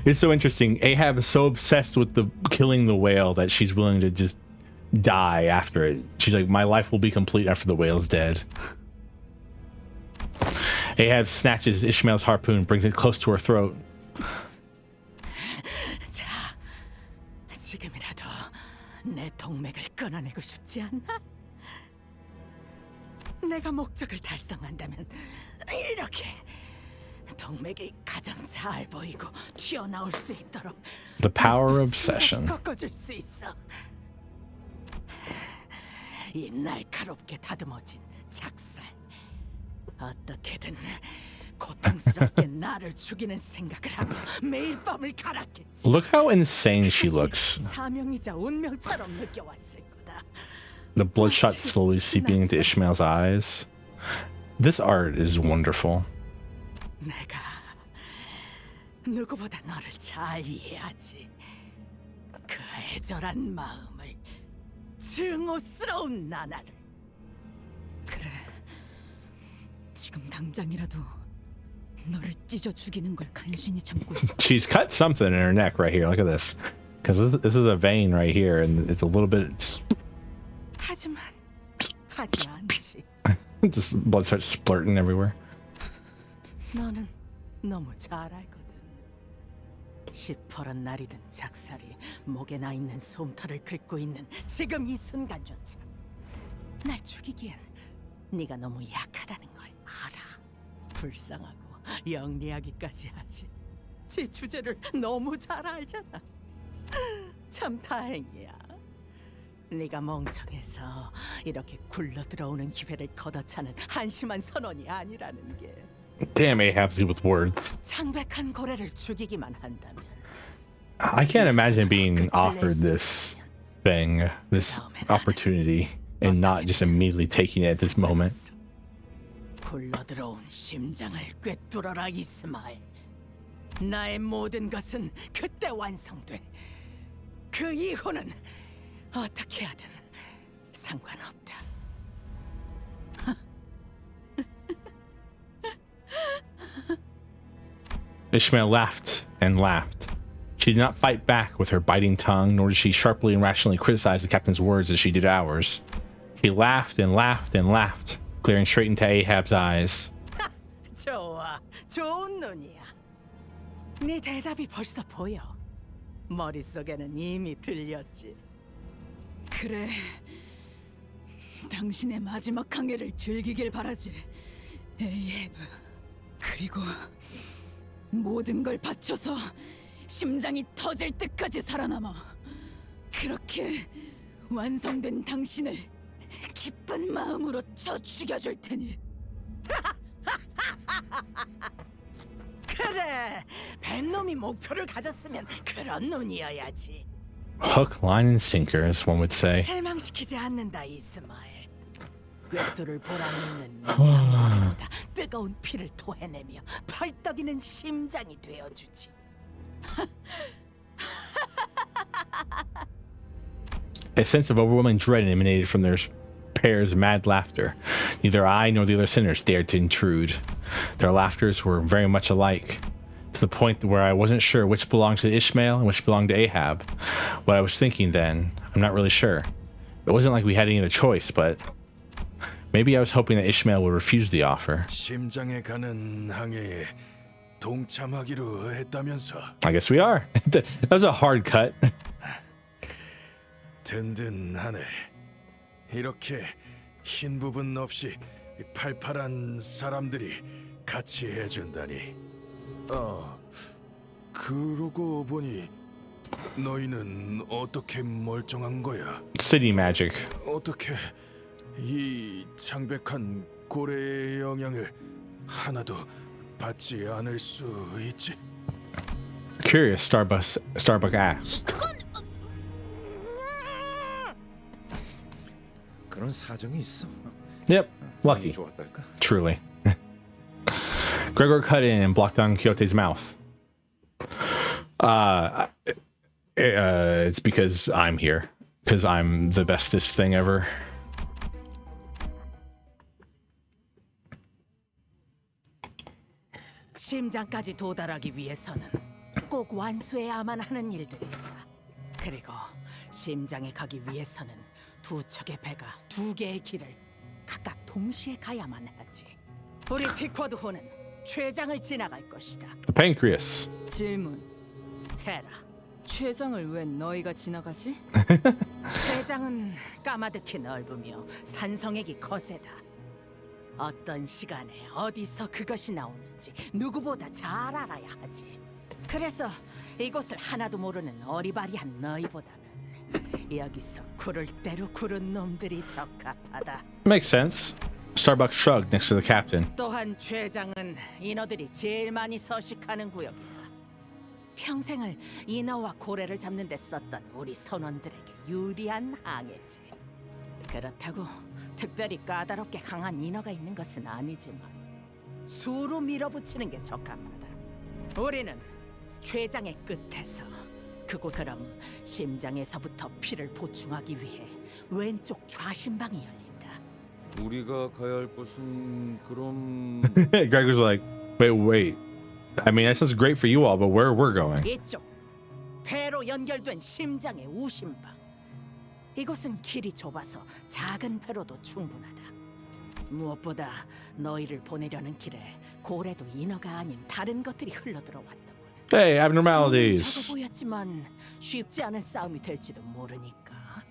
It's so interesting. Ahab is so obsessed with the killing the whale that she's willing to just die after it. She's like, my life will be complete after the whale's dead. Ahab snatches Ishmael's harpoon, brings it close to her throat. 자, 지금이라도 내 동맥을 끊어내고 싶지 않나? 내가 목적을 달성한다면 이렇게 동맥이 가장 잘 보이고 튀어나올 수 있도록 The power of obsession. 꺾어줄 수 있어. 이 날카롭게 다듬어진 작살, 어떻게든 고통스럽게 나를 죽이는 생각을 하며 매일 밤을 갈았겠지. Look how insane she looks. 사명이자 운명처럼 느껴왔을 거다. The bloodshot slowly seeping into Ishmael's eyes. This art is wonderful. 내가 누구보다 너를 잘 이해하지. 그 애절한 마음을, 증오스러운 나날을. 그래, 지금 당장이라도 너를 찢어 죽이는 걸 간신히 참고 있어. She's cut something in her neck right here. Look at this. Because this is a vein right here, and it's a little bit. 하지만 하지 않지. Just blood starts splurting everywhere. 너는 너무 잘 알거든. 시퍼런 날이든 작살이 목에 나 있는 솜털을 긁고 있는 지금 이 순간조차 날 죽이기엔 네가 너무 약하다는 걸 알아. 불쌍하고 영리하기까지 하지. 제 주제를 너무 잘 알잖아. 참 다행이야. 네가 멍청해서 이렇게 굴러 들어오는 기회를 걷어차는 한심한 선원이 아니라는 게. Damn, Ahab's good with words. 창백한 고래를 죽이기만 한다면 I can't imagine being offered this thing, this opportunity, and not just immediately taking it at this moment. 굴러 들어온 심장을 꿰뚫어라 이스마엘. 나의 모든 것은 그때 완성돼. 그 이후는 어떻게 하든 상관없다. Ishmael laughed and laughed. She did not fight back with her biting tongue, nor did she sharply and rationally criticize the captain's words as she did ours. She laughed and laughed and laughed, glaring straight into Ahab's eyes. 좋아, 좋은 눈이야. 네 대답이 벌써 보여. 머릿속에는 이미 들렸지. 그래. 당신의 마지막 항해를 즐기길 바라지, 에이헤브. 그리고 모든 걸 바쳐서 심장이 터질 때까지 살아남아. 그렇게 완성된 당신을 기쁜 마음으로 쳐 죽여줄 테니. 그래, 뱃놈이 목표를 가졌으면 그런 눈이어야지. Hook, line, and sinker, as one would say. 실망시키지 않는다 이스마엘. 꿰뚫을 보람이 있는 네 머리보다 뜨거운 피를 토해내며 펄떡이는 심장이 되어주지. A sense of overwhelming dread emanated from their pair's mad laughter. Neither I nor the other sinners dared to intrude. Their laughters were very much alike, to the point where I wasn't sure which belonged to Ishmael and which belonged to Ahab. What I was thinking then, I'm not really sure. It wasn't like we had any other choice, but maybe I was hoping that Ishmael would refuse the offer. 심장에 가는 항해에 동참하기로 했다면서. I guess we are. That was a hard cut. 든든하네. 이렇게 흰 부분 없이 팔팔한 사람들이 같이 해준다니. 그러고 보니 너희는 어떻게 멀쩡한 거야? City magic. 어떻게 이 창백한 고래의 영향을 하나도 받지 않을 수 있지? Curious, Starbuck asked. 그런 사정이 있어. Yep, lucky. Truly. Gregor cut in and blocked down Quixote's mouth. It's because I'm here. Because I'm the bestest thing ever. 심장까지 도달하기 위해서는 꼭 완수해야만 하는 일들이다. 그리고 심장에 가기 위해서는 두 척의 배가 두 개의 길을 각각 동시에 가야만 하지. 우리 피쿼드호는 최장을 지나갈 것이다. The pancreas. 질문. 해라. 최장을 왜 너희가 지나가지? 최장은 까마득히 넓으며 산성액이 거세다. 어떤 시간에 어디서 그것이 나오는지 누구보다 잘 알아야 하지. 그래서 이곳을 하나도 모르는 어리바리한 너희보다는 여기서 구를 대로 구른 놈들이 적합하다. Makes sense. Starbuck shrugged next to the captain. 또한 최장은 인어들이 제일 많이 서식하는 구역이다. 평생을 인어와 고래를 잡는 데 썼던 우리 선원들에게 유리한 항해지. 그렇다고 특별히 까다롭게 강한 인어가 있는 것은 아니지만 수로 밀어붙이는 게 적합하다. 우리는 최장의 끝에서 그럼 심장에서부터 피를 보충하기 위해 왼쪽 좌심방이 열린다. 우리가 가야 할 곳은 그럼 Greg was like, wait. I mean, that sounds great for you all, but where we're going? 이쪽 배로 연결된 심장의 우심방. 이곳은 길이 좁아서 작은 배로도 충분하다. 무엇보다 너희를 보내려는 길에 고래도 인어가 아닌 다른 것들이 흘러들어왔다. Hey, abnormalities. 적어 보였지만 쉽지 않은 싸움이 될지도 모르니까.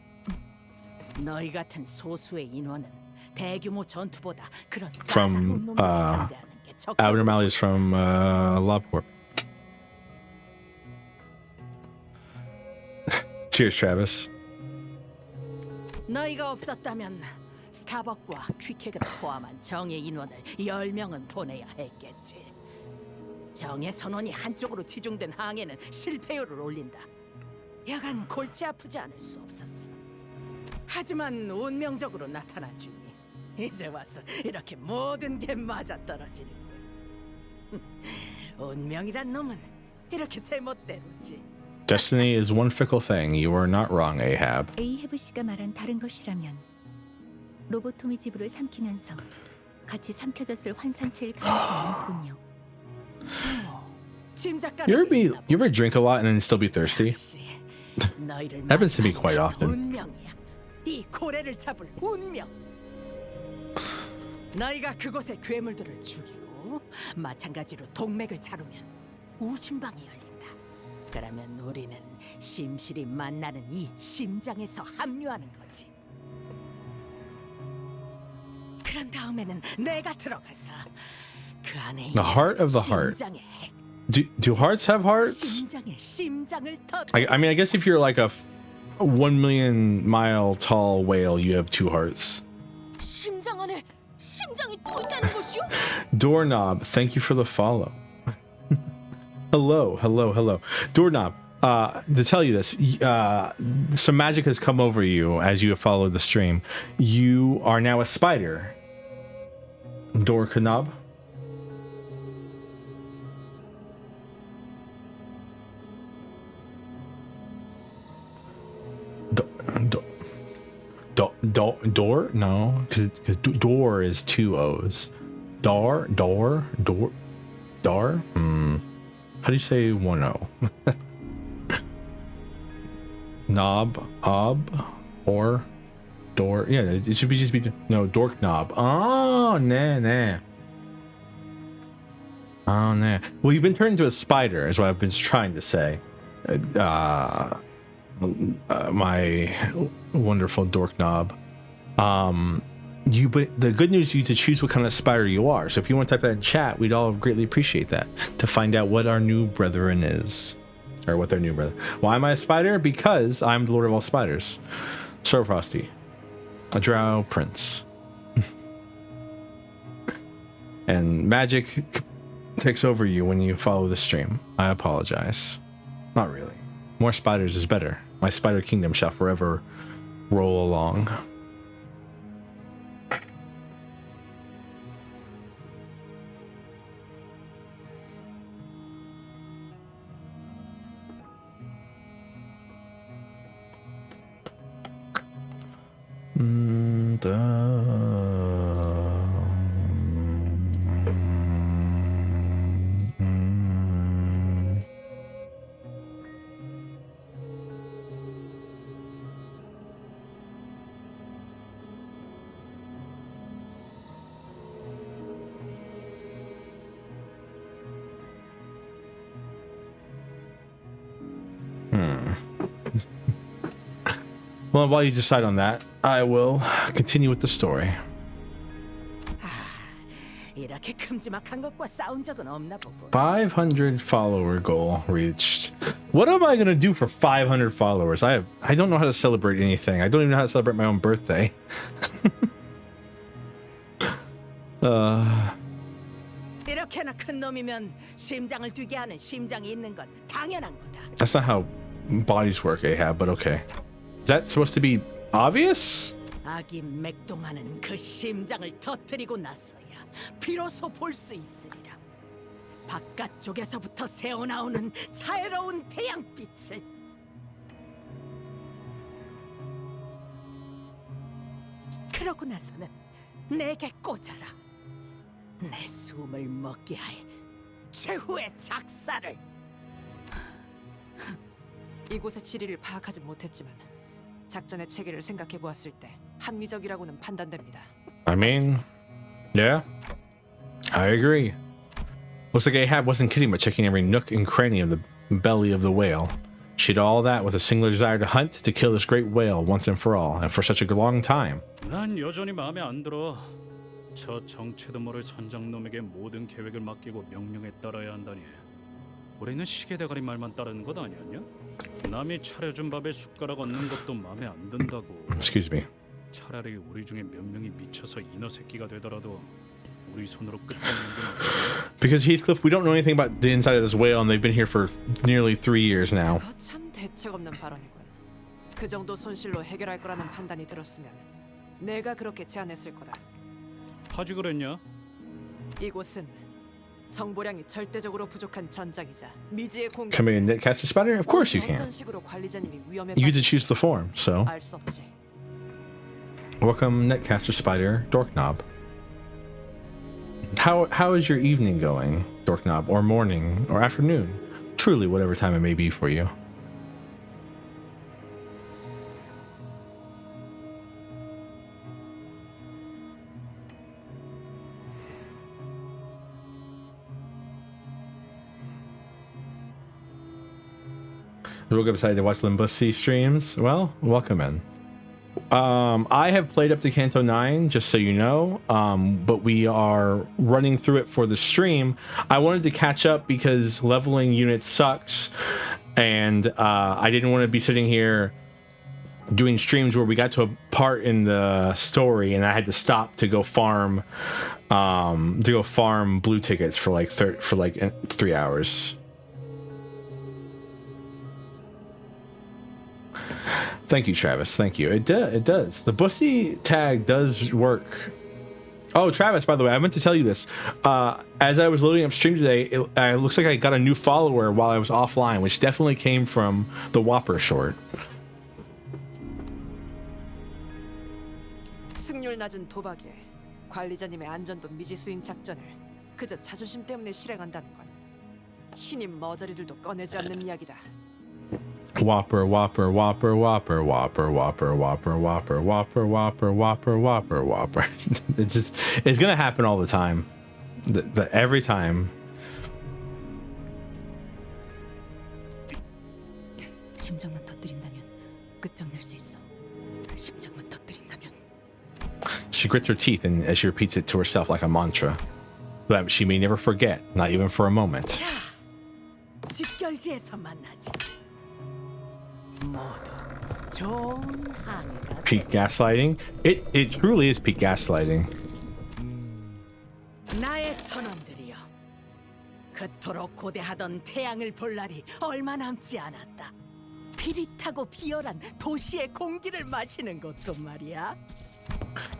너희 같은 소수의 인원은 대규모 전투보다 그런 From 까다로운 놈들을 상대하는 게 적절해. abnormalities from LobCorp. Cheers, Travis. 너희가 없었다면 스타벅과 퀵핵을 포함한 정예 인원을 10명은 보내야 했겠지. 정예 선원이 한쪽으로 치중된 항해는 실패율을 올린다. 여간 골치 아프지 않을 수 없었어. 하지만 운명적으로 나타나주니 이제 와서 이렇게 모든 게 맞아떨어지는 거야. 운명이란 놈은 이렇게 제멋대로지. Destiny is one fickle thing. You are not wrong, Ahab. 에이헤브 씨가 말한 다른 것이라면 로보토미 집으로 삼키면서 같이 삼켜졌을 환상체일 가능성이 높군요. You ever drink a lot and then still be thirsty? Happens to me quite often. 운명이야. 이 고래를 잡을 운명. 너희가 그곳의 괴물들을 죽이고 마찬가지로 동맥을 자르면 우심방이 열린다. 그러면 우리는 심실이 만나는 이 심장에서 합류하는 거지. 그런 다음에는 내가 들어가서 그 안에 The heart of the heart. Do hearts have hearts? 심장의 심장을 터. I mean, I guess if you're like a 1 million mile tall whale, you have 2 hearts. 심장 안에 심장이 또 있다는 것이요? Doorknob, thank you for the follow. Hello. Doorknob, to tell you this, some magic has come over you as you have followed the stream. You are now a spider. Doorknob. Door? No, because door is 2 O's. Dar? How do you say 1 O? Knob, or door. Yeah, it should just be no dork knob. Oh, nah. Oh, nah. Well, you've been turned into a spider, is what I've been trying to say. My wonderful dork knob. But the good news is you to choose what kind of spider you are. So if you want to type that in chat, we'd all greatly appreciate that to find out what our new brethren is, or what their new brother. Why am I a spider? Because I'm the Lord of all spiders, Servofrosty, a drow prince, and magic takes over you when you follow the stream. I apologize. Not really. More spiders is better. My spider kingdom shall forever roll along. Well, while you decide on that, I will continue with the story. 이렇게 큼지막한 것과 싸운 적은 없나 보고. 500 follower goal reached. What am I gonna do for 500 followers? I don't know how to celebrate anything. I don't even know how to celebrate my own birthday. 이렇게나 큰 놈이면 심장을 뛰게 하는 심장이 있는 건 당연한 거다. That's not how bodies work, Ahab, but okay. Is that supposed to be obvious? 아기 맥동하는 그 심장을 터뜨리고 나서야 비로소 볼 수 있으리라. 바깥쪽에서부터 새어나오는 자유로운 태양빛을. 그러고 나서는 내게 꽂아라. 내 숨을 먹게 할 최후의 작사를. 이곳의 지리를 파악하지 못했지만 작전의 체계를 생각해 보았을 때 합리적이라고는 판단됩니다. I mean, yeah, I agree. Looks like Ahab wasn't kidding about checking every nook and cranny of the belly of the whale. She did all that with a singular desire to hunt, to kill this great whale once and for all, and for such a long time. 난 여전히 마음에 안 들어. 저 정체도 모를 선장놈에게 모든 계획을 맡기고 명령에 따라야 한다니. 우리는 시계 대가리 말만 따르는 것 아니었냐? 남이 차려준 밥에 숟가락 얹는 것도 마음에 안 든다고. Excuse me. 차라리 우리 중에 몇 명이 미쳐서 인어 새끼가 되더라도 우리 손으로 끝장내는 게 Because Heathcliff, we don't know anything about the inside of this whale, and they've been here for nearly 3 years now. 그거 참 대책 없는 발언이군. 그 정도 손실로 해결할 거라는 판단이 들었으면 내가 그렇게 제안했을 거다. 하지 그랬냐? 이곳은 정보량이 절대적으로 부족한 전장이자 미지의 공격. Come in, Netcaster Spider? Of course you can. 어떤 식으로 관리자님이 위험에 You get to choose the form, so. 알 수 없지. Welcome, Netcaster Spider, Dorknob. How is your evening going, Dorknob, or morning, or afternoon? Truly, whatever time it may be for you. You woke up excited to watch Limbus streams? Well, welcome in. I have played up to Canto 9, just so you know, but we are running through it for the stream. I wanted to catch up because leveling units sucks, and I didn't want to be sitting here doing streams where we got to a part in the story and I had to stop to go farm blue tickets for like 3 hours. Thank you, Travis. Thank you. It does. The Bussy tag does work. Oh, Travis, by the way, I meant to tell you this. As I was loading up stream today, it looks like I got a new follower while I was offline, which definitely came from the Whopper short. 승률 낮은 도박에 관리자님의 안전도 미지수인 작전을 그저 자존심 때문에 실행한다는 건 신임 머저리들도 꺼내지 않는 이야기다. Whopper, Whopper, Whopper, Whopper, Whopper, Whopper, Whopper, Whopper, Whopper, Whopper, Whopper, Whopper, Whopper. It's gonna happen all the time. Every time. 심장만 터뜨린다면 끝장낼 수 있어. 심장만 터뜨린다면. She grits her teeth and as she repeats it to herself like a mantra, that she may never forget, not even for a moment. 집결지에서 만나지. 모두 좋은 항해가 Peak gaslighting? It truly is peak gaslighting. 나의 선원들이여, 그토록 고대하던 태양을 볼 날이 얼마 남지 않았다. 비릿하고 비열한 도시의 공기를 마시는 것도 말이야.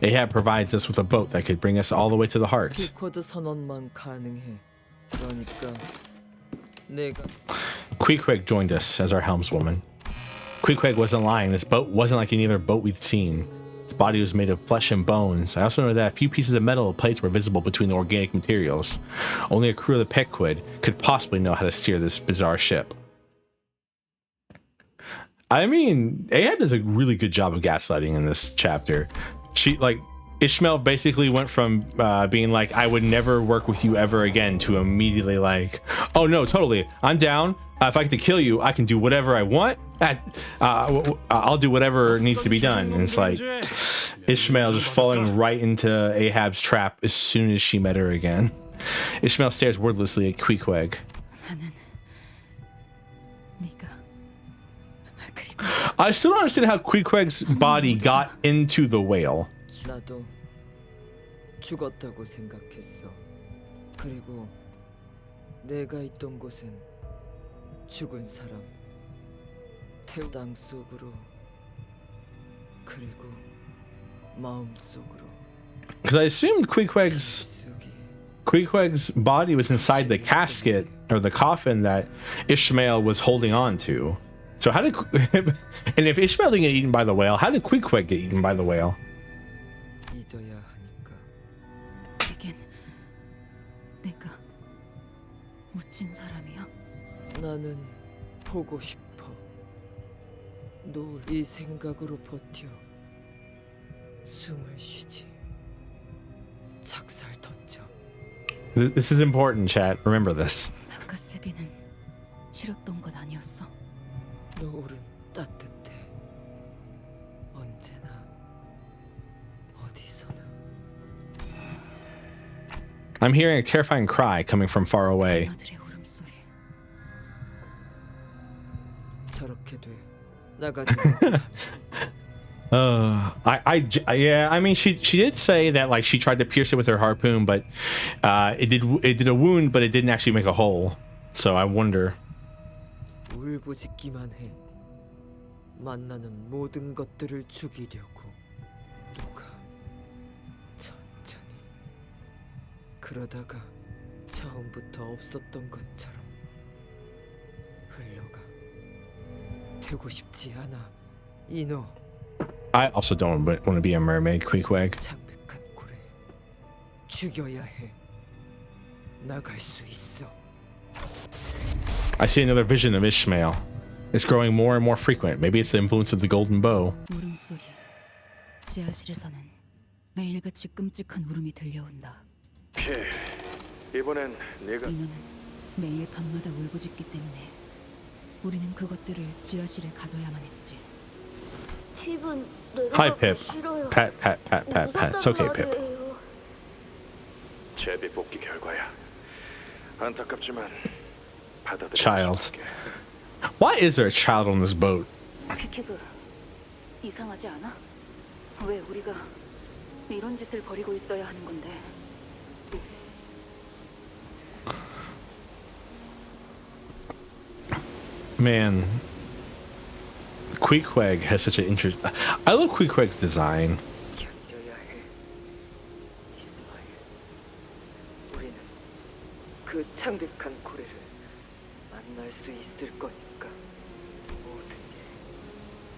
Ahab provides us with a boat that could bring us all the way to the heart. 피쿼드 선원만 가능해. 그러니까 내가 Queequeg joined us as our helmswoman. Queequeg wasn't lying. This boat wasn't like any other boat we'd seen. Its body was made of flesh and bones. I also know that a few pieces of metal and plates were visible between the organic materials. Only a crew of the Pequod could possibly know how to steer this bizarre ship. I mean, Ahab does a really good job of gaslighting in this chapter. Ishmael basically went from being like, I would never work with you ever again, to immediately like, oh no, totally, I'm down. If I get to kill you, I can do whatever I want. I'll do whatever needs to be done. And it's like Ishmael just falling right into Ahab's trap as soon as she met her again. Ishmael stares wordlessly at Queequeg. I still don't understand how Queequeg's body got into the whale. 나도 죽었다고 생각했어. 그리고 내가 있던 곳엔 죽은 사람 땅 속으로 그리고 마음 속으로. Because I assumed Queequeg's body was inside the casket or the coffin that Ishmael was holding on to. So how did and if Ishmael didn't get eaten by the whale, how did Queequeg get eaten by the whale? 잊어야 하니까. 내겐 내가 묻힌 사람이야. 나는 보고 싶어. 널 이 생각으로 버텨. 숨을 쉬지. 작살 던져. This is important, chat. Remember this. 바깥 세계는 싫었던 것 아니었어? 노을은 따뜻해. 언제나 어디서나. I'm hearing a terrifying cry coming from far away. 아들의 울음소리. 저렇게 돼 나가지 못하면. Yeah, I mean, she did say that like she tried to pierce it with her harpoon, but it did a wound, but it didn't actually make a hole. So I wonder. 울부짖기만 해. 만나는 모든 것들을 죽이려고 누가 천천히 그러다가 처음부터 없었던 것처럼 흘러가. 되고 싶지 않아 이노. I also don't want to be a mermaid, Queequeg. 창백한 고래 죽여야 해. 나갈 수 있어. I see another vision of Ishmael. It's growing more and more frequent. Maybe it's the influence of the golden bow. 울음소리. 지하실에서는 매일같이 끔찍한 울음이 들려온다. 이번엔 네가 인호는 매일 밤마다 울부짖기 때문에 우리는 그것들을 지하실에 가둬야만 했지. Hi, Pip. Pat. It's okay, Pip. 제비 복귀 결과야. 안타깝지만 받아들여. Child. Why is there a child on this boat? 피키그, 이상하지 않아? 왜 우리가 이런 짓을 벌이고 있어야 하는 건데? Man, Queequeg has such an interest. I love Queequeg's design. 견뎌야 해. 이스마엘. 우리는 그 창백한 고래를 만날 수 있을 거니까 모든 게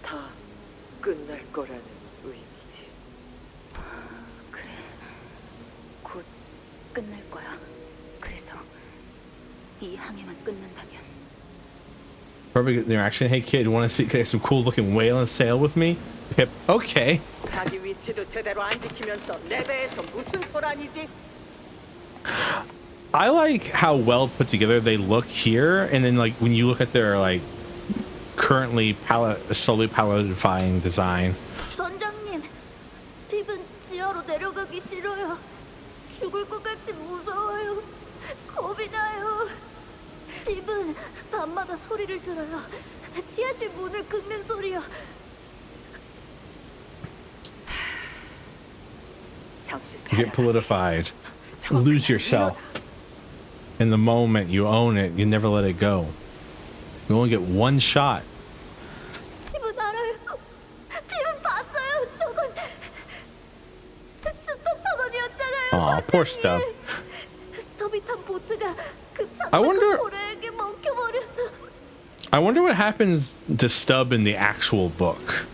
다 끝날 거라는 의미지. 그래, 곧 끝날 거야. 그래서 이 항해만 끝난다면. Perfect interaction. Hey kid, want to see some cool looking whale and sail with me? Pip. Okay. 자기 위치도 제대로 안 지키면서 내 배에서 무슨 소란이지? I like how well put together they look here, and then like when you look at their like currently slowly palletifying design. 선장님, 팁은 지하로 내려가기 싫어요. 죽을 것 같이 무서워요. 겁이 나요. 팁은 밤마다 소리를 들어요. 지하실 문을 긁는 소리요. You get politified. Lose yourself. In the moment you own it, you never let it go. You only get one shot. 팁은 알아요. 팁은 봤어요. 저건 스톱선원이었잖아요. Aw, poor Stub. 스톱이 탄 보트가 그 I wonder- 고래에게 먹혀버렸어. I wonder what happens to Stub in the actual book.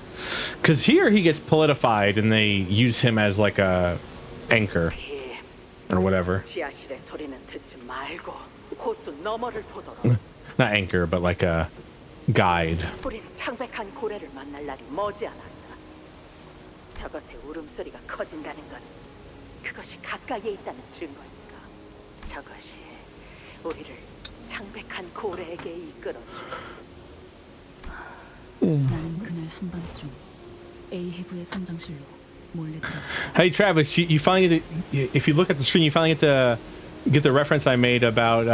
Because here he gets politified and they use him as like a anchor or whatever. 지하실의 소리는 듣지 말고 호수 너머를 보도록. Not anchor, but like a guide. 우린 창백한 고래를 만날 날이 머지않았다. 저것의 울음소리가 커진다는 건 그것이 가까이에 있다는 증거니까. 저것이 우리를 창백한 고래에게 이끌어줘. 나는 그날 한밤중 A해부의 선장실로 몰래 들어갔다. Hey Travis, you finally get to, if you look at the screen, you finally get the reference I made about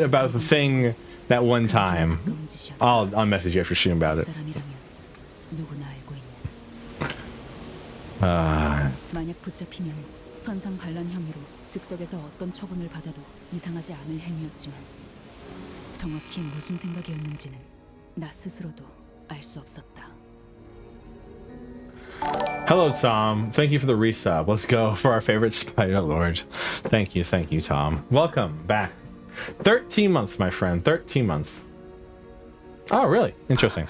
about the thing that one time. I'll message you after stream about it. 누구나 알고 있는. Uh, 만약 붙잡히면 선상 반란 혐의로 즉석에서 어떤 처분을 받아도 이상하지 않을 행위였지만 정확히 무슨 생각이었는지는 나 스스로도 알 수 없었다. Hello, Tom. Thank you for the resub. Let's go for our favorite Spider Lord. Thank you, Tom. Welcome back. 13 months, my friend. 13 months. Oh, really? Interesting.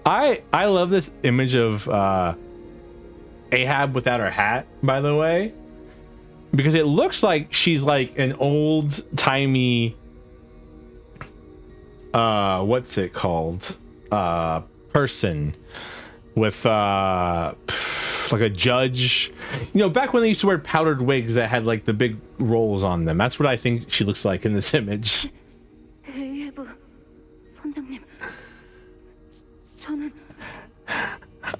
I love this image of Ahab without her hat, by the way, because it looks like she's like an old-timey what's it called? Person with like a judge. You know, back when they used to wear powdered wigs that had like the big rolls on them. That's what I think she looks like in this image. 에이헤브 선장님, 저는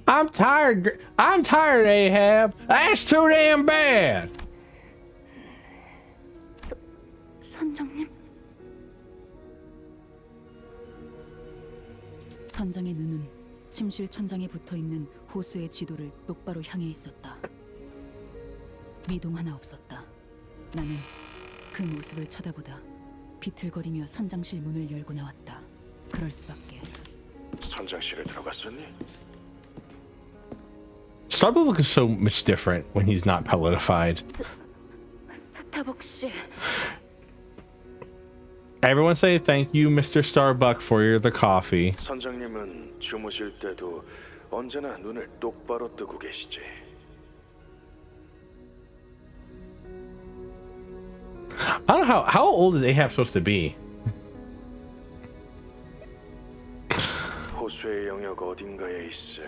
I'm tired, Ahab. That's too damn bad. 선장님. 선장의 눈은 침실 천장에 붙어있는 호수의 지도를 똑바로 향해 있었다. 미동 하나 없었다. 나는 그 모습을 쳐다보다 비틀거리며 선장실 문을 열고 나왔다. 그럴 수밖에. 선장실에 들어갔었니? Starbuck looks so much different when he's not pellified. 스타벅 씨. Everyone say thank you, Mr. Starbuck, for the coffee. 선장님은 주무실 때도 언제나 눈을 똑바로 뜨고 계시지. I don't know how old is Ahab supposed to be? 호수의 영역 어딘가에 있을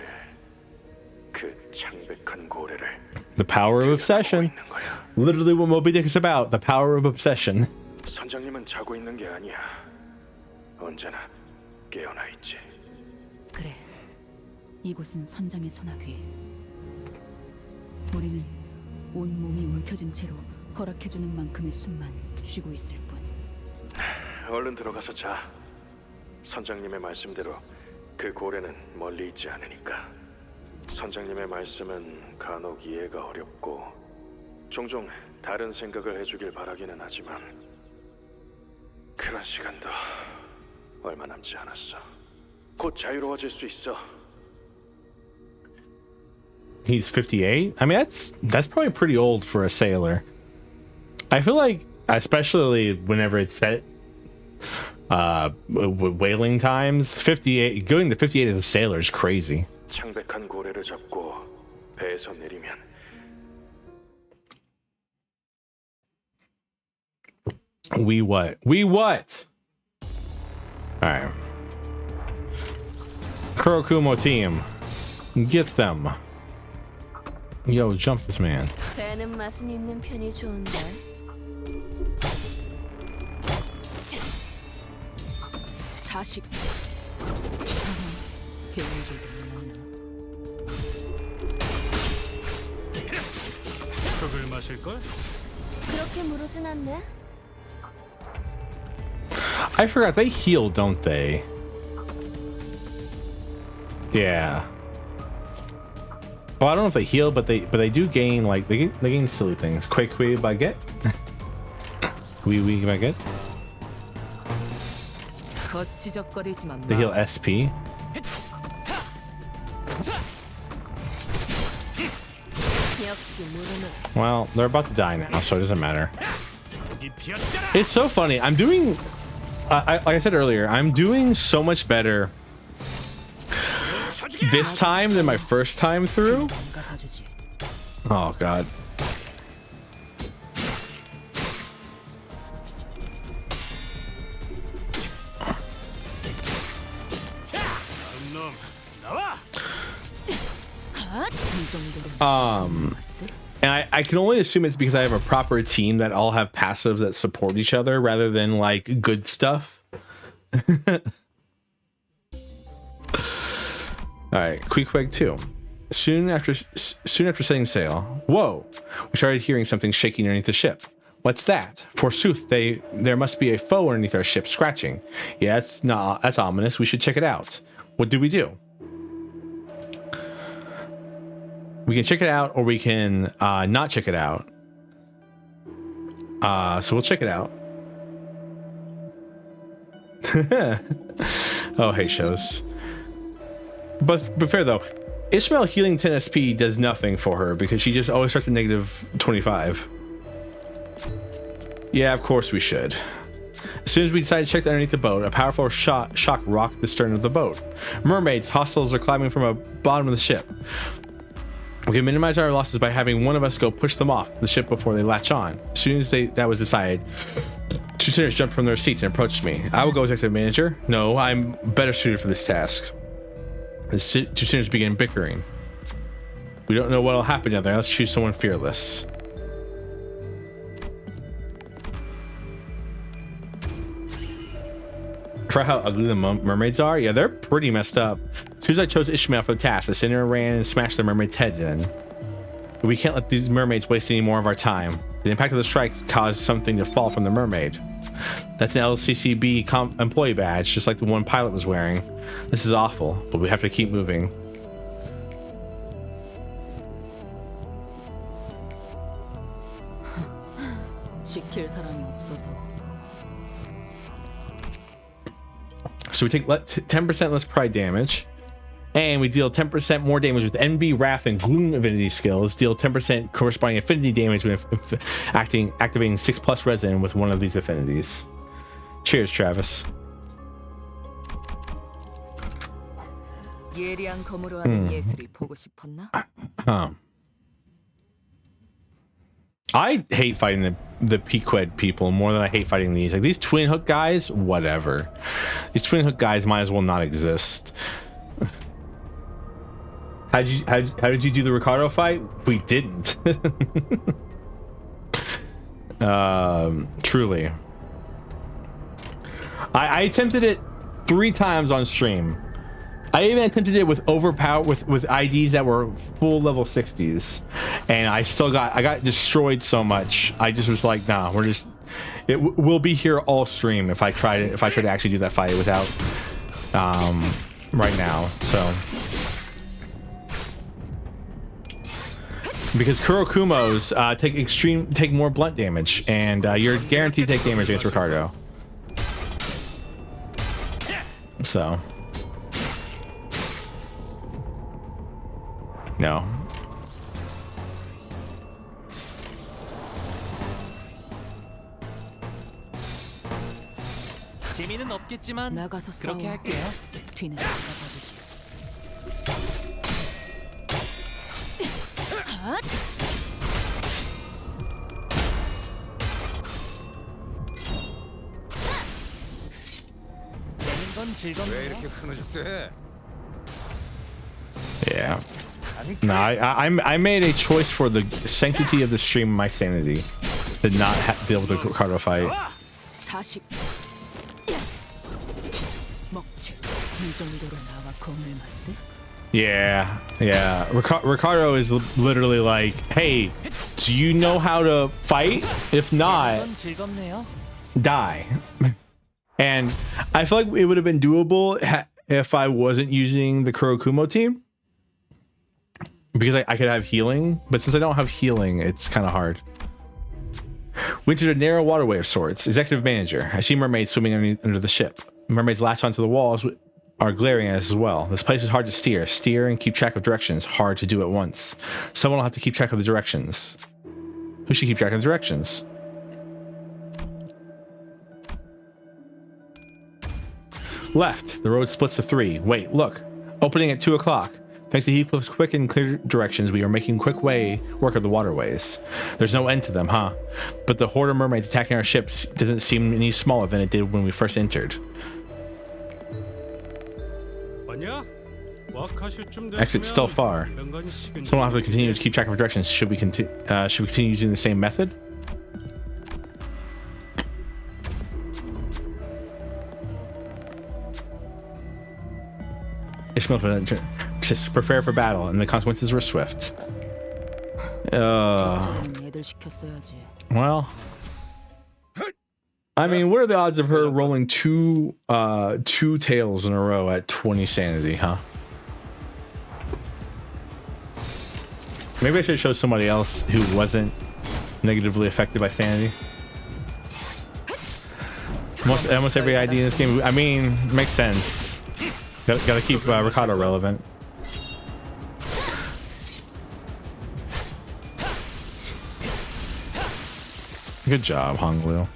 그 창백한 고래를. The power of obsession. Literally what Moby Dick is about. The power of obsession. 선장님은 자고 있는 게 아니야. 언제나 깨어나 있지. 그래. 이곳은 선장의 소나귀. 우리는 온 몸이 움켜진 채로 허락해주는 만큼의 숨만 쉬고 있을 뿐. 얼른 들어가서 자. 선장님의 말씀대로 그 고래는 멀리 있지 않으니까. 선장님의 말씀은 간혹 이해가 어렵고 종종 다른 생각을 해주길 바라기는 하지만 그런 시간도 얼마 남지 않았어. 곧 자유로워질 수 있어. He's 58? I mean, that's probably pretty old for a sailor. I feel like, especially whenever it's set whaling times, 58, going to 58 as a sailor is crazy. 창백한 고래를 잡고 배에서 내리면 We what? Alright. Kurokumo team. Get them. Yo, jump this man. 배는 맛은 있는 편이 좋은데. 자식. 흙을 마실 걸? 그렇게 무르진 않네. I forgot they heal, don't they? Yeah. Well, I don't know if they heal, but they do gain like they gain silly things. Kui baguette. Oui baguette. They heal SP. Well, they're about to die now, so it doesn't matter. It's so funny. I'm doing, like I said earlier, I'm doing so much better this time than my first time through. Oh god. And I can only assume it's because I have a proper team that all have passives that support each other rather than like good stuff. All right, Queequeg 2. Soon after setting sail, whoa! We started hearing something shaking underneath the ship. What's that? Forsooth, there must be a foe underneath our ship scratching. Yeah, that's ominous. We should check it out. What do? We can check it out, or we can not check it out. So we'll check it out. Oh, hey, shows. But fair though, Ishmael healing 10 SP does nothing for her because she just always starts at -25. Yeah, of course we should. As soon as we decided to check underneath the boat, a powerful shock rocked the stern of the boat. Mermaids, hostiles are climbing from the bottom of the ship. We can minimize our losses by having one of us go push them off the ship before they latch on. As soon as that was decided, two sinners jumped from their seats and approached me. I will go, executive manager. No, I'm better suited for this task. As soon as we begin bickering. We don't know what'll happen down there. Let's choose someone fearless. For how ugly the mermaids are? Yeah, they're pretty messed up. As soon as I chose Ishmael for the task, the sinner ran and smashed the mermaid's head in. But we can't let these mermaids waste any more of our time. The impact of the strike caused something to fall from the mermaid. That's an LCCB employee badge, just like the one pilot was wearing. This is awful, but we have to keep moving. 시킬 사람이 없어서. So we take 10% less pride damage, and we deal 10% more damage with Envy, Wrath, and Gloom affinity skills. Deal 10% corresponding affinity damage when activating 6+ resin with one of these affinities. Cheers, Travis. 예리한 검으로 하는 예술이 보고 싶었나? I hate fighting the Pequed people more than I hate fighting these. Like these twin hook guys, whatever. These twin hook guys might as well not exist. How did you do the Ricardo fight? We didn't. Truly. I attempted it 3 times on stream. I even attempted it with with IDs that were full level 60s, and I got destroyed so much. I just was like, nah, we'll be here all stream if I try to actually do that fight without right now. So because Kurokumos take more blunt damage, and you're guaranteed to take damage against Ricardo. So no. 재미는 없겠지만 나가서 그렇게 싸워. 할게요. 뒤는 내가 봐주지. 핫! 내는 건 즐겁네요. 왜 이렇게 흐느적대? Yeah. No, I made a choice for the sanctity of the stream and my sanity. Did not deal with the Ricardo fight. 40. 먹칠. 이 정도로 나와 공을 만들? Yeah. Ricardo is literally like, hey, do you know how to fight? If not, die. And I feel like it would have been doable if I wasn't using the Kurokumo team, because I could have healing, but since I don't have healing, it's kind of hard. We entered a narrow waterway of sorts. Executive manager. I see mermaids swimming under the ship. Mermaids latch onto the walls, are glaring at us as well. This place is hard to steer and keep track of directions. Hard to do at once. Someone will have to keep track of the directions. Who should keep track of the directions? Left. The road splits to 3. Wait, look. Opening at 2 o'clock. Thanks to Heathcliff's quick and clear directions, we are making quick work of the waterways. There's no end to them, huh? But the horde of mermaids attacking our ships doesn't seem any smaller than it did when we first entered. Exit's still far. Someone will have to continue to keep track of directions. Should we continue using the same method? Ishmael, just prepare for battle, and the consequences were swift. Well, I mean, what are the odds of her rolling two tails in a row at 20 sanity, huh? Maybe I should show somebody else who wasn't negatively affected by sanity. Almost every ID in this game, I mean, makes sense. Gotta keep Ricardo relevant. Good job, Honglu.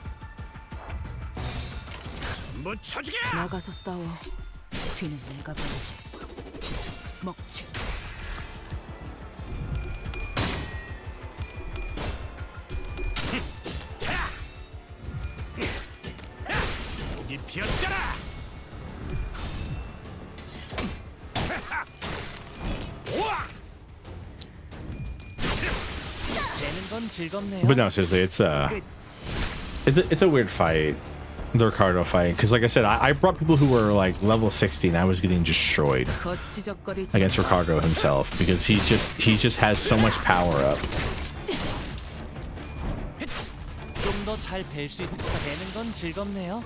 나가서 싸워. 뒤는 내가 봐주지. 먹칠. 여기 피었잖아. 내는 건 즐겁네요. But no, seriously, it's a weird fight, the Ricardo fight, because like I said, I brought people who were like level 60 and I was getting destroyed against Ricardo himself because he just has so much power up. 좀 더 잘 뵐 수 있을 것 되는 건 즐겁네요.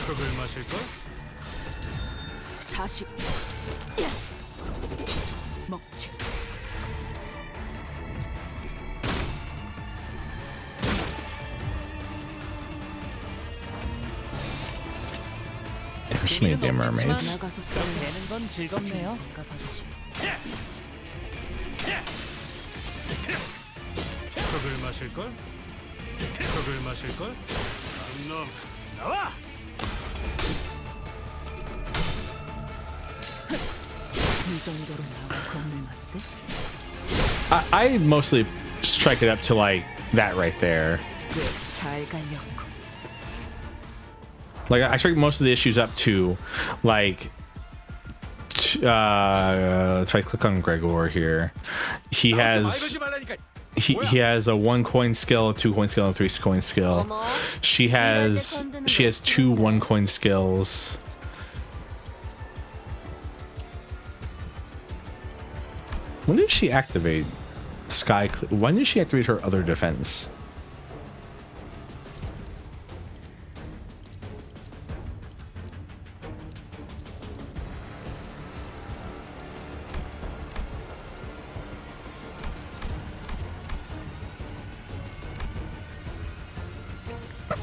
컵을 마실 걸? 다시 먹지. There's so many damn mermaids. 내는 건 즐겁네요. 컵을 마실 걸? 컵을 마실 걸? 놈 나와! 이 정도로 나와 겁을 맞대? I mostly strike it up to like that right there. 잘 갈려. Like I strike most of the issues up to like if I click on Gregor here, he has he has a 1 coin skill, a 2 coin skill, and a 3 coin skill. She has 2 1 coin skills. When did she activate Sky? When did she activate her other defense?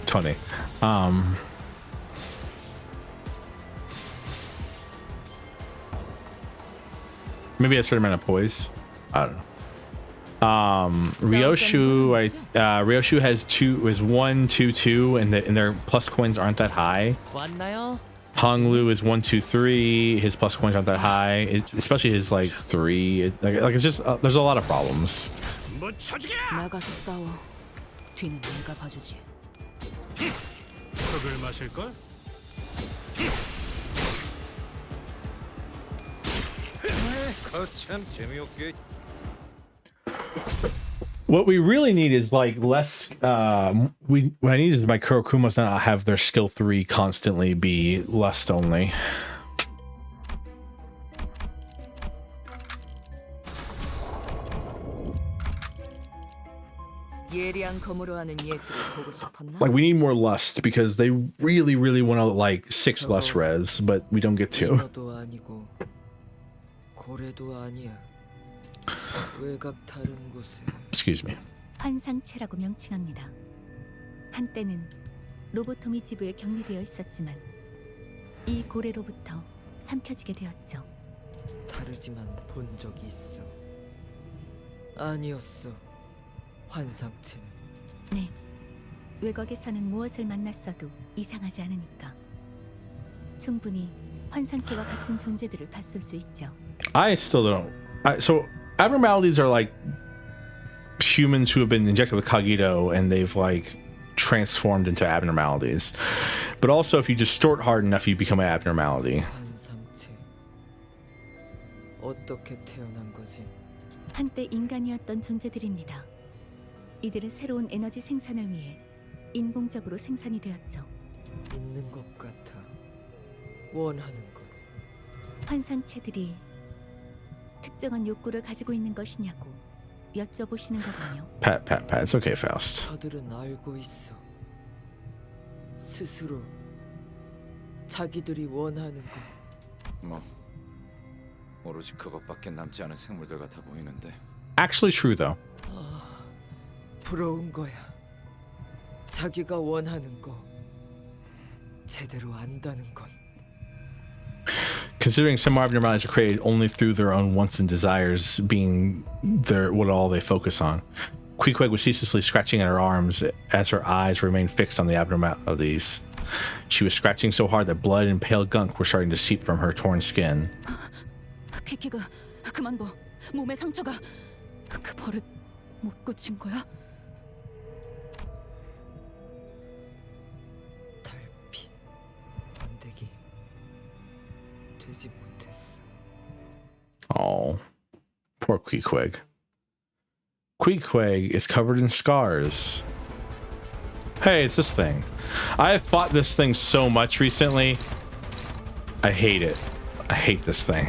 Funny. Maybe a certain amount of poise. I don't know. Ryoshu, Ryoshu has 1 2 2 and their plus coins aren't that high. Honglu is 1 2 3. His plus coins aren't that high, especially his like 3. Like it's just there's a lot of problems. 나가서 싸워. 뒤는 내가 봐주지. 컵을 마실 걸? 참 재미없게. What we really need is like less. What I need is my Kurokumas not have their skill 3 constantly be lust only. 예리한 검으로 하는 예술을 보고 싶었나? Like we need more lust because they really want to like 6 lust res, but we don't get to. 도 아니고 고래도 아니야. 외곽 다른 곳에. Excuse me. 환상체라고 명칭합니다. 한때는 로보토미 지부에 격리되어 있었지만 이 고래로부터 삼켜지게 되었죠. 다르지만 본 적이 있어. 아니었어. 환상체는. 네. 외곽에서는 무엇을 만났어도 이상하지 않으니까. 충분히 환상체와 같은 존재들을 봤을 수 있죠. I still don't. So abnormalities are like humans who have been injected with Kagito and they've like transformed into abnormalities. But also, if you distort hard enough, you become an abnormality. 환상체. 어떻게 태어난 거지? 한때 인간이었던 존재들입니다. 이들은 새로운 에너지 생산을 위해 인공적으로 생산이 되었죠. 있는 것 같아. 원하는 것. 환상체들이 특정한 욕구를 가지고 있는 것이냐고 여쭤보시는 거군요. Pat. It's okay, Faust. 저들은 알고 있어. 스스로 자기들이 원하는 거. 뭐 오로지 그것밖에 남지 않은 생물들 같아 보이는데. Actually true though. 부러운 거야. 자기가 원하는 거 제대로 안다는 건. Considering some abnormalities are created only through their own wants and desires being what all they focus on. Queequeg was ceaselessly scratching at her arms as her eyes remained fixed on the abnormalities. She was scratching so hard that blood and pale gunk were starting to seep from her torn skin. 키키가 그만 봐. 몸에 상처가 그 버릇 못 고친 거야? 달피 번데기 되지 못했어. Oh, poor Queequeg. Queequeg is covered in scars. Hey, it's this thing. I have fought this thing so much recently. I hate it. I hate this thing.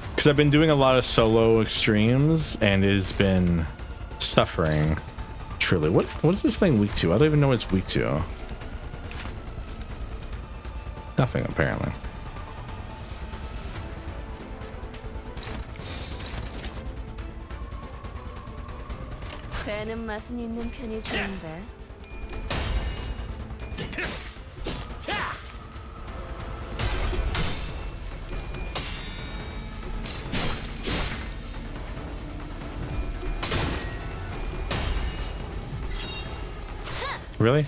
Because I've been doing a lot of solo extremes and it has been suffering. Truly. What is this thing weak to? I don't even know what it's weak to. Nothing, apparently. 배는 맛은 있는 편이 좋은데. Really?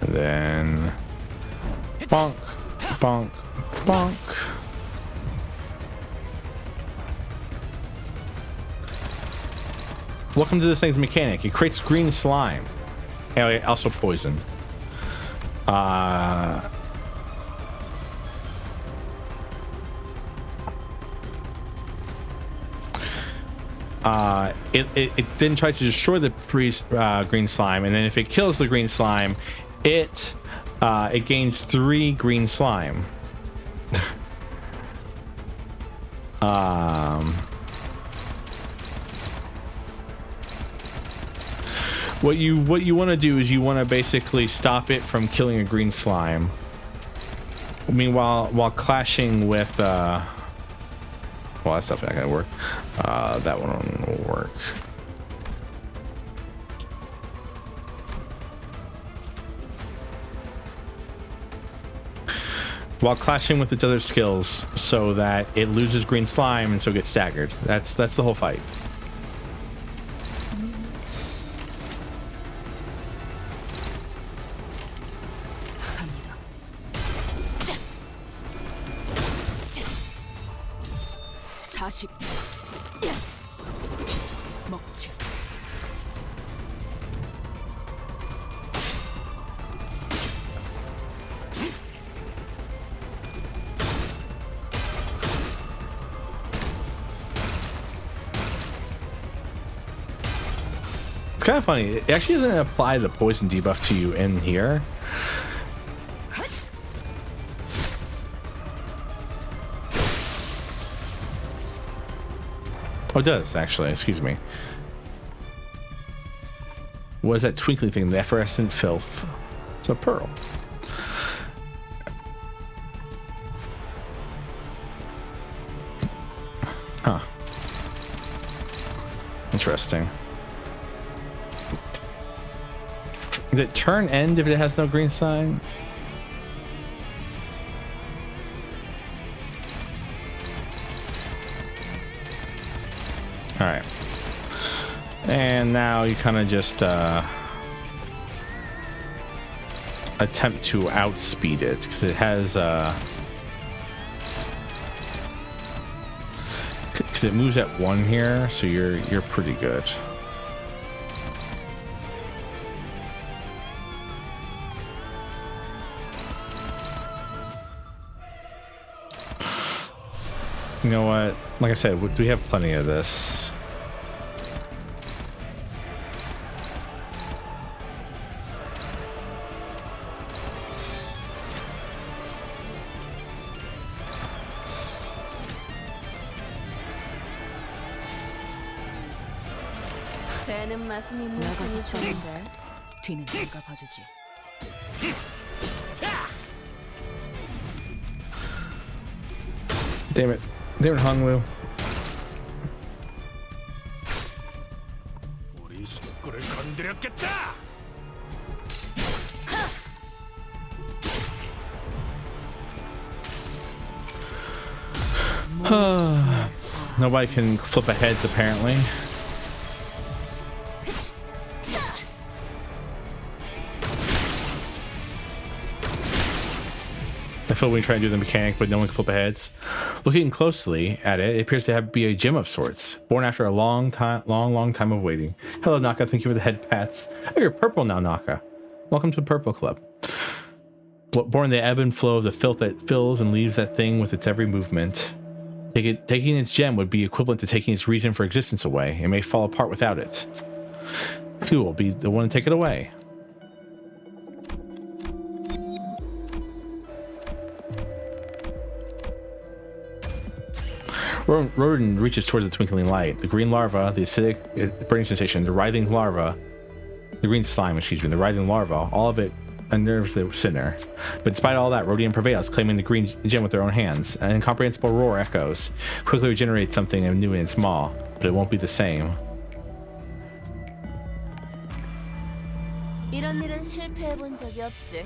And then bonk, bonk, bonk. Welcome to this thing's mechanic. It creates green slime. And also poison. It then tries to destroy the green slime, and then if it kills the green slime, it gains 3 green slime. What you want to do is you want to basically stop it from killing a green slime. Meanwhile, while clashing with well, that stuff's not gonna work. That one will work. While clashing with its other skills, so that it loses green slime and so gets staggered. That's the whole fight. 먹지. It's kind of funny. It actually doesn't apply the poison debuff to you in here. Oh, it does, actually. Excuse me. What is that twinkling thing? The effervescent filth. It's a pearl. Huh. Interesting. Does it turn end if it has no green sign? All right. And now you kind of just attempt to outspeed it because it has because it moves at 1 here, so you're pretty good. You know what? Like I said, we have plenty of this. 배는 맛은 있는 편이 좋은데. 뒤는 내가 봐주지. Damn it. Damn it, Honglu. 우리 식구를 건드렸겠다. Nobody can flip a heads apparently. I feel when we try to do the mechanic, but no one can flip heads. Looking closely at it, it appears to be a gem of sorts, born after a long time of waiting. Hello, Naka. Thank you for the head pats. Oh, you're purple now, Naka. Welcome to the Purple Club. Born in the ebb and flow of the filth that fills and leaves that thing with its every movement. Taking its gem would be equivalent to taking its reason for existence away. It may fall apart without it. Who will be the one to take it away? Rodin reaches towards the twinkling light. The green larva, the acidic burning sensation, the writhing larva, the green slime, excuse me, the writhing larva, all of it unnerves the sinner. But despite all that, Rodion prevails, claiming the green gem with their own hands. An incomprehensible roar echoes, quickly regenerates something new in its maw, but it won't be the same. 이런 일은 실패해 본 적이 없지.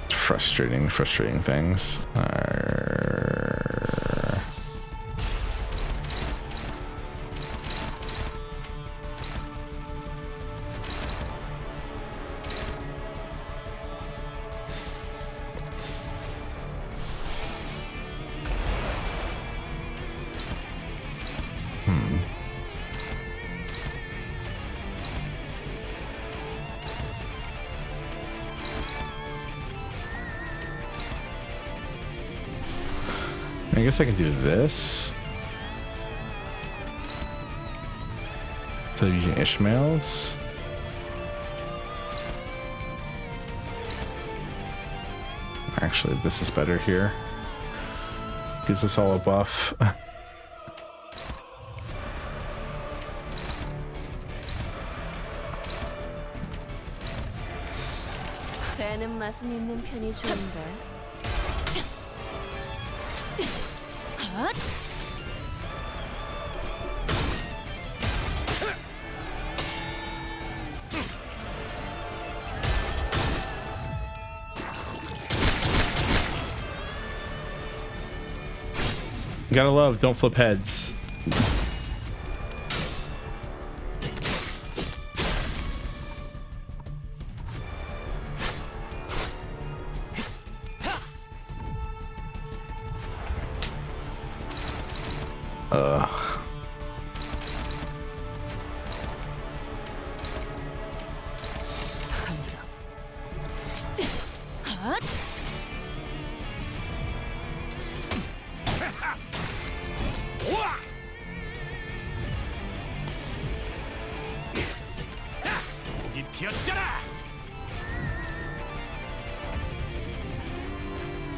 Frustrating things. I guess I can do this. Instead of using Ishmael's. Actually, this is better here. Gives us all a buff. 배는 맛은 있는 편이 좋은데. Gotta love, don't flip heads.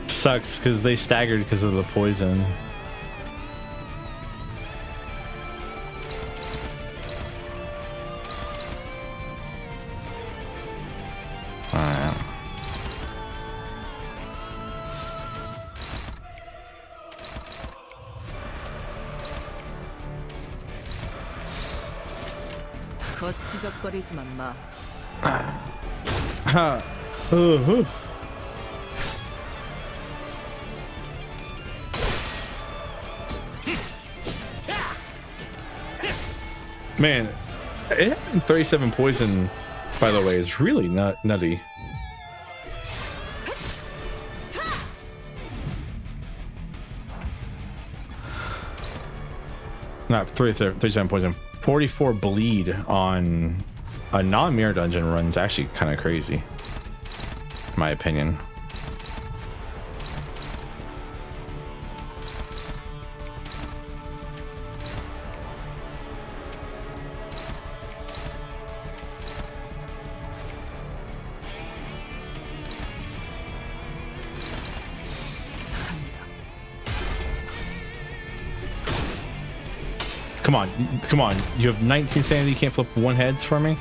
Sucks because they staggered because of the poison. 거치적거리지만 마. Man, 37 poison, by the way, is really nutty. Not 37 poison. 44 bleed on a non-mirror dungeon run is actually kind of crazy, in my opinion. Come on. You have 19 sanity, you can't flip one heads for me?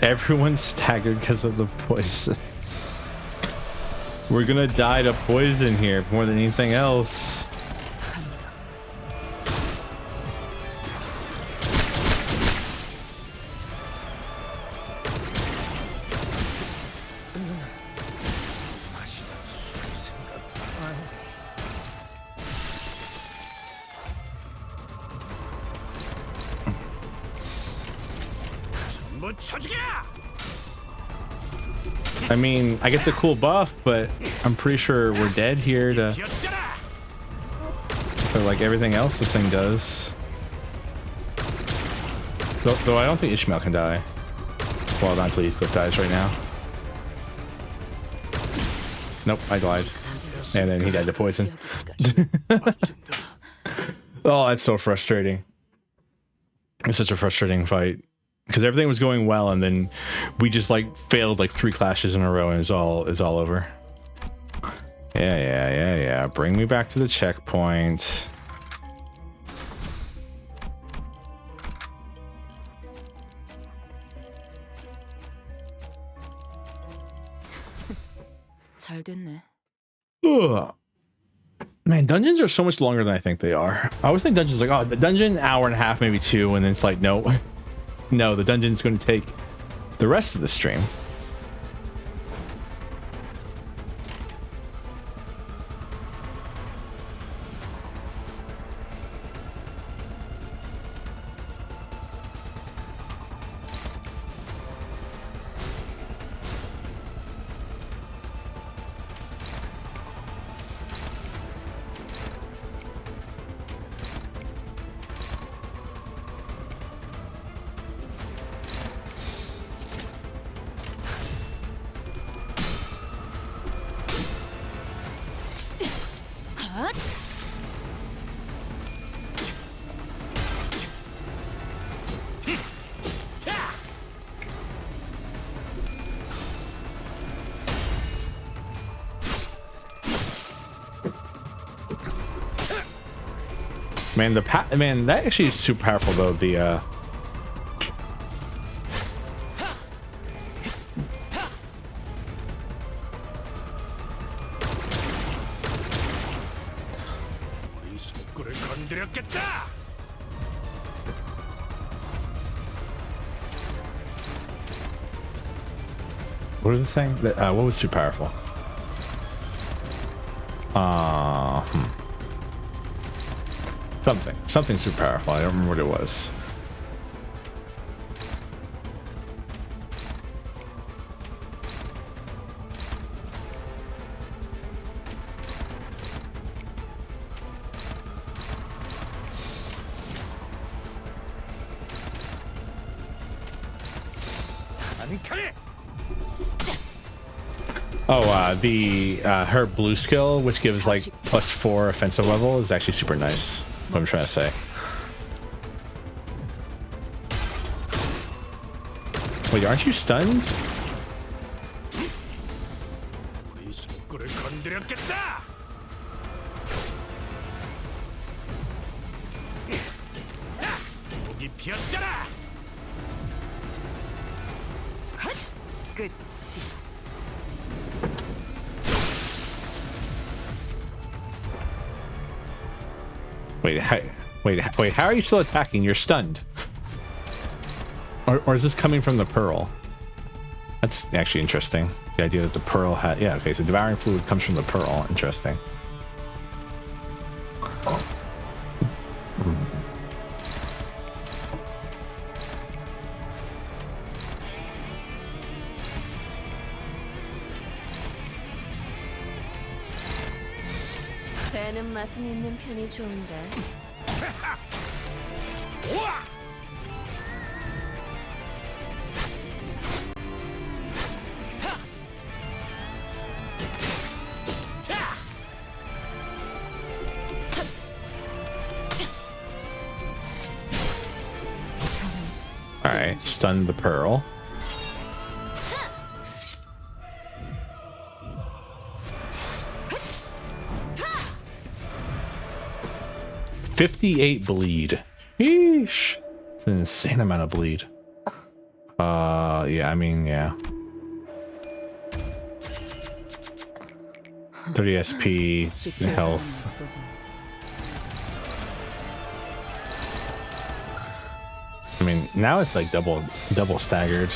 Everyone's staggered because of the poison. We're gonna die to poison here more than anything else. I mean, I get the cool buff, but I'm pretty sure we're dead here to like everything else this thing does. Though I don't think Ishmael can die. Well, not until Heathcliff dies right now. Nope, I died. And then he died to poison. Oh, that's so frustrating. It's such a frustrating fight. Because everything was going well, and then we just like failed like 3 clashes in a row, and it's all over. Yeah. Bring me back to the checkpoint. 잘 됐네. Ugh. Man, dungeons are so much longer than I think they are. I always think dungeons like, oh, the dungeon, hour and a half, maybe 2, and then it's like, no. No, the dungeon's going to take the rest of the stream. Man, man, that actually is super powerful though. The what was the saying? What was super powerful? Something super powerful. I don't remember what it was. Oh, her blue skill, which gives like +4 offensive level, is actually super nice. What I'm trying to say. Wait, aren't you stunned? Wait, how are you still attacking? You're stunned. Or is this coming from the pearl? That's actually interesting. The idea that the pearl had... Yeah, okay, so devouring fluid comes from the pearl. Interesting. 배는 맛은 있는 편이 좋은데. Alright, stun the pearl. $58 bleed. Yeesh. It's an insane amount of bleed. Yeah, I mean, yeah. 30 SP health. I mean, now it's like double staggered.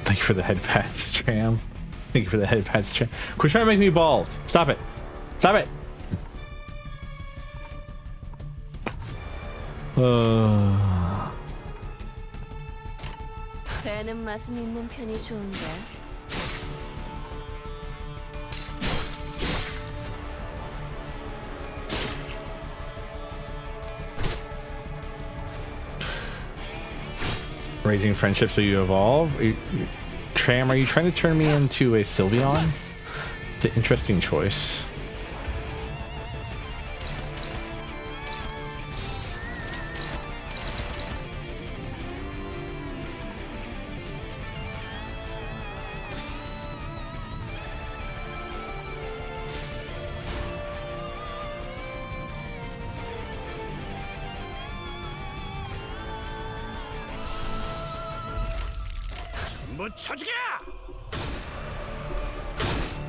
Thank you for the head pats, Tram. Thank you for the head pats, Tram. Quit trying to make me bald. Stop it. Stop it. 배는 맛은 있는 편이 좋은데. Raising friendship so you evolve. Tram, are you trying to turn me into a Sylveon? It's an interesting choice.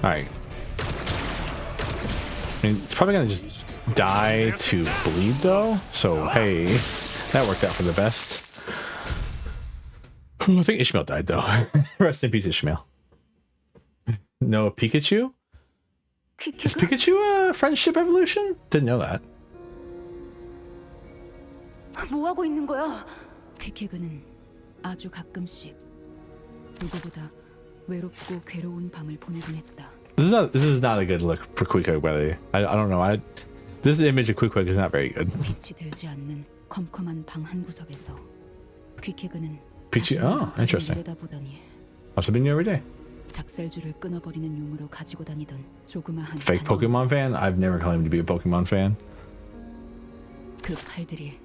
Alright. I mean, it's probably gonna just die to bleed though, so hey, that worked out for the best. I think Ishmael died though. Rest in peace, Ishmael. No Pikachu? Is Pikachu a friendship evolution? Didn't know that. 뭐 하고 있는 거야? 퀴케그는 아주 가끔씩 누구보다 외롭고 괴로운 밤을 보내곤 했다. This is not a good look for Queequeg, by the way. I don't know. This image of Queequeg is not very good. 빛이 들지 않는 컴컴한 방 한 구석에서 퀴케그는 interesting. 내려다보더니 Must have been you every day. 작살줄을 끊어버리는 용으로 가지고 다니던 조그마한 Fake Pokemon fan? I've never claimed to be a Pokemon fan. 그 팔들이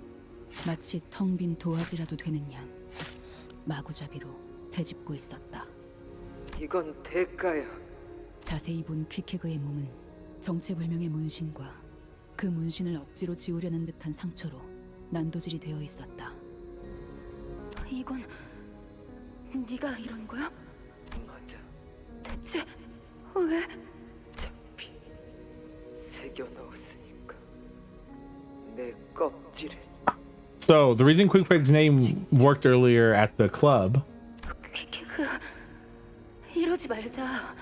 마치 텅 빈 도화지라도 되는 양 마구잡이로 헤집고 있었다. 이건 대가야. 자세히 본 퀴케그의 몸은 정체불명의 문신과 그 문신을 억지로 지우려는 듯한 상처로 난도질이 되어 있었다. 이건 네가 이런 거야? 맞아. 대체 왜? 어차피 새겨 넣었으니까 내 껍질에. So the reason Queequeg's name worked earlier at the club. 퀴케그, 이러지 말자.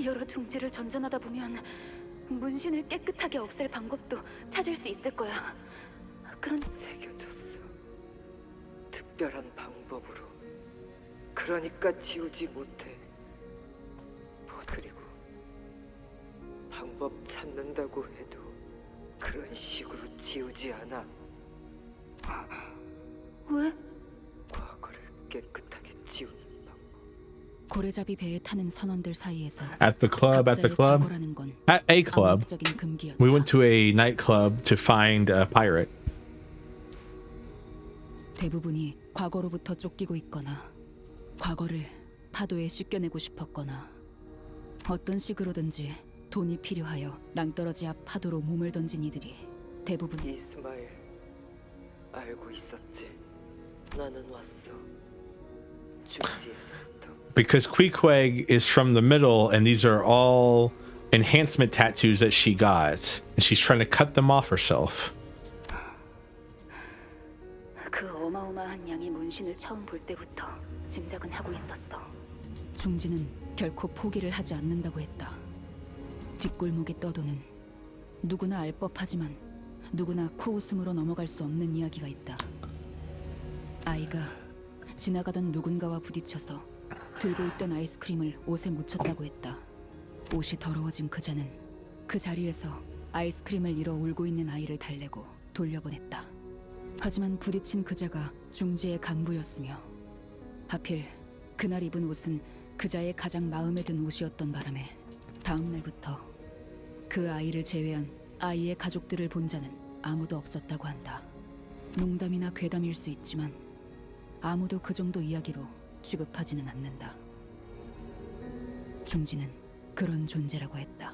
여러 둥지를 전전하다 보면 문신을 깨끗하게 없앨 방법도 찾을 수 있을 거야. 그런 새겨졌어. 특별한 방법으로. 그러니까 지우지 못해. 그리고 방법 찾는다고 해도 그런 식으로 지우지 않아. 왜? 과거를 깨끗하게 지우는 고래잡이 배에 타는 선원들 사이에서 At the club. At a club. We went to a nightclub to find a pirate. 대부분이 과거로부터 쫓기고 있거나 과거를 파도에 씻겨내고 싶었거나 어떤 식으로든지 돈이 필요하여 낭떠러지 앞 파도로 몸을 던진 이들이 대부분. 이스마일 알고 있었지. 나는 왔어. 중지에서부터. Because Queequeg is from the middle, and these are all enhancement tattoos that she got, and she's trying to cut them off herself. 그 어마어마한 양의 문신을 처음 볼 때부터 짐작은 하고 있었어. 중지는 결코 포기를 하지 않는다고 했다. 뒷골목에 떠도는 누구나 알 법하지만 누구나 코웃음으로 넘어갈 수 없는 이야기가 있다. 아이가 지나가던 누군가와 부딪혀서 들고 있던 아이스크림을 옷에 묻혔다고 했다. 옷이 더러워진 그자는 그 자리에서 아이스크림을 잃어 울고 있는 아이를 달래고 돌려보냈다. 하지만 부딪힌 그자가 중지의 간부였으며 하필 그날 입은 옷은 그자의 가장 마음에 든 옷이었던 바람에 다음 날부터 그 아이를 제외한 아이의 가족들을 본 자는 아무도 없었다고 한다. 농담이나 괴담일 수 있지만 아무도 그 정도 이야기로 취급하지는 않는다. 중지는 그런 존재라고 했다.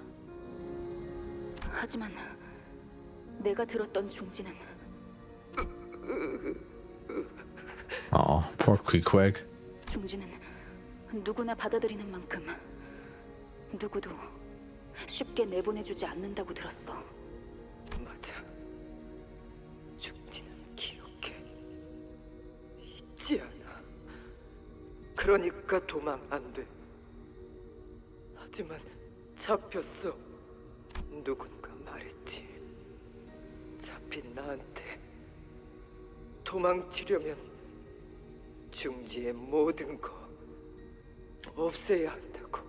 하지만 내가 들었던 중지는 Oh, poor Queequeg. 중지는 누구나 받아들이는 만큼 누구도 쉽게 내보내주지 않는다고 들었어. 맞아. 죽지는 기억해. 잊지 않아. 그러니까 도망 안 돼. 하지만 잡혔어. 누군가 말했지. 잡힌 나한테 도망치려면 중지의 모든 거 없애야 한다고.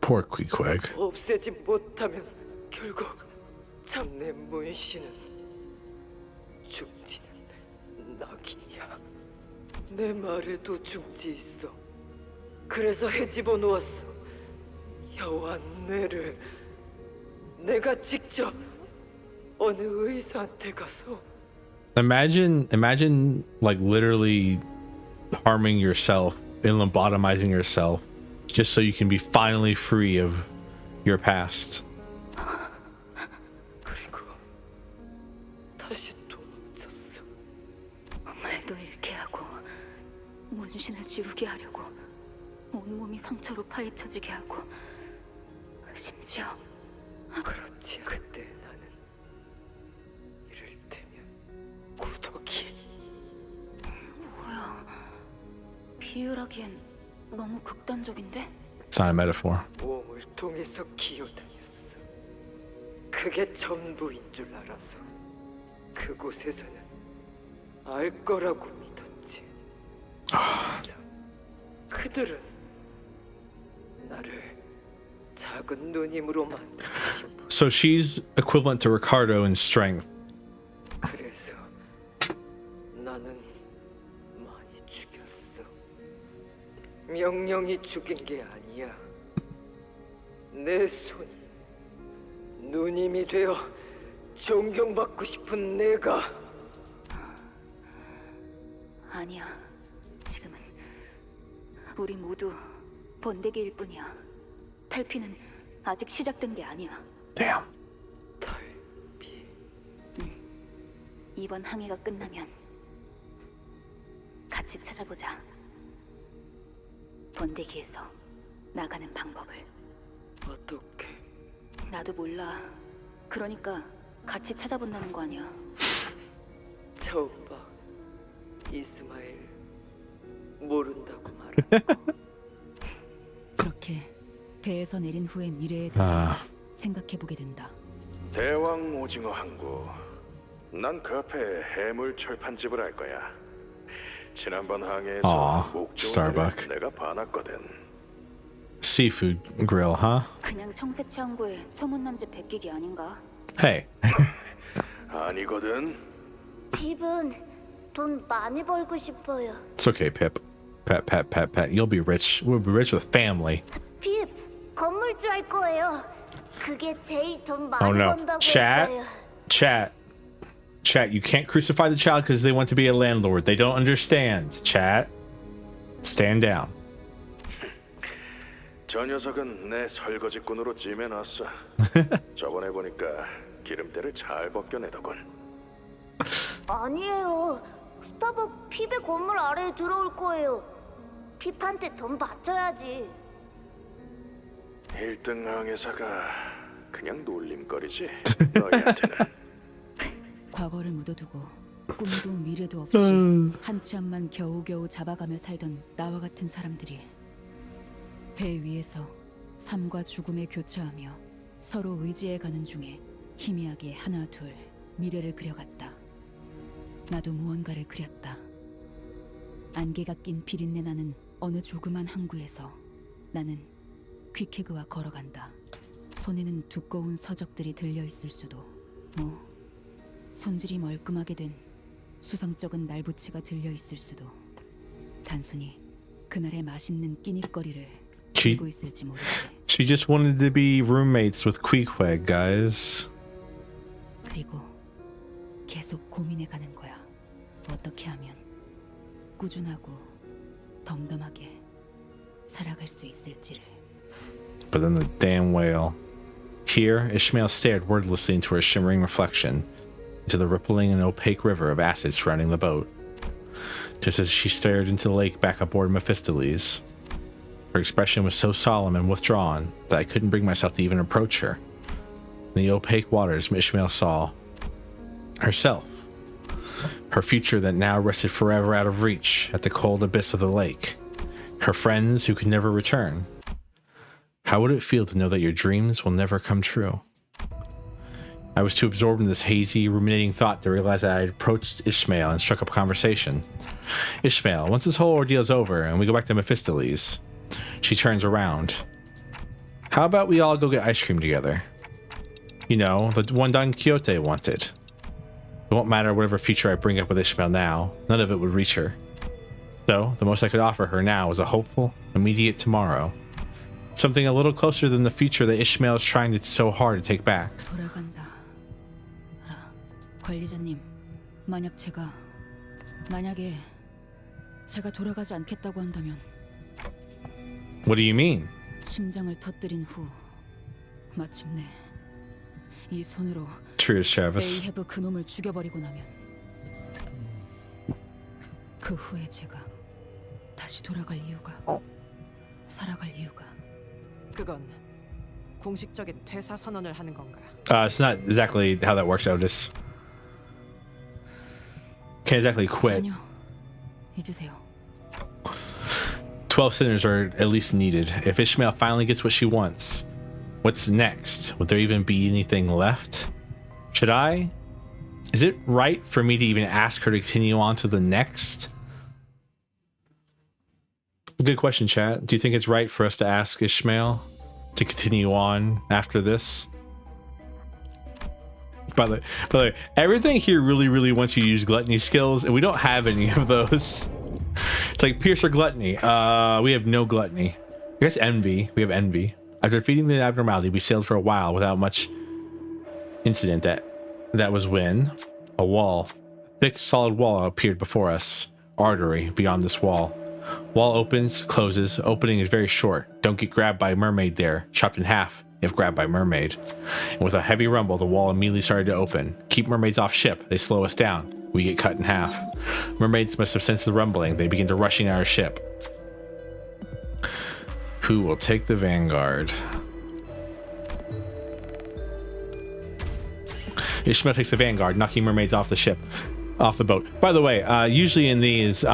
Poor Queequeg. 없애지 못하면 결국 잡내 문신은 중지는 낙인이야. 내 말에도 중지 있어. 그래서 해집어 놓았어. 여호와 뇌를 내가 직접 어느 의사한테 가서. Imagine like literally harming yourself and lobotomizing yourself just so you can be finally free of your past. 그리고 다시 도망쳤어. 말도 잃게 하고 문신을 지우게 하려고 온몸이 상처로 파헤쳐지게 하고 심지어 그렇지. 그때 나는 이를테면 구더기. 뭐야? 비유라기엔 너무 극단적인데? It's not a metaphor. 몸을 통해서 기어다녔어. 그게 전부인 줄 알아서 그곳에서는 알 거라고 믿었지. 그들은 나를 작은 누님으로 만들고 싶어. So she's equivalent to Ricardo in strength. 그래서 나는 많이 죽였어. 명령이 죽인 게 아니야. 내 손이 누님이 되어 존경받고 싶은 내가. 아니야. 지금은 우리 모두 번데기일 뿐이야. 탈피는 아직 시작된 게 아니야. Damn. 이번 항해가 끝나면 같이 찾아보자. 번데기에서 나가는 방법을. 어떻게? 나도 몰라. 그러니까 같이 찾아본다는 거 아니야. 처음 봐. 이스마엘 모른다고 말하. 그렇게 배에서 내린 후의 미래에 대해 생각해보게 된다. 대왕 오징어 항구. 난 그 앞에 해물 철판집을 할 거야. 지난번 항해에서 목 좋은 Starbuck. 내가 봐놨거든. Seafood grill, huh? 그냥 청새치 항구에 소문난 집 베끼기 아닌가? Hey. 아니거든. 핍은 돈 많이 벌고 싶어요. It's okay, Pip. Pat. You'll be rich. We'll be rich with family. 핍, 건물주 할 거예요. 그게 제일 돈 많이 Oh no. 번다고 Chat. 했어요. Chat, you can't crucify the child because they want to be a landlord. They don't understand. Chat. Stand down. 저 녀석은 내 설거지꾼으로 찜해놨어. 저번에 보니까 기름때를 잘 벗겨내더군. 아니에요. 스타벅 핍의 건물 아래에 들어올 거예요. 핍한테 돈 바쳐야지. 1등 항해사가 그냥 놀림거리지. 너희한테는. 과거를 묻어두고 꿈도 미래도 없이 한치 앞만 겨우겨우 잡아가며 살던 나와 같은 사람들이 배 위에서 삶과 죽음에 교차하며 서로 의지해가는 중에 희미하게 하나 둘 미래를 그려갔다. 나도 무언가를 그렸다. 안개가 낀 비린내 나는 어느 조그만 항구에서 나는 퀴케그와 걸어간다. 손에는 두꺼운 서적들이 들려있을 수도, 손질이 멀끔하게 된 수상쩍은 날부치가 들려있을 수도, 단순히 그날의 맛있는 끼니거리를 들고 있을지 모르지. She just wanted to be roommates with Queequeg, guys. 그리고 계속 고민해가는 거야. 어떻게 하면 꾸준하고 덤덤하게 살아갈 수 있을지를. But then the damn whale. Here, Ishmael stared wordlessly into her shimmering reflection, into the rippling and opaque river of acid surrounding the boat. Just as she stared into the lake back aboard Mephistopheles, her expression was so solemn and withdrawn that I couldn't bring myself to even approach her. In the opaque waters, Ishmael saw herself, her future that now rested forever out of reach at the cold abyss of the lake, her friends who could never return. How would it feel to know that your dreams will never come true? I was too absorbed in this hazy, ruminating thought to realize that I had approached Ishmael and struck up a conversation. Ishmael, once this whole ordeal's over and we go back to Mephistopheles, she turns around. How about we all go get ice cream together? You know, the one Don Quixote wanted. It won't matter whatever future I bring up with Ishmael now, none of it would reach her. So, the most I could offer her now was a hopeful, immediate tomorrow. Something a little closer than the future that Ishmael is trying so hard to take back. 돌아간다. 알아. 관리자님, 만약에 제가 돌아가지 않겠다고 한다면 What do you mean? 심장을 터뜨린 후 마침내 이 손으로 Cheers, Travis. 에이헤브 그놈을 죽여버리고 나면 그 후에 제가 다시 돌아갈 이유가 살아갈 이유가 그건 공식적인 퇴사 선언을 하는 건가? It's not exactly how that works, Otis. Can't exactly quit. 아니요. 잊으세요. 12 sinners are at least needed. If Ishmael finally gets what she wants, what's next? Would there even be anything left? Should I? Is it right for me to even ask her to continue on to the next? Good question, chat. Do you think it's right for us to ask Ishmael to continue on after this? By the way, everything here really wants you to use gluttony skills, and we don't have any of those. It's like Pierce or Gluttony. We have no gluttony. I guess envy. We have envy. After defeating the abnormality, we sailed for a while without much incident. That was when a wall, a thick, solid wall appeared before us. Artery beyond this wall. Wall opens, closes. Opening is very short. Don't get grabbed by a mermaid there. Chopped in half if grabbed by mermaid. And with a heavy rumble, the wall immediately started to open. Keep mermaids off ship. They slow us down. We get cut in half. Mermaids must have sensed the rumbling. They begin to rush in our ship. Who will take the vanguard? Ishmael takes the vanguard, knocking mermaids off the ship, off the boat. By the way, usually in these,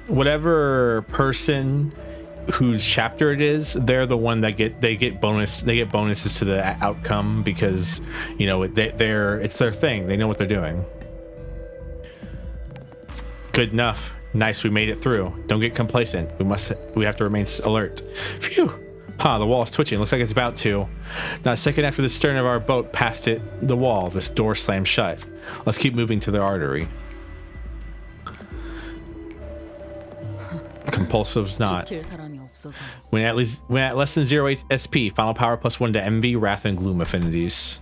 whatever person whose chapter it is, they're the one that get bonuses to the outcome, because you know it's their thing. They know what they're doing. Good enough. Nice, we made it through. Don't get complacent. We have to remain alert. Phew. Huh, the wall's twitching. Looks like it's about to. Not a second after the stern of our boat passed the wall, this door slammed shut. Let's keep moving to the artery. Compulsive's not. When at less than 0 SP, final power +1 to envy, wrath, and gloom affinities.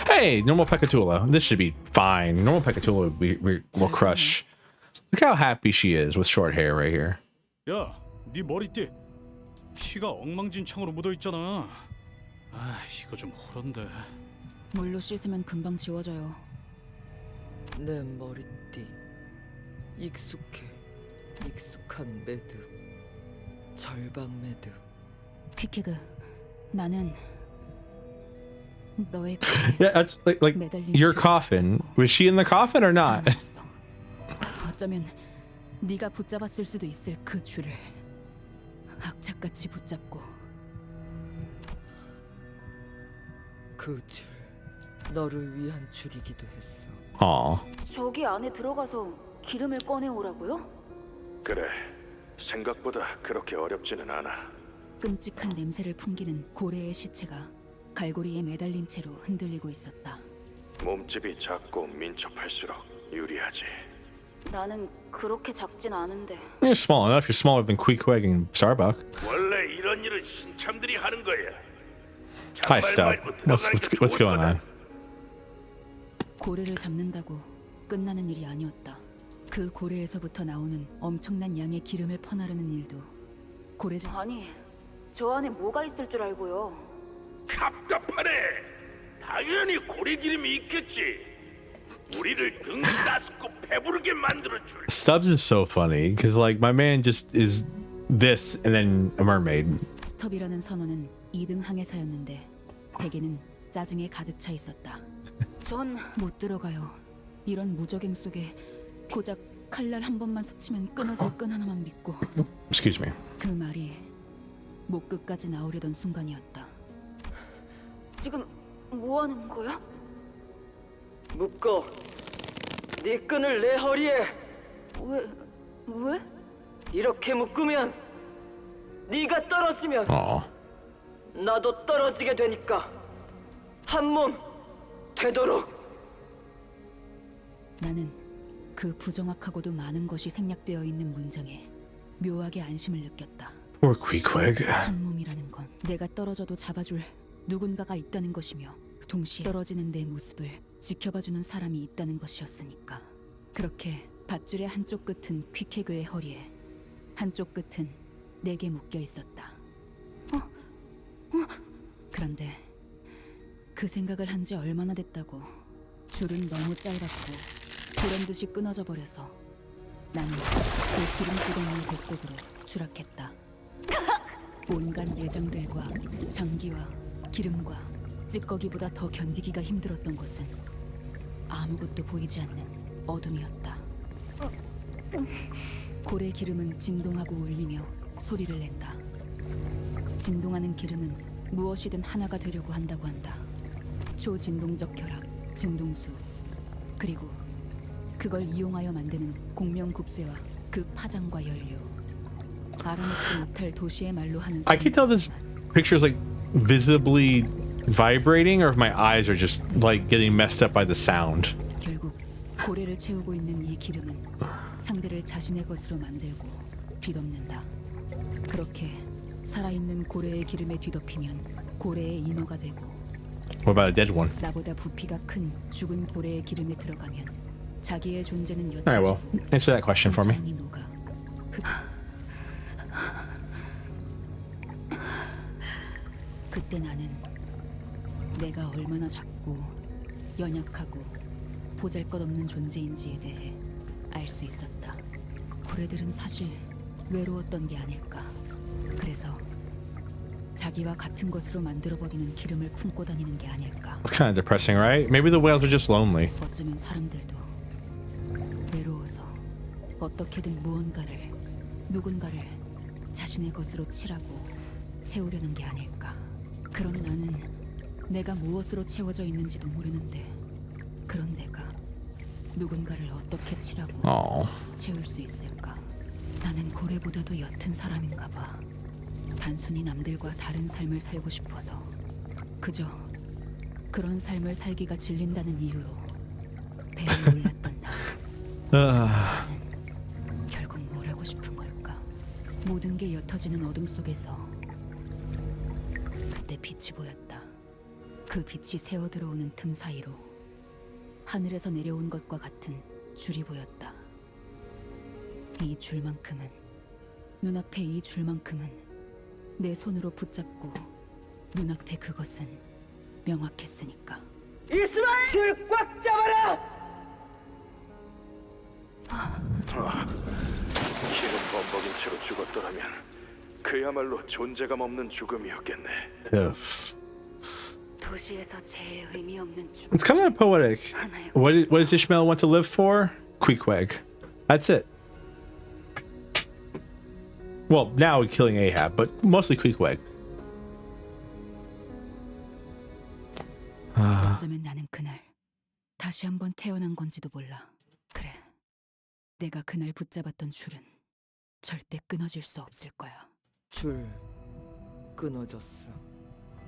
Hey, normal Pekatula. This should be fine. Normal Pekatula will crush. Look how happy she is with short hair right here. 야, 네 머리띠 피가 엉망진창으로 묻어 있잖아. 아, 이거 좀 호런데. 물로 씻으면 금방 지워져요. 내 머리띠 익숙한 매듭 절방 매듭. 퀴케그, 나는 너의 Yeah, that's like your coffin. Was she in the coffin or not? 어쩌면 네가 붙잡았을 수도 있을 그 줄을 악착같이 붙잡고. 그 줄 너를 위한 줄이기도 했어. 저기 안에 들어가서 기름을 꺼내 오라고요? 그래, 생각보다 그렇게 어렵지는 않아. 끔찍한 냄새를 풍기는 고래의 시체가 갈고리에 매달린 채로 흔들리고 있었다. 몸집이 작고 민첩할수록 유리하지. 나는 그렇게 작진 않은데. You're small enough. You're smaller than Queequeg and Starbuck. 원래 이런 일은 신참들이 하는 거야. Hi, Stub. What's going on? 고래를 잡는다고 끝나는 일이 아니었다. 그 고래에서부터 나오는 엄청난 양의 기름을 퍼나르는 일도 고래장. 아니, 저 안에 뭐가 있을 줄 알고요. 답답하네. 당연히 고래기름이 있겠지. 우리를 등 따스고 배부르게 만들어 줄. Stubbs is so funny because like my man just is this and then a mermaid. 스톱이라는 선언은 2등 항해사였는데 대개는 짜증에 가득 차 있었다. 전 못 들어가요. 이런 무적행 속에 고작 칼날 한 번만 스치면 끊어질 끈 하나만 믿고. Excuse me. 그 말이 목 끝까지 나오려던 순간이었다. 지금 뭐 하는 거야? 묶어. 네 끈을 내 허리에. 왜? 이렇게 묶으면 네가 떨어지면 Aw. 나도 떨어지게 되니까 한 몸 되도록. 나는 그 부정확하고도 많은 것이 생략되어 있는 문장에 묘하게 안심을 느꼈다. Poor Queequeg. 한 몸이라는 건 내가 떨어져도 잡아줄 누군가가 있다는 것이며 동시에 떨어지는 내 모습을 지켜봐주는 사람이 있다는 것이었으니까. 그렇게 밧줄의 한쪽 끝은 퀴케그의 허리에, 한쪽 끝은 내게 묶여 있었다. 그런데 그 생각을 한 지 얼마나 됐다고 줄은 너무 짧았고 보란듯이 끊어져 버려서 나는 그 기름 구덩이의 뱃속으로 추락했다. 온갖 내장들과 장기와 기름과 찌꺼기보다 더 견디기가 힘들었던 것은 아무것도 보이지 않는 어둠이었다. 고래 기름은 진동하고 울리며 소리를 낸다. 진동하는 기름은 무엇이든 하나가 되려고 한다고 한다. 초진동적 결합, 진동수, 그리고 그걸 이용하여 만드는 공명굽쇠와 그 파장과 연료. 알아먹지 못할 도시의 말로 하는 I can tell this picture is like visibly vibrating, or if my eyes are just like getting messed up by the sound. 결국 고래를 채우고 있는 이 기름은 상대를 자신의 것으로 만들고 뒤덮는다. 그렇게 살아있는 고래의 기름에 뒤덮이면 고래의 인어가 되고, What about a dead one? 나보다 부피가 큰 죽은 고래의 기름에 들어가면 자기의 존재는 Alright, well, answer that question for me. 녹아. 그때 나는 내가 얼마나 작고 연약하고 보잘것없는 존재인지에 대해 알 수 있었다. 고래들은 사실 외로웠던 게 아닐까. 그래서 자기와 같은 것으로 만들어버리는 기름을 품고 다니는 게 아닐까. It's kind of depressing, right? Maybe the whales are just lonely. 어쩌면 사람들도 외로워서 어떻게든 무언가를, 누군가를 자신의 것으로 칠하고 채우려는 게 아닐까. 그런 나는 내가 무엇으로 채워져 있는지도 모르는데, 그런 내가 누군가를 어떻게 칠하고 채울 수 있을까? 나는 고래보다도 옅은 사람인가 봐. 단순히 남들과 다른 삶을 살고 싶어서, 그저 그런 삶을 살기가 질린다는 이유로 배에 올랐던 나는 결국 뭘 하고 싶은 걸까? 모든 게 옅어지는 어둠 속에서 그때 빛이 보였다. 그 빛이 새어 들어오는 틈 사이로 하늘에서 내려온 것과 같은 줄이 보였다. 이 줄만큼은, 눈앞에 이 줄만큼은 내 손으로 붙잡고 눈앞에 그것은 명확했으니까. 이스마엘! 줄 꽉 잡아라! 기름 범벅인 채로 죽었더라면 그야말로 존재감 없는 죽음이었겠네. 도시에서 제일 의미 없는 죽음. It's kind of poetic. What does Ishmael want to live for? Queequeg. That's it. Well, now killing Ahab, but mostly Queequeg. 어쩌면 나는 그날 다시 한번 태어난 건지도 몰라. 그래, 내가 그날 붙잡았던 줄은 절대 끊어질 수 없을 거야. 줄 끊어졌어.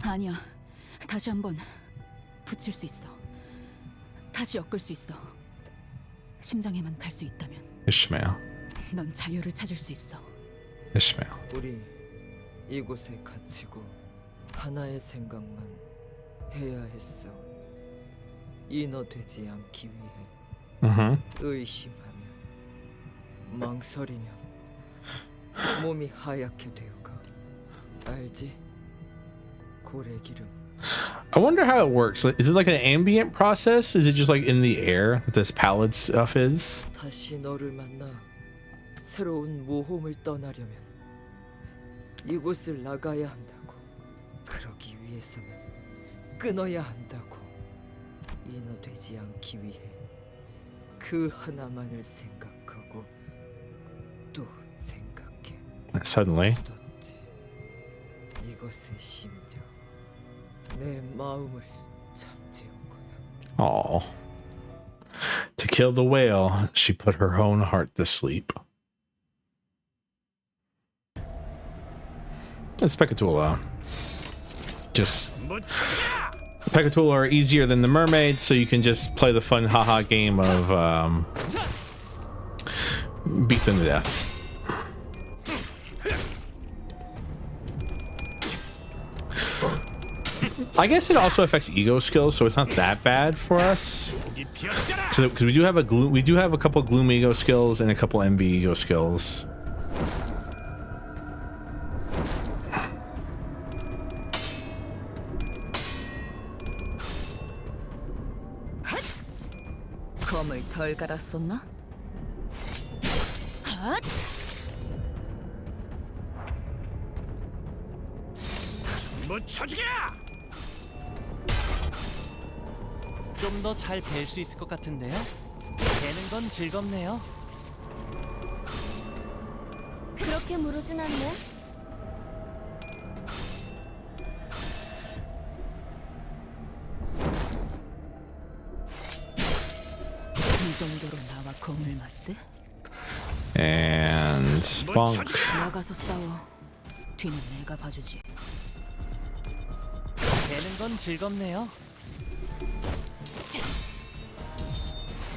아니야, 다시 한번 붙일 수 있어. 다시 엮을 수 있어. 심장에만 갈 수 있다면 Ishmael. 넌 자유를 찾을 수 있어. Ishmael. 우리 이곳에 갇히고 하나의 생각만 해야 했어. 인어되지 않기 위해. 의심하면, 망설이면 몸이 하얗게 되어가. 알지? 고래 기름. I wonder how it works. Is it like an ambient process? Is it just like in the air that this pallid stuff is? 다시 너를 만나 새로운 모험을 떠나려면 이곳을 나가야 한다고. 그러기 위해서는 끊어야 한다고. 인어되지 않기 위해 그 하나만을 생각하고 또 생각해. Suddenly. 이것의 심장, 내 마음을 잠재운 거야. Oh. To kill the whale, she put her own heart to sleep. It's Pecatula. Just Pecatula are easier than the mermaids, so you can just play the fun haha game of beat them to death. I guess it also affects ego skills, so it's not that bad for us. Because we do have a couple gloom ego skills and a couple envy ego skills. 검을 덜 갈았었나? 못 쳐주게! 좀 더 잘 뵐 수 있을 것 같은데요? 배는 건 즐겁네요. 그렇게 무르진 않네. 이 정도로 나와 검을 맞대? And bonk. 나가서 싸워. 뒤는 내가 봐주지. 배는 건 즐겁네요.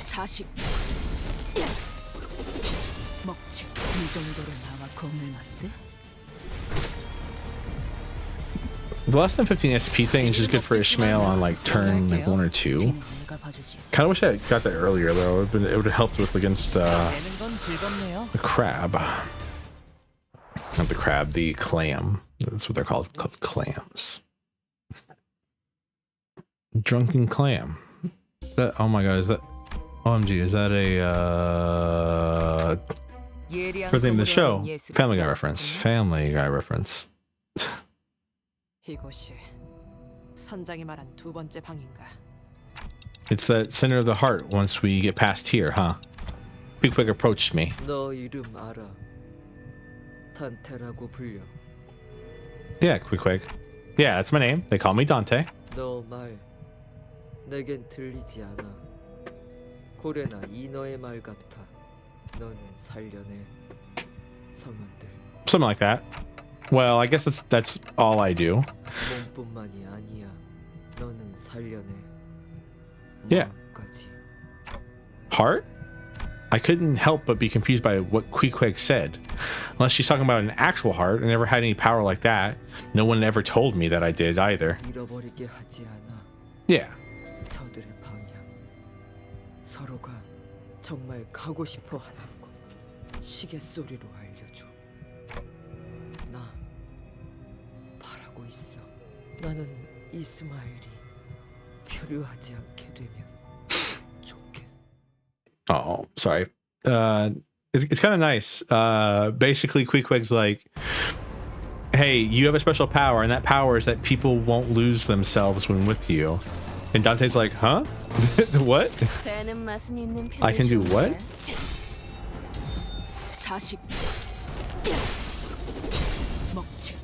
40 먹지. 이 정도로 나와 검을 맞대? The less than 15 SP thing is just good for Ishmael on like turn like 1 or 2. Kind of wish I got that earlier though. It would have helped with against the crab. Not the crab, the clam. That's what they're called clams. Drunken clam. Is that, oh my god, is that OMG, is that a for the name of the show? Family Guy reference. Family Guy reference. 이곳이 선장이 말한 두 번째 방인가? It's the center of the heart once we get past here, huh? Quick approached me. 너 이름 알아? 단테라고 불려. Yeah, quick. Yeah, that's my name. They call me Dante. 너 말 내겐 들리지 않아. 고래나 인어의 말 같아. 너는 살려내 성원들. Something like that. Well, I guess that's all I do. 몸뿐만이 아니야. 너는 살려내. Yeah. 마음까지. Heart? I couldn't help but be confused by what Queequeg said. Unless she's talking about an actual heart. I never had any power like that. No one ever told me that I did either. 잃어버리게 하지 않아. Yeah. 저들의 방향. 서로가 정말 가고 싶어 하는 곳. 시계 소리로 알려줘. 나 바라고 있어. 나는 이스마일이 표류하지 않게 되면 좋겠어. Oh, sorry. It's kind of nice. Basically, Queequeg's like, hey, you have a special power, and that power is that people won't lose themselves when with you. And Dante's like, huh? What? I can do what? 40 먹지.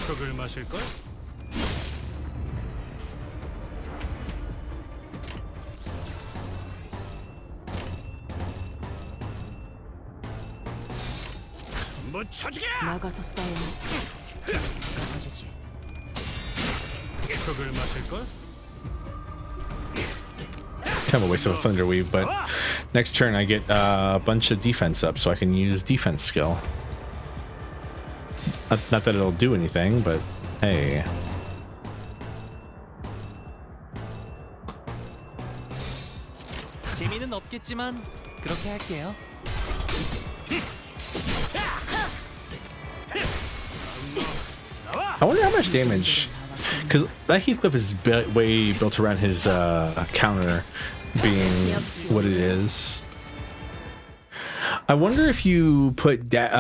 흙을 마실걸? 못 쳐주게! 나가서 싸워. 내가 봐주지. 흙을 마실걸? Kind of a waste of a thunder weave, but next turn I get a bunch of defense up, so I can use defense skill. Not that it'll do anything, but hey. 재미는 없겠지만 그렇게 할게요. I wonder how much damage Because that Heathcliff is way built around his counter being what it is. I wonder if you put that.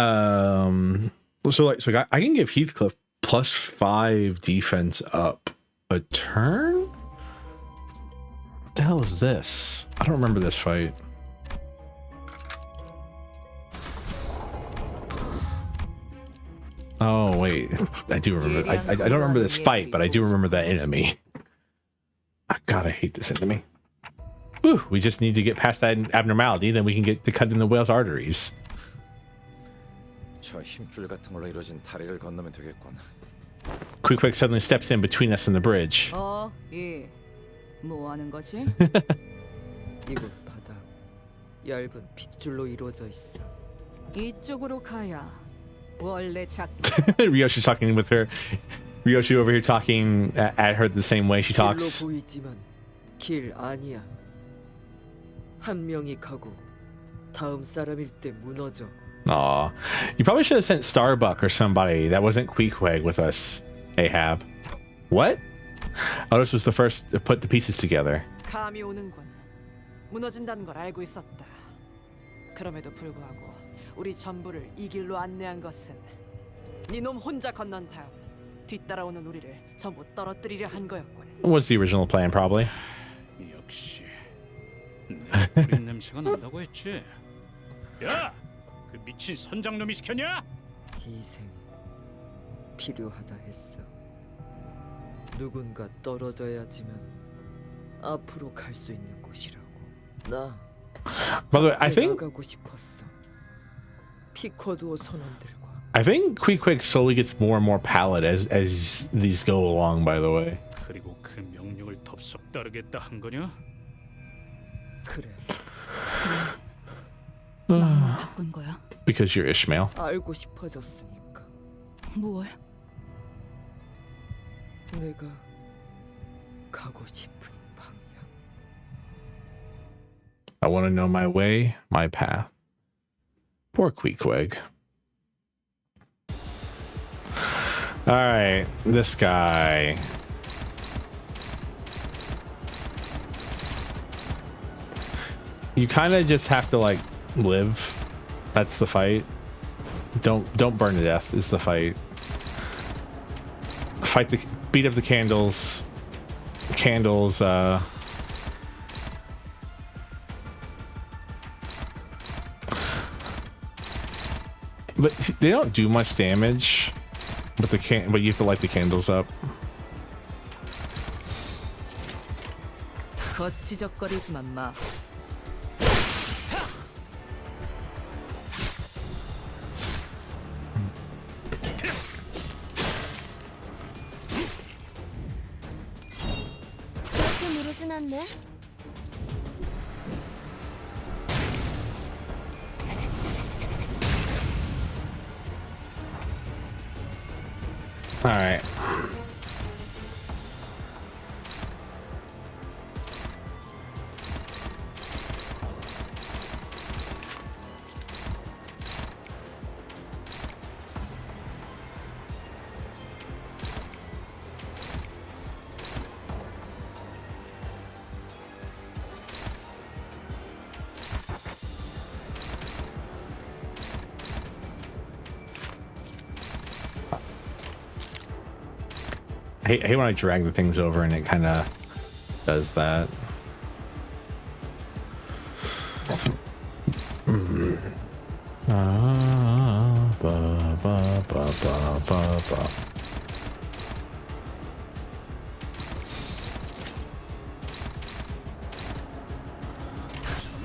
So I can give Heathcliff +5 defense up a turn. What the hell is this? I don't remember this fight. Oh wait, I do remember. I don't remember this fight, but I do remember that enemy. God, I hate this enemy. Whew, we just need to get past that abnormality, then we can get to cut in the whale's arteries. 저 힘줄 같은 걸로 이루어진 다리를 건너면 되겠군. Quick suddenly steps in between us and the bridge. 뭐 하는 거지? 이곳 바닥 얇은 빗줄로 이루어져 있어. 이쪽으로 가야 원래 Ryoshi's talking with her. Ryoshi over here talking at her the same way she talks. 길로 보이지만 길 아니야. 한 명이 가고 다음 사람일 때 무너져. Aw. You probably should have sent Starbuck or somebody that wasn't Queequeg with us, Ahab. What? Oh, this was the first to put the pieces together. 감이 오는군. 무너진다는 걸 알고 있었다. 그럼에도 불구하고 우리 전부를 이 길로 안내한 것은 네 놈 혼자 건넌 다음 뒤따라오는 우리를 전부 떨어뜨리려 한 거였군. Was the original plan, probably. 역시 내가 불린 냄새가 난다고 했지. 야, 그 미친 선장놈이 시켰냐? 희생 필요하다 했어. 누군가 떨어져야지만 앞으로 갈 수 있는 곳이라고. 나 By the way, I think 나가고 싶었어. 피코드오 선원들과. I think Queequeg slowly gets more and more pallid as these go along. By the way. 그리고 그 명령을 덥석 따르겠다 한 거냐? 그래. 마음을 바꾼 거야? Because you're Ishmael. 알고 싶어졌으니까. 뭘? 내가 가고 싶은 방향. I want to know my way, my path. Poor Queequeg. All right, this guy. You kind of just have to like live. That's the fight. Don't burn to death is the fight. Fight the beat up the candles. Candles but they don't do much damage. But but you have to light the candles up. 거치적거리지만 마. 그렇게 무르진 않네. All right. I hate when I drag the things over and it kind of does that.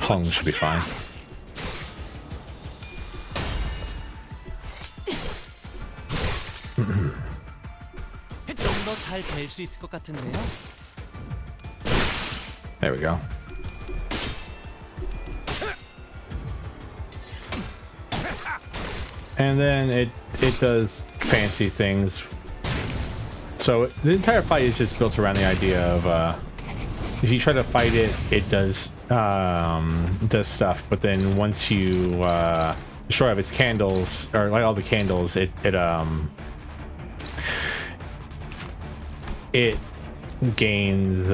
Hung should be fine. 잘 될 수 있을 것 같은데요. There we go. And then it does fancy things. So the entire fight is just built around the idea of if you try to fight it, it does stuff, but then once you destroy all of its candles or light all the candles, it gains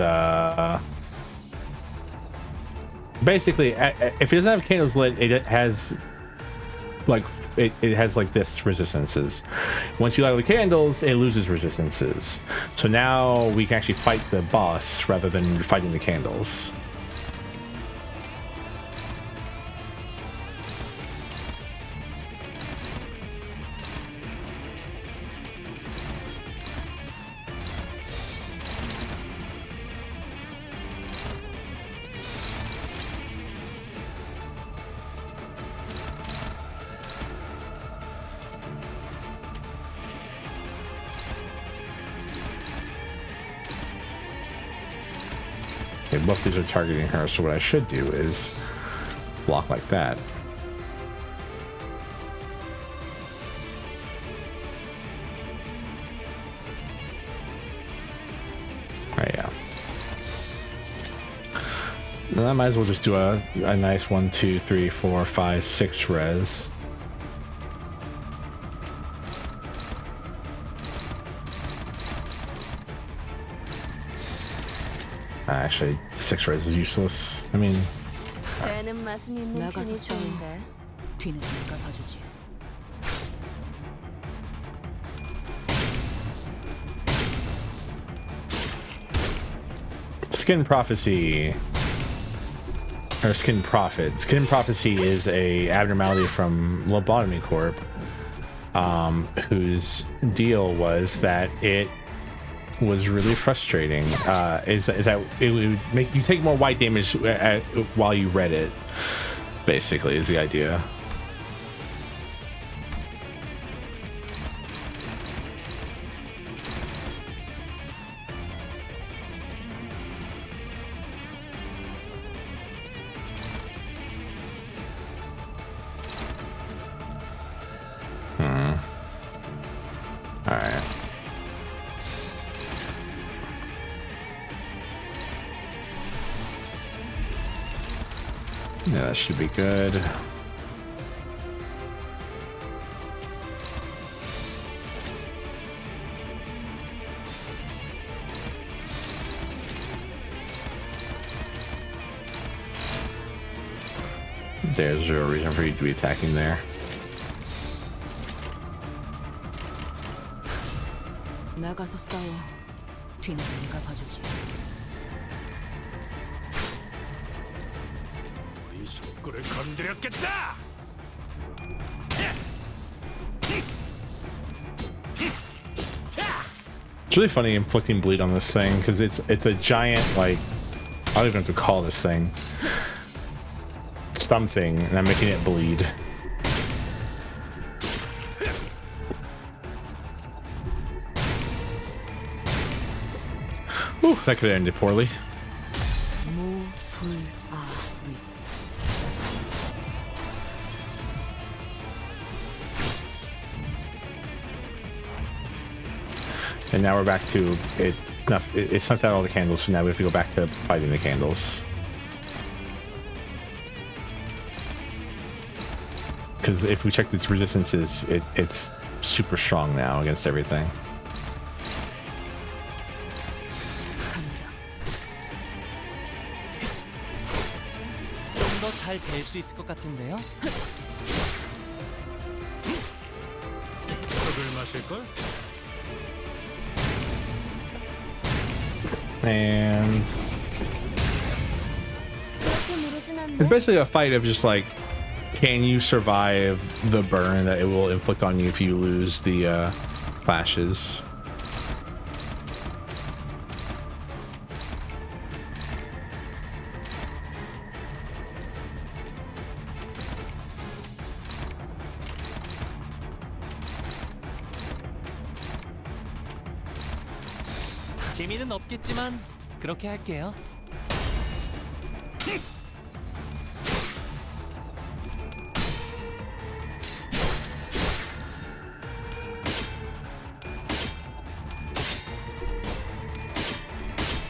basically if it doesn't have candles lit, it has like it has like this resistances. Once you light all the candles, it loses resistances. So now we can actually fight the boss rather than fighting the candles. Okay, both these are targeting her, so what I should do is block like that. Oh, yeah. Then I might as well just do a nice 1, 2, 3, 4, 5, 6 res. Actually, 6 res is useless. I mean, 배는 맛은 있는 편이 좋은데. 뒤는 내가 봐주지. Skin Prophecy, or Skin Prophet. Skin Prophecy is a abnormality from Lobotomy Corp, whose deal was that it was really frustrating. Is that it would make you take more white damage while you read it, basically, is the idea. Alright. Yeah, that should be good. There's zero reason for you to be attacking there. 나가서 싸워. 뒤는 내가 봐주지. 우리 식구를 건드렸겠다. It's really funny inflicting bleed on this thing because it's a giant, like, I don't even know what to call this thing. Something, and I'm making it bleed. Ooh, that could have ended poorly. And now we're back to it. It sucked out all the candles, so now we have to go back to fighting the candles. Because if we check its resistances, it's super strong now against everything. 좀 더 잘 될 수 있을 것 같은데요? 술을 마실걸? And it's basically a fight of just like, can you survive the burn that it will inflict on you if you lose the flashes? 재미는 없겠지만 그렇게 할게요.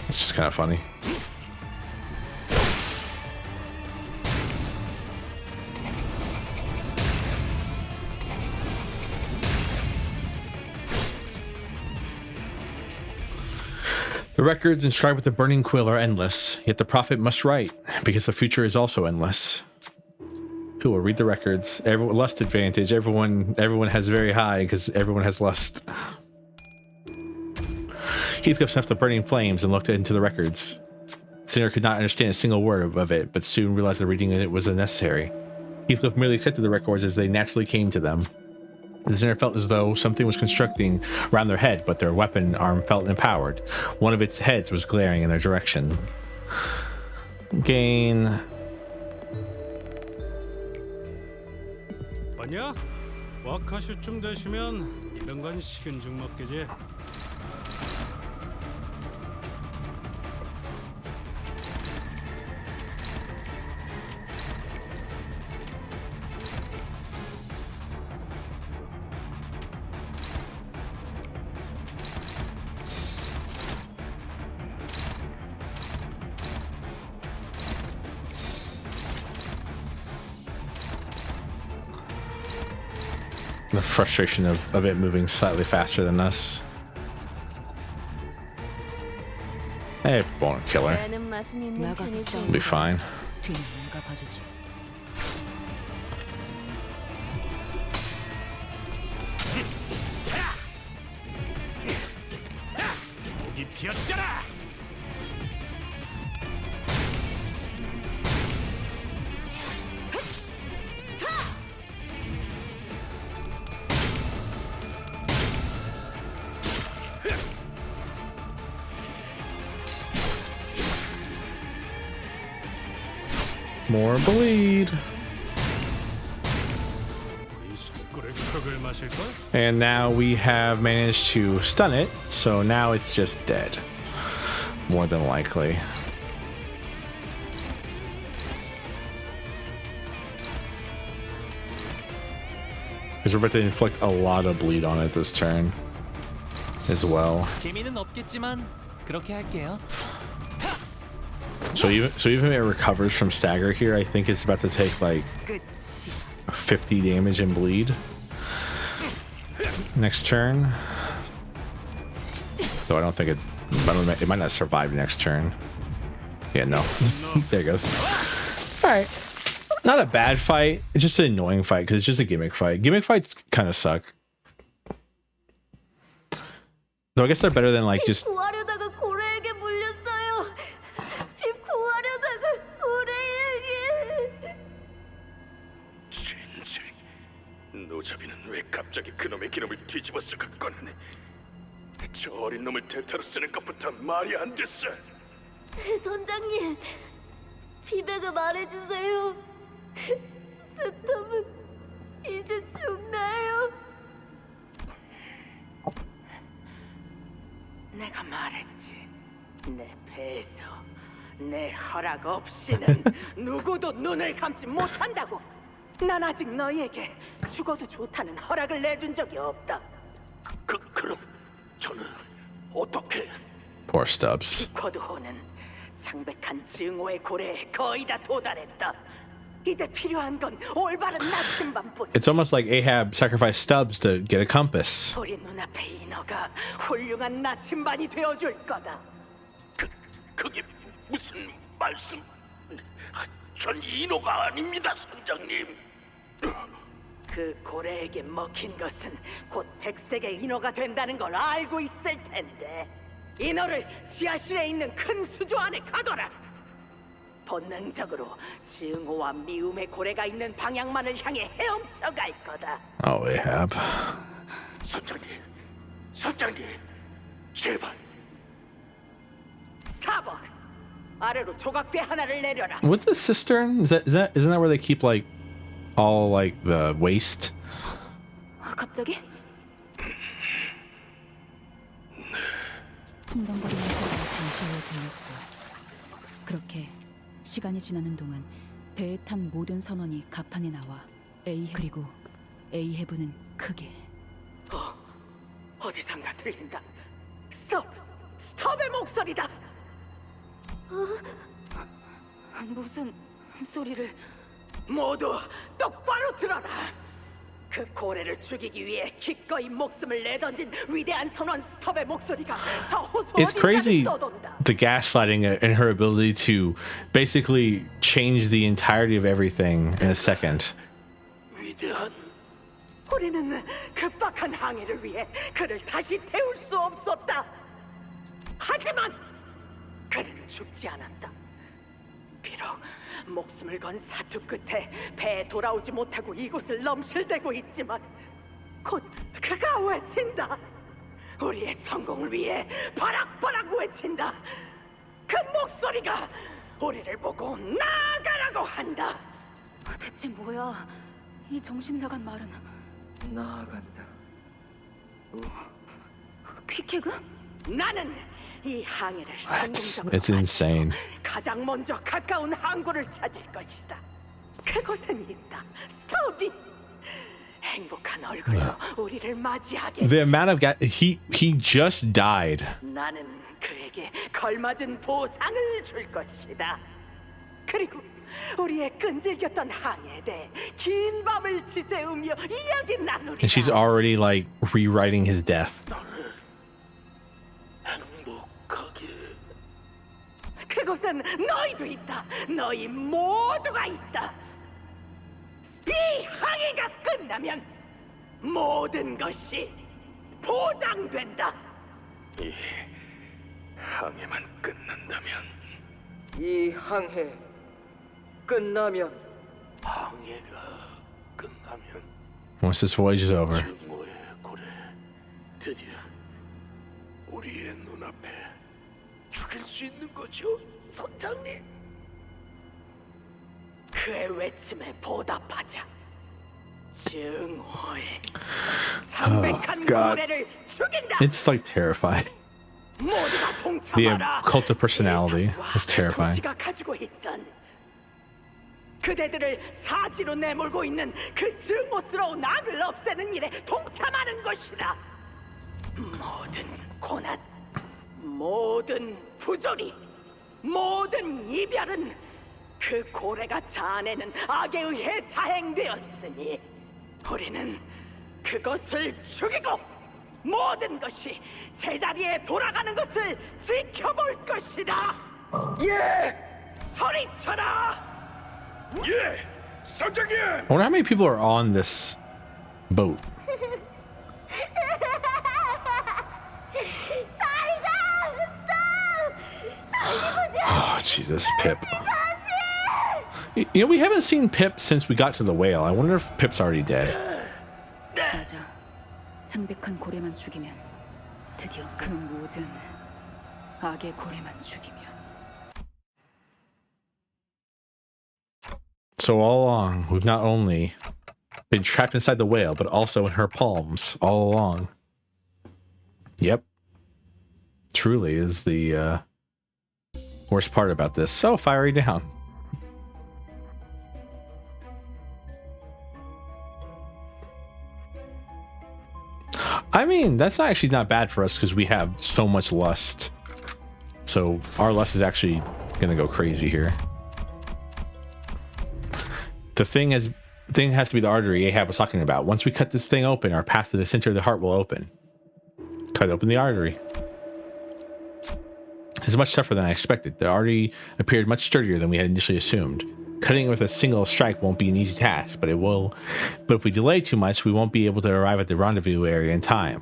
It's just kind of funny. The records inscribed with the burning quill are endless, yet the prophet must write, because the future is also endless. Who will read the records? Everyone, lust advantage. Everyone has very high because everyone has lust. Heathcliff snuffed the burning flames and looked into the records. Sinner could not understand a single word of it, but soon realized that reading it was unnecessary. Heathcliff merely accepted the records as they naturally came to them. The Sinner felt as though something was constructing around their head, but their weapon arm felt empowered. One of its heads was glaring in their direction. Gain. 봤냐? 와카슈쯤 되시면 이런 건 식은 죽 먹기지. The frustration of it moving slightly faster than us. It won't kill her. It'll be fine. More bleed. And now we have managed to stun it, so now it's just dead. More than likely. Because we're about to inflict a lot of bleed on it this turn as well. 재미는 없겠지만 그렇게 할게요. So even if it recovers from stagger here, I think it's about to take like 50 damage and bleed. Next turn. Though I don't think it might not survive next turn. Yeah, no. There it goes. Alright. Not a bad fight. It's just an annoying fight because it's just a gimmick fight. Gimmick fights kind of suck. Though I guess they're better than like just 노자비는 왜 갑자기 그놈의 기름을 뒤집어서 갖고 왔네. 저 어린 놈을 대타로 쓰는 것부터 말이 안 됐어. 선장님, 피백을 말해주세요. 스톰은 이제 죽나요? 내가 말했지. 내 배에서 내 허락 없이는 누구도 눈을 감지 못한다고. 난 아직 너희에게 죽어도 좋다는 허락을 내준 적이 없다. 그럼 저는 어떻게? Poor Stubbs. 피쿼드호는 창백한 증오의 고래에 거의 다 도달했다. 이제 필요한 건 올바른 나침반뿐. It's almost like Ahab sacrificed Stubbs to get a compass. 우리 눈앞에 인어가 훌륭한 나침반이 되어줄 거다. 그게 무슨 말씀? 전 인호가 아닙니다, 선장님. 그 고래에게 먹힌 것은 곧 백색의 인어가 된다는 걸 알고 있을 텐데 인어를 지하실에 있는 큰 수조 안에 가둬라. 본능적으로 증오와 미움의 고래가 있는 방향만을 향해 헤엄쳐 갈 거다. Oh, Ahab. 선장님, 제발. 스타벅, 아래로 조각배 하나를 내려라. What's the cistern? Isn't that where they keep like all like the waste? 갑자기? 풍덩거리는 소리가 잠시 후에 들렸고 그렇게 시간이 지나는 동안 배에 탄 모든 선원이 갑판에 나와 그리고 에이헤브는 크게 어디선가 들린다. 스톱의 목소리다. 무슨 소리를? 모두 똑바로 들어라. 그 고래를 죽이기 위해 기꺼이 목숨을 내던진 위대한 선원 스톱의 목소리가 저 호수 It's crazy 어디까지 떠돈다. the gaslighting and her ability to basically change the entirety of everything in a second. 위대한 우리는 급박한 항해를 위해 그를 다시 태울 수 없었다. 하지만 그는 죽지 않았다. 비록 목숨을 건 사투 끝에 배에 돌아오지 못하고 이곳을 넘실대고 있지만 곧 그가 외친다. 우리의 성공을 위해 바락바락 외친다. 그 목소리가 우리를 보고 나아가라고 한다. 대체 뭐야? 이 정신 나간 말은. 나아간다. 퀴케그? 나는 이 항해를 It's insane. 가장 먼저 가까운 항구를 찾을 것이다. 그곳은 있다. 스톱이 행복한 얼굴로 우리를 맞이하게. The amount of he just died. 나는 그에게 걸맞은 보상을 줄 것이다. 그리고 우리의 끈질겼던 항해에 대해 긴 밤을 지새우며 이야기 나누리다. And she's already like rewriting his death. 그곳엔 너희도 있다. 너희 모두가 있다. 이 항해가 끝나면 모든 것이 보장된다. 이 항해만 끝난다면 이 항해 끝나면 항해가 끝나면 Once this voyage is over. 증오의 고래 드디어 우리의 눈앞에 죽일 수 있는 거죠, 선장님. 그의 외침에 보답하자. 증오의 Oh 상백한 God. 고래를 죽인다. It's like terrifying. 모두가 The 동참하라. cult of personality is terrifying. 도시가 가지고 있던 그대들을 사지로 내몰고 있는 그 증오스러운 악을 없애는 일에 동참하는 것이다. 모든 고난, 모든 부조리, 모든 이별은 그 고래가 자아내는 악에 의해 자행되었으니 우리는 그것을 죽이고 모든 것이 제자리에 돌아가는 것을 지켜볼 것이다. 예! 소리쳐라! 예, 선장님. I wonder how many people are on this boat. Oh, Jesus, Pip. You know, we haven't seen Pip since we got to the whale. I wonder if Pip's already dead. 맞아. 창백한 고래만 죽이면 드디어 그 모든 악의 고래만 죽이면. So all along, we've not only been trapped inside the whale, but also in her palms all along. Yep. Truly is the worst part about this. So fiery down. I mean, that's actually not bad for us because we have so much lust. So our lust is actually going to go crazy here. The thing has to be the artery Ahab was talking about. Once we cut this thing open, our path to the center of the heart will open. Cut open the artery. It's much tougher than I expected. The artery appeared much sturdier than we had initially assumed. Cutting it with a single strike won't be an easy task, but it will. But if we delay too much, we won't be able to arrive at the rendezvous area in time.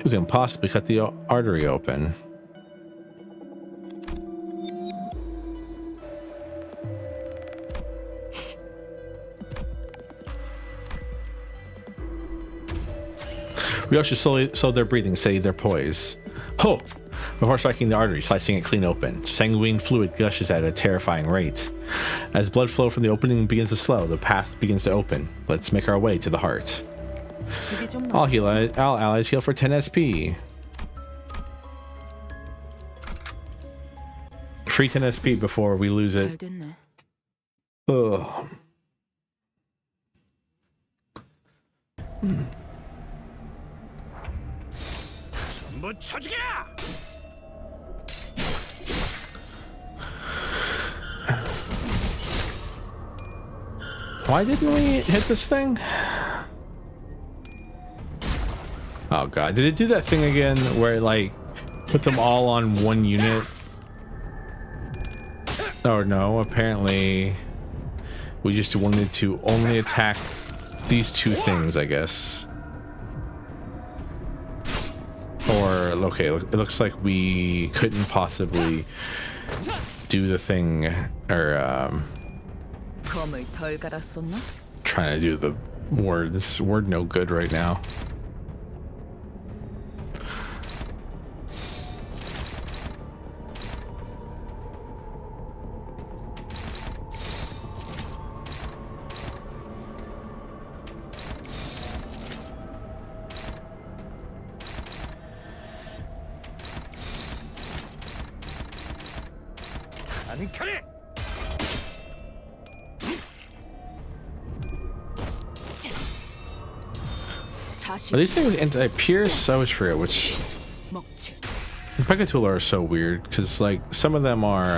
Who can possibly cut the artery open? We also slow their breathing, steady their poise. Ho! Before striking the artery, slicing it clean open, sanguine fluid gushes at a terrifying rate. As blood flow from the opening begins to slow, the path begins to open. Let's make our way to the heart. All allies heal for 10 SP. Free 10 SP before we lose it. Ugh. Why didn't we hit this thing? Oh god, did it do that thing again where it like put them all on one unit? Oh no, apparently we just wanted to only attack these two things, I guess. Or okay, it looks like we couldn't possibly do the thing, or trying to do the word no good right now. Are these things anti-pierce? I always forget which. Pekatula are so weird because like some of them are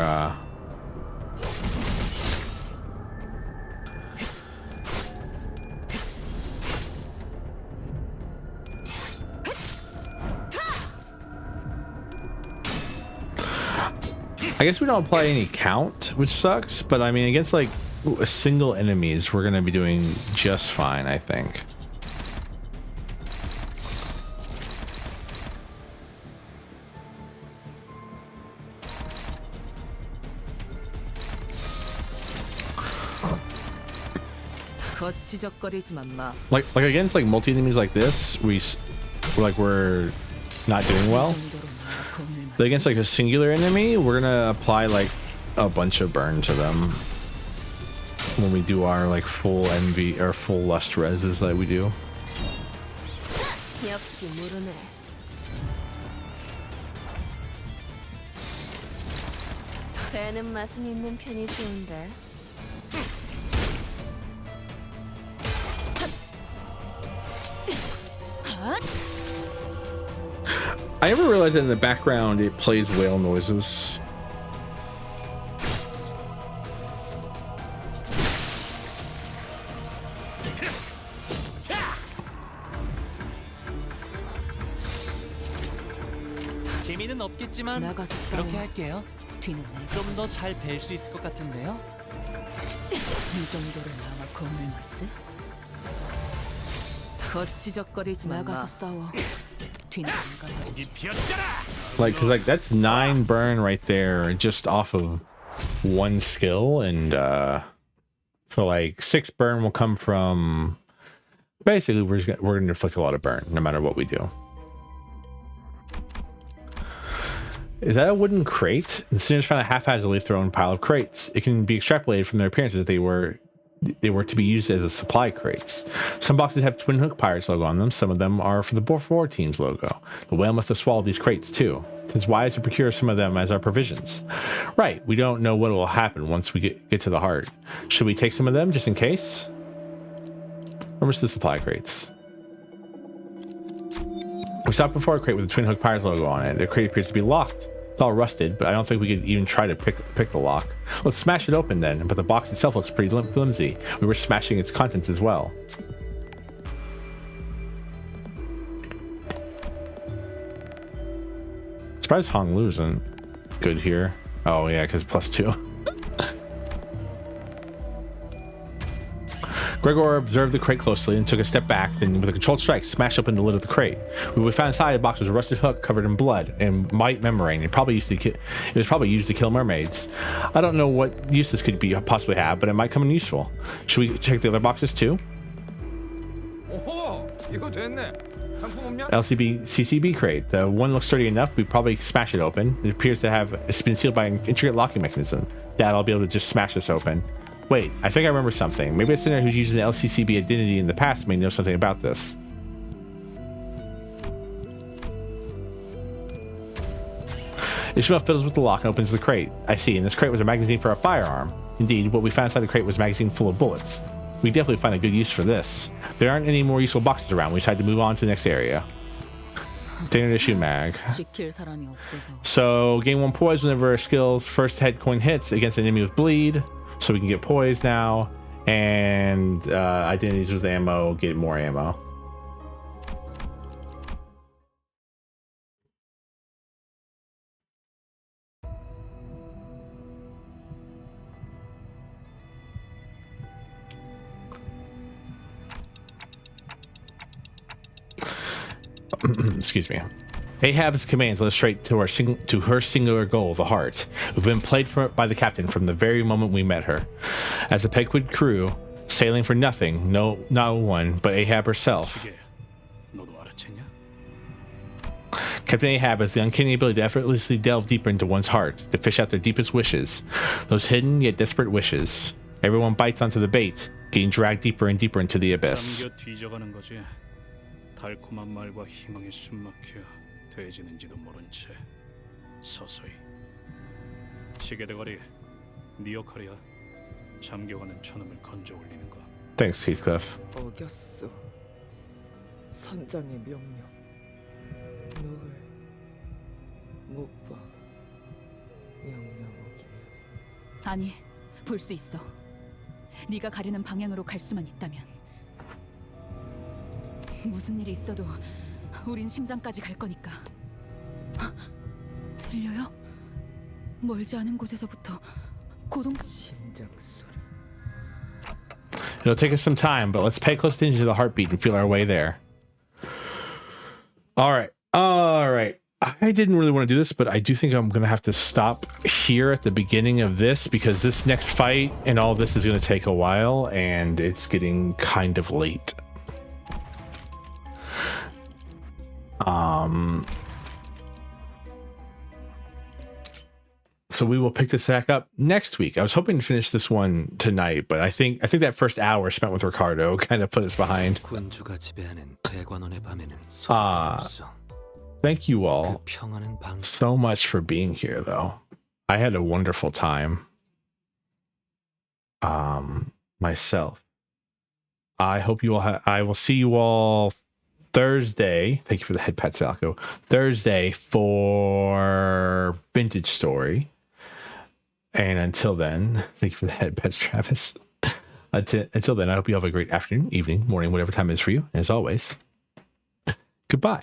I guess we don't apply any count, which sucks, but I mean against like single enemies we're gonna be doing just fine, I think. Like against like multi enemies like this, we're not doing well. But against like a singular enemy, we're gonna apply like a bunch of burn to them when we do our like full envy or full lust reses like we do. 배는 맛은 있는 편이 좋은데. I never realized that in the background it plays whale noises. 재미는 없겠지만 그렇게 할게요. 좀 더 잘 뵐 수 있을 것 같은데요. 이 정도로 나와 겁을 먹대? 거치적거리지 마. 나가서 싸워. Like, cause like that's 9 burn right there just off of one skill, and so like 6 burn will come from basically we're gonna inflict a lot of burn no matter what we do. Is that a wooden crate? The sinners found a haphazardly thrown pile of crates. It can be extrapolated from their appearances that they were to be used as a supply crates. Some boxes have Twin Hook Pirates logo on them. Some of them are for the War Team's logo. The whale must have swallowed these crates too. It's wise to procure some of them as our provisions. Right, we don't know what will happen once we get to the heart. Should we take some of them just in case? Or just the supply crates? We stopped before a crate with the Twin Hook Pirates logo on it. The crate appears to be locked. It's all rusted, but I don't think we could even try to pick the lock. Let's smash it open then, but the box itself looks pretty flimsy. We were smashing its contents as well. Surprised Hong Lu isn't good here. Oh yeah, because +2. Gregor observed the crate closely and took a step back, then with a controlled strike smashed open the lid of the crate. What we found inside the box was a rusted hook covered in blood and white membrane. It was probably used to kill mermaids. I don't know what use this could possibly have, but it might come in useful. Should we check the other boxes too? CCB crate. The one looks sturdy enough. We probably smash it open. It appears to have been sealed by an intricate locking mechanism. Dad, I'll be able to just smash this open. Wait, I think I remember something. Maybe a sinner who's used an LCCB identity in the past may know something about this. Ishmael fiddles with the lock and opens the crate. I see, and this crate was a magazine for a firearm. Indeed, what we found inside the crate was a magazine full of bullets. We definitely find a good use for this. There aren't any more useful boxes around. We decided to move on to the next area. Standard issue mag. So, gain 1 poise whenever our skill's first head coin hits against an enemy with bleed. So we can get poise now, and identities with ammo, get more ammo. excuse me. Ahab's commands led us straight to her singular goal, the heart. We've been played by the captain from the very moment we met her. As a Pegwood crew, sailing for nothing, no one but Ahab herself. Captain Ahab has the uncanny ability to effortlessly delve deeper into one's heart, to fish out their deepest wishes, those hidden yet desperate wishes. Everyone bites onto the bait, getting dragged deeper and deeper into the abyss. 달콤한 말과 희망이 숨막혀 돼지는지도 모른 채 서서히. 시계대가리, 네 역할이야. 잠겨가는 저놈을 건져 올리는 거. Thanks, Heathcliff. 어겼어. 선장의 명령. 널 못 봐. 명령 어기면. 아니, 볼 수 있어. 네가 가려는 방향으로 갈 수만 있다면. 무슨 일이 있어도 우린 심장까지 갈 거니까. 들려요? 멀지 않은 곳에서부터 고동 심장 소리. It'll take us some time, but let's pay close attention to the heartbeat and feel our way there. All right. I didn't really want to do this, but I do think I'm going to have to stop here at the beginning of this because this next fight and all this is going to take a while and it's getting kind of late. So we will pick this back up next week. I was hoping to finish this one tonight, but I think that first hour spent with Ricardo kind of put us behind. Thank you all so much for being here, though. I had a wonderful time. Myself. I hope you all. I will see you all Thursday. Thank you for the head pat, Salco. Thursday for Vintage Story. And until then, thank you for the head pets, Travis. Until then, I hope you have a great afternoon, evening, morning, whatever time it is for you. As always, goodbye.